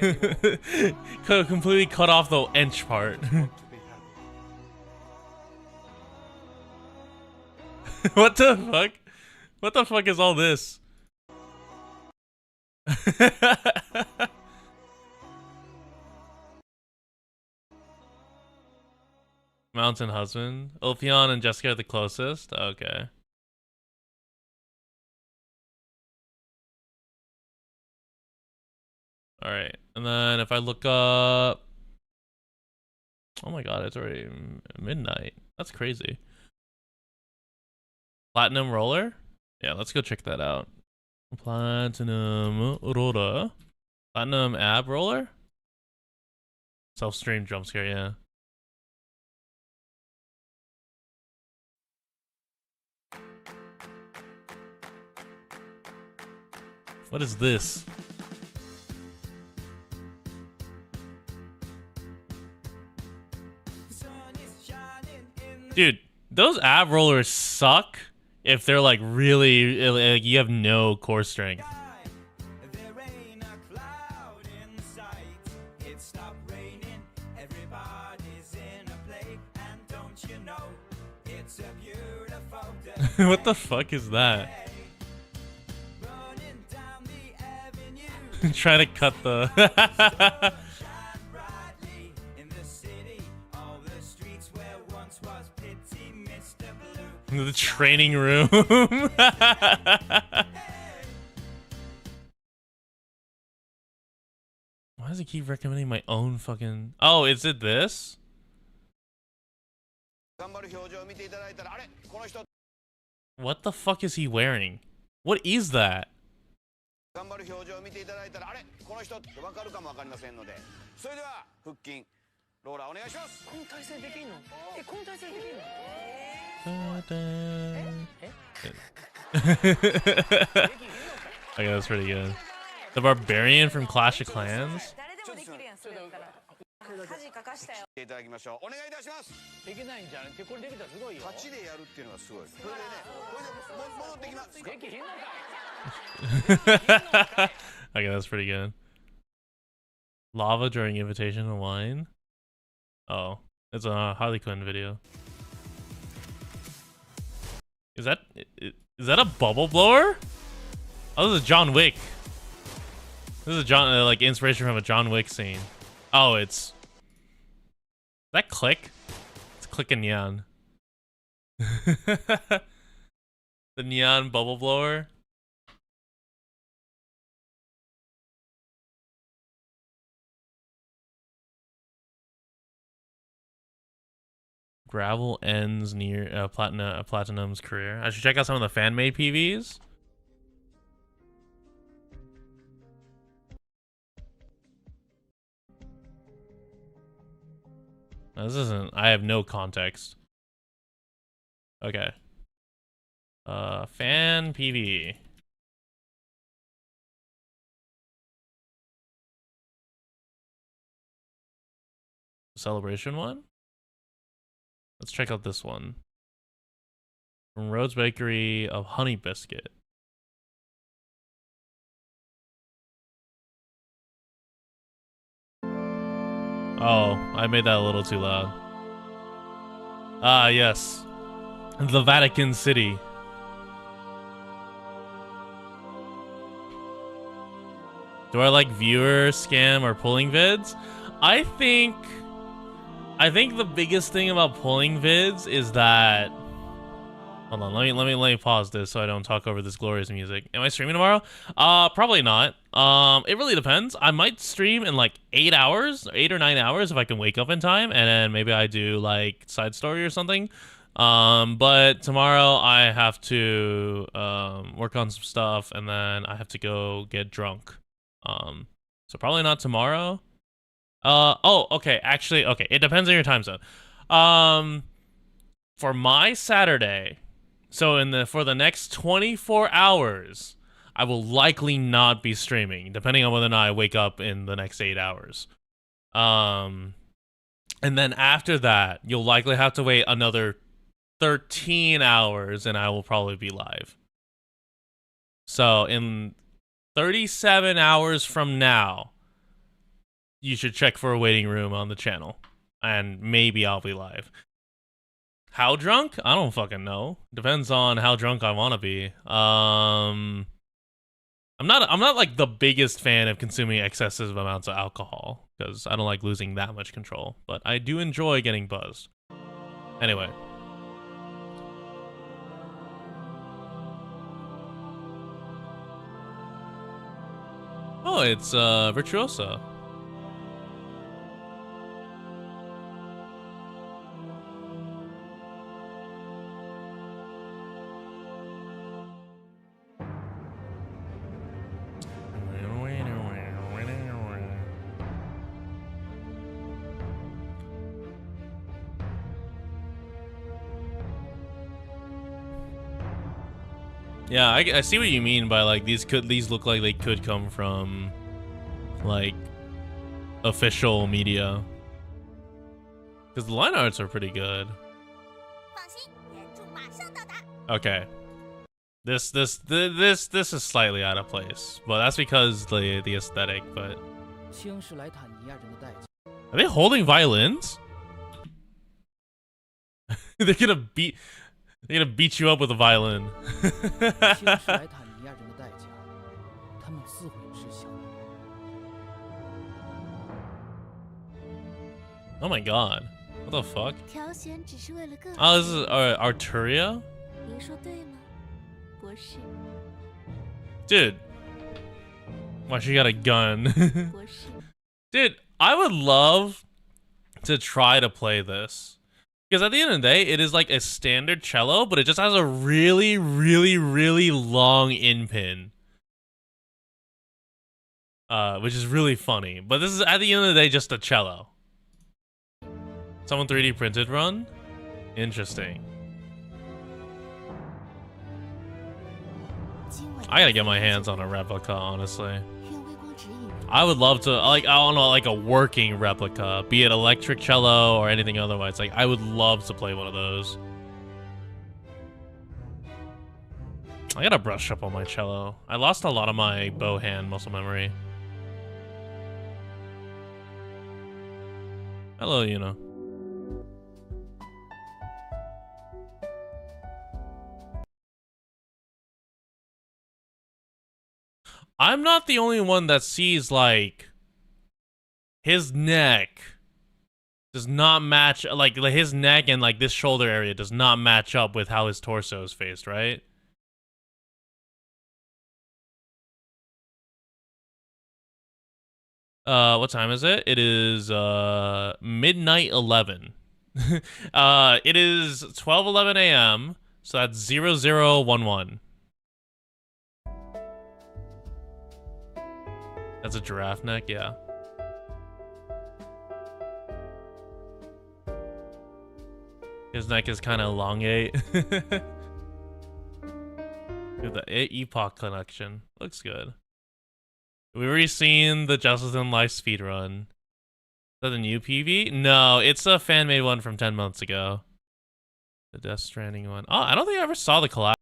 anymore. Completely cut off the ench part. What the fuck? What the fuck is all this? Mountain husband. Ulfion and Jessica are the closest. Okay. All right, and then if I look up, oh my god, it's already midnight. That's crazy. Platinum roller? Yeah, let's go check that out. Platinum roller. Platinum ab roller? Self-stream jump scare, yeah. What is this? Dude, those ab rollers suck if they're like really, like, you have no core strength. What the fuck is that? Trying to cut the the training room. Why does he keep recommending my own fucking... Oh, is it this? What the fuck is he wearing? What is that? Okay, that's pretty good. The barbarian from Clash of Clans? Okay, that's pretty good. Lava during invitation to wine? Oh, it's a Harley Quinn video. Is that a bubble blower? Oh, this is John Wick. This is like inspiration from a John Wick scene. Oh, it's... Is that Click? It's Click and Neon. The neon bubble blower. Gravel ends near Platinum's career. I should check out some of the fan-made PVs. No, this isn't... I have no context. Okay. Fan PV. Celebration one? Let's check out this one. From Rhodes Bakery of Honey Biscuit. Oh, I made that a little too loud. Ah, yes. The Vatican City. Do I like viewer scam or pulling vids? I think the biggest thing about pulling vids is that... Hold on, let me pause this so I don't talk over this glorious music. Am I streaming tomorrow? Probably not. It really depends. I might stream in like 8 hours, 8 or 9 hours if I can wake up in time, and then maybe I do like side story or something. But tomorrow I have to work on some stuff, and then I have to go get drunk. So probably not tomorrow. Oh, okay. Actually, okay. It depends on your time zone. For my Saturday, so for the next 24 hours, I will likely not be streaming, depending on whether or not I wake up in the next 8 hours. And then after that, you'll likely have to wait another 13 hours, and I will probably be live. So in 37 hours from now, you should check for a waiting room on the channel, and maybe I'll be live. How drunk? I don't fucking know. Depends on how drunk I want to be. I'm not like the biggest fan of consuming excessive amounts of alcohol, because I don't like losing that much control, but I do enjoy getting buzzed. Anyway. Oh, it's Virtuosa. Yeah, I see what you mean by like these look like they could come from like official media, because the line arts are pretty good. Okay, this is slightly out of place, but that's because the aesthetic. But are they holding violins? They're gonna beat you up with a violin. Oh my god. What the fuck? Oh, this is Arturia? Dude. Why she got a gun? Dude, I would love to try to play this. Because at the end of the day, it is like a standard cello, but it just has a really, really, really long in pin. Which is really funny. But this is, at the end of the day, just a cello. Someone 3D printed run? Interesting. I gotta get my hands on a replica, honestly. I would love to, like, I don't know, like a working replica, be it electric cello or anything otherwise. Like, I would love to play one of those. I gotta brush up on my cello. I lost a lot of my bow hand muscle memory. Hello, Yuna. I'm not the only one that sees, like, his neck does not match, like his neck and, like, this shoulder area does not match up with how his torso is faced, right? What time is it? It is, midnight 11. It is 12:11 a.m., so that's 0011. That's a giraffe neck, yeah. His neck is kind of elongate. The Epoch collection looks good. We've already seen the Justice in Life speedrun. Is that the new PV? No, it's a fan-made one from 10 months ago. The Death Stranding one. Oh, I don't think I ever saw the collab.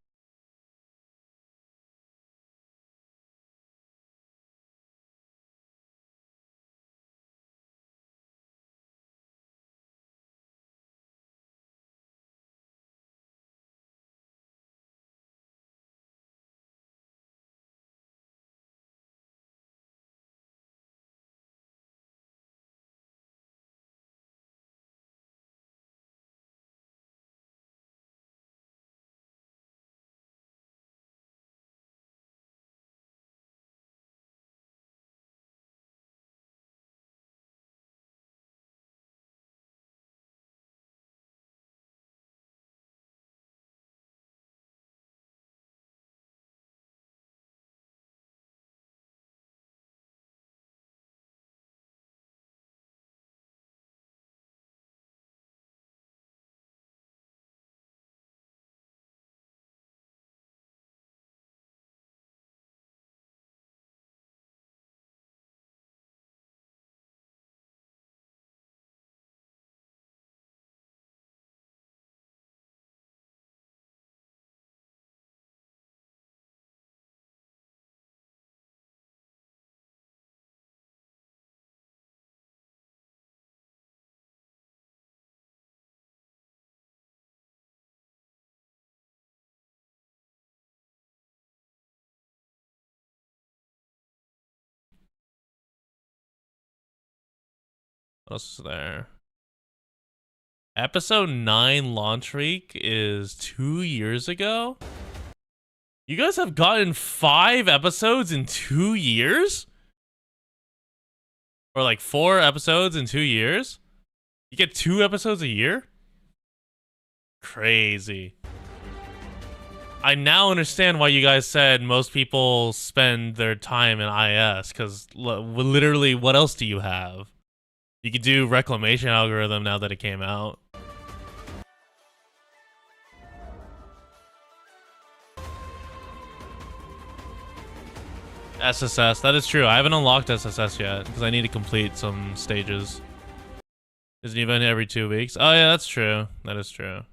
What else is there? Episode 9 launch week is 2 years ago? You guys have gotten 5 episodes in 2 years? Or like 4 episodes in 2 years? You get 2 episodes a year? Crazy. I now understand why you guys said most people spend their time in IS, because literally, what else do you have? You could do reclamation algorithm now that it came out. SSS, that is true. I haven't unlocked SSS yet, because I need to complete some stages. Is an event every 2 weeks? Oh yeah, that's true. That is true.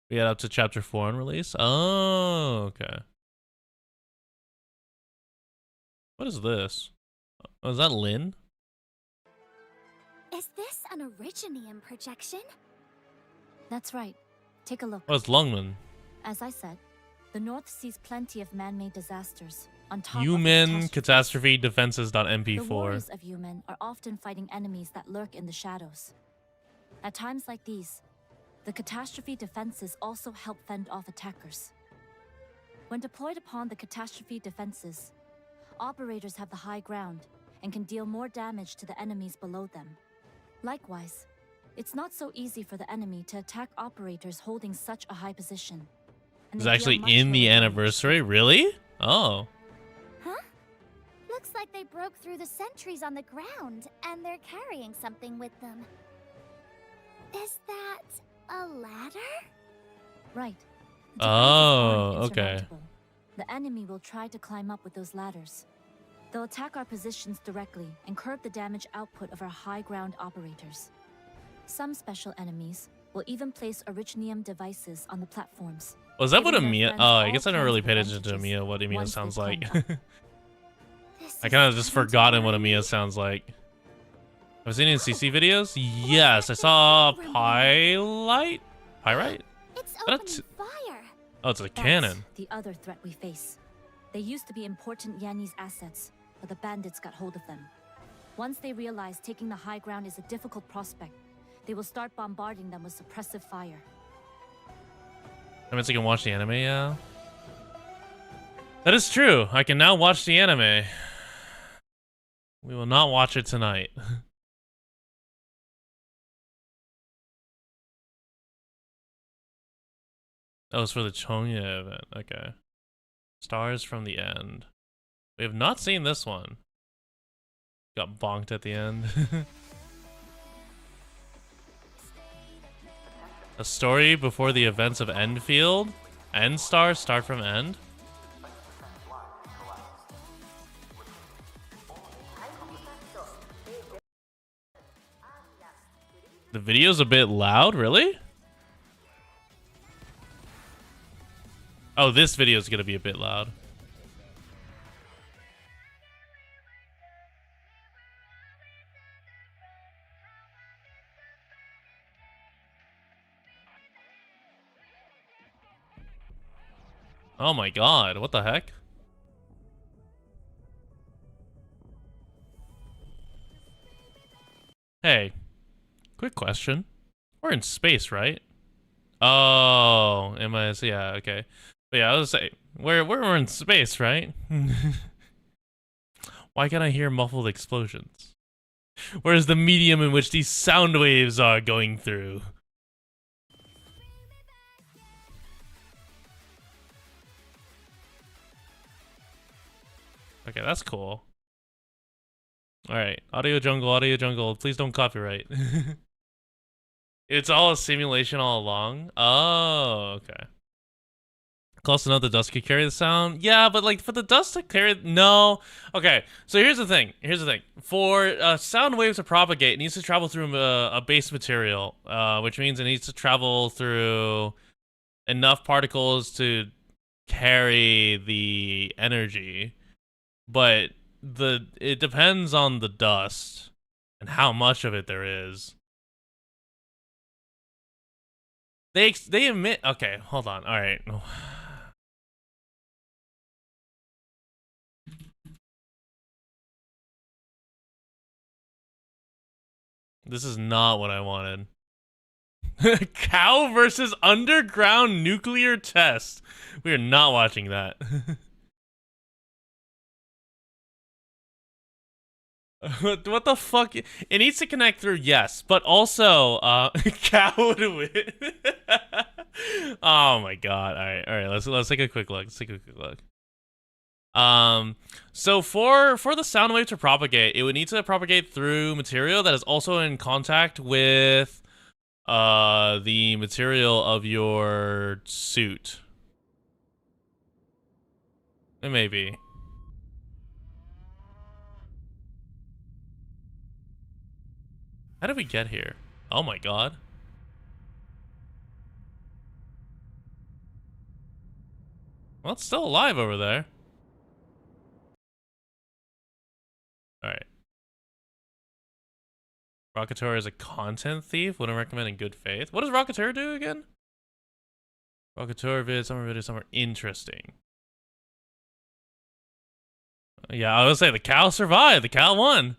We had up to chapter 4 on release? Oh, okay. What is this? Oh, is that Lynn? Is this an Originium projection? That's right. Take a look. Oh, it's Lungman. As I said, the North sees plenty of man-made disasters. On top Human of catastrophe defenses.mp4. The warriors of human are often fighting enemies that lurk in the shadows. At times like these, the catastrophe defenses also help fend off attackers. When deployed upon the catastrophe defenses, operators have the high ground and can deal more damage to the enemies below them. Likewise, it's not so easy for the enemy to attack operators holding such a high position. It's actually in the anniversary? Really? Oh. Huh? Looks like they broke through the sentries on the ground, and they're carrying something with them. Is that a ladder? Right. Oh, okay. The enemy will try to climb up with those ladders. They'll attack our positions directly and curb the damage output of our high ground operators. Some special enemies will even place Originium devices on the platforms. Was that what Amiya? Oh, I guess I don't really pay attention to Amiya, what Amiya sounds like. I kind of just forgotten what Amiya sounds like. Have I seen any CC videos? Yes, I saw Pyrite? Pyrite? It's opening fire. Oh, it's a cannon. The other threat we face. They used to be important Yanni's assets, but the bandits got hold of them. Once they realize taking the high ground is a difficult prospect, they will start bombarding them with suppressive fire. That means I can watch the anime, yeah? That is true. I can now watch the anime. We will not watch it tonight. That was for the Chonya event. Okay. Stars from the End. We have not seen this one. Got bonked at the end. A story before the events of Endfield? End Star? Start from End? The video's a bit loud, really? Oh, this video is gonna be a bit loud. Oh my god, what the heck? Hey, quick question. We're in space, right? Oh, yeah, okay. But yeah, I was saying, we're in space, right? Why can't I hear muffled explosions? Where's the medium in which these sound waves are going through? Okay, that's cool. Alright, Audio Jungle, please don't copyright. It's all a simulation all along? Oh, okay. Close enough the dust could carry the sound? Yeah, but like for the dust to carry... No. Okay, so here's the thing. For sound waves to propagate, it needs to travel through a base material, which means it needs to travel through enough particles to carry the energy. But it depends on the dust and how much of it there is. They admit... Okay, hold on. All right. This is not what I wanted. Cow versus underground nuclear test. We are not watching that. What the fuck? It needs to connect through, yes, but also, cow would win. Oh my god! All right. Let's take a quick look. Let's take a quick look. So for the sound wave to propagate, it would need to propagate through material that is also in contact with the material of your suit. It may be. How did we get here? Oh my god. Well, it's still alive over there. Alright. Rocketeur is a content thief. Wouldn't recommend in good faith. What does Rocketeur do again? Rocketeur vid, summer interesting. Yeah, I was gonna say the cow survived. The cow won.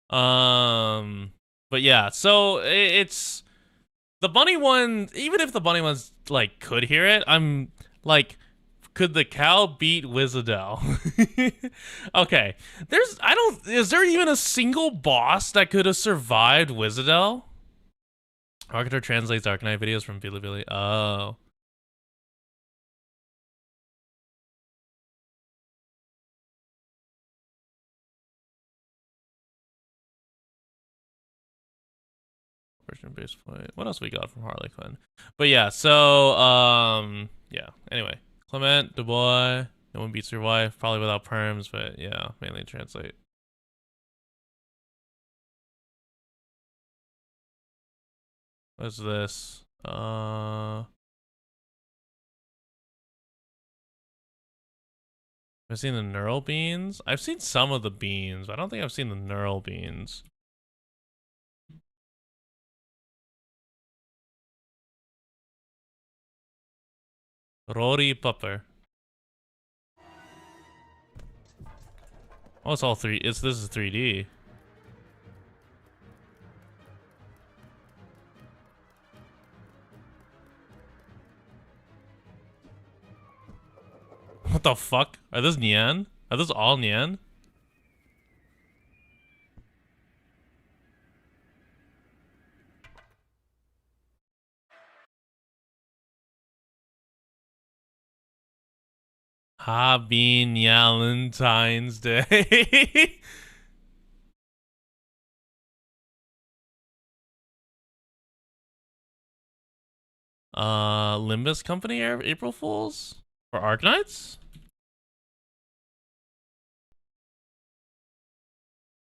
But yeah, so it's the bunny one. Even if the bunny ones like could hear it, I'm like, could the cow beat Wizardell? Okay, is there even a single boss that could have survived Wizardell? Rocketeur translates Arknight videos from Bilibili. Oh. Base point. What else we got from Harley Quinn? But yeah, so yeah. Anyway, Clement, Dubois, no one beats your wife, probably without perms, but yeah, mainly translate. What's this? I've seen the neural beans. I've seen some of the beans, but I don't think I've seen the neural beans. Rory Pupper. Oh, it's all three. This is 3D. What the fuck? Are those Nian? Are those all Nian? Happy Valentine's Day. Limbus Company April Fools? For Arknights?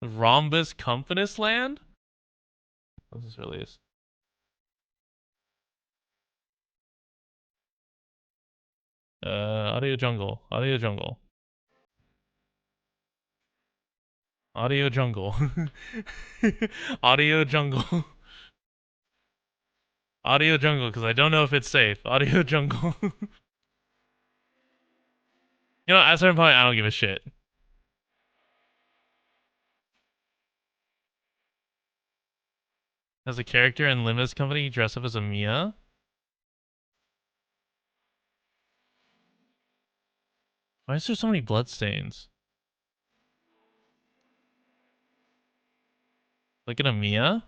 Rhombus Compass Land? What's this release? Audio Jungle. Audio Jungle. Audio Jungle. Audio Jungle. Audio Jungle, because I don't know if it's safe. Audio Jungle. You know, at a certain point, I don't give a shit. As a character in Limbus Company, dress up as a Mia? Why is there so many bloodstains? Look at a Mia?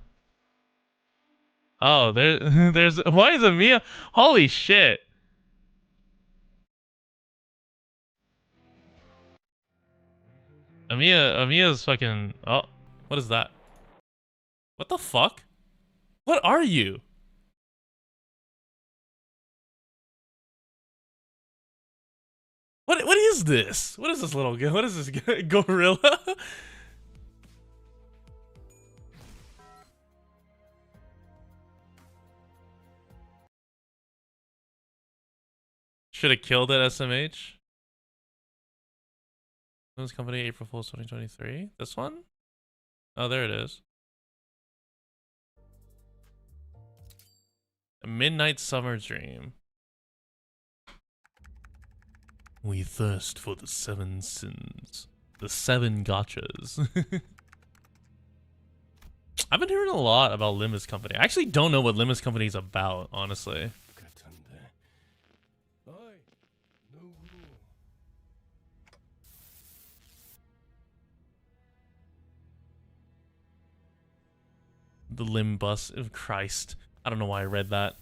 Oh, there's why is a Mia? Holy shit. Amia's fucking. Oh, what is that? What the fuck? What are you? What is this? What is this little? What is this gorilla? Should have killed it, SMH. This company, April Fool's 2023. This one? Oh, there it is. A Midnight Summer Dream. We thirst for the 7 sins. The 7 gotchas. I've been hearing a lot about Limbus Company. I actually don't know what Limbus Company is about, honestly. The Limbus of Christ. I don't know why I read that.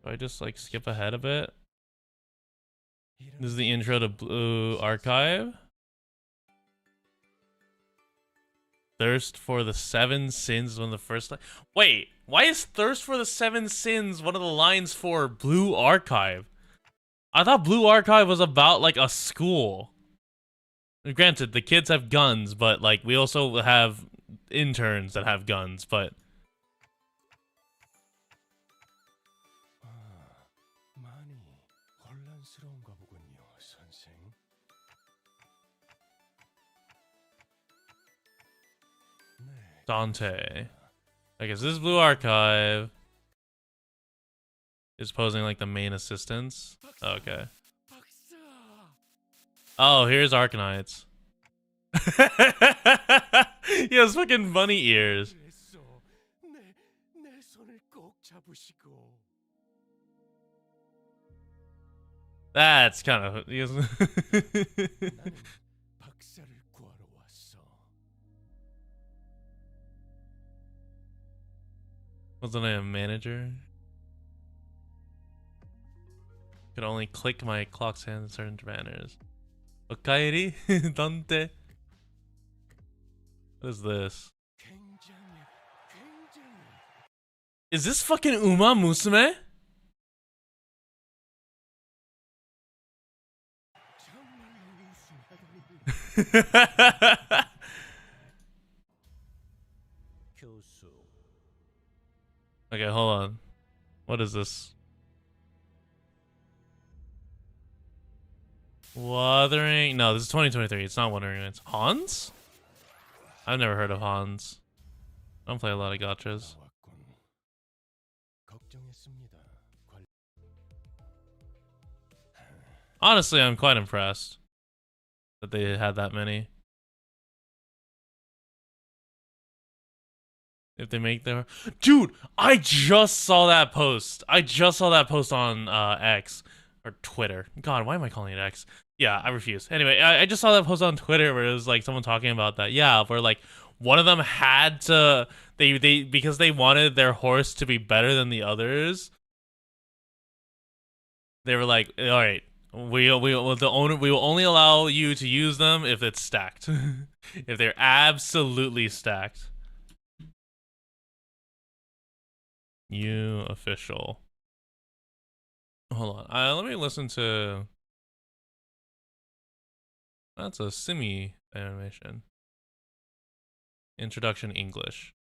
Do I just like skip ahead a bit? This is the intro to Blue Archive. Thirst for the Seven Sins, one of the first. Wait, why is Thirst for the Seven Sins one of the lines for Blue Archive? I thought Blue Archive was about like a school. Granted, the kids have guns, but like we also have interns that have guns, but Dante. I guess this is Blue Archive. Is posing like the main assistants. Okay. Oh, here's Arknights. He has fucking bunny ears. That's kind of. What's the name? Manager? Could only click my clock's hand in certain banners. Okaeri? Dante? What is this? Is this fucking Uma Musume? Okay, hold on. What is this? Wuthering? No, this is 2023. It's not Wuthering. It's Hans? I've never heard of Hans. I don't play a lot of gachas. Honestly, I'm quite impressed that they had that many. If they make their... Dude, I just saw that post. I just saw that post on X. Or Twitter. God, why am I calling it X? Yeah, I refuse. Anyway, I just saw that post on Twitter where it was like someone talking about that. Yeah, where like one of them had to... They because they wanted their horse to be better than the others. They were like, all right, we will only allow you to use them if it's stacked. If they're absolutely stacked. You official. Hold on. Let me listen to... That's a Simi animation. Introduction English.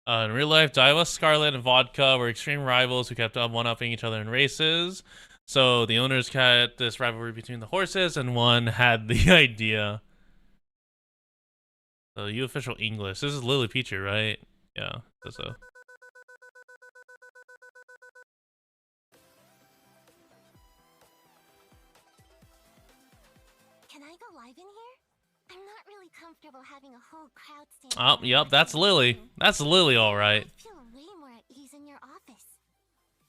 In real life, Daiwa, Scarlet, and Vodka were extreme rivals who kept on one-upping each other in races. So the owners had this rivalry between the horses, and one had the idea. So you official English. This is Lily Peachy, right? Yeah, so. Can I go live in here? I'm not really comfortable having a whole crowd stand. Oh, yep, that's Lily. That's Lily, all right. I feel way more at ease in your office.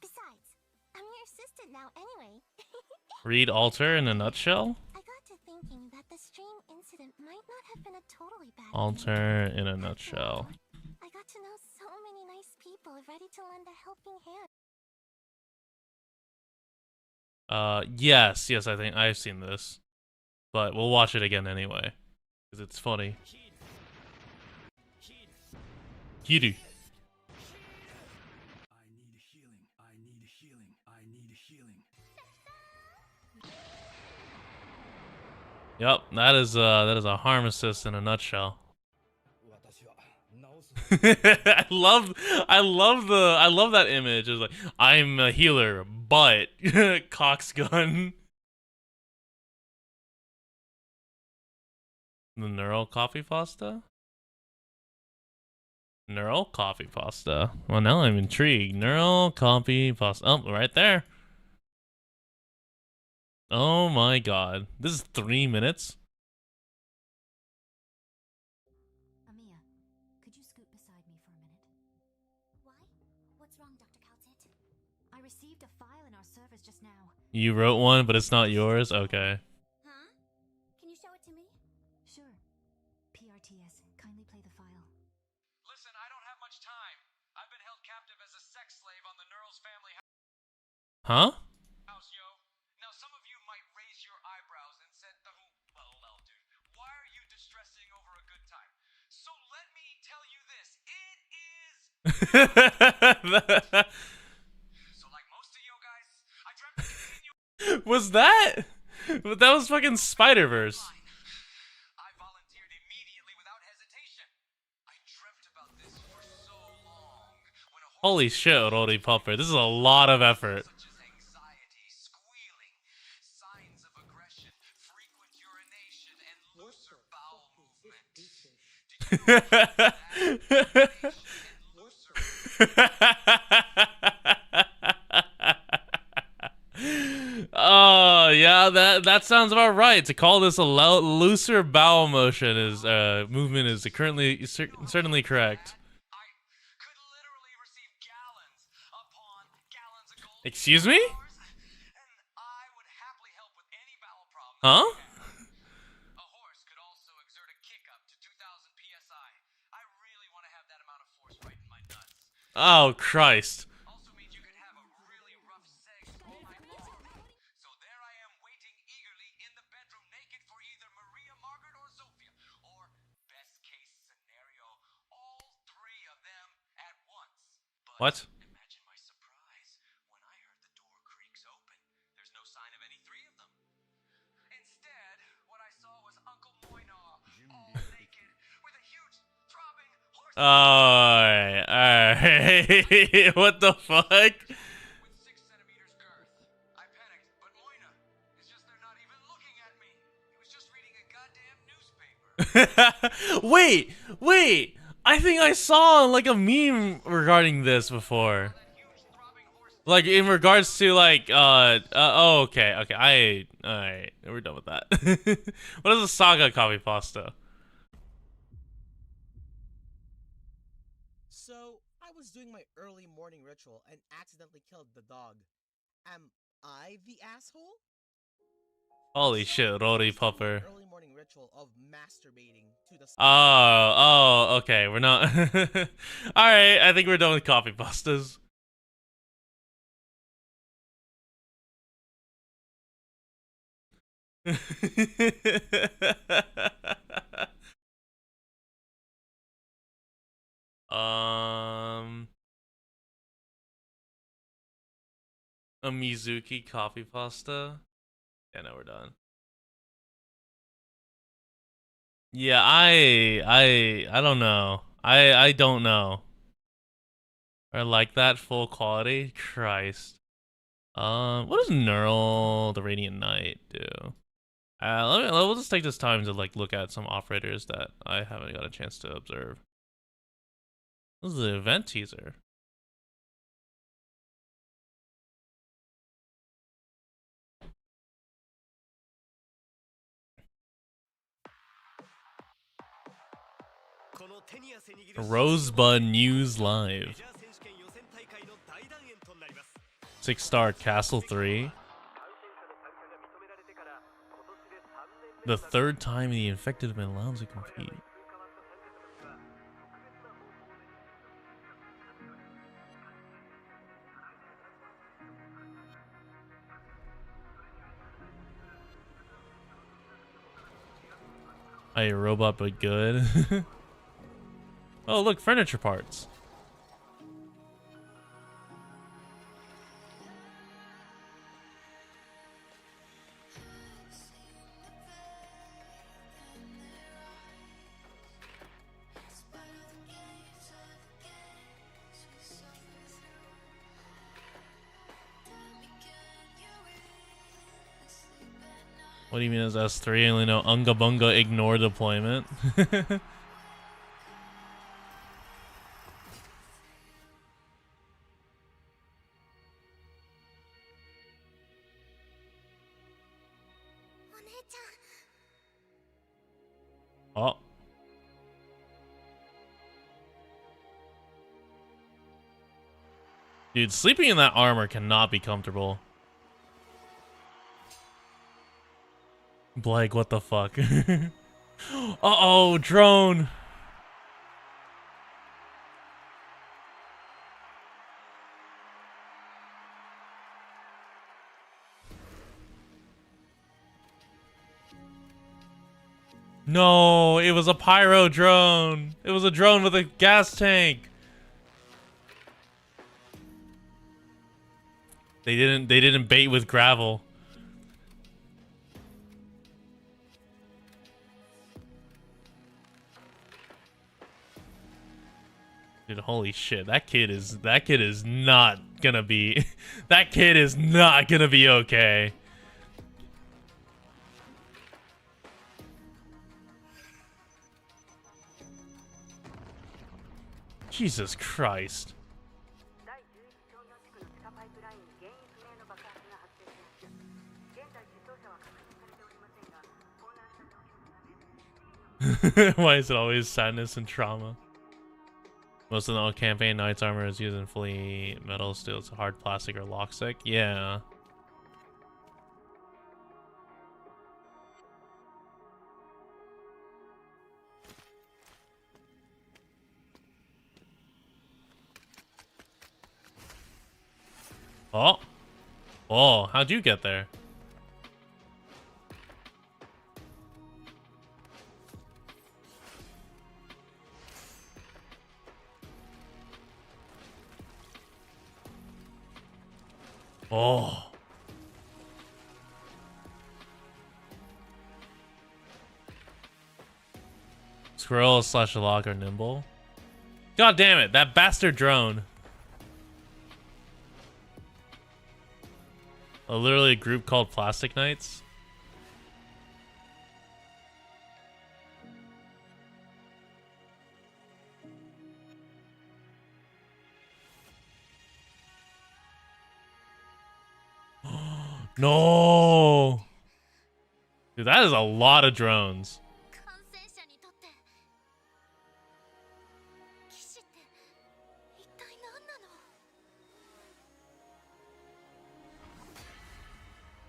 Besides, I'm your assistant now anyway. Read Alter in a nutshell? I got to thinking that the stream incident might not have been a totally bad Alter in a nutshell. I got to know so many nice people ready to lend a helping hand. Yes, I think I've seen this. But we'll watch it again anyway. Because it's funny. Kiru. Yep, that is a harm assist in a nutshell. I love that image. It's like, I'm a healer, but Cox gun. The neural copy pasta? Neural coffee pasta. Well, now I'm intrigued. Neural coffee pasta. Oh, right there. Oh my god. This is 3 minutes. Amiya, could you scoot beside me for a minute? Why? What's wrong, Dr. Calcit? I received a file in our servers just now. You wrote one, but it's not yours? Okay. Huh? Can you show it to me? Sure. PRTS, kindly play the file. Listen, I don't have much time. I've been held captive as a sex slave on the Knurls family Huh? house, yo. Now, some of you might raise your eyebrows and said, well, dude, why are you distressing over a good time? So let me tell you this. It is... So like most of you guys, I dreamt of continuing... Was that? That was fucking Spider-Verse. I volunteered immediately without hesitation. I dreamt about this for so long. When a Holy shit, Rody Pupper. This is a lot of effort. such as anxiety, squealing, signs of aggression, frequent urination, and looser bowel movement. Oh yeah, that sounds about right. To call this a looser bowel motion is movement is currently certainly correct. Excuse me? Huh? Oh Christ. What? Imagine my surprise when I heard the door creaks open. There's no sign of any three of them. Instead, what I saw was Uncle Moynar, all naked, with a huge, throbbing horse. Alright. What the fuck? With 6 centimeters girth. I panicked, but Moynar, it's just they're not even looking at me. He was just reading a goddamn newspaper. Wait. I think I saw like a meme regarding this before. Like in regards to like oh okay. Alright, we're done with that. What is a saga coffee pasta? So I was doing my early morning ritual and accidentally killed the dog. Am I the asshole? Holy shit, Rory Pupper. Early morning ritual of masturbating to the Oh, okay, we're not. Alright, I think we're done with coffee pastas. A Mizuki coffee pasta. Yeah, no, we're done. Yeah, I don't know. I don't know. Or like that full quality? Christ. What does Neural the Radiant Knight do? We'll just take this time to like look at some operators that I haven't got a chance to observe. This is the event teaser. Rosebud News Live. 6-star Castle 3. The third time the infected have been allowed to compete. A robot but good. Oh look, furniture parts. What do you mean as S3? I only know Unga Bunga ignore deployment. Oh. Dude, sleeping in that armor cannot be comfortable. Blake, what the fuck? Uh-oh, drone. No, it was a pyro drone. It was a drone with a gas tank. They didn't bait with gravel. Dude, holy shit. That kid is not gonna be that kid is not gonna be okay. Jesus Christ. Why is it always sadness and trauma? Most of the campaign Knight's armor is using fully metal, steel, it's hard plastic or lock stick. Yeah. Oh. Oh, how'd you get there? Oh. Squirrel slash lock or nimble. God damn it, that bastard drone. Literally a group called Plastic Knights. No. Dude, that is a lot of drones.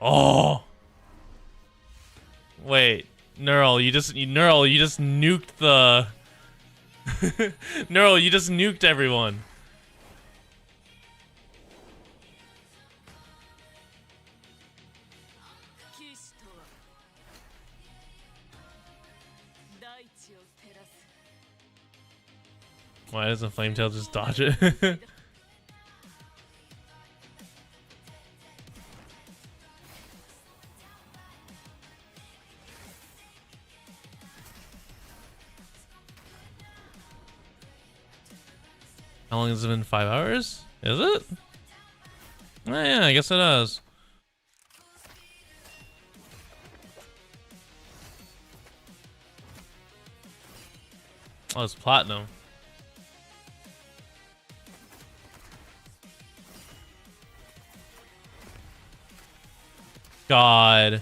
Oh. Wait, Neural, you just nuked the Neural, you just nuked everyone. Why doesn't Flametail just dodge it? How long has it been? 5 hours? Is it? Oh, yeah, I guess it has. Oh, it's platinum. God.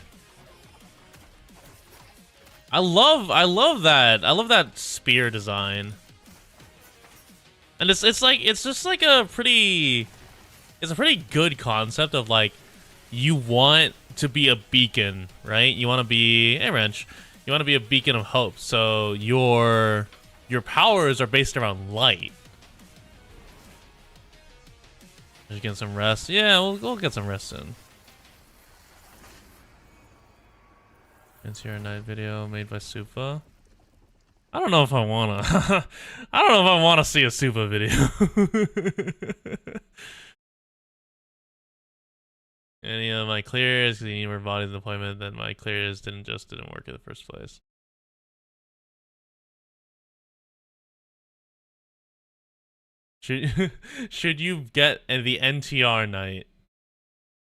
I love that. I love that spear design. And it's just like a pretty good concept of like you want to be a beacon, right? You want to be wrench. You want to be a beacon of hope. So your powers are based around light. Just getting some rest. Yeah, we'll get some rest soon. It's your night video made by Supa. I don't know if I wanna. I don't know if I wanna see a Supa video. Any of my clears, because you need more body deployment, then my clears didn't work in the first place. Should you get the NTR night?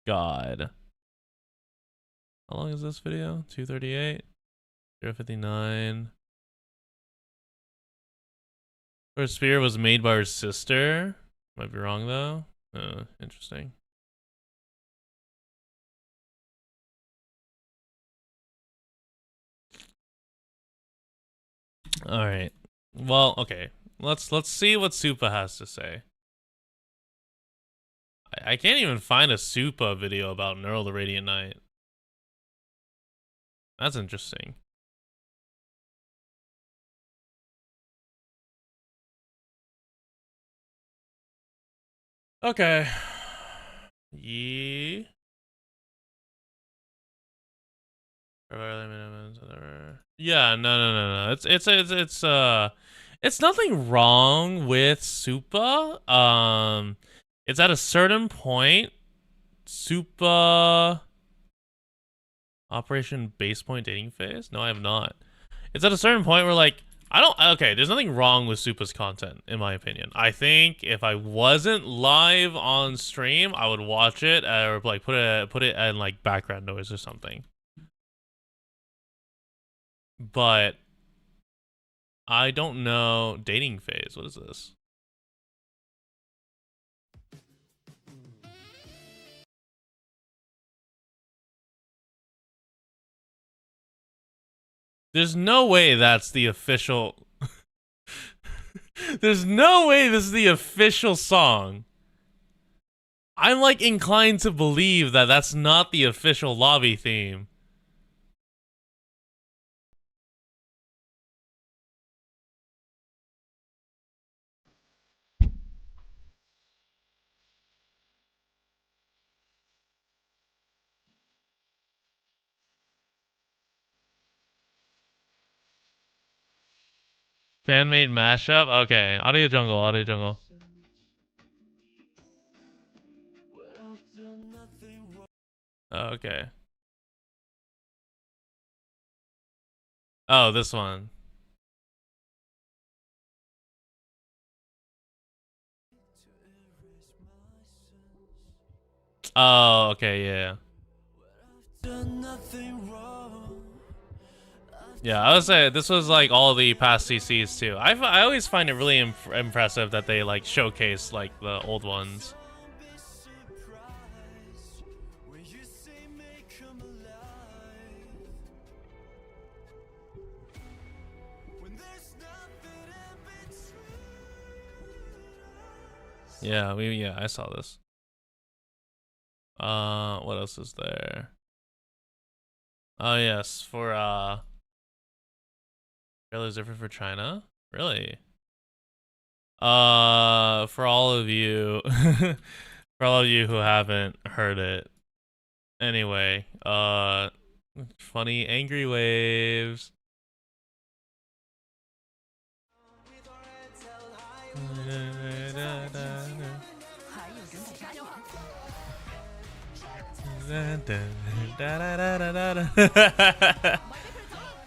God. How long is this video? 238? 059. Her spear was made by her sister. Might be wrong though. Interesting. All right. Well, okay. Let's see what Supa has to say. I can't even find a Supa video about Neural the Radiant Knight. That's interesting. Okay. Yeah. Yeah, no. It's nothing wrong with Supa. It's at a certain point. Supa Operation Base Point dating phase? No, I have not. It's at a certain point where like okay, there's nothing wrong with Supa's content, in my opinion. I think if I wasn't live on stream, I would watch it or like put it in like background noise or something. But I don't know. Dating phase. What is this? There's no way that's the official. There's no way this is the official song. I'm like inclined to believe that that's not the official lobby theme. Fan-made mashup? Okay. Audio Jungle, Audio Jungle. Okay. Oh, this one. Oh, okay, yeah. Yeah, I would say this was like all the past CCs too. I always find it really impressive that they like showcase like the old ones. Yeah, I saw this. What else is there? Oh yes, for trailers different for China? Really? For all of you for all of you who haven't heard it. Anyway, funny angry waves.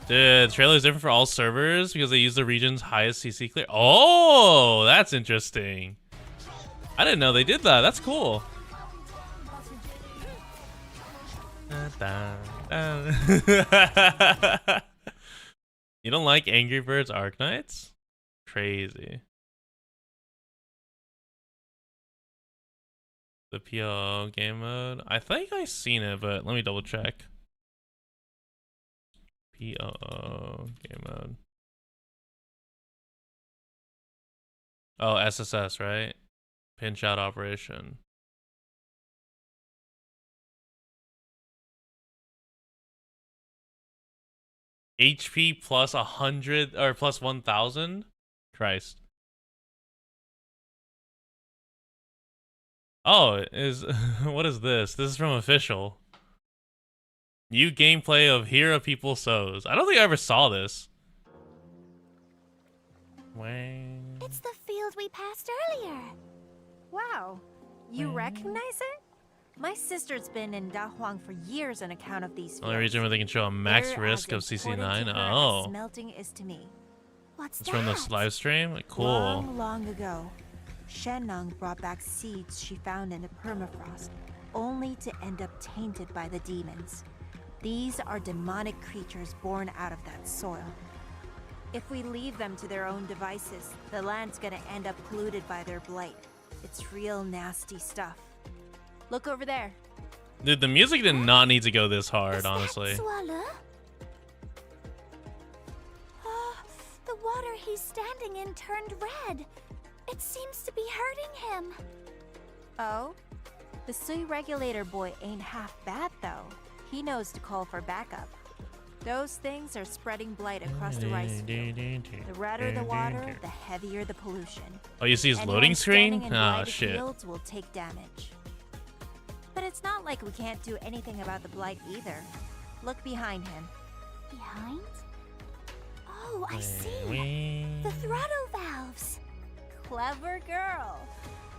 Dude, the trailer is different for all servers because they use the region's highest CC clear. Oh, that's interesting. I didn't know they did that. That's cool. You don't like Angry Birds Arknights? Crazy. The PO game mode. I think I've seen it, but let me double check. PO game mode. Oh, SSS, right? Pinch out operation. HP plus 100 or plus 1000? Christ. Oh, what is this? This is from official. New gameplay of Here a People Sows. I don't think I ever saw this. Wang. It's the field we passed earlier. Wow, you recognize it? My sister's been in Da Huang for years on account of these fields. Only region where they can show a max They're risk of as important CC9. to her Oh. as smelting is to me. What's It's from this live stream? Cool. Long ago, Shenang brought back seeds she found in the permafrost, only to end up tainted by the demons. These are demonic creatures born out of that soil. If we leave them to their own devices, the land's gonna end up polluted by their blight. It's real nasty stuff. Look over there. Dude, the music did not need to go this hard, honestly. Swallow? The he's standing in turned red. It seems to be hurting him. Oh? The Sui regulator boy ain't half bad though. He knows to call for backup. Those things are spreading blight across the rice field. The redder the water, the heavier the pollution. Oh, you see his Anyone loading standing screen? in Oh, blighted shit. fields will take damage. But it's not like we can't do anything about the blight either. Look behind him. Behind? Oh, I see. The throttle valves. Clever girl.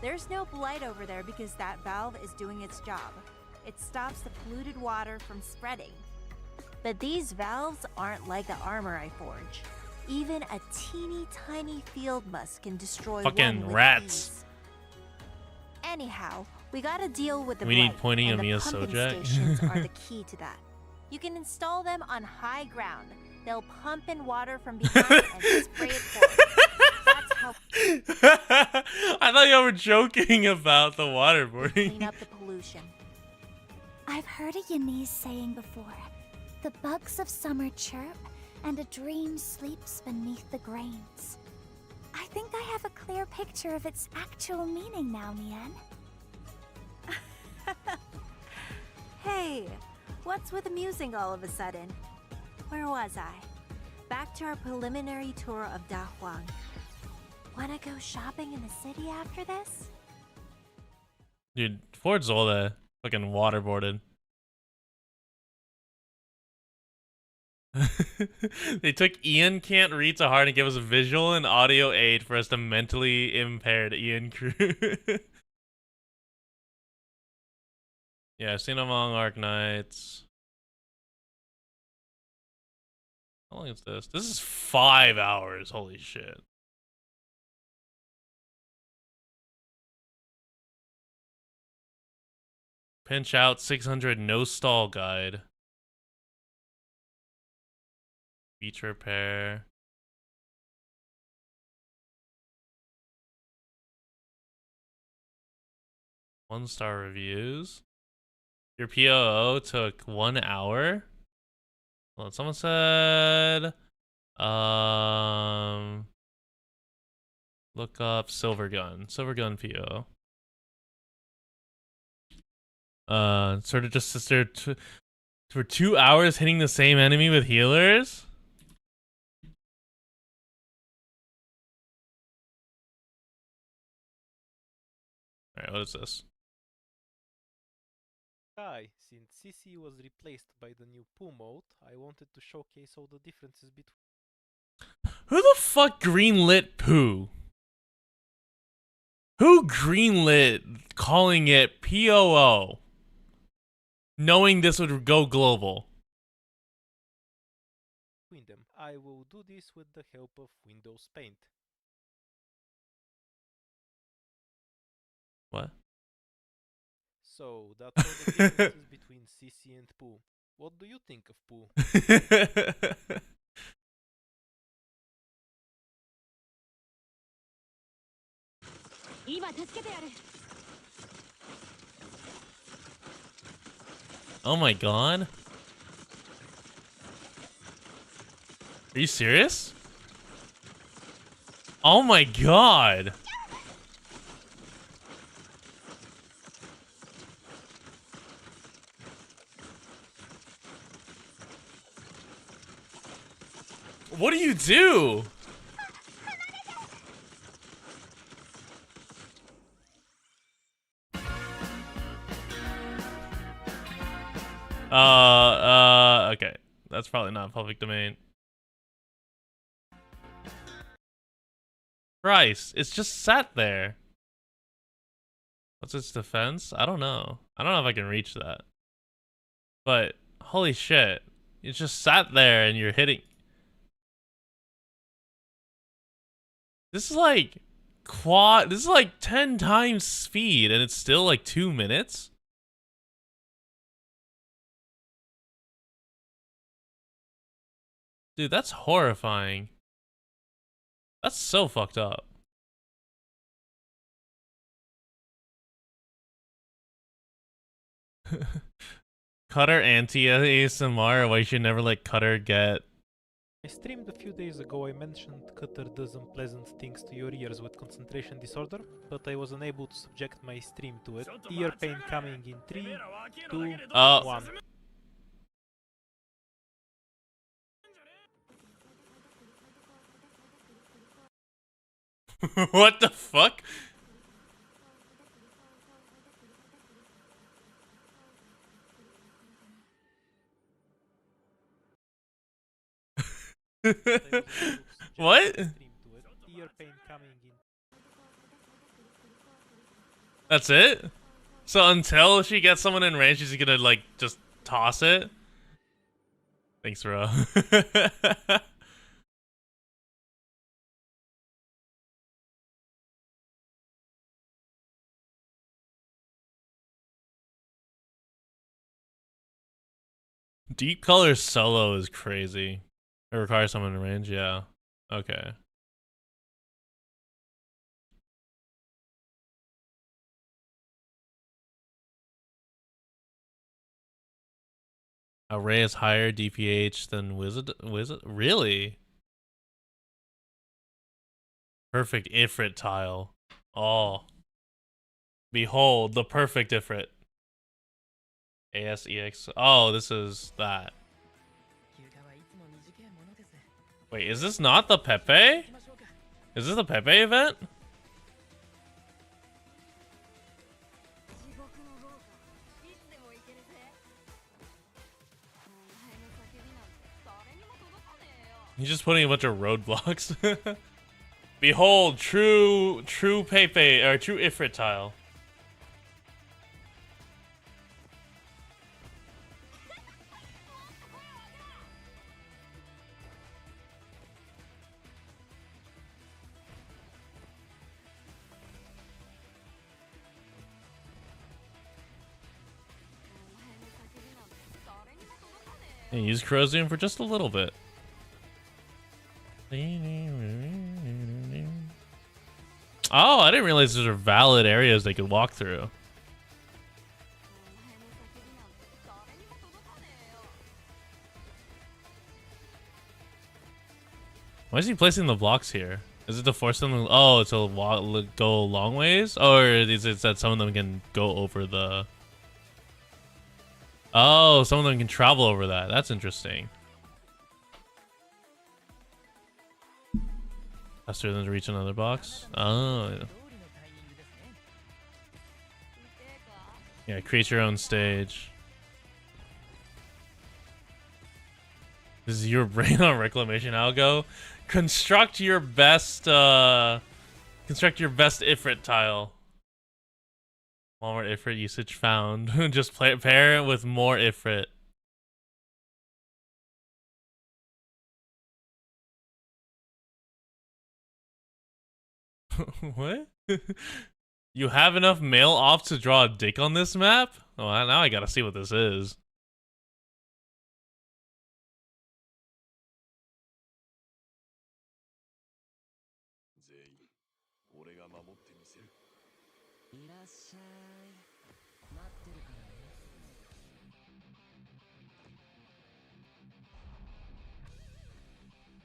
There's no blight over there because that valve is doing its job. It stops the polluted water from spreading. But these valves aren't like the armor I forge. Even a teeny tiny field musk can destroy Fucking one with rats. ease. Anyhow, we gotta deal with the We need blight, pointing and of the Mia pumping Sojak. stations are the key to that. You can install them on high ground. They'll pump in water from behind and spray it forward. That's how I thought you were joking about the waterboarding. clean up the pollution. I've heard a Yanese saying before. The bugs of summer chirp, and a dream sleeps beneath the grains. I think I have a clear picture of its actual meaning now, Mian. Hey, what's with amusing all of a sudden? Where was I? Back to our preliminary tour of Da Huang. Wanna go shopping in the city after this? Dude, Ford Zola fucking waterboarded. They took Ian Can't Read to heart and gave us a visual and audio aid for us to mentally impaired Ian crew. Yeah, I've seen among Arknights. How long is this? This is 5 hours. Holy shit. Pinch out 600 no stall guide. Beach repair. One-star reviews. Your POO took 1 hour. Hold on, someone said, look up Silver Gun PO. Sort of just sister for 2 hours hitting the same enemy with healers. All right, what is this? Hi, since CC was replaced by the new Poo mode, I wanted to showcase all the differences between. Who the fuck greenlit Poo? Who greenlit calling it POO? Knowing this would go global. Them. I will do this with the help of Windows Paint. What? So, that's all the differences between CC and Poo. What do you think of Poo? Oh my god. Are you serious? Oh my god. What do you do? Okay. That's probably not public domain. Christ, it's just sat there. What's its defense? I don't know. I don't know if I can reach that. But, holy shit. It's just sat there and you're hitting. This is like this is like 10 times speed and it's still like 2 minutes? Dude, that's horrifying. That's so fucked up. Cutter anti ASMR, why you should never let Cutter get I streamed a few days ago. I mentioned Cutter does unpleasant things to your ears with concentration disorder, but I was unable to subject my stream to it. Ear pain coming in 3, 2, 1. What the fuck? What? That's it? So until she gets someone in range, she's gonna like just toss it? Thanks, bro. Deep color solo is crazy. It requires someone in range, yeah. Okay. Array is higher DPH than Wizard? Really? Perfect Ifrit tile. Oh. Behold, the perfect Ifrit. ASEX. Oh, this is that. Wait, is this not the Pepe? Is this the Pepe event? He's just putting a bunch of roadblocks. Behold, true Pepe, or true Ifrit tile. And use corrosion for just a little bit. Oh, I didn't realize those are valid areas they could walk through. Why is he placing the blocks here? Is it to force them? Oh, to go long ways, or is it that some of them can go over the? Oh, some of them can travel over that. That's interesting. Faster than to reach another box. Oh. Yeah, create your own stage. This is your brain on reclamation algo. Construct your best Ifrit tile. Walmart Ifrit usage found. Just pair it with more Ifrit. What? You have enough male off to draw a dick on this map? Oh, now I gotta see what this is.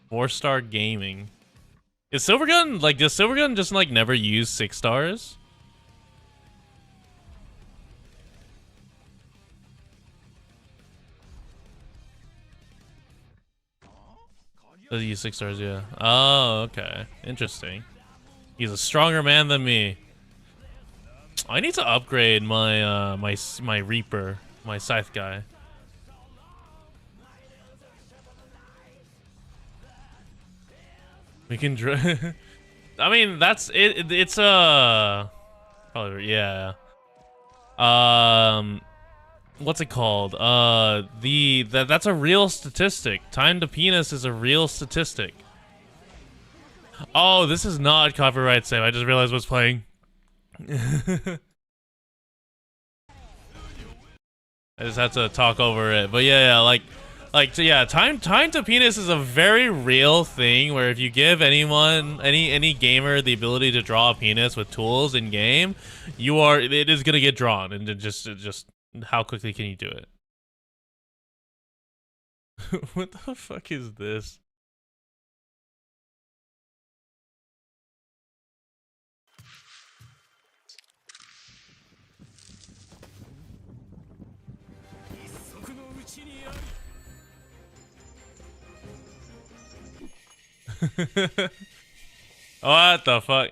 Four-star gaming. Is Silvergun, like, does Silvergun just, like, never use 6 stars? Does he use 6 stars? Yeah. Oh, okay. Interesting. He's a stronger man than me. I need to upgrade my my Reaper, my Scythe guy. We can I mean, that's it. It's probably, yeah. What's it called? That's a real statistic. Time to penis is a real statistic. Oh, this is not copyright save. I just realized what's playing. I just had to talk over it, but yeah, yeah, time to penis is a very real thing. Where if you give anyone, any gamer, the ability to draw a penis with tools in game, it is gonna get drawn, and just how quickly can you do it? What the fuck is this? What the fuck?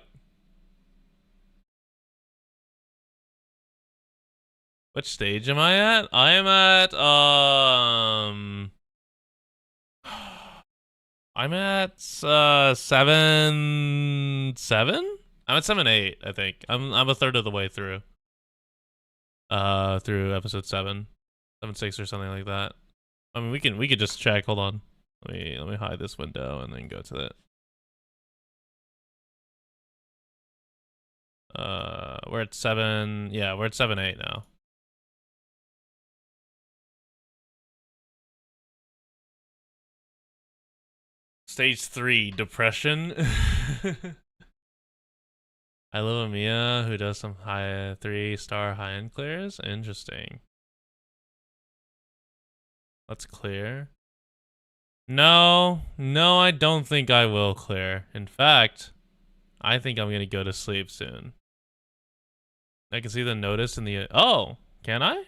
Which stage am I at? I am at I'm at 7-7? I'm at 7-8, I think. I'm a third of the way through. Through episode 7. 7-6 or something like that. I mean we could just check. Hold on. Let me hide this window and then go to it. We're at 7. Yeah, we're at 7-8 now. Stage 3, depression. I love a Mia who does some high 3-star high-end clears. Interesting. Let's clear. No, I don't think I will clear. In fact, I think I'm gonna go to sleep soon. I can see the notice in the... Oh, can I?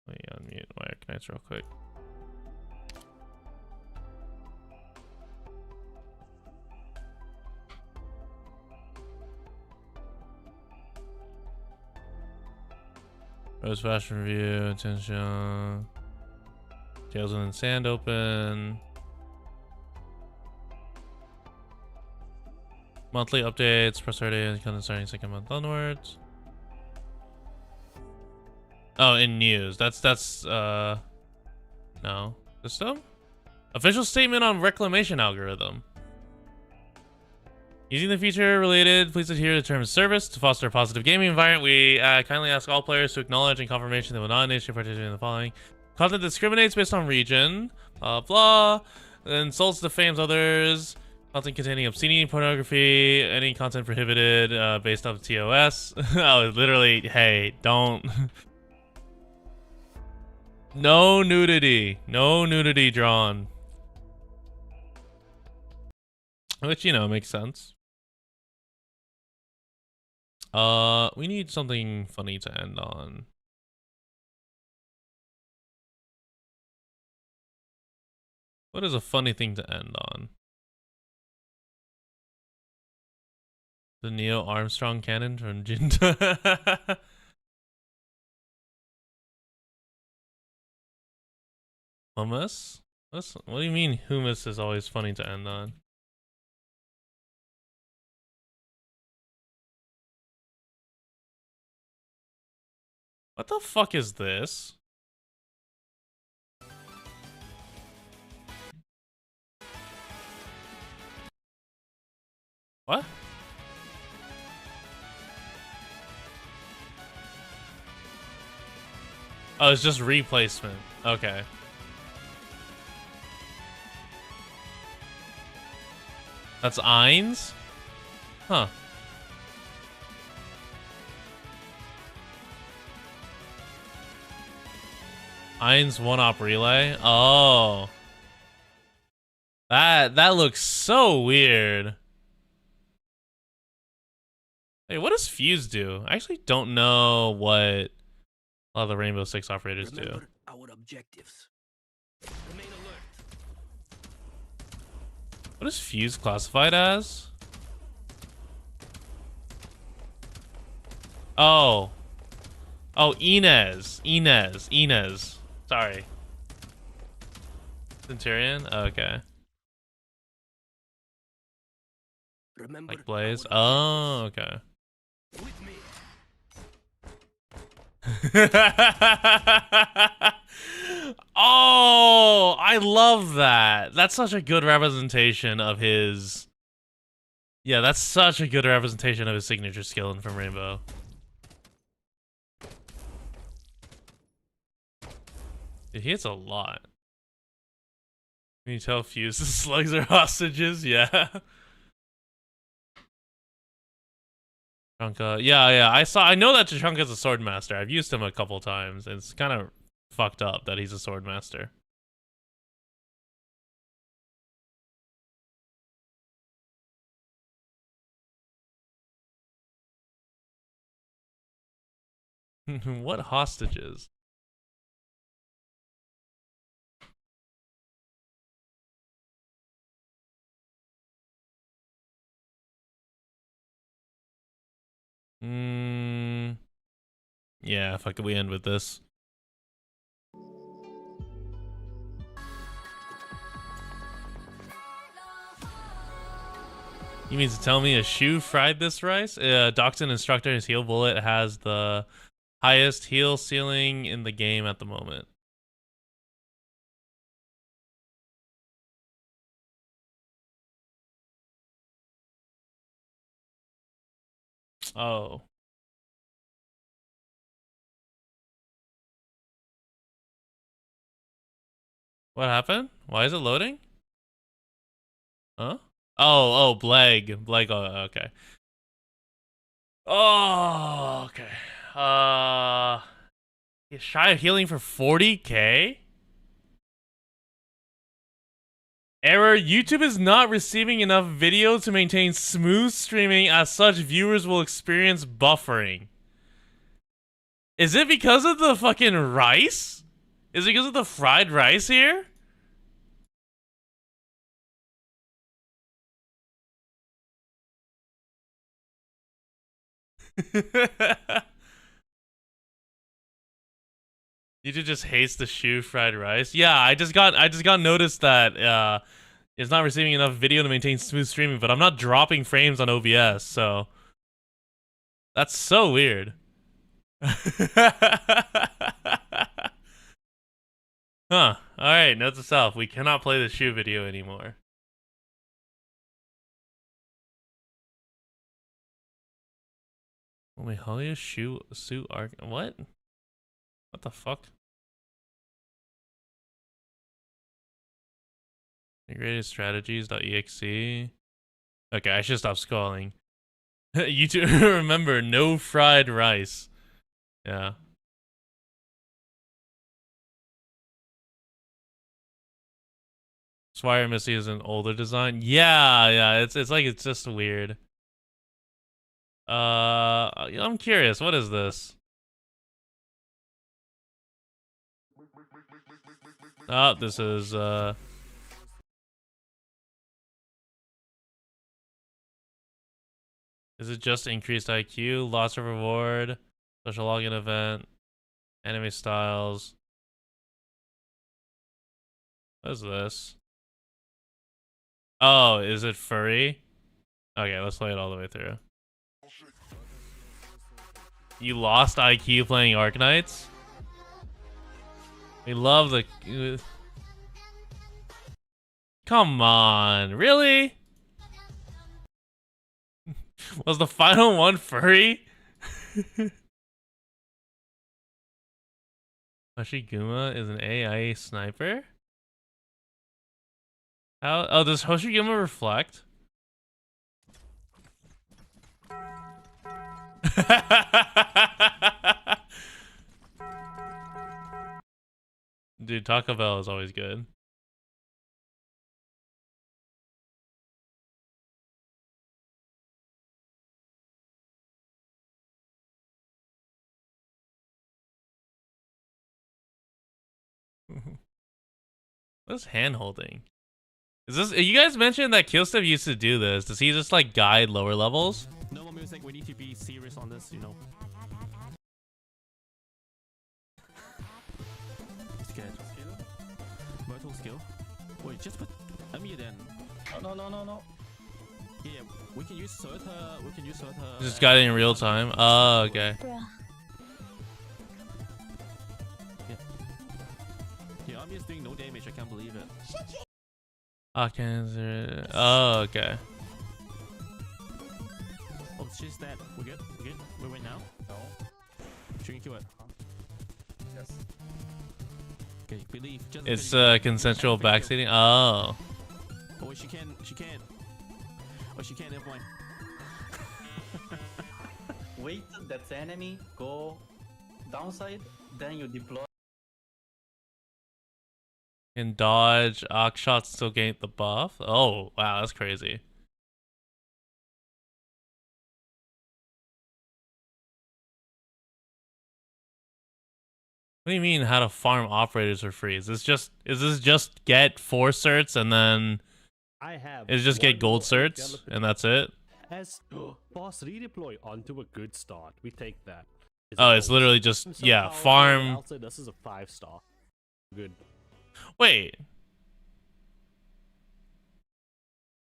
Let me unmute my Arknights real quick. Rose fashion review, attention. Tails in the sand open. Monthly updates, press start date, kind of starting second month onwards. Oh, in news. That's no. System? Official statement on reclamation algorithm. Using the feature related, please adhere to terms of service to foster a positive gaming environment. We kindly ask all players to acknowledge and confirmation they will not initiate participate in the following. Content discriminates based on region, blah, insults, defames others, content containing obscenity, pornography, any content prohibited based off TOS. Oh, literally, hey, don't. No nudity drawn. Which, you know, makes sense. We need something funny to end on. What is a funny thing to end on? The Neo Armstrong cannon from Jinta. Hummus? What do you mean hummus is always funny to end on? What the fuck is this? What? Oh, it's just replacement. Okay. That's Ainz? Huh. Ainz one-op relay? Oh. That looks so weird. Hey, what does Fuse do? I actually don't know what a lot of the Rainbow Six operators do. Our objectives. What is Fuse classified as? Oh. Oh, Inez. Sorry. Centurion? Okay. Like Blaze? Oh, okay. Oh, I love that. That's such a good representation of his... Yeah, that's such a good representation of his signature skill in From Rainbow. Dude, he hits a lot. Can you tell Fuse's slugs are hostages? Yeah. Tachanka. Yeah. I know that Tachanka's a sword master. I've used him a couple times. It's kind of fucked up that he's a sword master. What hostages? Yeah, fuck it, we end with this. You mean to tell me a shoe fried this rice? Doxin instructor, his heal bullet has the highest heal ceiling in the game at the moment. Oh. What happened? Why is it loading? Huh? Oh, Bleg. Bleg, oh, okay. Oh, okay. He's shy of healing for 40k? Error, YouTube is not receiving enough video to maintain smooth streaming, as such viewers will experience buffering. Is it because of the fucking rice? Is it because of the fried rice here? YouTube just hates the shoe fried rice. Yeah, I just got noticed that it's not receiving enough video to maintain smooth streaming, but I'm not dropping frames on OBS, so that's so weird. Huh. Alright, note to self, we cannot play the shoe video anymore. Wait, Holly shoe suit arc what? What the fuck? Integrated strategies.exe. Okay, I should stop scrolling. YouTube, remember, no fried rice. Yeah. Swire Missy is an older design. Yeah, it's like it's just weird. I'm curious, what is this? Oh, this is it just increased IQ, loss of reward, social login event, enemy styles? What is this? Oh, is it furry? Okay, let's play it all the way through. You lost IQ playing Arknights? We love the... Come on, really? Was the final one furry? Hoshiguma is an AI sniper? How? Oh, does Hoshiguma reflect? Dude, Taco Bell is always good. What's hand holding? Is this? You guys mentioned that Killstep used to do this. Does he just like guide lower levels? No more music. We need to be serious on this, you know. Scared. Mortal skill. Wait, just put Emi then. No. Yeah, we can use Surta. We can use Surta. Just got it in real time. Oh, okay. Yeah, Emi is doing no damage. I can't believe it. Arcans. Oh, okay. Oh, she's dead. We're good. We win now. No. Should we kill it? Yes. Okay, believe. Just It's consensual backseating. Oh. Oh, she can. Oh, she can. Never mind. Wait, that's enemy. Go downside. Then you deploy. Can dodge arc shots, still gain the buff. Oh, wow, that's crazy. What do you mean how to farm operators for free? Is this just get 4 certs and then I have is just get gold certs and that's it? As boss redeploy onto a good start. We take that. Oh, it's literally just farm. I'll say this is a 5-star. Good. Wait.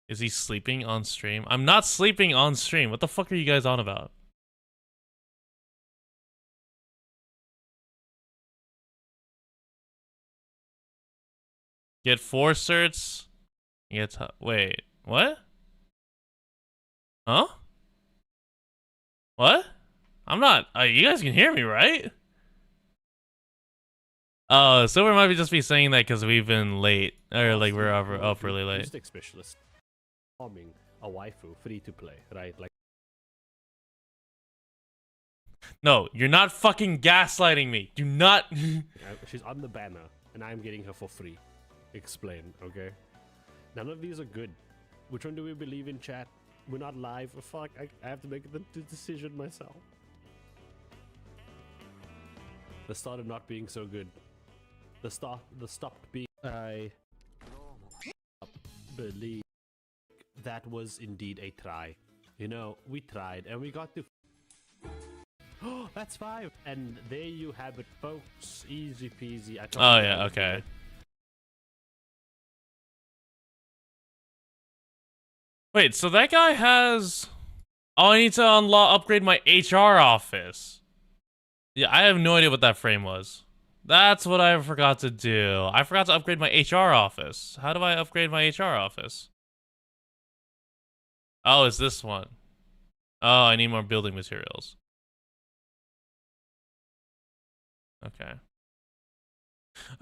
Is he sleeping on stream? I'm not sleeping on stream. What the fuck are you guys on about? Get 4 certs. Wait, what? Huh? What? I'm not. You guys can hear me, right? Oh, Silver might just be saying that because we've been late, or like we're up really late. Acoustic specialist, farming a waifu, free to play, right? Like. No, you're not fucking gaslighting me. Do not. She's on the banner, and I'm getting her for free. Explain, okay? None of these are good. Which one do we believe in, chat? We're not live. Fuck, I have to make the decision myself. The started not being so good. The stopped being. I believe that was indeed a try. You know, we tried and we got to. Oh, that's 5. And there you have it, folks. Easy peasy. Oh yeah, okay. Wait, so that guy has... Oh, I need to upgrade my HR office. Yeah, I have no idea what that frame was. That's what I forgot to do. I forgot to upgrade my HR office. How do I upgrade my HR office? Oh, it's this one. Oh, I need more building materials. Okay.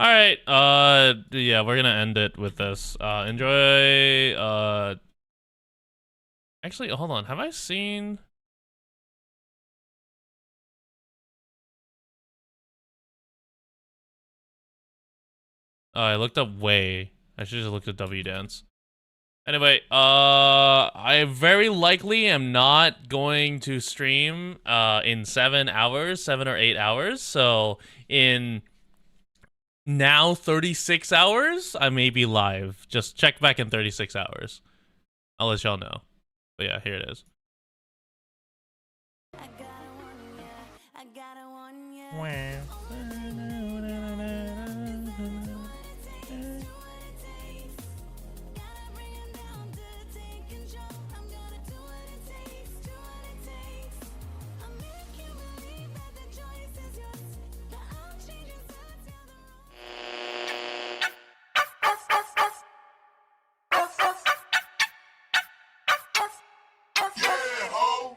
Alright, yeah, we're gonna end it with this. Enjoy, Actually, hold on. Have I seen... Oh, I looked up Way. I should just looked at W Dance. Anyway, I very likely am not going to stream in 7 hours, 7 or 8 hours. So in now 36 hours, I may be live. Just check back in 36 hours. I'll let y'all know. But yeah, here it is. Yeah, ho.